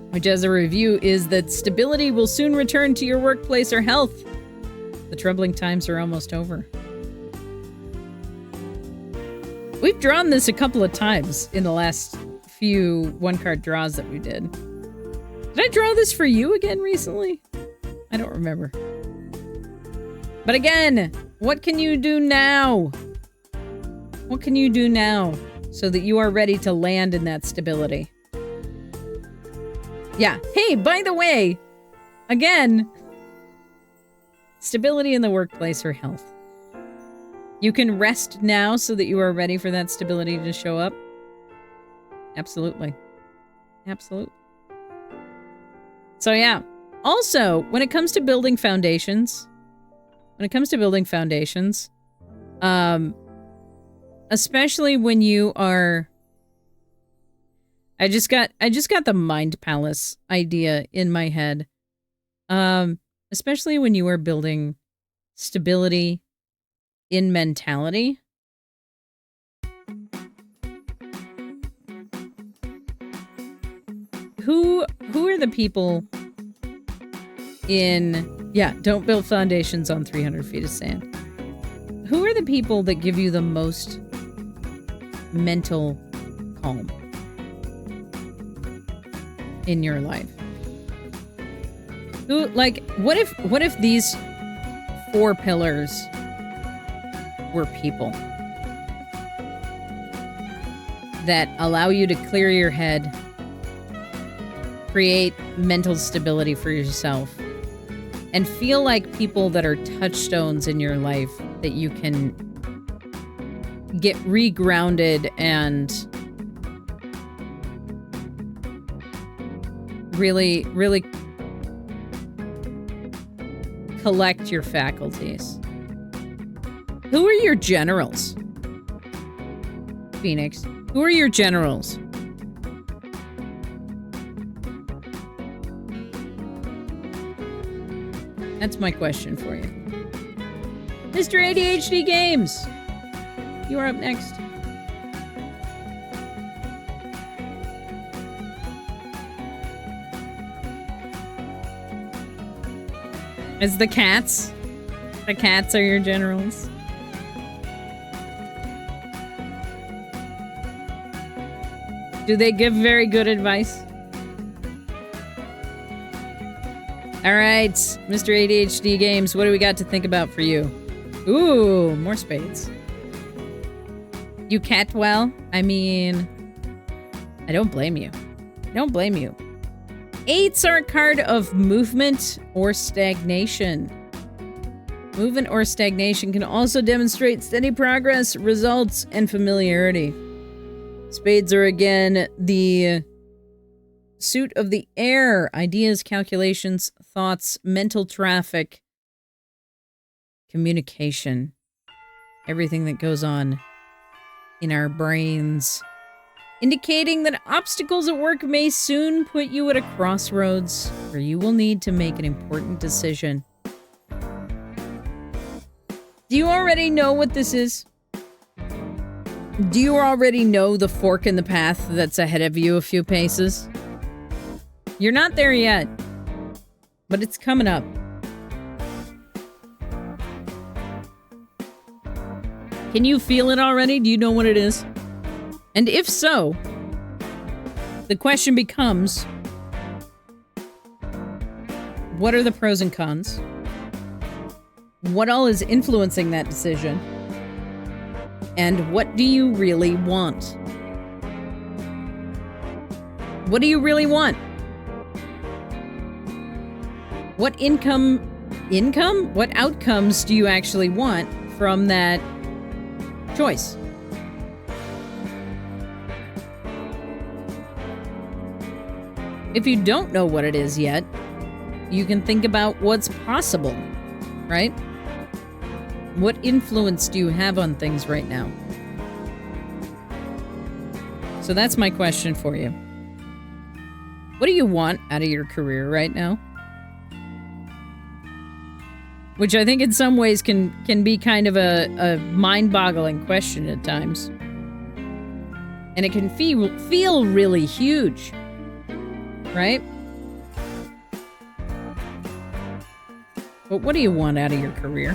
Which, as a review, is that stability will soon return to your workplace or health. The troubling times are almost over. We've drawn this a couple of times in the last few one-card draws that we did. Did I draw this for you again recently? I don't remember. But again, what can you do now? What can you do now so that you are ready to land in that stability? Yeah. Hey, by the way, again, stability in the workplace or health. You can rest now so that you are ready for that stability to show up. Absolutely. Absolutely. So yeah. Also, when it comes to building foundations, especially when you are, I just got the Mind Palace idea in my head. Especially when you are building stability in mentality. Who are the people in Yeah, don't build foundations on 300 feet of sand. Who are the people that give you the most mental calm in your life? Who, like, what if these 4 pillars were people that allow you to clear your head, create mental stability for yourself, and feel like people that are touchstones in your life that you can get regrounded and really, really collect your faculties. Who are your generals? Phoenix, who are your generals? That's my question for you. Mr. ADHD Games, you are up next. It's the cats. The cats are your generals. Do they give very good advice? All right, Mr. ADHD Games, what do we got to think about for you? Ooh, more spades. You cat well? I mean, I don't blame you. I don't blame you. 8s are a card of movement or stagnation. Movement or stagnation can also demonstrate steady progress, results, and familiarity. Spades are again the suit of the air. Ideas, calculations, thoughts, mental traffic, communication. Everything that goes on in our brains. Indicating that obstacles at work may soon put you at a crossroads where you will need to make an important decision. Do you already know what this is? Do you already know the fork in the path that's ahead of you a few paces? You're not there yet, but it's coming up. Can you feel it already? Do you know what it is? And if so, the question becomes, what are the pros and cons? What all is influencing that decision? And what do you really want? What do you really want? What what outcomes do you actually want from that choice? If you don't know what it is yet, you can think about what's possible, right? What influence do you have on things right now? So that's my question for you. What do you want out of your career right now? Which I think in some ways can be kind of a mind-boggling question at times. And it can feel really huge, right? But what do you want out of your career?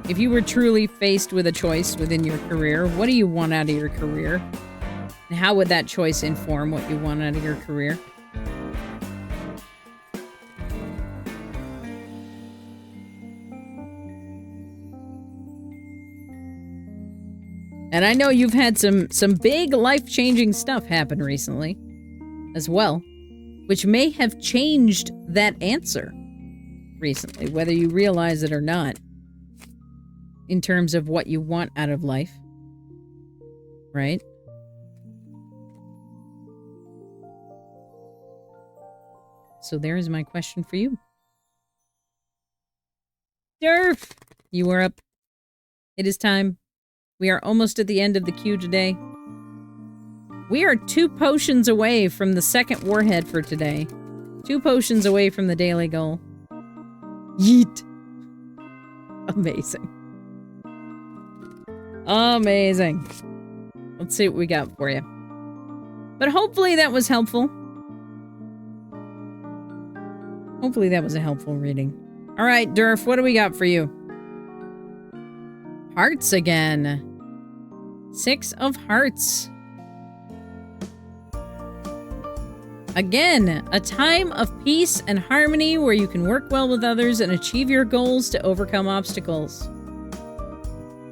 If you were truly faced with a choice within your career, what do you want out of your career? And how would that choice inform what you want out of your career? And I know you've had some big life-changing stuff happen recently as well, which may have changed that answer recently, whether you realize it or not, in terms of what you want out of life, right? So there is my question for you. Durf, you are up. It is time. We are almost at the end of the queue today. We are 2 potions away from the second warhead for today. 2 potions away from the daily goal. Yeet. Amazing. Amazing. Let's see what we got for you. But hopefully that was helpful. Hopefully that was a helpful reading. All right, Durf, what do we got for you? Hearts again. 6 of hearts. Again, a time of peace and harmony where you can work well with others and achieve your goals to overcome obstacles.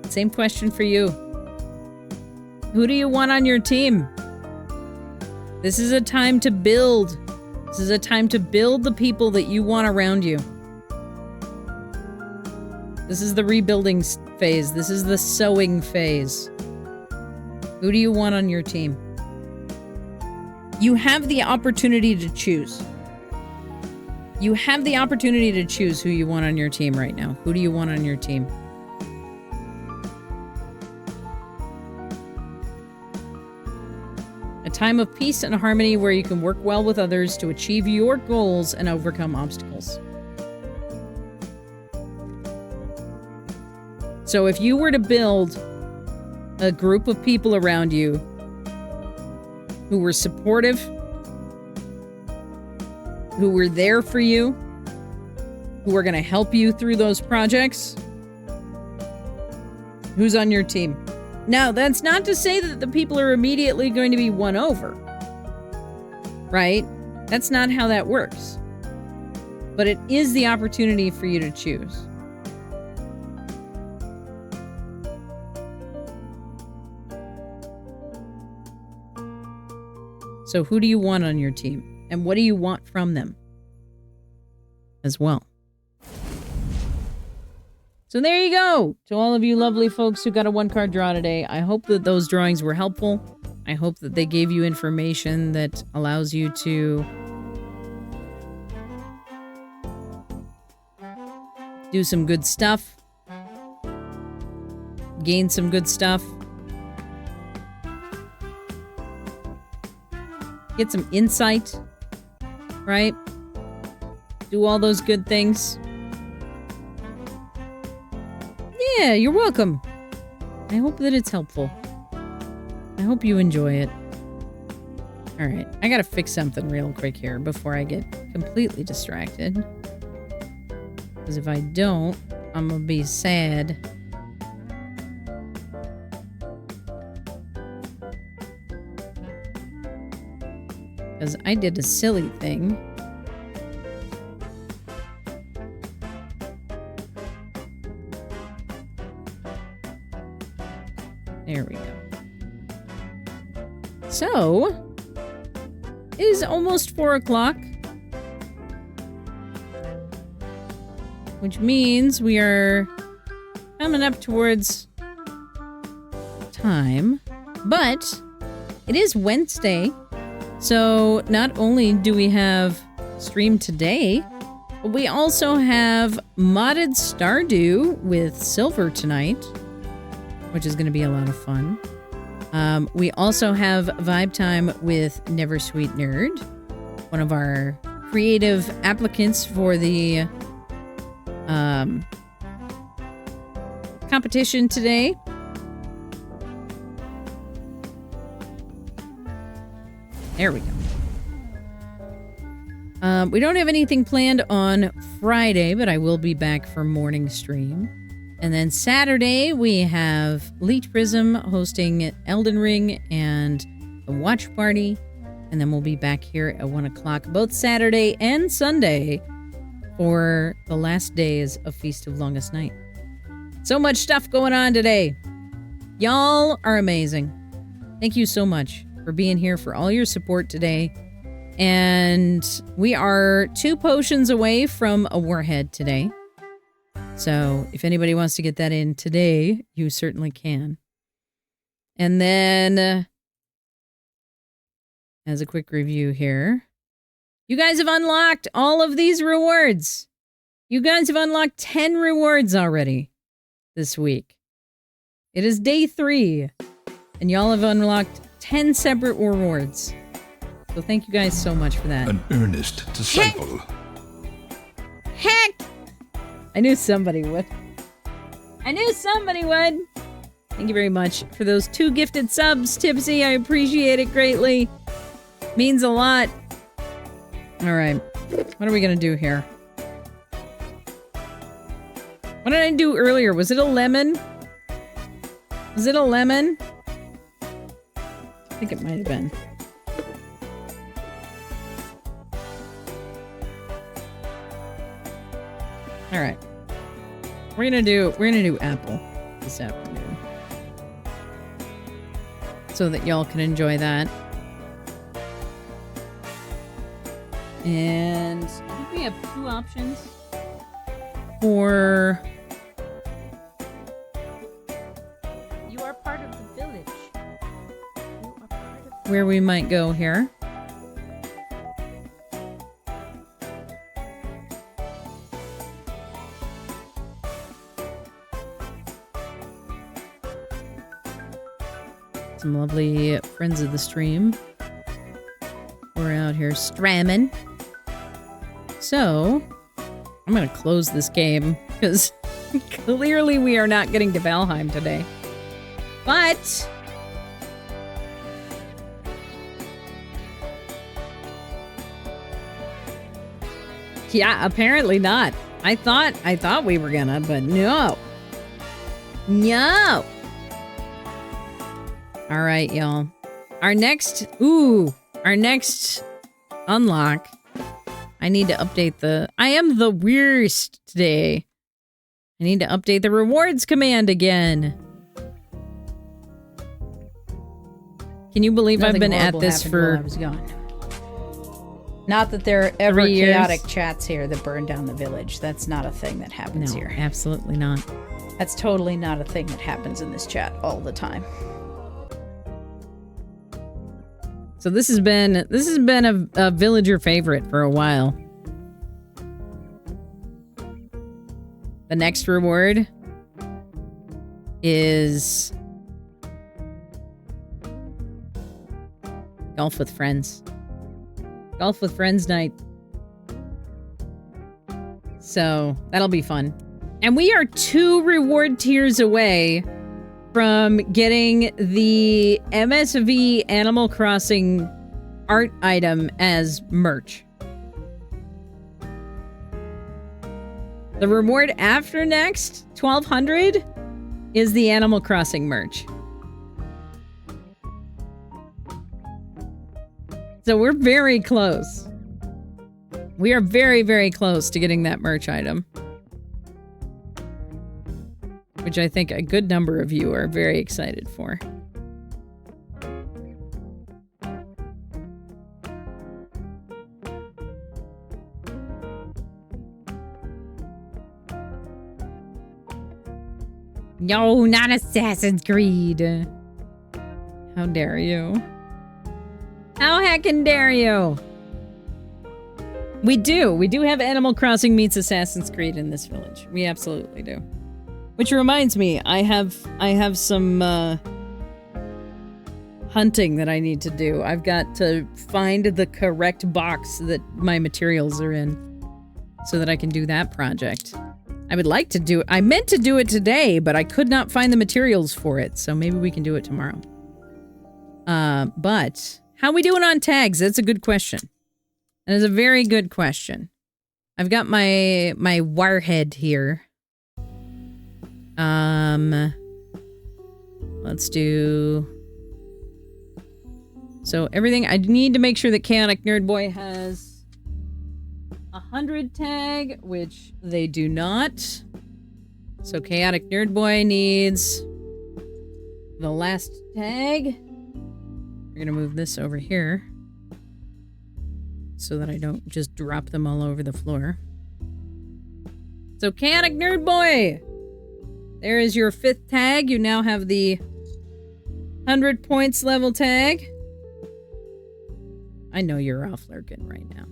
Same question for you. Who do you want on your team? This is a time to build. This is a time to build the people that you want around you. This is the rebuilding phase. This is the sowing phase. Who do you want on your team? You have the opportunity to choose. You have the opportunity to choose who you want on your team right now. Who do you want on your team? A time of peace and harmony where you can work well with others to achieve your goals and overcome obstacles. So if you were to build a group of people around you who were supportive, who were there for you, who were going to help you through those projects, who's on your team? Now, that's not to say that the people are immediately going to be won over, right? That's not how that works. But it is the opportunity for you to choose. So who do you want on your team? And what do you want from them as well? So there you go. To all of you lovely folks who got a 1-card draw today, I hope that those drawings were helpful. I hope that they gave you information that allows you to do some good stuff, gain some good stuff, get some insight, right? Do all those good things. Yeah, you're welcome. I hope that it's helpful. I hope you enjoy it. All right, I gotta fix something real quick here before I get completely distracted. Because if I don't, I'm gonna be sad. Because I did a silly thing. There we go. So, it is almost 4 o'clock. Which means we are coming up towards time. But it is Wednesday. So not only do we have stream today, but we also have modded Stardew with Silver tonight, which is going to be a lot of fun. We also have Vibe Time with Neversweet Nerd, one of our creative applicants for the competition today. There we go. We don't have anything planned on Friday, but I will be back for morning stream. And then Saturday, we have Leech Prism hosting Elden Ring and the Watch Party. And then we'll be back here at 1 o'clock, both Saturday and Sunday, for the last days of Feast of Longest Night. So much stuff going on today. Y'all are amazing. Thank you so much for being here, for all your support today. And we are 2 potions away from a warhead today. So if anybody wants to get that in today, you certainly can. And then, as a quick review here, you guys have unlocked all of these rewards. You guys have unlocked 10 rewards already this week. It is day 3, and y'all have unlocked 10 separate rewards. So thank you guys so much for that. An earnest disciple. Heck! I knew somebody would. I knew somebody would. Thank you very much for those 2 gifted subs, Tipsy. I appreciate it greatly. Means a lot. All right. What are we gonna do here? What did I do earlier? Was it a lemon? Was it a lemon? I think it might have been. All right. We're gonna do apple this afternoon. So that y'all can enjoy that. And I think we have 2 options for... You are part of the village. You are part of where we might go here. Some lovely friends of the stream. We're out here stramming. So, I'm gonna close this game because clearly we are not getting to Valheim today. But yeah, apparently not. I thought we were gonna, but no. No. All right, y'all. Our next unlock. I need to update I am the worst today. I need to update the rewards command again. Can you believe I've been at this for... I was gone. Not that there are ever 3 years? chaotic chats here that burn down the village. That's not a thing that happens No, here. absolutely not. That's totally not a thing that happens in this chat all the time. So this has been a villager favorite for a while. The next reward is golf with friends. Golf with friends night. So that'll be fun. And we are 2 reward tiers away from getting the MSV Animal Crossing art item as merch. The reward after next, 1200, is the Animal Crossing merch. So we're very close. We are very, very close to getting that merch item. Which I think a good number of you are very excited for. No, not Assassin's Creed. How dare you? How heckin' dare you? We do have Animal Crossing meets Assassin's Creed in this village. We absolutely do. Which reminds me, I have some hunting that I need to do. I've got to find the correct box that my materials are in so that I can do that project. I would like to do it. I meant to do it today, but I could not find the materials for it, so maybe we can do it tomorrow. But how we doing on tags? That's a good question. That is a very good question. I've got my warhead here. Let's do... So everything, I need to make sure that Chaotic Nerd Boy has 100 tag, which they do not. So Chaotic Nerd Boy needs the last tag. We're gonna move this over here so that I don't just drop them all over the floor. So Chaotic Nerd Boy, there is your 5th tag. You now have the 100 points level tag. I know you're off lurking right now.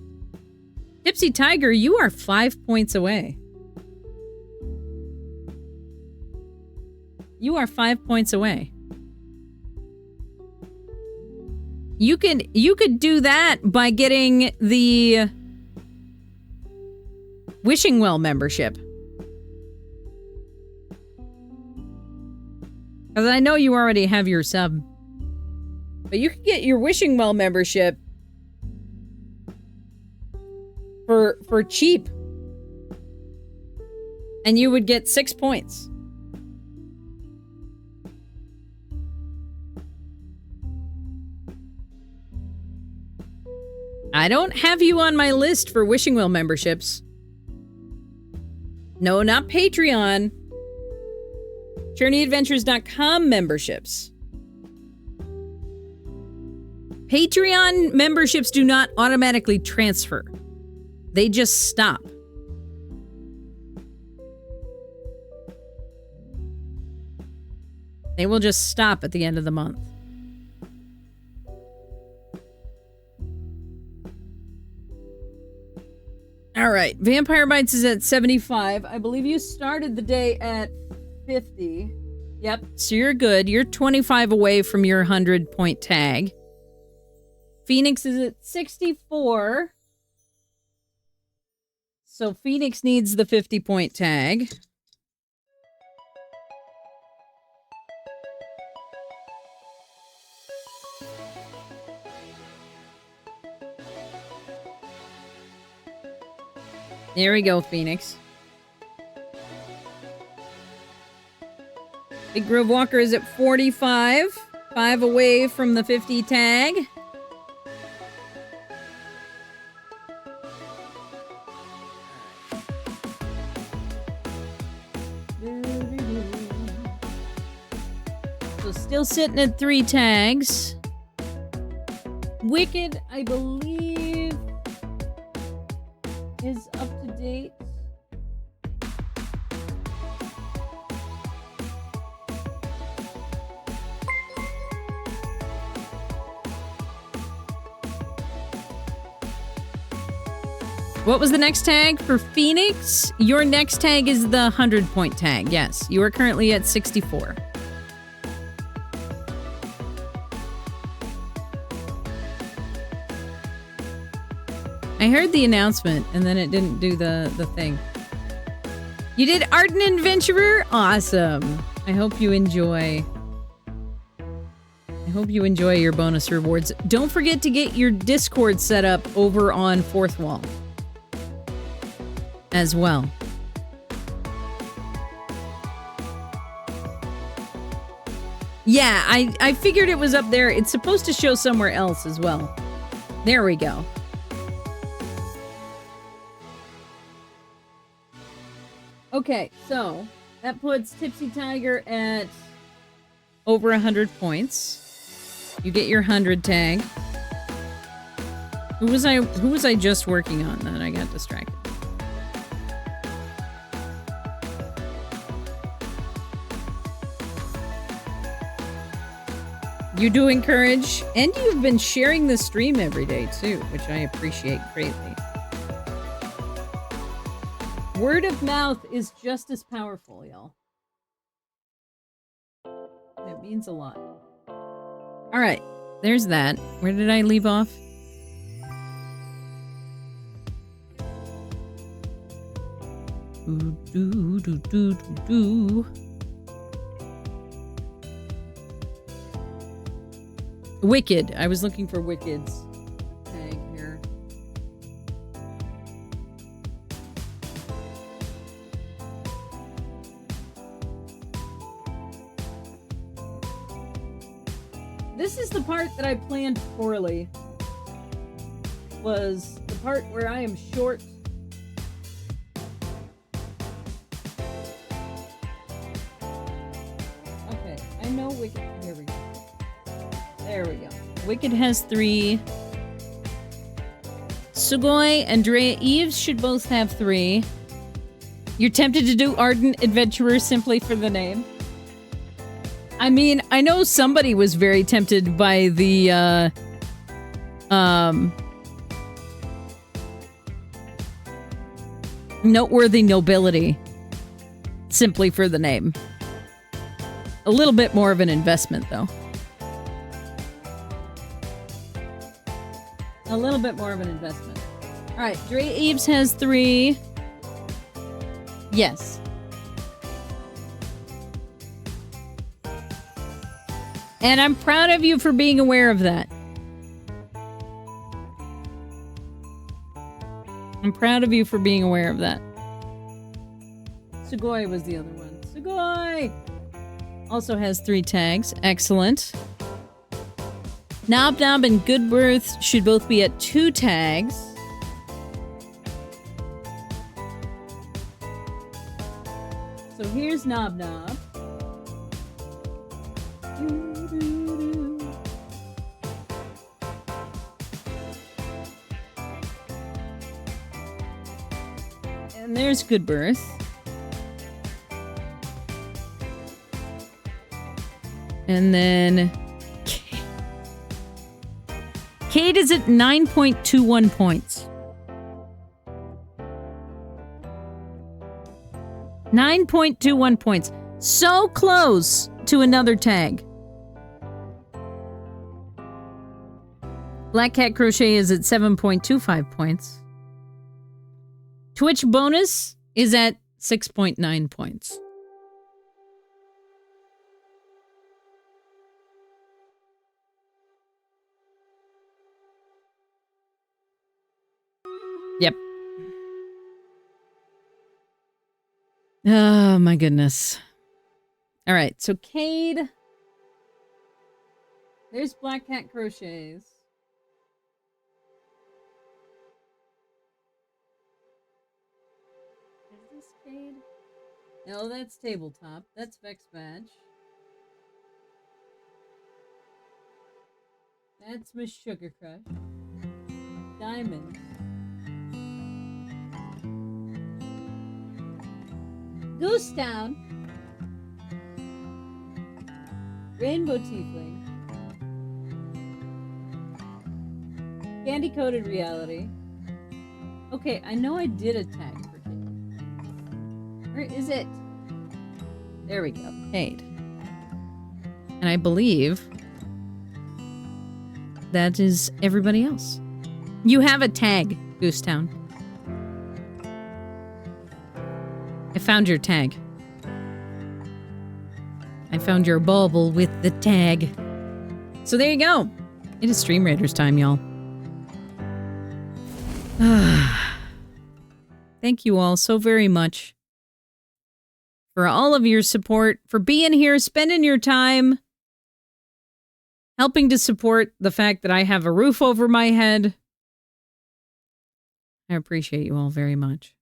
Tipsy Tiger, you are 5 points away. You are 5 points away. You could do that by getting the Wishing Well membership. Because I know you already have your sub. But you could get your Wishing Well membership for cheap. And you would get 6 points. I don't have you on my list for Wishing Well memberships. No, not Patreon. JourneyAdventures.com memberships. Patreon memberships do not automatically transfer. They just stop. They will just stop at the end of the month. All right, Vampire Bites is at 75. I believe you started the day at 50. Yep, so you're good. You're 25 away from your 100-point tag. Phoenix is at 64. So Phoenix needs the 50-point tag. There we go, Phoenix. Big Grove Walker is at 45. 5 away from the 50 tag. So still sitting at 3 tags. Wicked, I believe, is up to date. What was the next tag for Phoenix? Your next tag is the 100-point tag. Yes, you are currently at 64. I heard the announcement and then it didn't do the thing. You did Ardent Adventurer? Awesome. I hope you enjoy. I hope you enjoy your bonus rewards. Don't forget to get your Discord set up over on Fourth Wall as well. Yeah, I figured it was up there. It's supposed to show somewhere else as well. There we go. Okay, so that puts Tipsy Tiger at over 100 points. You get your 100 tag. Who was I just working on that I got distracted? You do encourage, and you've been sharing the stream every day too, which I appreciate greatly. Word of mouth is just as powerful, y'all. It means a lot. All right, there's that. Where did I leave off? Wicked. I was looking for Wicked's tag here. This is the part that I planned poorly. Was the part where I am short. Okay, I know Wicked. Here we go. There we go. Wicked has 3. Sugoi and Drea Eves should both have 3. You're tempted to do Ardent Adventurer simply for the name? I mean, I know somebody was very tempted by the, Noteworthy Nobility simply for the name. A little bit more of an investment, though. A little bit more of an investment. All right, Dre Eves has 3. Yes. And I'm proud of you for being aware of that. I'm proud of you for being aware of that. Sugoi was the other one. Sugoi! Also has 3 tags. Excellent. Nob Nob and Good Birth should both be at 2 tags. So here's Nob Nob. And there's Good Birth. And then Cade is at 9.21 points. 9.21 points. So close to another tag. Black Cat Crochet is at 7.25 points. Twitch bonus is at 6.9 points. Yep. Oh my goodness. All right, so Cade. There's Black Cat Crochets. Is this Cade? No, that's Tabletop. That's Vex Badge. That's Miss Sugar Crush. Diamond. Goose Town. Rainbow Tiefling. Candy Coated Reality. Okay, I know I did a tag for Cade. Where is it? There we go. Cade. And I believe that is everybody else. You have a tag, Goosetown. I found your tag. I found your bauble with the tag. So there you go. It is Stream Raiders time, y'all. Thank you all so very much for all of your support, for being here, spending your time, helping to support the fact that I have a roof over my head. I appreciate you all very much.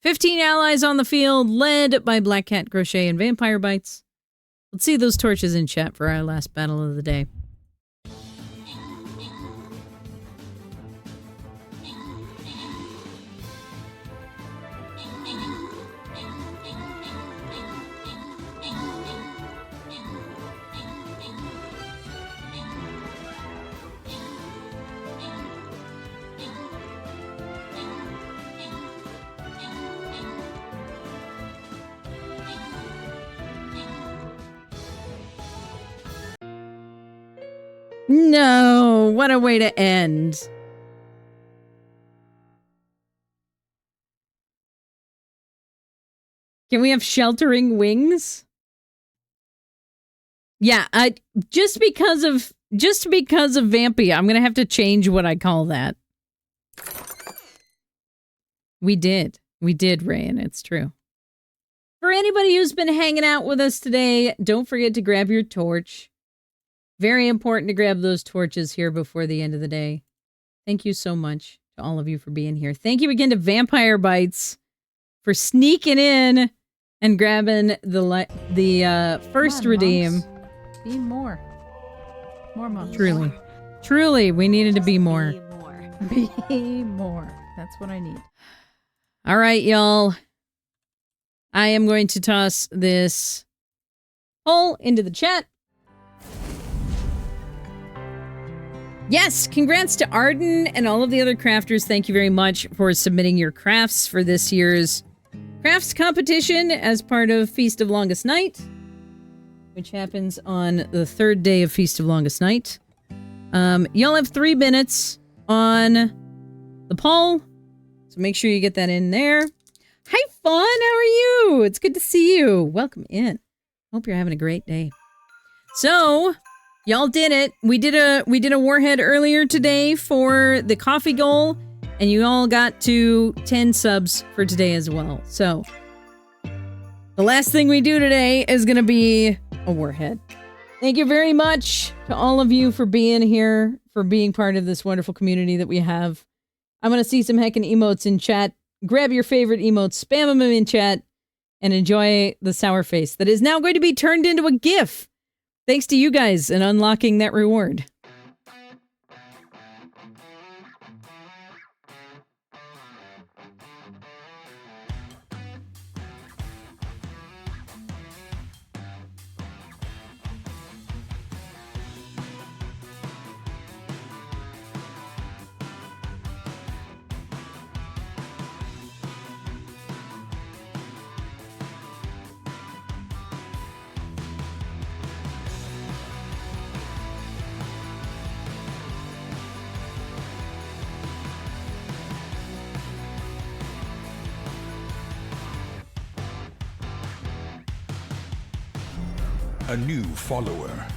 15 allies on the field, led by Black Cat Crochet and Vampire Bites. Let's see those torches in chat for our last battle of the day. No, what a way to end. Can we have sheltering wings? Yeah, just because of Vampy, I'm gonna have to change what I call that. We did, Ray, and it's true. For anybody who's been hanging out with us today, don't forget to grab your torch. Very important to grab those torches here before the end of the day. Thank you so much to all of you for being here. Thank you again to Vampire Bites for sneaking in and grabbing the first redeem. Monks. Be more. More monks. Truly, we needed to be more. Be more. That's what I need. All right, y'all. I am going to toss this poll into the chat. Yes, congrats to Arden and all of the other crafters. Thank you very much for submitting your crafts for this year's crafts competition as part of Feast of Longest Night, which happens on the 3rd day of Feast of Longest Night. Y'all have 3 minutes on the poll, so make sure you get that in there. Hi, Fawn, how are you? It's good to see you. Welcome in. Hope you're having a great day. So, y'all did it. We did a warhead earlier today for the coffee goal, And you all got to 10 subs for today as well. So, the last thing we do today is going to be a warhead. Thank you very much to all of you for being here, for being part of this wonderful community that we have. I'm going to see some heckin' emotes in chat. Grab your favorite emotes, spam them in chat, and enjoy the sour face that is now going to be turned into a GIF. Thanks to you guys and unlocking that reward. A new follower.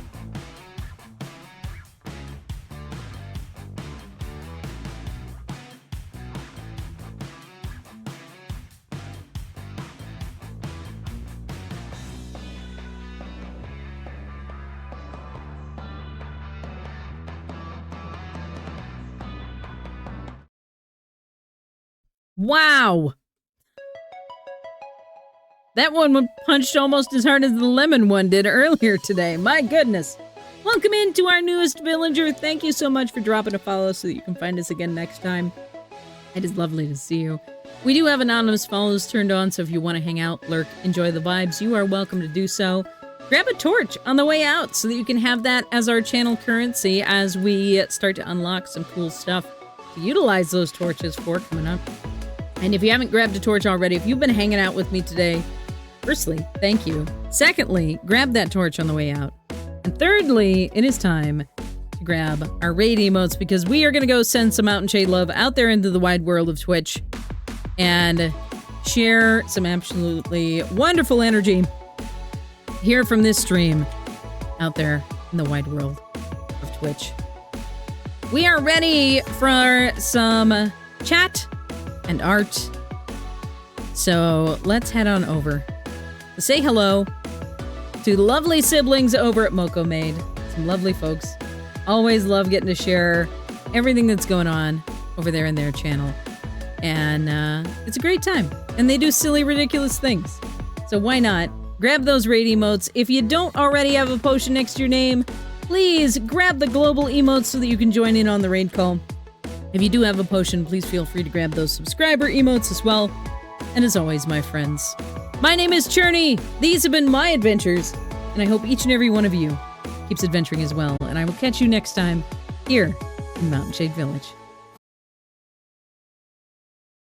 Wow! That one punched almost as hard as the lemon one did earlier today. My goodness. Welcome into our newest villager. Thank you so much for dropping a follow so that you can find us again next time. It is lovely to see you. We do have anonymous follows turned on, so if you want to hang out, lurk, enjoy the vibes, you are welcome to do so. Grab a torch on the way out so that you can have that as our channel currency as we start to unlock some cool stuff to utilize those torches for coming up. And if you haven't grabbed a torch already, if you've been hanging out with me today, firstly, thank you. Secondly, grab that torch on the way out. And thirdly, it is time to grab our raid emotes because we are going to go send some Mountain Shade love out there into the wide world of Twitch and share some absolutely wonderful energy here from this stream out there in the wide world of Twitch. We are ready for some chat and art. So let's head on over to say hello to the lovely siblings over at Moko Made. Some lovely folks. Always love getting to share everything that's going on over there in their channel. And it's a great time. And they do silly, ridiculous things. So why not? Grab those raid emotes. If you don't already have a potion next to your name, please grab the global emotes so that you can join in on the raid call. If you do have a potion, please feel free to grab those subscriber emotes as well. And as always, my friends, my name is Churney. These have been my adventures, and I hope each and every one of you keeps adventuring as well. And I will catch you next time here in Mountain Shade Village.